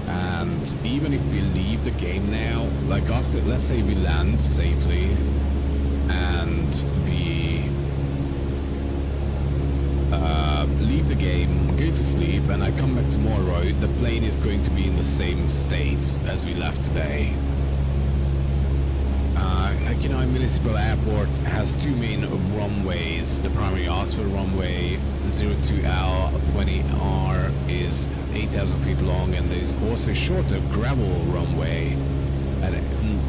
and even if we leave the game now, like after, let's say we land safely and we leave the game, go to sleep, and I come back tomorrow, the plane is going to be in the same state as we left today. Kenai Municipal Airport has two main runways. The primary Oxford runway 02L 20R is 8,000 feet long, and there's also a shorter gravel runway at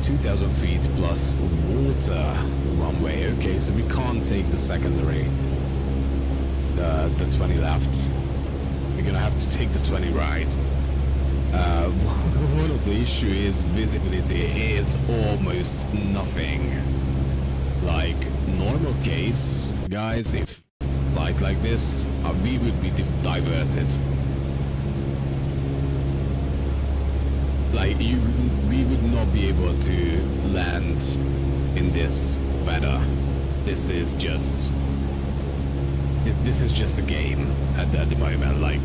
2,000 feet plus water runway. Okay, so we can't take the secondary, the 20 left. We're gonna have to take the 20 right. One of the issues is visibility is almost nothing. Like normal case, guys, if flight like this, we would be diverted. Like we would not be able to land in this weather. This is just a game at the moment. Like.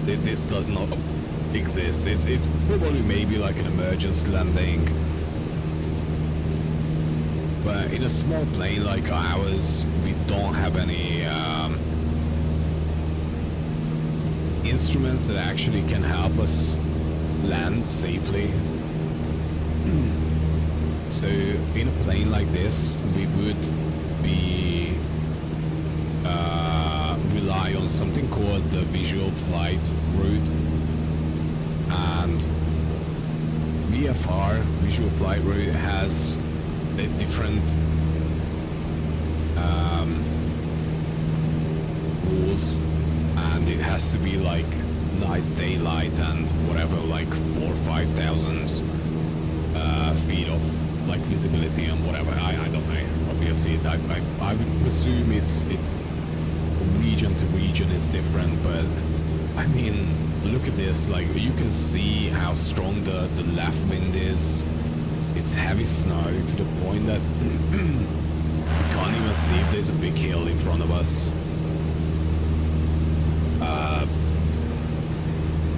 This does not exist. It probably may be like an emergency landing, but in a small plane like ours, we don't have any instruments that actually can help us land safely. So in a plane like this, we would be rely on something called the visual flight route, and VFR, visual flight route, has a different rules, and it has to be like nice daylight and whatever, like 4,000 or 5,000 feet of like visibility and whatever. I don't know. Obviously, I would presume it region to region is different, but I mean, look at this. Like, you can see how strong the left wind is. It's heavy snow to the point that we can't even see if there's a big hill in front of us.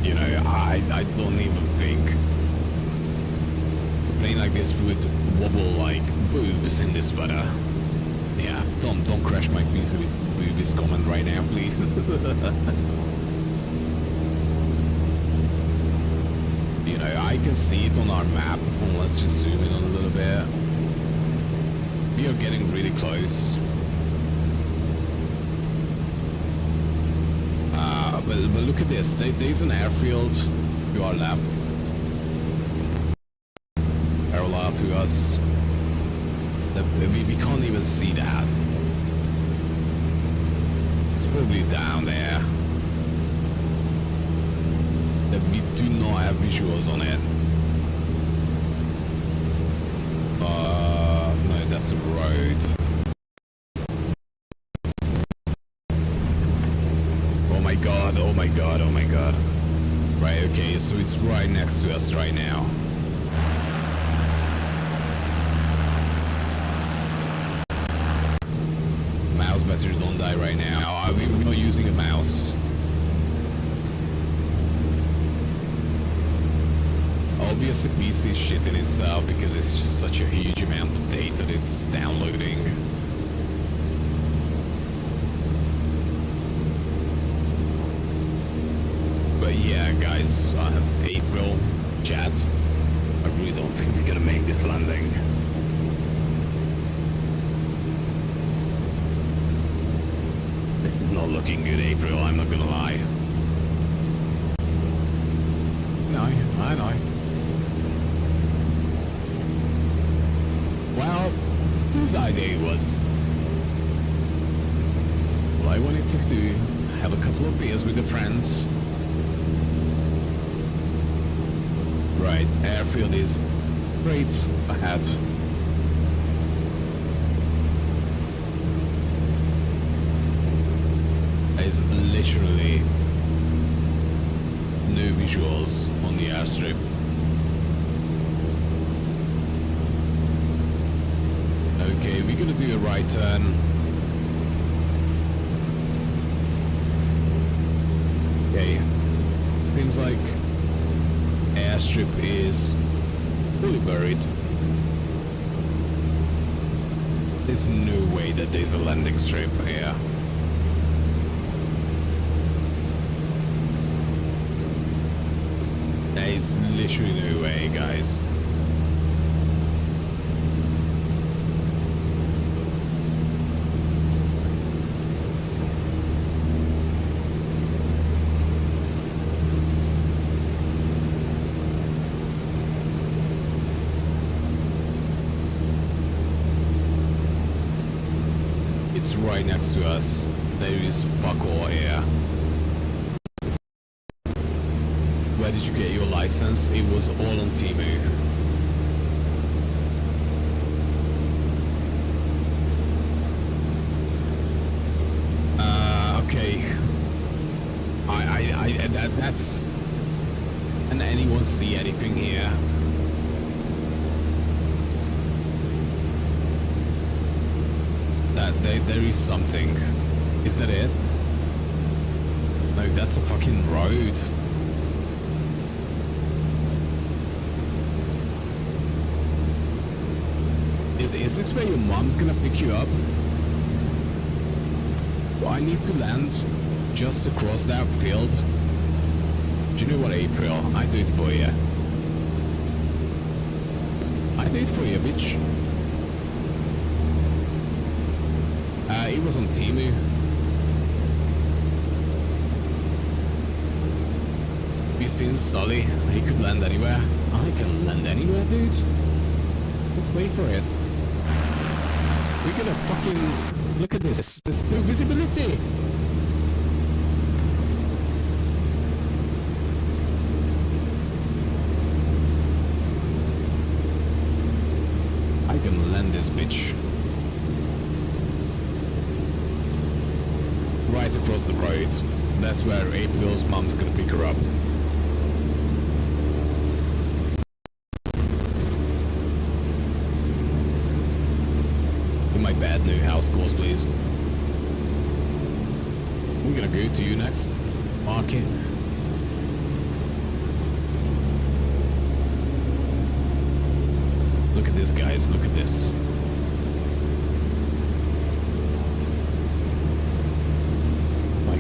You know, I don't even think a plane like this would wobble like boobs in this weather. Yeah, don't crash my piece with Boobies comment right now, please. You know, I can see it on our map. Well, let's just zoom in a little bit. We are getting really close. But look at this. There's an airfield to our left, parallel to us. We can't even see that. It's probably down there. We do not have visuals on it. No, that's a road. Oh my god, oh my god, oh my god. Right, okay, so it's right next to us right now. Mouse better don't die right now. We're not using a mouse. Oh obviously PC is shit in itself because it's just such a huge amount of data that it's downloading. But yeah, guys, April, chat, I really don't think we're gonna make this landing. This is not looking good, April, I'm not gonna lie. No, I know. Well, whose idea was? Well, I wanted to do, have a couple of beers with the friends. Right, airfield is straight ahead. There's literally no visuals on the airstrip. Okay, we're gonna do a right turn. Okay, seems like airstrip is fully buried. There's no way that there's a landing strip here. There's literally no way, guys. It's right next to us. There is fuck all here. Where did you get your license? It was all on Temu. Okay. That's... Can anyone see anything here? There is something. Is that it? No, that's a fucking road. Is this where your mom's gonna pick you up? Do I need to land just across that field? Do you know what, April? I do it for you. I do it for you, bitch. It was on Temu. You seen Sully? He could land anywhere. I can land anywhere, dude. Just wait for it. We're gonna fucking... Look at this. There's no visibility. I can land this bitch. Right across the road. That's where April's mom's gonna pick her up. In my bad new house calls, please. We're gonna go to you next. Market. Look at this, guys. Look at this.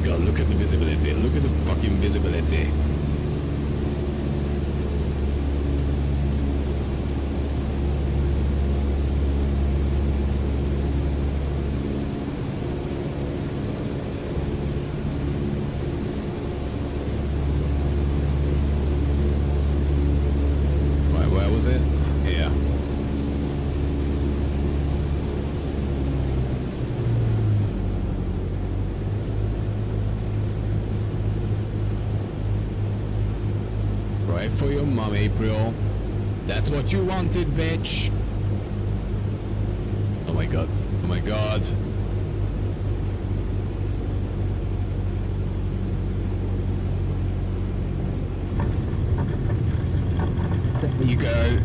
God, look at the visibility. Look at the fucking visibility. Right, where was it? Here. Right for your mom, April. That's what you wanted, bitch. Oh my god. Oh my god. There you go.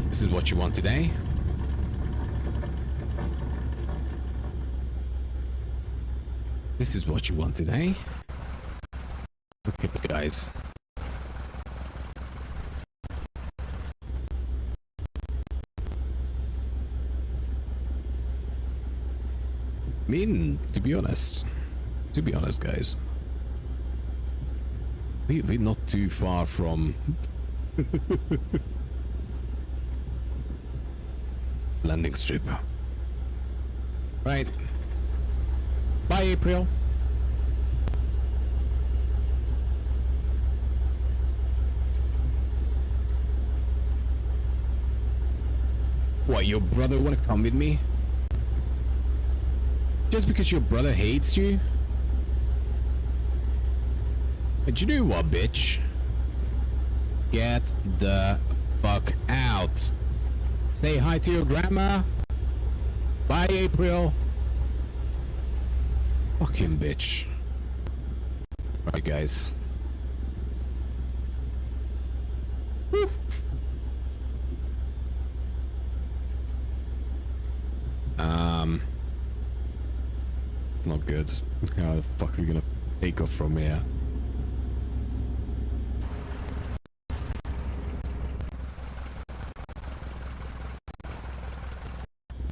This is what you want today. This is what you want today. Look at this, guys. I mean, to be honest, guys, we're not too far from landing strip. Right. Bye, April. What, your brother wanna come with me? Just because your brother hates you? But you know what, bitch? Get the fuck out. Say hi to your grandma. Bye, April. Fucking bitch. Right, guys. Woo. It's not good. How the fuck are we gonna take off from here?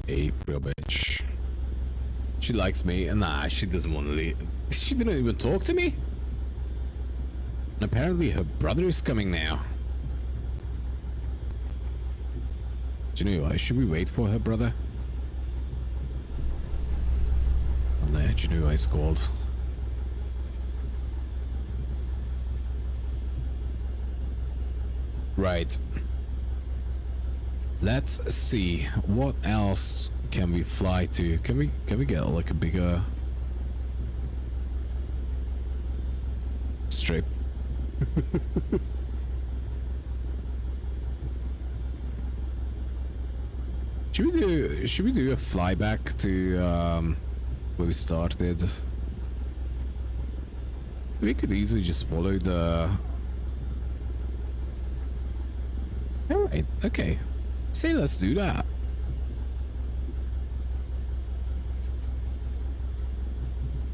April, bitch. She likes me, and nah, she doesn't want to leave. She didn't even talk to me. And apparently her brother is coming now. Do you know what? Should we wait for her brother? Oh, no, do you know what it's called? Right. Let's see, what else can we fly to? Can we get like a bigger strip? Should we do a flyback to where we started? We could easily just follow the. Alright, okay. Say let's do that.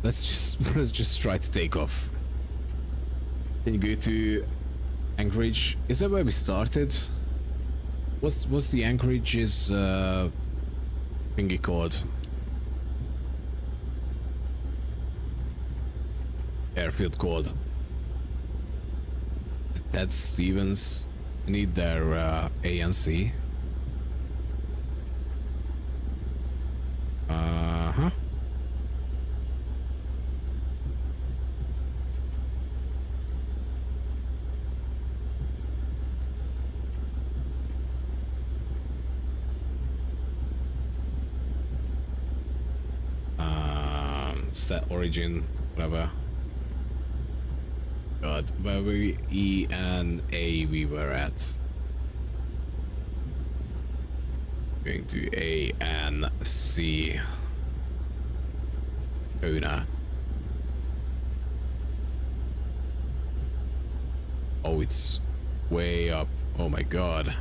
Let's just try to take off. Then you go to Anchorage. Is that where we started? What's the Anchorage's thingy called? Airfield called. That's Stevens. I need their ANC. Uh-huh. Set origin, whatever. God, where were we? E and A we were at. Going to A and C. Ona. Oh, it's way up. Oh my god.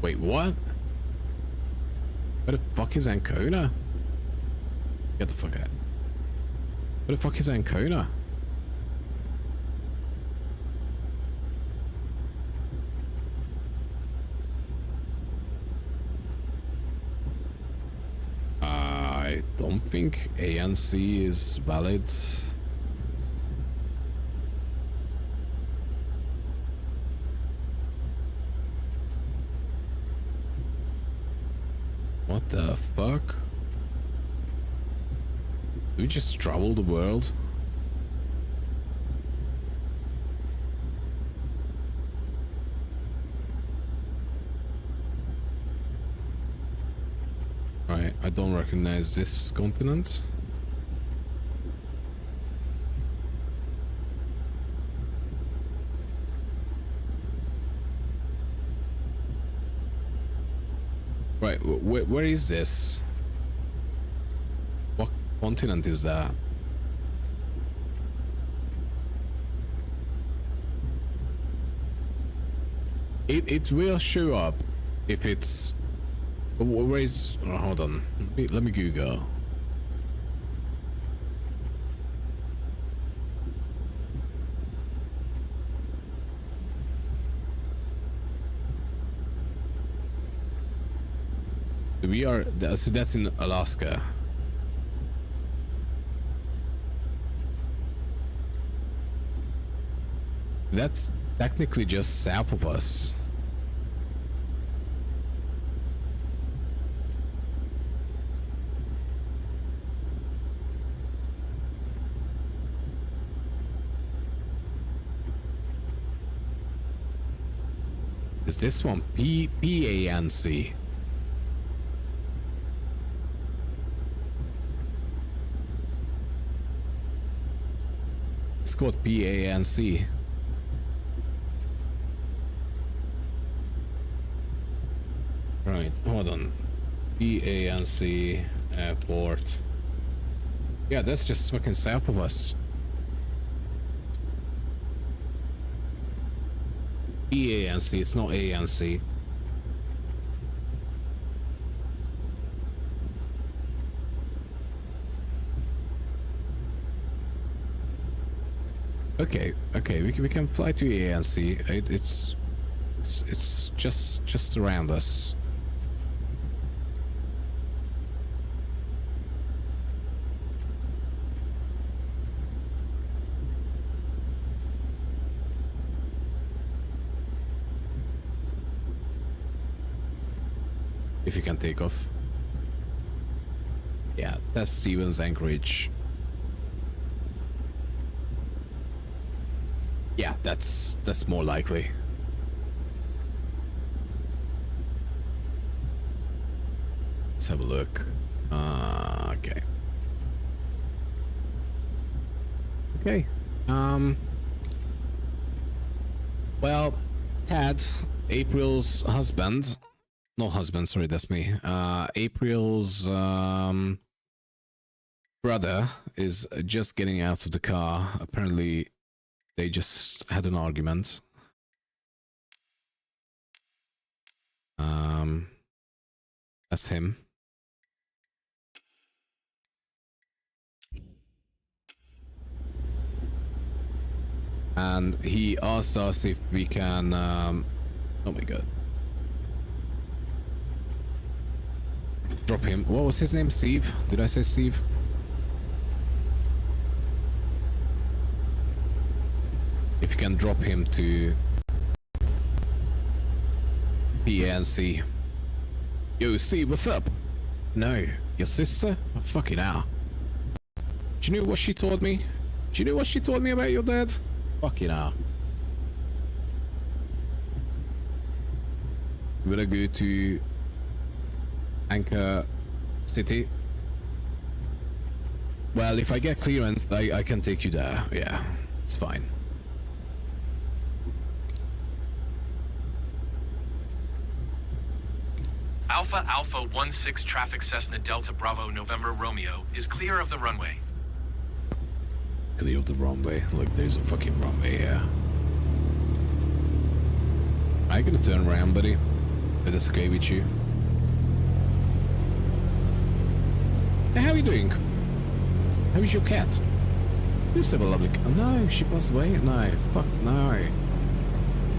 Wait, what? Where the fuck is Ancona? Get the fuck out. Where the fuck is Ancona? I don't think ANC is valid. What the fuck? Do we just travel the world? Right, I don't recognize this continent. Right, where is this? What continent is that? It will show up if it's. Where is? Oh, hold on. Let me Google. We are, so that's in Alaska. That's technically just south of us. Is this one PANC? It's called PANC. Right, hold on. PANC airport. Yeah, that's just fucking south of us. PANC, it's not ANC. Okay, we can fly to ANC. It's just around us. If you can take off. Yeah, that's Stevens Anchorage. Yeah, that's more likely. Let's have a look. Okay. Okay. Well, Tad, April's husband. No husband, sorry, that's me. April's brother is just getting out of the car. Apparently, they just had an argument. That's him. And he asked us if we can, oh my god. Drop him. What was his name? Steve? Did I say Steve? If you can drop him to PNC. Yo, Steve, what's up? No, your sister? Oh, fucking hell. Do you know what she told me? Do you know what she told me about your dad? Fucking hell. We're gonna go to Anchor City. Well, if I get clearance, I can take you there. Yeah, it's fine. Alpha Alpha 16 traffic Cessna Delta Bravo November Romeo is clear of the runway. Clear of the runway. Look, there's a fucking runway here. I'm gonna turn around, buddy. If that's okay with you. Hey, how are you doing? How is your cat? You have a lovely cat. Oh, no, she passed away? No, fuck no.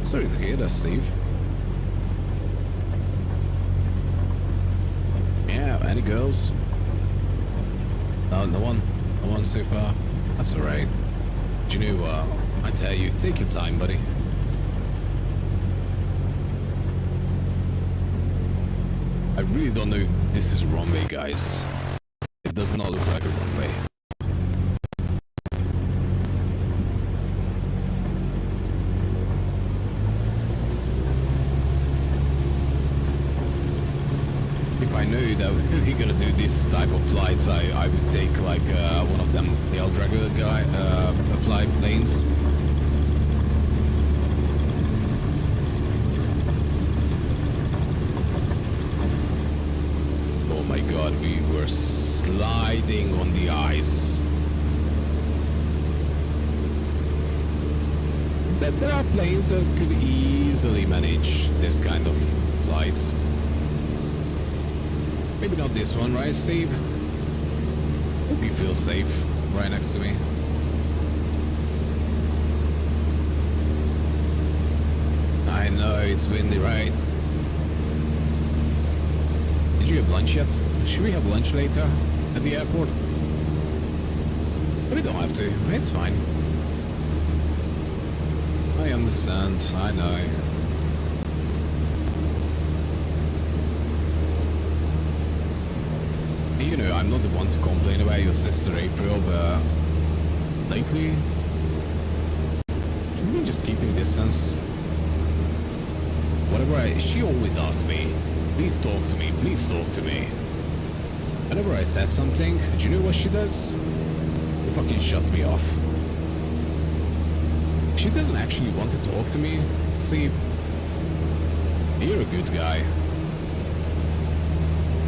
Sorry to hear that, Steve. Yeah, any girls? No, no one. No one so far. That's alright. Do you know what? I tell you, take your time, buddy. I really don't know if this is a runway, guys. It does not look like a runway. If I knew that we're gonna do this type of flights, I would take like one of them tail dragger flight planes. Oh my god, we were sliding on the ice. That there are planes that could easily manage this kind of flights. Maybe not this one, right, Steve? Hope you feel safe right next to me. I know it's windy, right? Did you have lunch yet? Should we have lunch later at the airport? We don't have to. It's fine. I understand. I know. You know, I'm not the one to complain about your sister April, but lately, should we just keeping distance? She always asks me, please talk to me, please talk to me. Whenever I said something, do you know what she does? She fucking shuts me off. She doesn't actually want to talk to me. See, you're a good guy.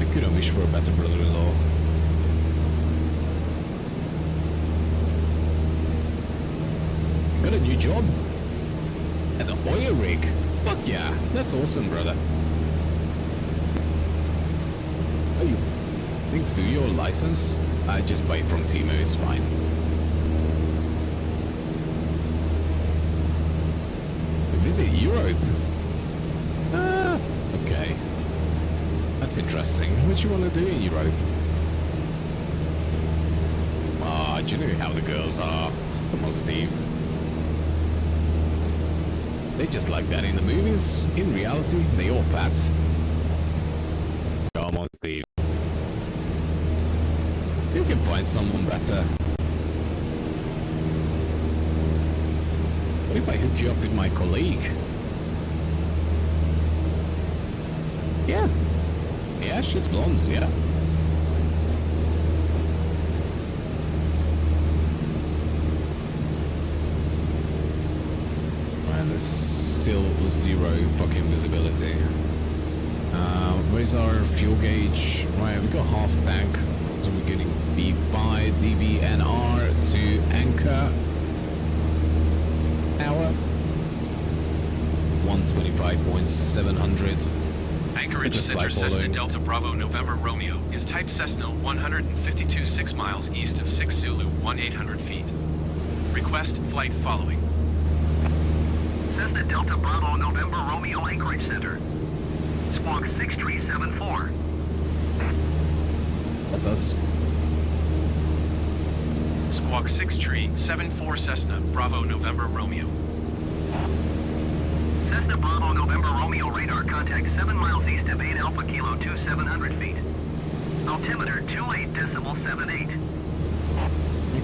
I couldn't wish for a better brother-in-law. Got a new job? At an oil rig? Fuck yeah, that's awesome, brother. Oh, you think to do your license? I just buy it from Timo, it's fine. Visit Europe? Ah, okay. That's interesting. What you want to do in Europe? Ah, do you know how the girls are? Come on, Steve. They just like that in the movies. In reality, they all fat. Come on, Steve. You can find someone better. What if I hook you up with my colleague? Yeah. Yeah, she's blonde, yeah. Man, there's still zero fucking visibility. Where's our fuel gauge? Right, we got half a tank. So we're getting B5 DBNR to anchor. Hour 125.700. Anchorage Center Cessna Delta Bravo November Romeo is type Cessna 152 6 miles east of 6 Zulu 1800 feet. Request flight following. Cessna Delta Bravo November Romeo Anchorage Center. Squawk 6374. That's us. Squawk 6374 Cessna Bravo November Romeo. Cessna Bravo November Romeo radar contact 7 miles east of 8 Alpha Kilo 2700 feet. Altimeter 28.78.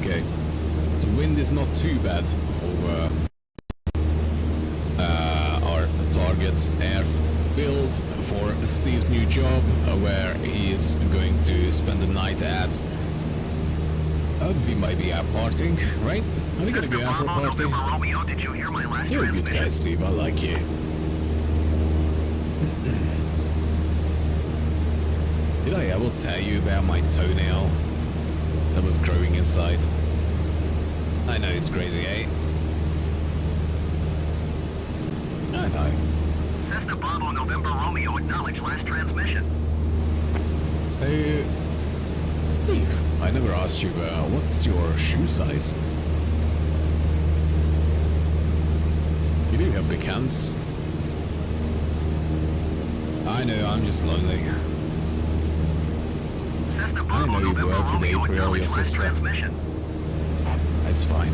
Okay. The wind is not too bad over our target airfield for Steve's new job, where he is going to spend the night at. We might be out partying, right? Are we gonna go out for a party? Romeo, did you hear my last You're a good guy, Steve. I like you. Did I ever tell you about my toenail that was growing inside? I know it's crazy, eh? I know. Cessna Bravo November Romeo, acknowledge last transmission. So, Steve, I never asked you, what's your shoe size? You do have big hands. I know, I'm just lonely. Cessna I know you work today for all your sister. It's fine.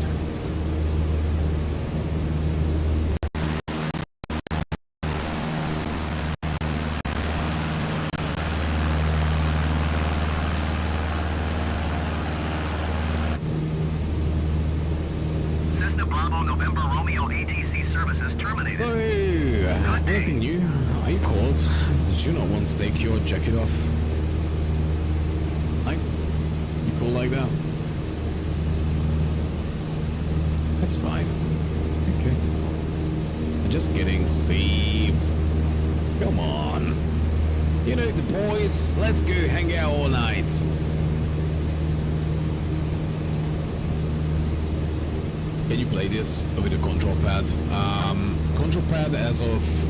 Cessna Bravo November Romeo ATC services terminated. Oh, anything new? Are you cold? Did you not want to take your jacket off? You cool like that? That's fine. Okay. I'm just kidding, Steve. Come on. You know the boys, let's go hang out all night. Can you play this with a control pad? Control pad as of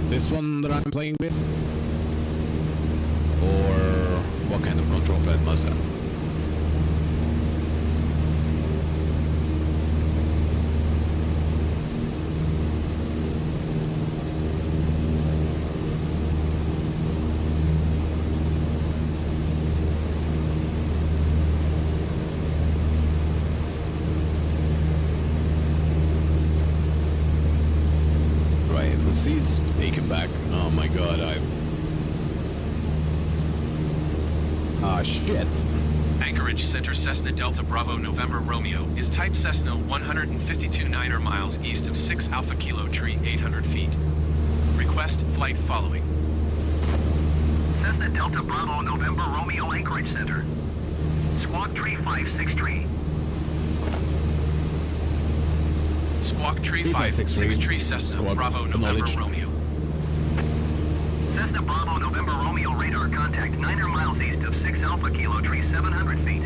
this one that I'm playing with? Or what kind of control pad must I have? seats taken back. Oh my god, Ah, shit. Anchorage Center Cessna Delta Bravo November Romeo is type Cessna 152 9er miles east of 6 Alpha Kilo Tree 800 feet. Request flight following. Cessna Delta Bravo November Romeo Anchorage Center. Squawk Tree 563. Squawk Tree 563 Cessna Squawk Bravo November Romeo. Cessna Bravo November Romeo radar contact 9er miles east of 6 Alpha Kilo Tree 700 feet.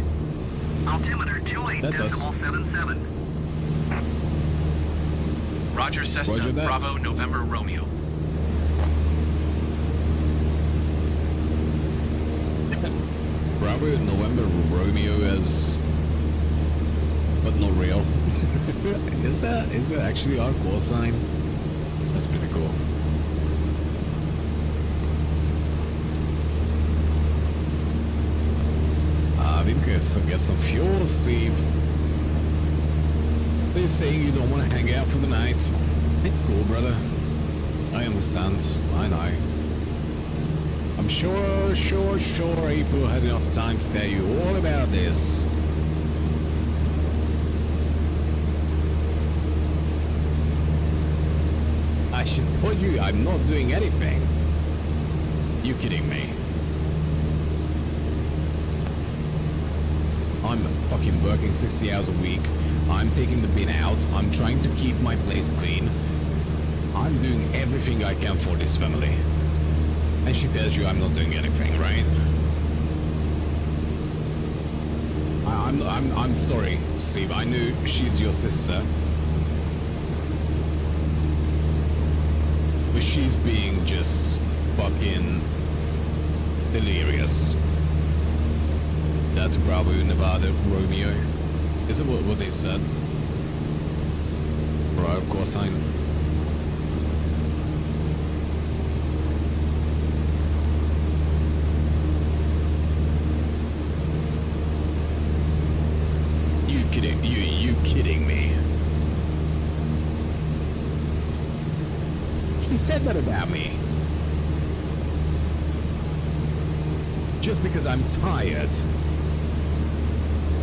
Altimeter 28.77. Roger Cessna Roger that. Bravo November Romeo. Bravo November Romeo is, but not real. Is that actually our call sign? That's pretty cool. We can get some fuel, Steve. They're saying you don't want to hang out for the night. It's cool, brother. I understand. I know. I'm sure April had enough time to tell you all about this. I should tell you I'm not doing anything. You kidding me? I'm fucking working 60 hours a week. I'm taking the bin out. I'm trying to keep my place clean. I'm doing everything I can for this family. And she tells you I'm not doing anything, right? I'm sorry, Steve. I knew she's your sister. But she's being just fucking delirious. That's Bravo Nevada Romeo. Is that what they said? Right, of course I know. You kidding me? She said that about me. Just because I'm tired.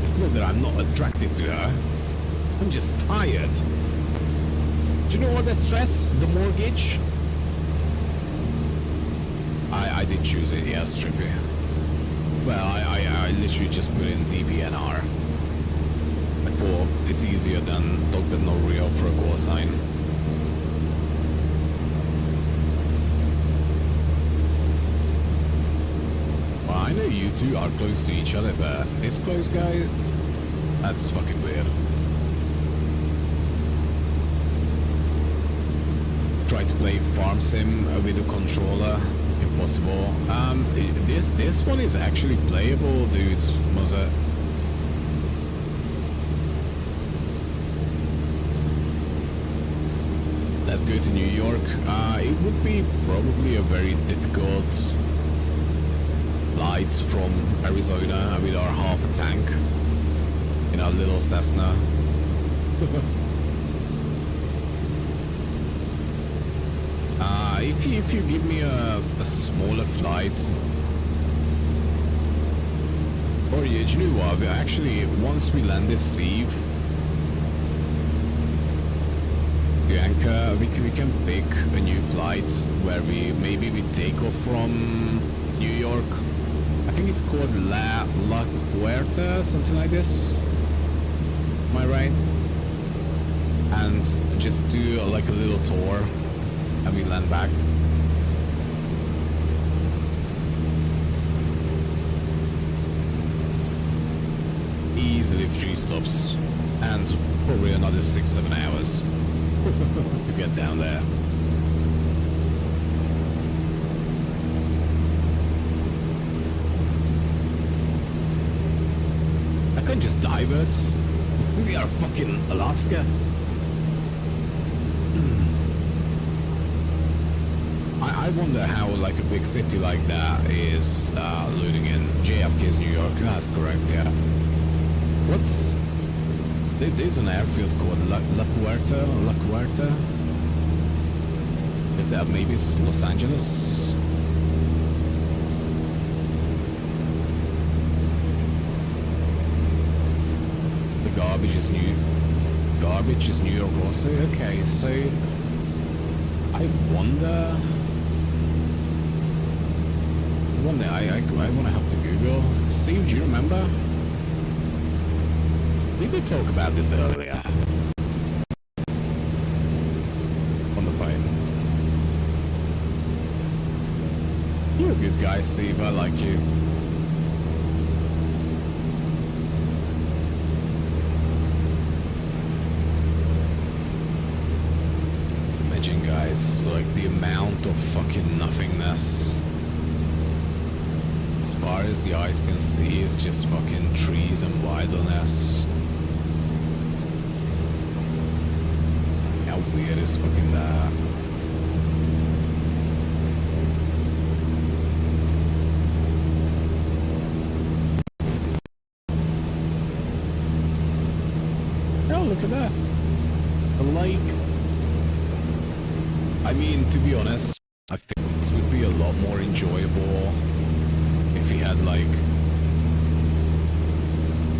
It's not that I'm not attracted to her. I'm just tired. Do you know what that stress? The mortgage? I did choose it, yes, Trippy. Well, I literally just put in DBNR. For it's easier than DocButNotReal for a call sign. Well, I know you two are close to each other, but this close guy, that's fucking weird. Try to play Farm Sim with a controller, impossible. This one is actually playable, dude. Was it? Let's go to New York. It would be probably a very difficult flight from Arizona with our half a tank in our little Cessna. If you give me a smaller flight, or you know what? Actually, once we land this, Steve. Bianca, we can pick a new flight where maybe we take off from New York. I think it's called La Puerta, something like this. Am I right? And just do like a little tour and we land back. Easily 3 stops and probably another 6-7 hours. To get down there. I couldn't just divert. We are fucking Alaska. I wonder how like a big city like that is loading in. JFK is New York. That's correct, yeah. What's... There's an airfield called La Puerta. Is that maybe it's Los Angeles? The garbage is new. Garbage is New York also. Okay, so I wonder. I want to have to Google. Steve, do you remember? We did talk about this earlier. On the plane. You're a good guy, Steve. I like you. Imagine, guys, like the amount of fucking nothingness. As far as the eyes can see, is just fucking trees and wilderness. How weird is fucking that? Oh, look at that. A lake. I mean, to be honest, I think this would be a lot more enjoyable if he had, like,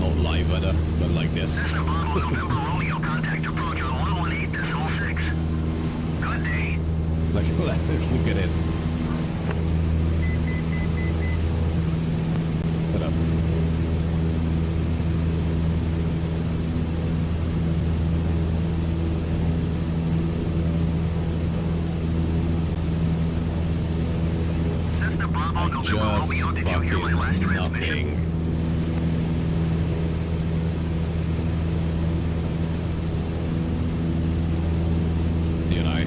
not live weather, but like this. November Romeo, contact approach on 118.6. Good day. Like, let's look at it. Shut up. Cessna Bravo, November Just Romeo, did you hear my last fucking transmission? nothing. You know,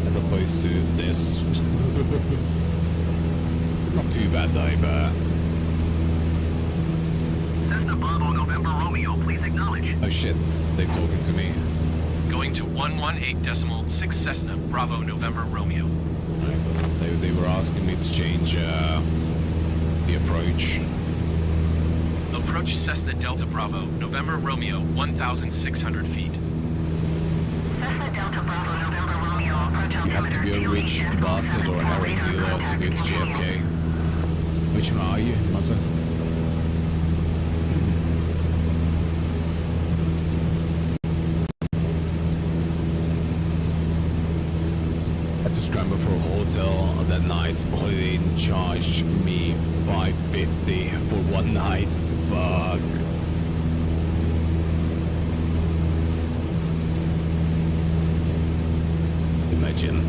as opposed to this. Not too bad though, but Cessna Bravo, November Romeo, please acknowledge. oh shit, they're talking to me. Going to 118.6 Cessna, Bravo, November, Romeo. They were asking me to change the approach. Approach Cessna Delta Bravo, November, Romeo, 1,600 feet. Cessna Delta Bravo, November Romeo, approach You have to be a rich bastard or a heroin dealer to go to JFK. Which one are you, Mazza? Had to scramble for a hotel that night. Holiday Inn charged me $550 for one night. Fuck. Imagine.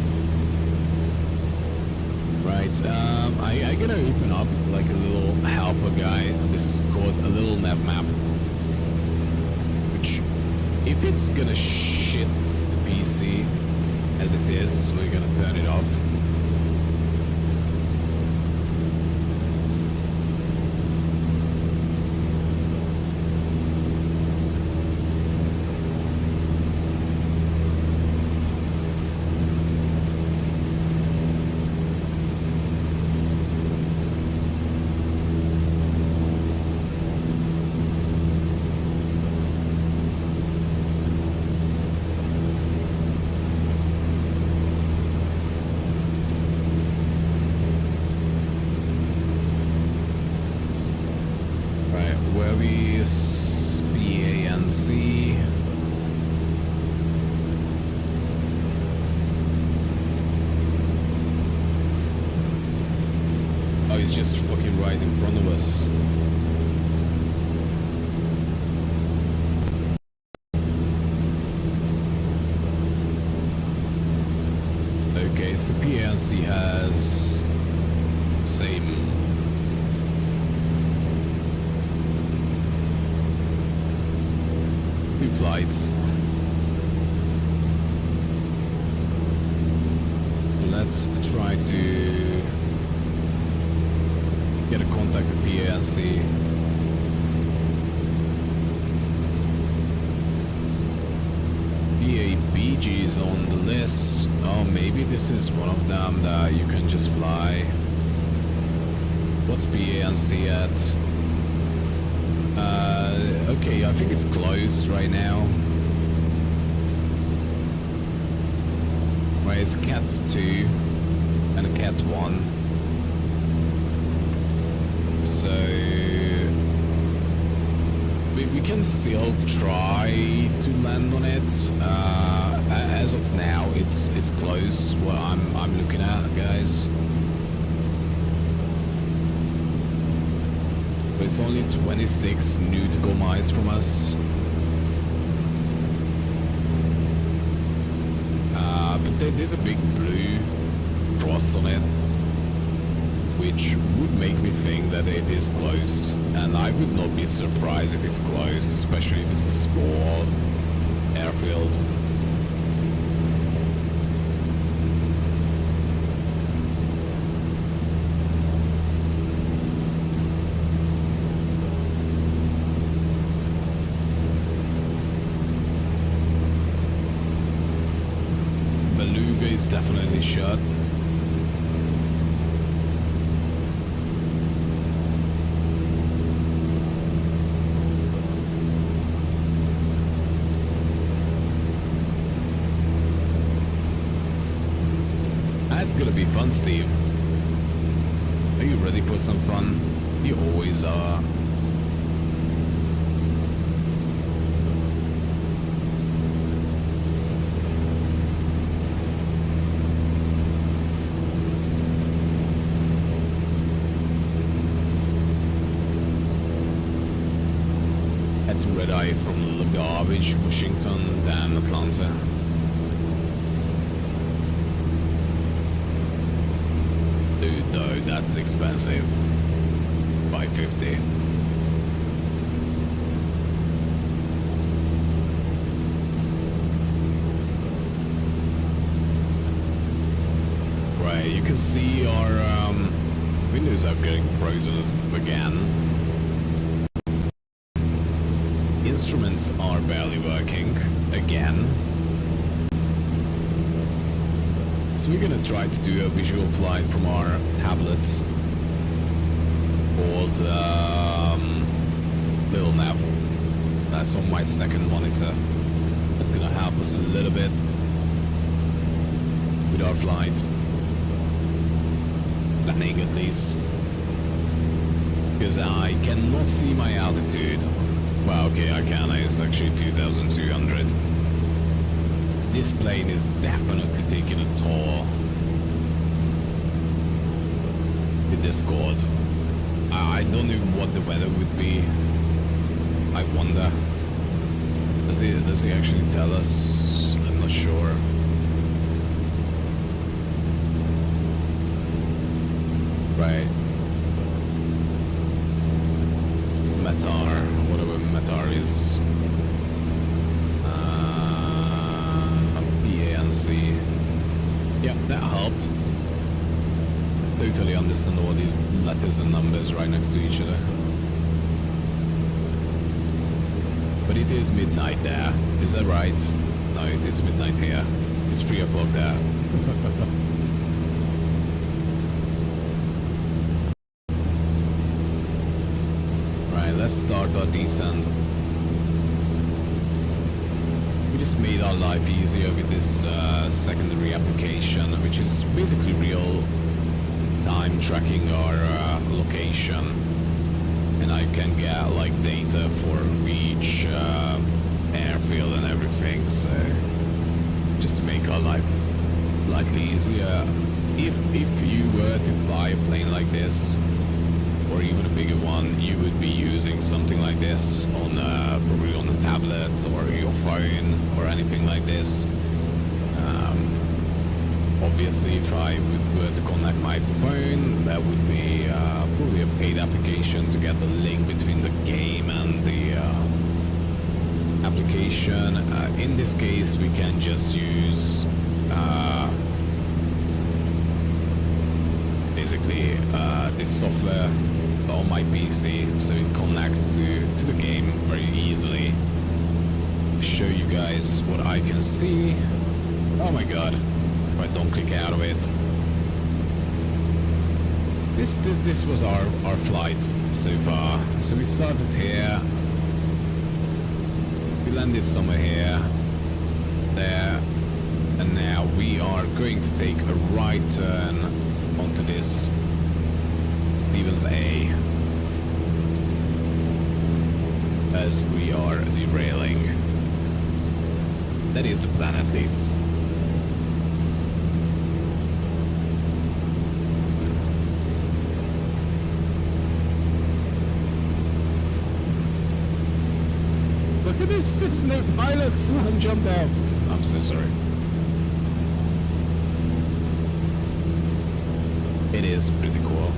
Right, I gotta open up like a little helper guide. This is called a little map. Which, if it's gonna shit the PC as it is, we're gonna turn it off. He's just fucking right in front of us. Okay, so PNC has same. Two flights. So let's try to get a contact with PNC. PABG is on the list. Oh, maybe this is one of them that you can just fly. What's PNC at? Okay, I think it's closed right now. Right, it's cat 2 and a cat 1. So we can still try to land on it. As of now, it's close. What I'm looking at, guys. But it's only 26 nautical miles from us. But there's a big blue cross on it, which would make me think that it is closed, and I would not be surprised if it's closed, especially if it's a small airfield. Beluga is definitely shut. That's gonna be fun, Steve. Are you ready for some fun? You always are. Had to red eye from the garbage, Washington, then Atlanta. Dude, though, that's expensive. 550. Right, you can see our windows are getting frozen again. Instruments are barely working again. So we're gonna try to do a visual flight from our tablets called Little Nav. That's on my second monitor. That's gonna help us a little bit with our flight. Planning at least. Because I cannot see my altitude. Well, okay, I can. It's actually 2,200. This plane is definitely taking a toll with this squad. I don't know what the weather would be. I wonder. Does he actually tell us? I'm not sure. Right. Metar, whatever Metar is. PANC. Yeah, that helped. Totally understand all these letters and numbers right next to each other. But it is midnight there. Is that right? No, it's midnight here. It's 3 o'clock there. Right, let's start our descent. We just made our life easier with this secondary application, which is basically real time tracking our location, and I can get like data for each airfield and everything, so just to make our life slightly easier. If you were to fly a plane like this, or even a bigger one, you would be using something like this on probably on a tablet or your phone or anything like this. Obviously, if I were to connect my phone, that would be probably a paid application to get the link between the game and the application. In this case, we can just use basically this software on my PC, so it connects to the game very easily. Show you guys what I can see. Oh my god. If I don't click out of it. This was our flight so far. So we started here. We landed somewhere here, there, and now we are going to take a right turn onto this Stevens A as we are derailing. That is the plan, at least. Look at this, there's no pilots. I jumped out. I'm so sorry. It is pretty cool.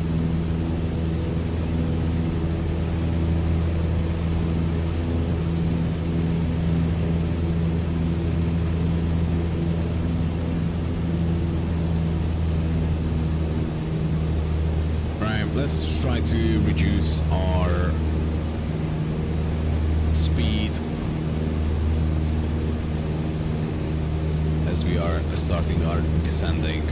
Right, let's try to reduce our speed as we are starting our descending.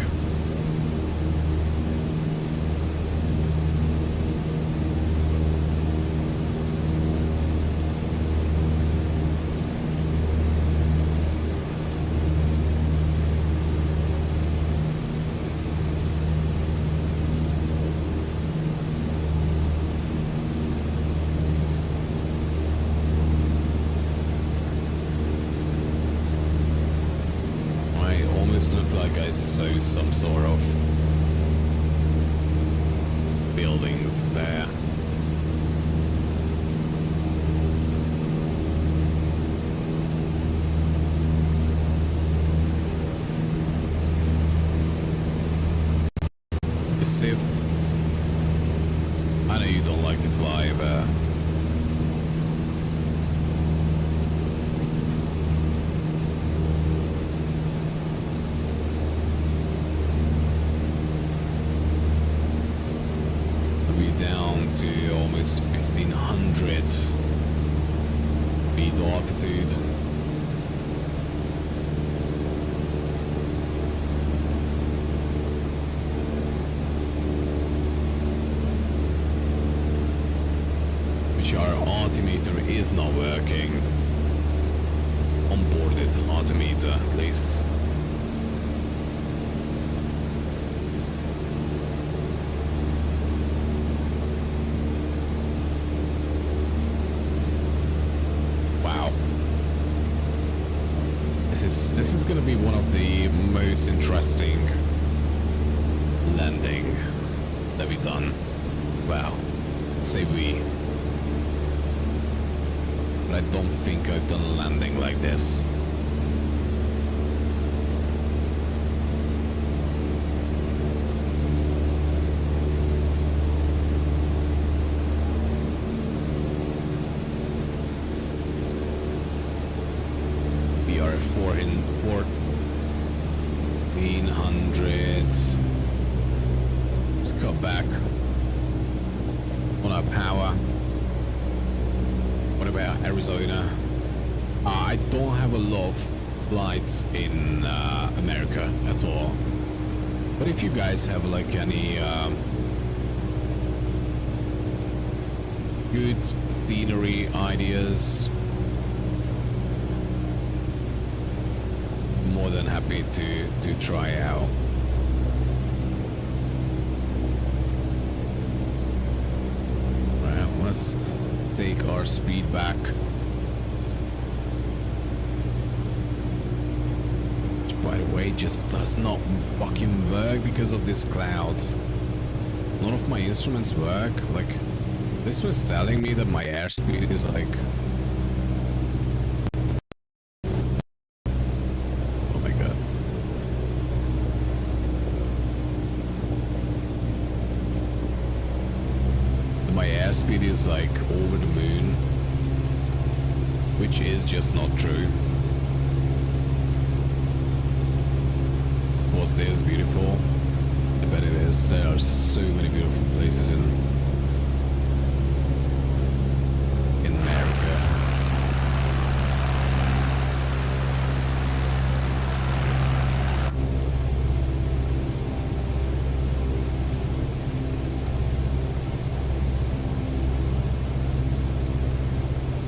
Looked like I saw some sort of buildings there. Steve, I know you don't like to fly, but down to almost 1500 feet altitude. Which our altimeter is not working. Onboarded altimeter, at least. This is going to be one of the most interesting landing that we've done. Wow, say we. But I don't think I've done a landing like this. We are at 1400. Let's cut back on our power. What about Arizona? I don't have a lot of flights in America at all. But if you guys have like any good scenery ideas, more than happy to try out. Right, let's take our speed back. Which, by the way, just does not fucking work because of this cloud. None of my instruments work. Like, this was telling me that my airspeed is like speed is like over the moon, which is just not true. Was this beautiful? I bet it is. There are so many beautiful places in America.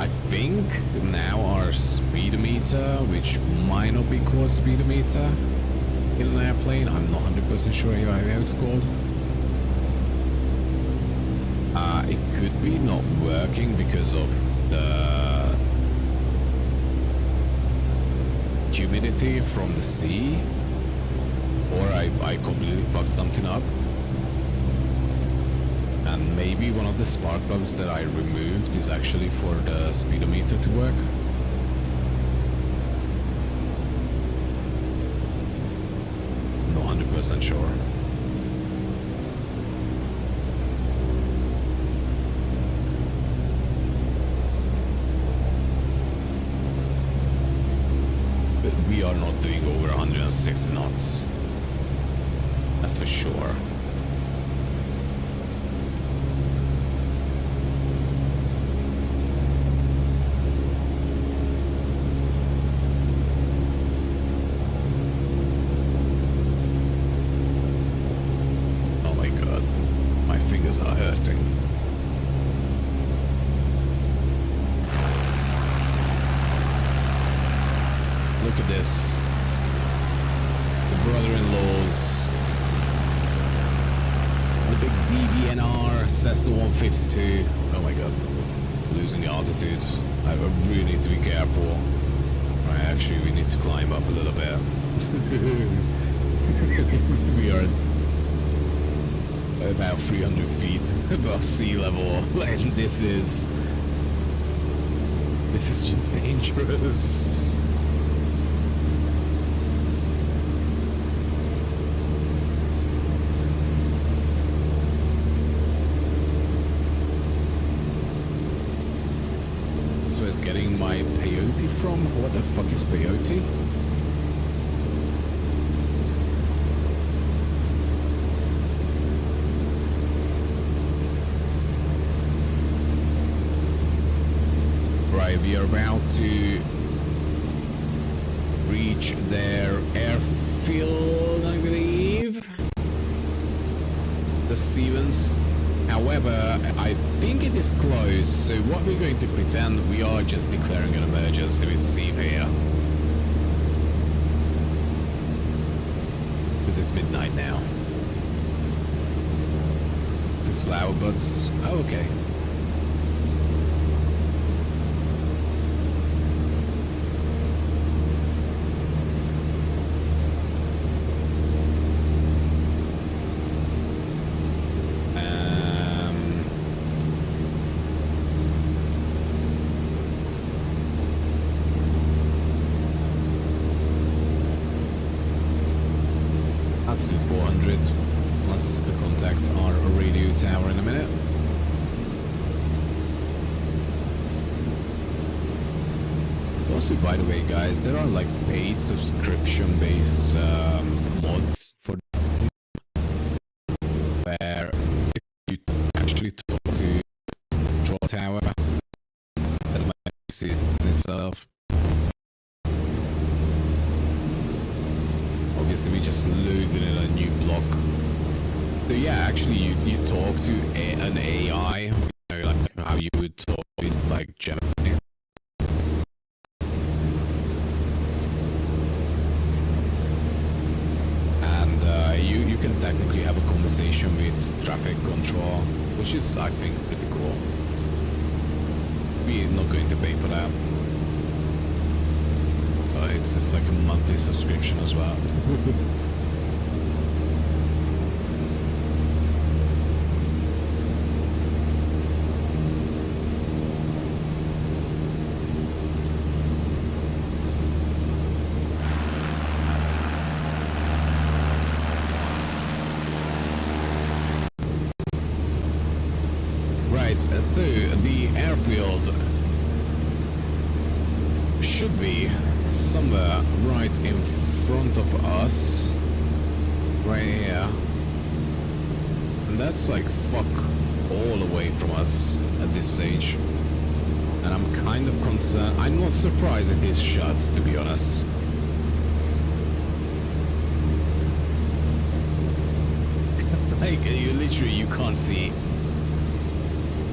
I think now our speedometer, which might not be called speedometer, in an airplane. I'm not 100% sure how it's called. It could be not working because of the humidity from the sea, or I completely fucked something up. And maybe one of the spark plugs that I removed is actually for the speedometer to work. Not 100% sure. But we are not doing over 160 knots. That's for sure. Are hurting. Look at this. The brother-in-laws. The big BBNR Cessna 152. Oh my god. Losing the altitude. I really need to be careful. Right, actually we need to climb up a little bit. We are about 300 feet above sea level, and this is just dangerous. So it's getting my peyote from? What the fuck is peyote? We are about to reach their airfield, I believe. The Stevens. However, I think it is close, so what we're going to pretend, we are just declaring an emergency with Steve here. Because it's midnight now. Just flower buds. Oh, okay. Altitude 400, plus contact our radio tower in a minute. Also, by the way, guys, there are like paid subscription-based mods for where if you actually talk to control tower, that might see itself. Obviously, we just loaded in a new block. So yeah, actually, you talk to an AI, you know, like how you would talk with like Gemini. And you can technically have a conversation with traffic control, which is, I think, pretty cool. We're not going to pay for that. So it's just like a monthly subscription as well. Right, so the airfield should be somewhere right in front of us, right here, and that's like fuck all away from us at this stage, and I'm kind of concerned. I'm not surprised it is shut, to be honest. Like, you can't see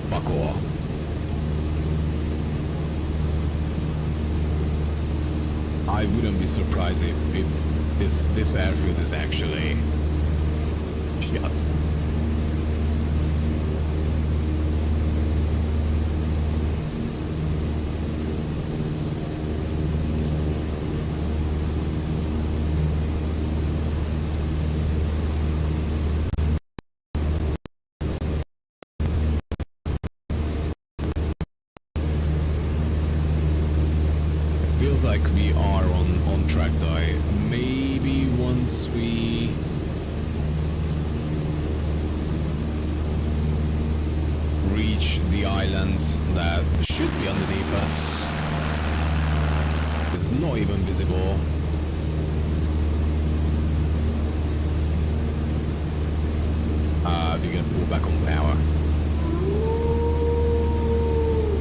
fuck all. I wouldn't be surprised if This airfield is actually shut. Feels like we are on track, though. Maybe once we reach the island that should be underneath us. It's not even visible. We're gonna pull back on power.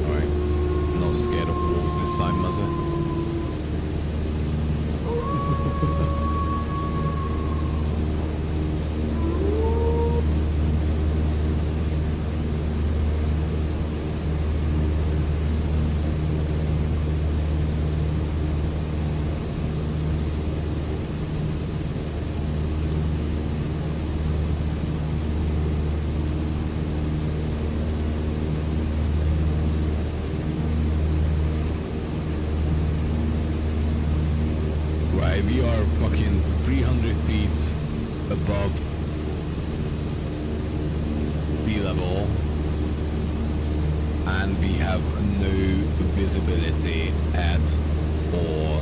Alright. Not scared of wolves this time, Muzzer. We are fucking 300 feet above sea level, and we have no visibility at all.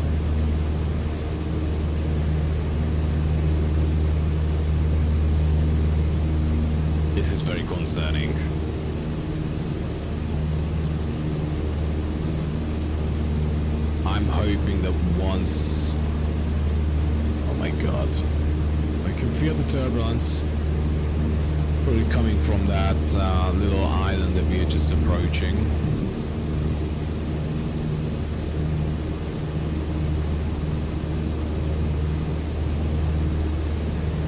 This is very concerning. I'm hoping that once... Oh my god. I can feel the turbulence probably coming from that little island that we are just approaching.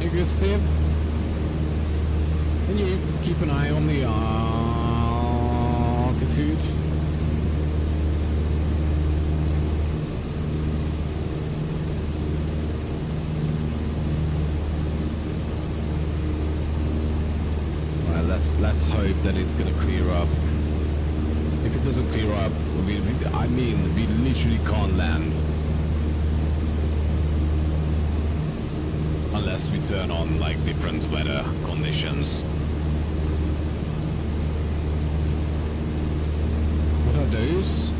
You good, Steve? Can you keep an eye on the altitude? Let's hope that it's gonna clear up. If it doesn't clear up, we literally can't land. Unless we turn on like different weather conditions. What are those?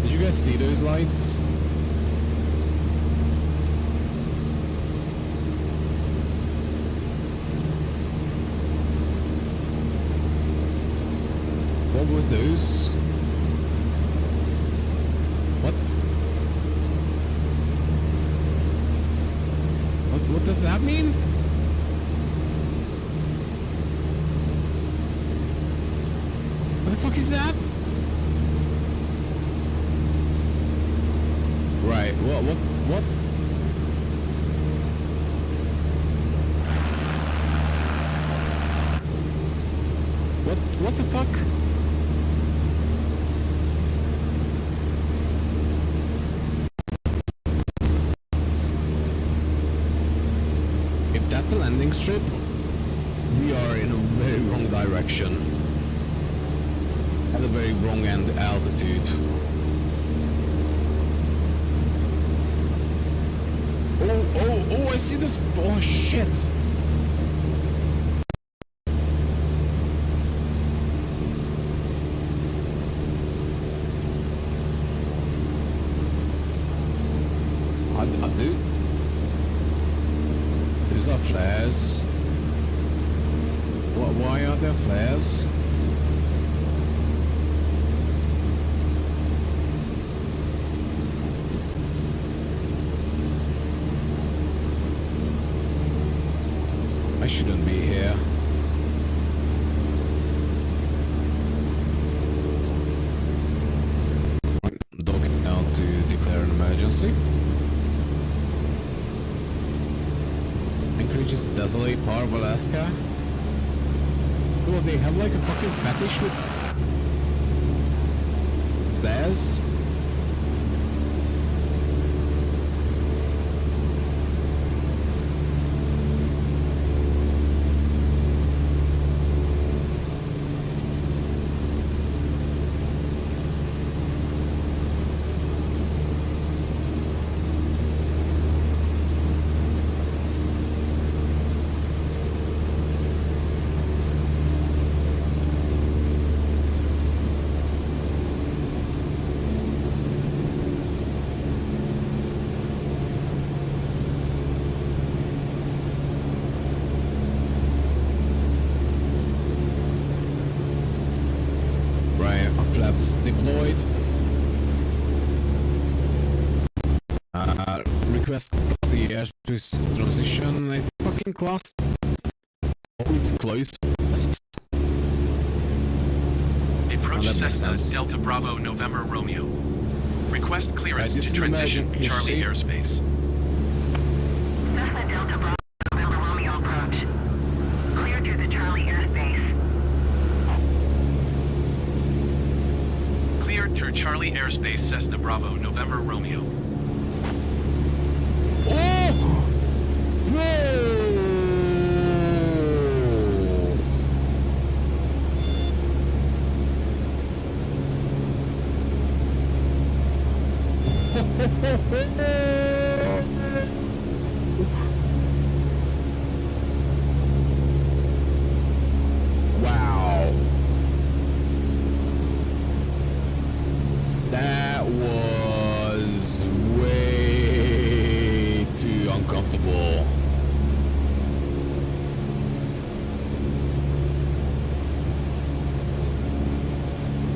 Did you guys see those lights? What were those? What? What does that mean? What the fuck is that? Right, what? What the fuck? That's the landing strip. We are in a very wrong direction. At a very wrong altitude. Oh, I see this. Oh, shit. I do. These are flares. Why are there flares? I shouldn't be here. Docking out to declare an emergency. Anchorage is desolate part of Alaska. Well, they have like a fucking fetish with bears. flaps deployed. Request class E airspace transition. A fucking class. Oh, it's close. Approach that makes Cessna sense. Delta Bravo November Romeo. Request clearance this to is transition emergent, Charlie you see? airspace. Cessna Delta Bravo November Romeo approach. Clear to the Charlie airspace. Cleared through Charlie airspace Cessna Bravo November Romeo. Oh! No! Wow. That was way too uncomfortable.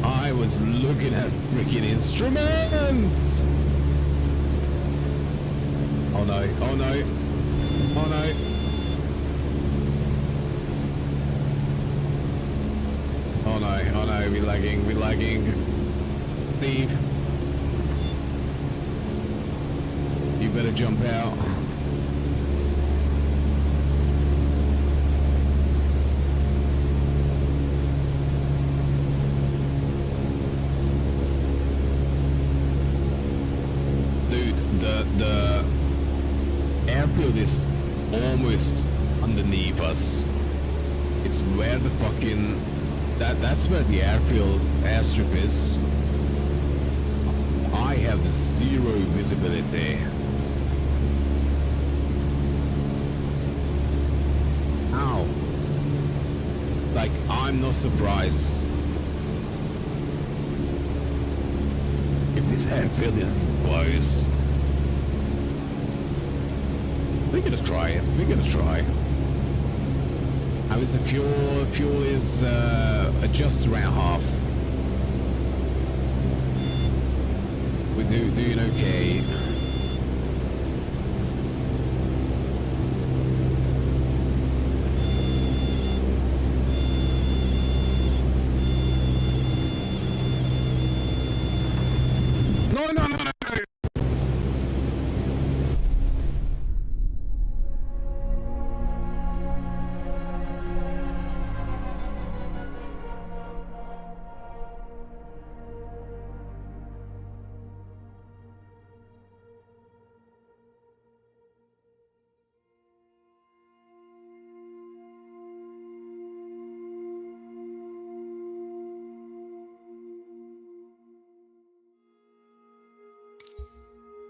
I was looking at freaking instruments. Oh no, oh no, oh no. Oh no, oh no, we're lagging, we're lagging. Steve. You better jump out. Dude, the airfield is almost underneath us. It's where the fucking that's where the airstrip is. I have zero visibility. Ow. Like, I'm not surprised if this airfield is closed. We're gonna try it. We're gonna try. How is the fuel? Fuel is just around half. We're doing okay. No, no, no, no.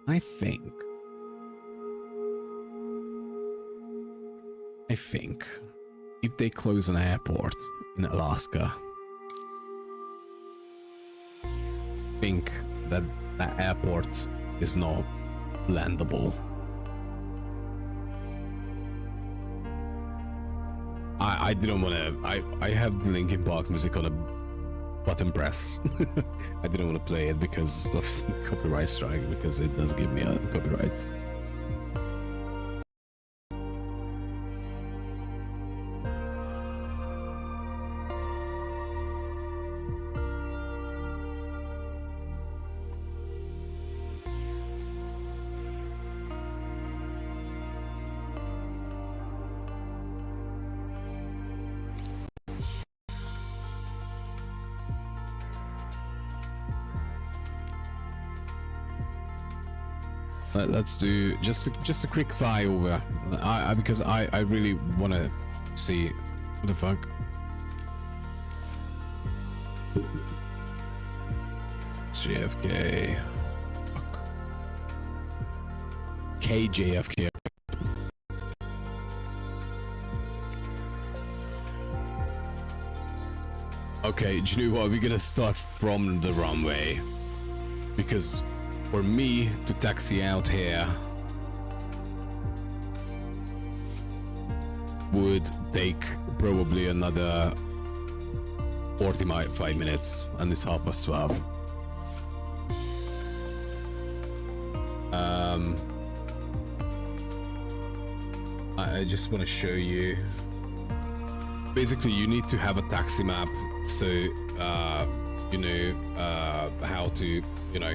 I think if they close an airport in Alaska, I think that that airport is not landable. I didn't want to. I have the Linkin Park music on a button press. I didn't want to play it because of the copyright strike, because it does give me a copyright. Let's do just a quick flyover. Because I really want to see what the fuck. JFK. Fuck. KJFK. Okay, do you know what? We're gonna start from the runway, because for me to taxi out here would take probably another 45 minutes, and it's 12:30. I just want to show you. Basically, you need to have a taxi map, so you know how to, you know.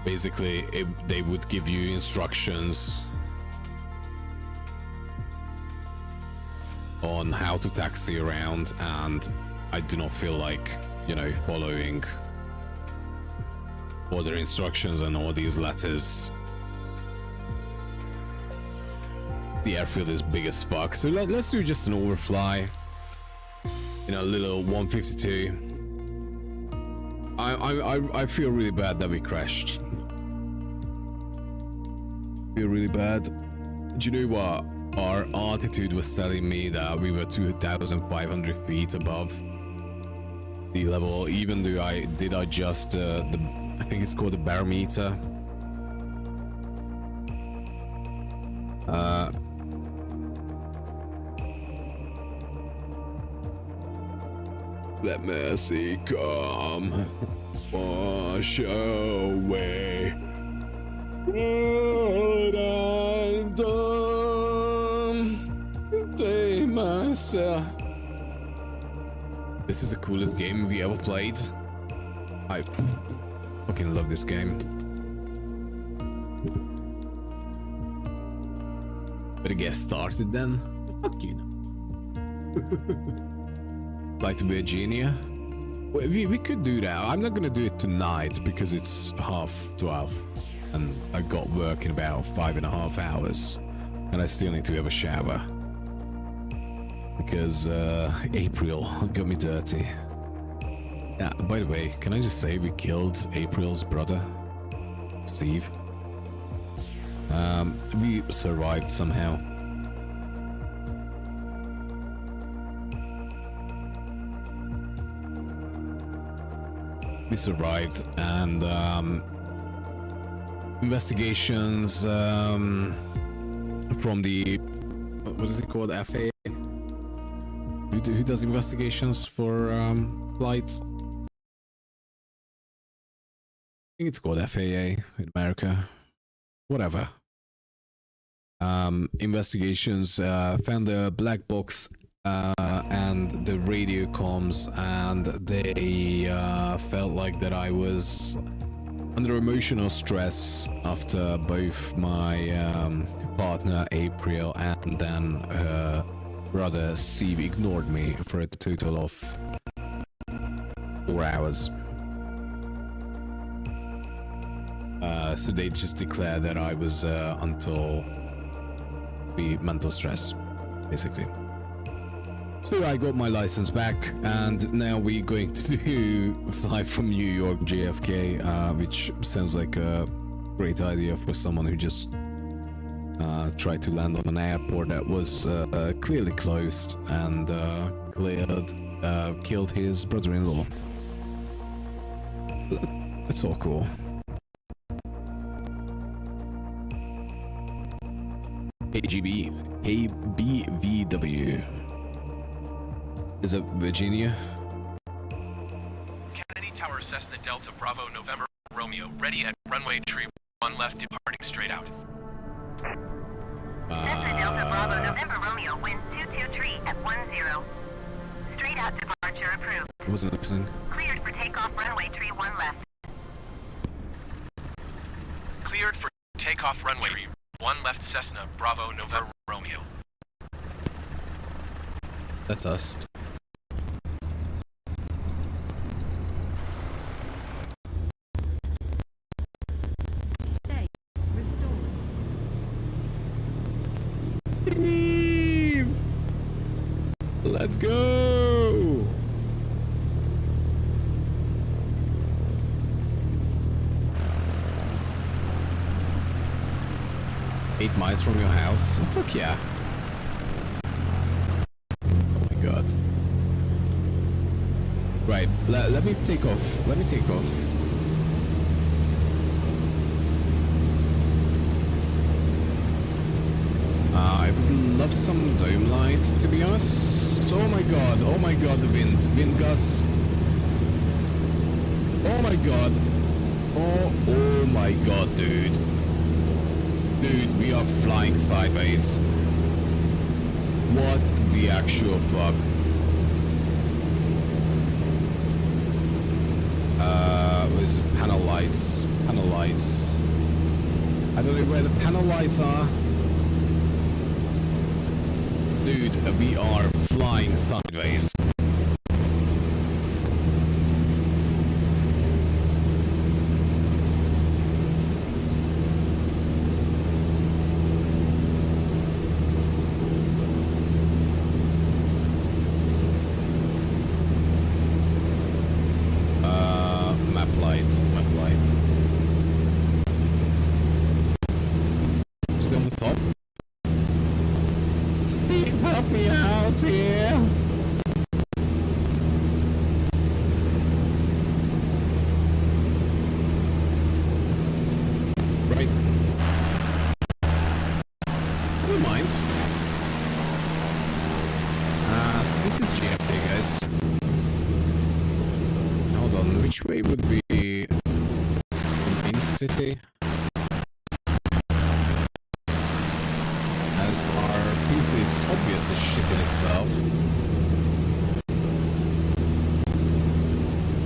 Basically, they would give you instructions on how to taxi around, and I do not feel like, you know, following all their instructions and all these letters. The airfield is big as fuck, so let's do just an overfly in a little 152. I feel really bad that we crashed. Feel really bad. Do you know what? Our altitude was telling me that we were 2,500 feet above the level, even though I did adjust the, I think it's called the barometer. Let mercy come, wash away what I've done. Take myself. This is the coolest game we ever played. I fucking love this game. Better get started then. Fuck you. Flight to Virginia. We could do that. I'm not gonna do it tonight because it's 12:30 and I got work in about 5.5 hours and I still need to have a shower because April got me dirty. Yeah, by the way, can I just say we killed April's brother, Steve? We survived somehow. We survived, and investigations from the, what is it called, FAA? Who does investigations for flights? I think it's called FAA in America. Whatever. Investigations found the black box and the radio comms, and they felt like that I was under emotional stress after both my partner April and then her brother Steve ignored me for a total of 4 hours. So they just declared that I was until the mental stress, basically. So I got my license back, and now we're going to do fly from New York JFK, which sounds like a great idea for someone who just tried to land on an airport that was clearly closed and killed his brother-in-law. That's all cool. ABVW. Is it Virginia? Kennedy Tower, Cessna Delta Bravo November Romeo, ready at runway tree 1 left, departing straight out. Cessna Delta Bravo November Romeo, wind 223 at 10. Straight out departure approved. I wasn't listening. Cleared for takeoff runway tree 1 left. Cleared for takeoff runway tree 1 left, Cessna Bravo November Romeo. That's us. State restored. Leave! Let's go! Eight miles from your house? Oh, fuck yeah. Oh my god. Right, let me take off. Let me take off. love some dome lights, to be honest. Oh my god, the wind gusts. Oh my god. Oh my god, dude. Dude, we are flying sideways. What the actual fuck? Where's the panel lights? Panel lights. I don't know where the panel lights are. Dude, we are flying sideways. Map light. Is it on the top? See, help me out here. Right. Never mind. So this is JFK, guys. Hold on, which way would be the main city? As our piece is obviously shit in itself.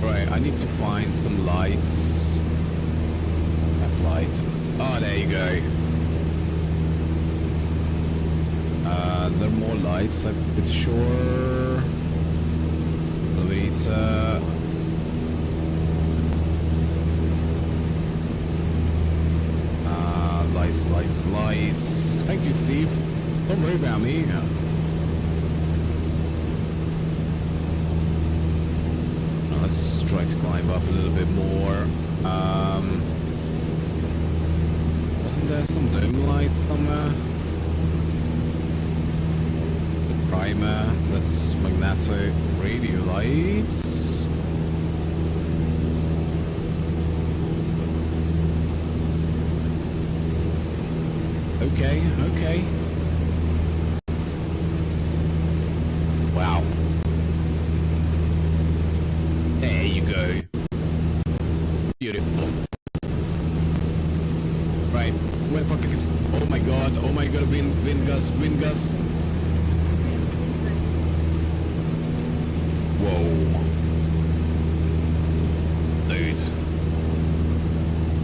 Right, I need to find some lights. Map light. Oh, there you go. There are more lights, I'm pretty sure. Elevator. Lights. Thank you, Steve. Don't worry about me. Now let's try to climb up a little bit more. Wasn't there some dome lights somewhere? The primer. That's magnetic radio lights. Okay. Wow. There you go. Beautiful. Right, where the fuck is this? Oh my god, wind gust. Whoa. Dude.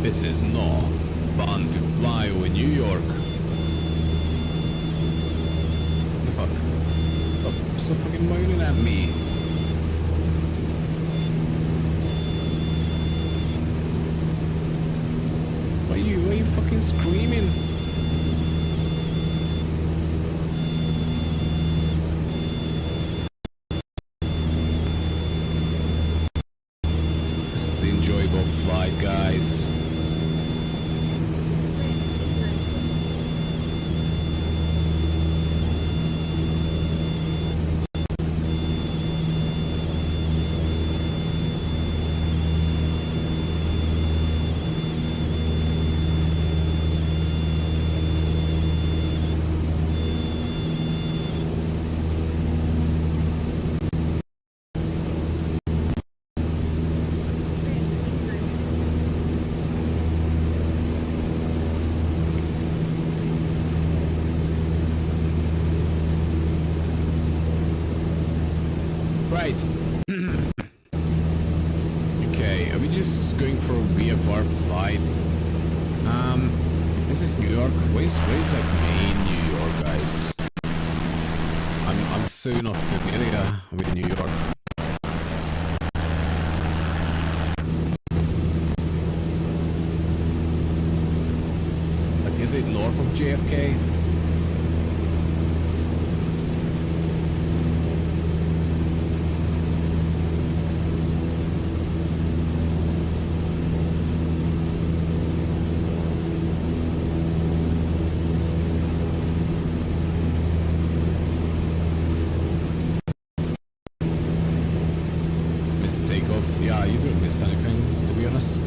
This is not fun to fly over New York. So fucking moaning at me. Why are you fucking screaming? This is an enjoyable flight, guys. Right. Okay, are we just going for a VFR flight? This is New York. Where's like main New York, guys? I'm so not familiar with New York. Like, is it north of JFK? Yeah, you didn't miss anything, to be honest.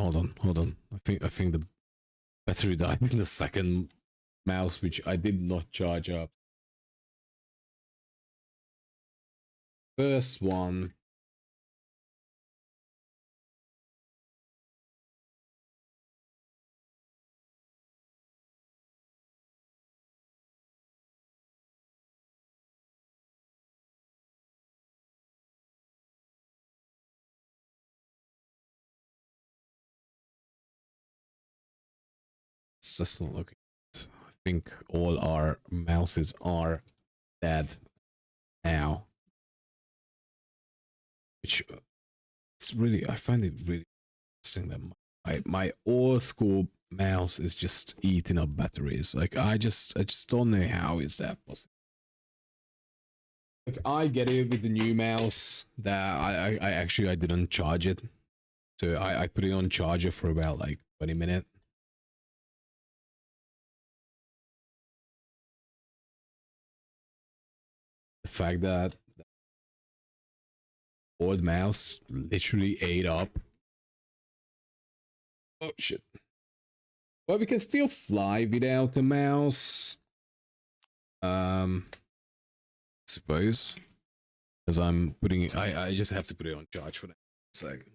hold on. I think the battery died in the second mouse, which I did not charge up. First one. That's not looking. I think all our mouses are dead now. Which it's really, I find it really interesting that my old school mouse is just eating up batteries. Like I just don't know how is that possible. Like I get it with the new mouse that I didn't charge it, so I put it on charger for about like 20 minutes. The fact that old mouse literally ate up. Oh shit. But we can still fly without a mouse. Suppose. As I'm putting it, I just have to put it on charge for that second.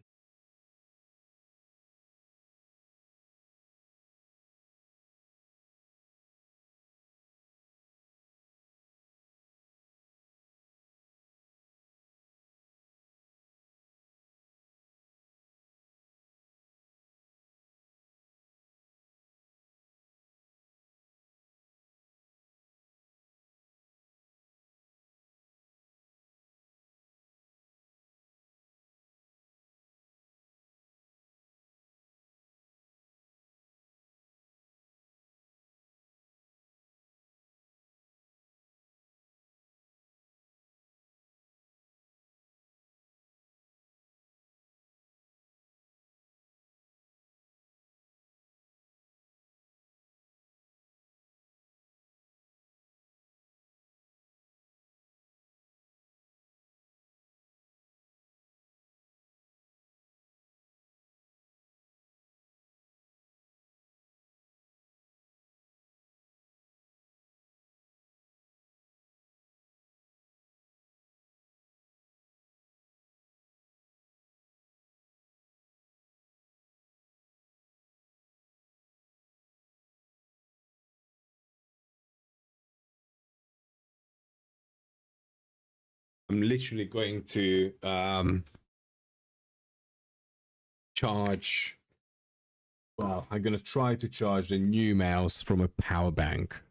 I'm literally going to charge. Well, I'm gonna try to charge the new mouse from a power bank.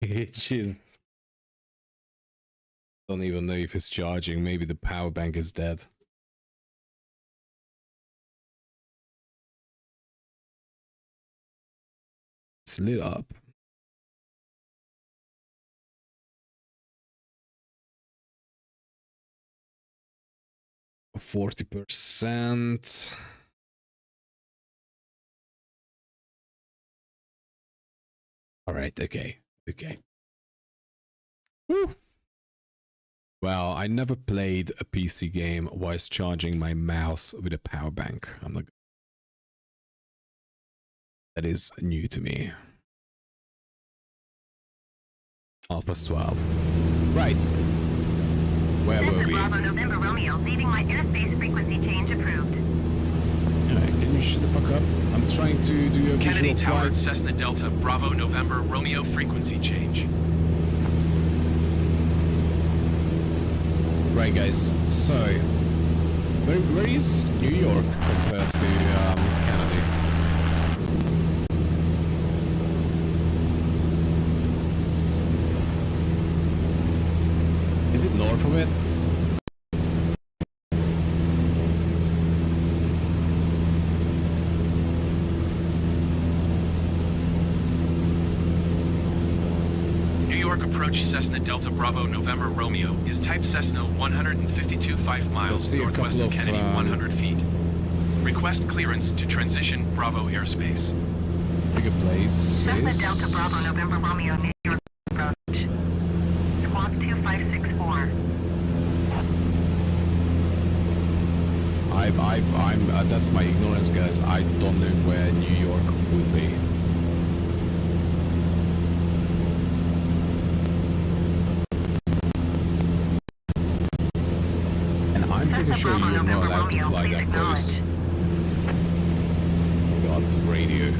Which is, don't even know if it's charging. Maybe the power bank is dead. It's lit up. 40%. All right, okay. Woo. Well, I never played a PC game whilst charging my mouse with a power bank. I'm not. That is new to me. 12:12. Right. Where were we? Bravo November Romeo, leaving my airspace frequency change approved. Alright, can you shut the fuck up? I'm trying to do a Kennedy visual Tower, flight. Cessna Delta, Bravo November Romeo frequency change. Right, guys. So, where is New York compared to Canada? Is it north of it? New York approach Cessna Delta Bravo November Romeo is type Cessna 152 5 miles northwest of Kennedy 100 feet. Request clearance to transition Bravo airspace. Bigger place. Cessna Delta Bravo November Romeo, New York approach. Squawk 2564. that's my ignorance, guys. I don't know where New York would be. And I'm pretty sure you're not allowed to fly that close. God, radio.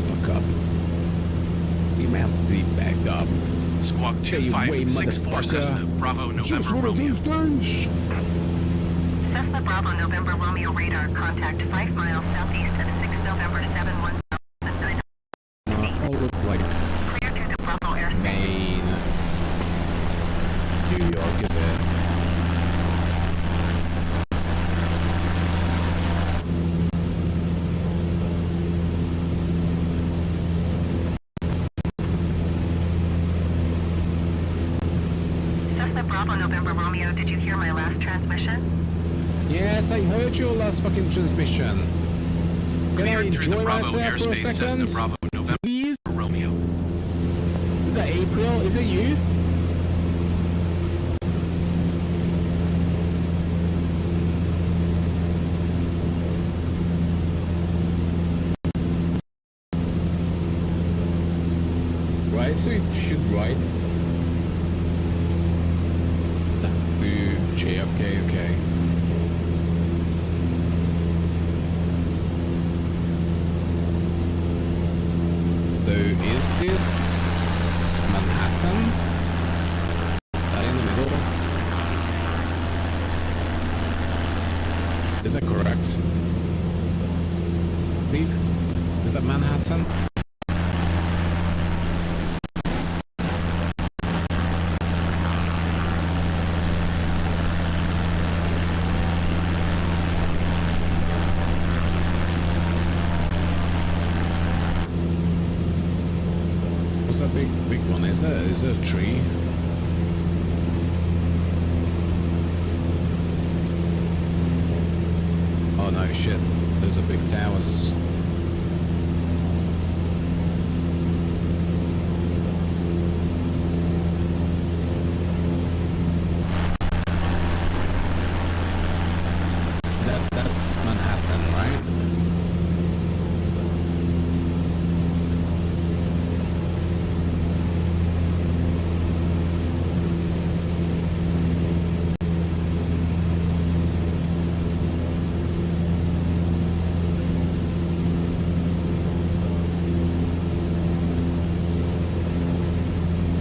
Fuck up. We may have to be backed up. Squawk 2564 Cessna Bravo November Romeo. Cessna Bravo November Romeo radar, contact 5 miles southeast of 6 November 719. All look like Clear to the Bravo airspace. Maine. New York is it? Cessna Bravo November Romeo, did you hear my last transmission? Yes, I heard your last fucking transmission. Can I Clear through the enjoy Bravo myself for a airspace, Cessna second? Bravo November Please? Romeo. Is that April? Is it you? Right, so it should write. JFK, okay. So is this Manhattan? That in the middle? Is that correct? Steve? Is that Manhattan? What's that big one? Is that a tree? Oh no, shit. Those are big towers. That's Manhattan, right?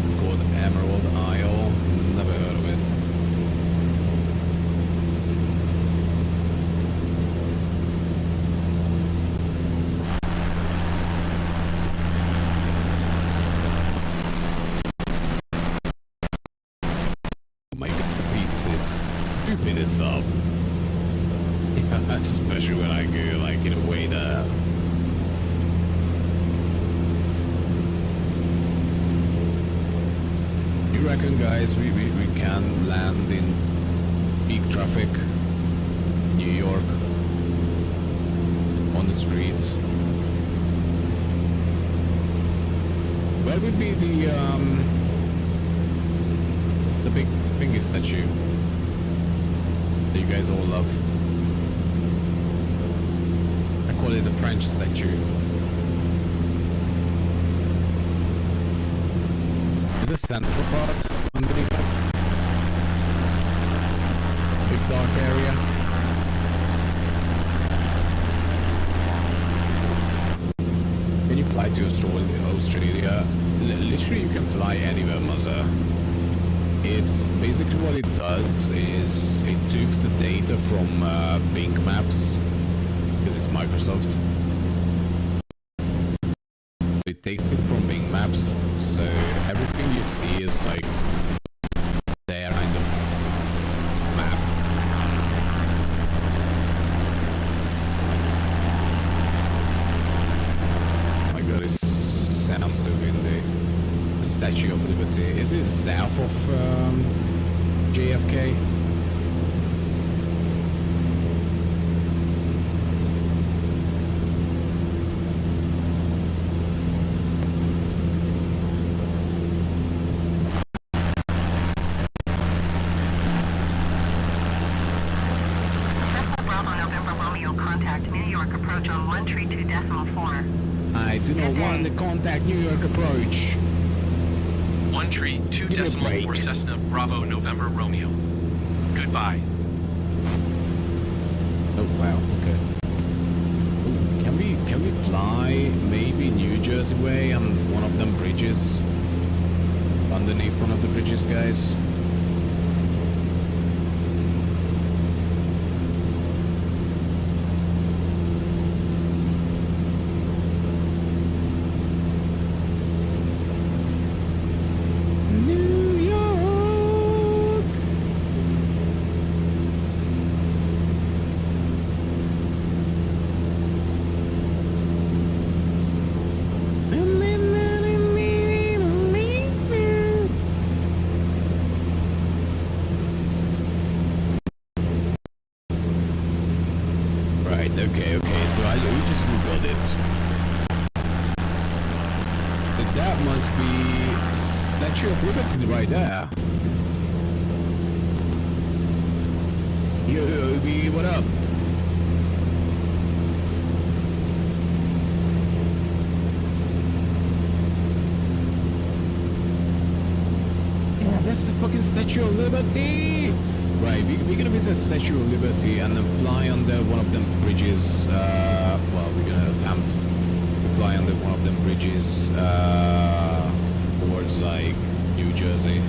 It's called Emerald Isle. Never heard of it. Oh my god, the piece is stupid as up. Yeah, especially when I go like in a way that you reckon, guys, we can land in peak traffic, New York, on the streets? Where would be the big statue that you guys all love? I call it the French statue. Is it Central Park underneath us? Big dark area. When you fly to Australia, literally you can fly anywhere, mother. It's basically what it does is it takes the data from Bing Maps, because it's Microsoft. It takes it from Bing Maps, so everything you see is like their kind of map. Oh my god, it sounds so windy. The Statue of Liberty. Is it south of JFK? visual contact New York approach on 132.4. I do not want to contact New York approach. 132.4 Cessna Bravo November Romeo. Goodbye. Oh wow, okay. Ooh, can we fly maybe New Jersey way on one of them bridges? Underneath one of the bridges, guys? Okay, so we just googled it. That must be Statue of Liberty right there. Yo, Obi, what up? Yeah, that's the fucking Statue of Liberty! Right, we're gonna visit Statue of Liberty and then fly under one of them bridges. Well, we're gonna attempt to fly under one of them bridges towards like New Jersey.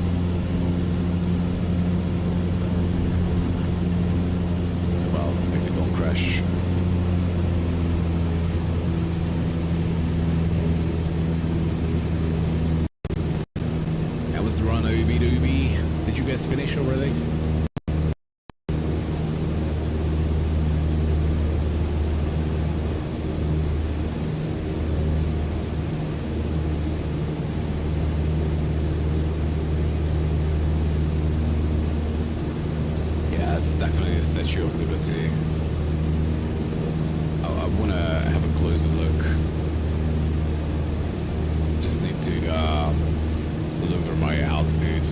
Well, if it don't crash. That was the run, Obi Doobie. Did you guys finish already? Definitely a Statue of Liberty. I want to have a closer look. Just need to lower my altitude.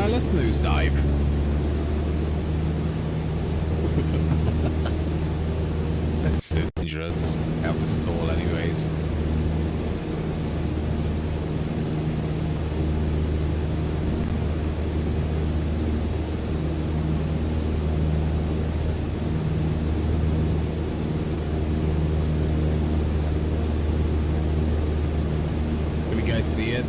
Let's nosedive. That's so dangerous. Have to stall anyways. See it?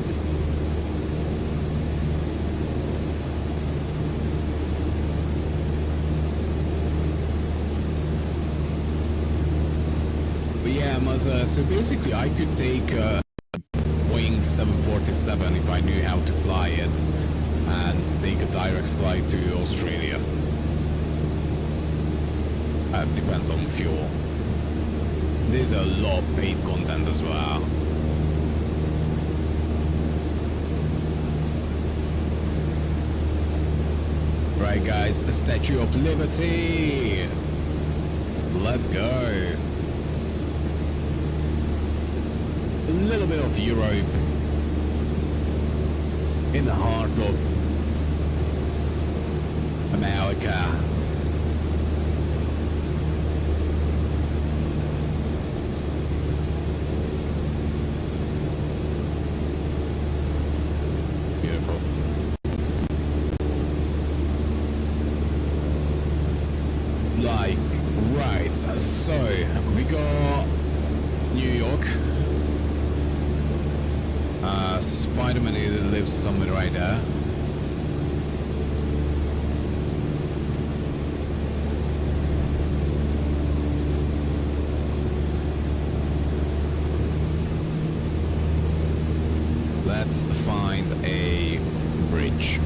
But yeah, Mazza, so basically I could take Boeing 747 if I knew how to fly it and take a direct flight to Australia. Depends on fuel. There's a lot of paid content as well. Right guys, a Statue of Liberty! Let's go! A little bit of Europe in the heart of America. Beautiful. Like, right, so we got New York. Spider-Man either lives somewhere right there. Let's find a bridge.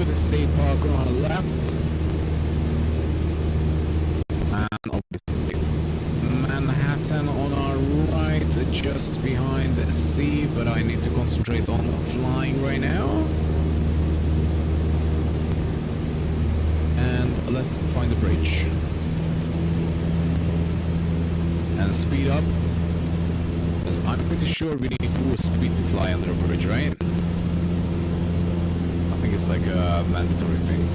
State Park on our left, and obviously Manhattan on our right, just behind Steve, but I need to concentrate on flying right now. let's find a bridge. And speed up. Because I'm pretty sure we need full speed to fly under a bridge, right? I think it's like a mandatory thing.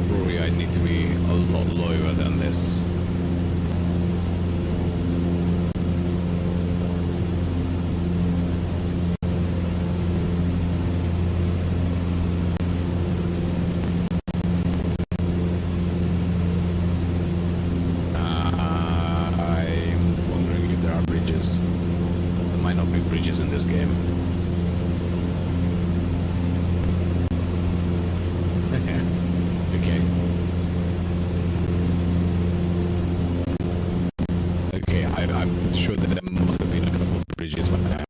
Probably I need to be a lot lower than this. In this game. Okay. Okay, I'm sure that there must have been a couple of bridges by now.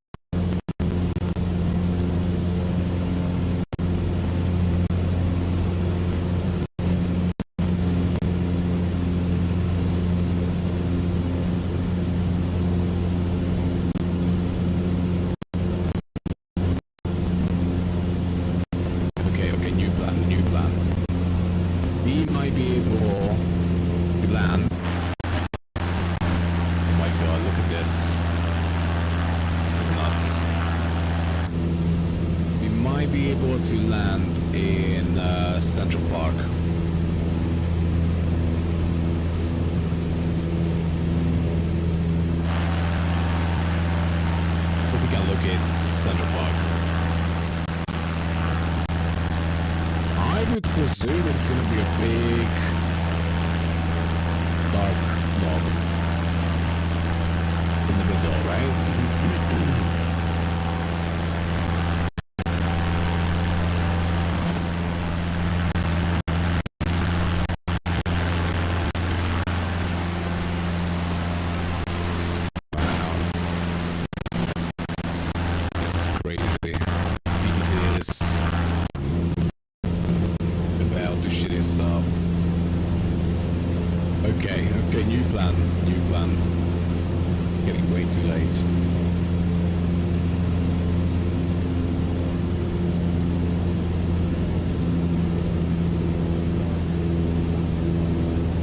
To land in Central Park. But we can locate Central Park. I would presume it's gonna be a big dark blob in the middle, right? Okay, new plan. It's getting way too late.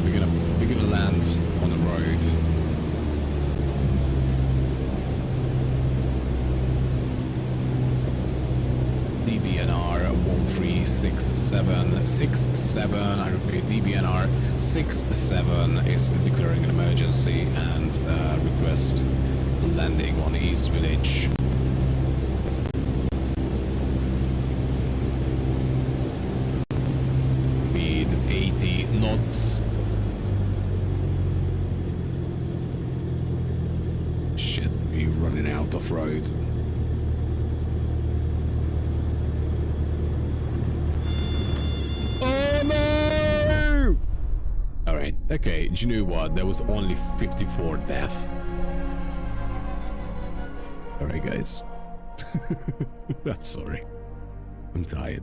We're gonna land on the road. DBNR 136767. I repeat, DBNR 67 is declaring an emergency and request landing on East Village. Speed 80 knots. Shit, we're running out of road. Okay, do you know what? There was only 54 deaths. Alright, guys. I'm sorry. I'm tired.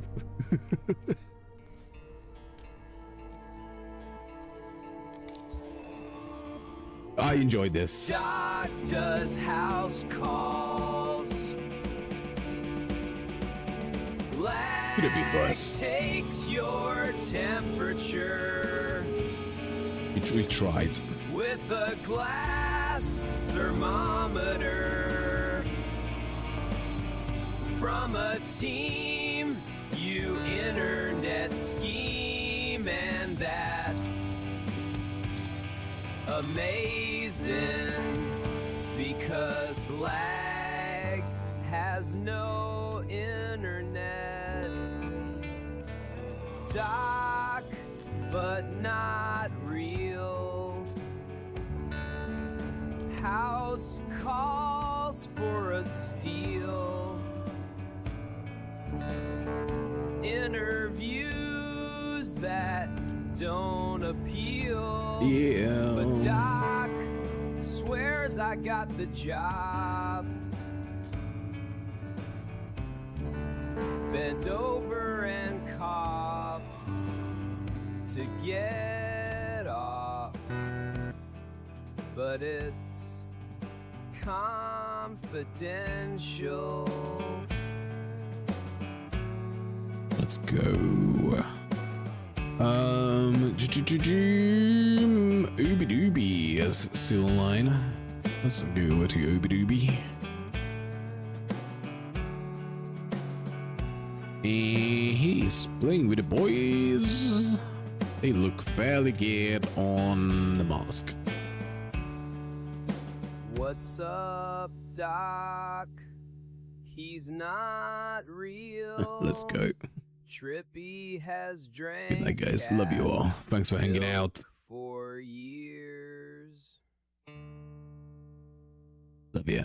I enjoyed this. Doc does house calls. Could have been worse. Takes your temperature. We tried. With a glass thermometer. From a team you internet scheme, and that's amazing because lag has no internet. Doc, but not real. House calls for a steal. Interviews that don't appeal. Yeah. But Doc swears I got the job. Bend over and cough to get off. But it's confidential. Let's go. Ooby Dooby is still online. Let's go over to Ooby Dooby. He's playing with the boys. They look fairly good on the mask. What's up, Doc? He's not real. Let's go. Trippy has drank. Good night, guys. Love you all. Thanks for hanging out. For years. Love ya.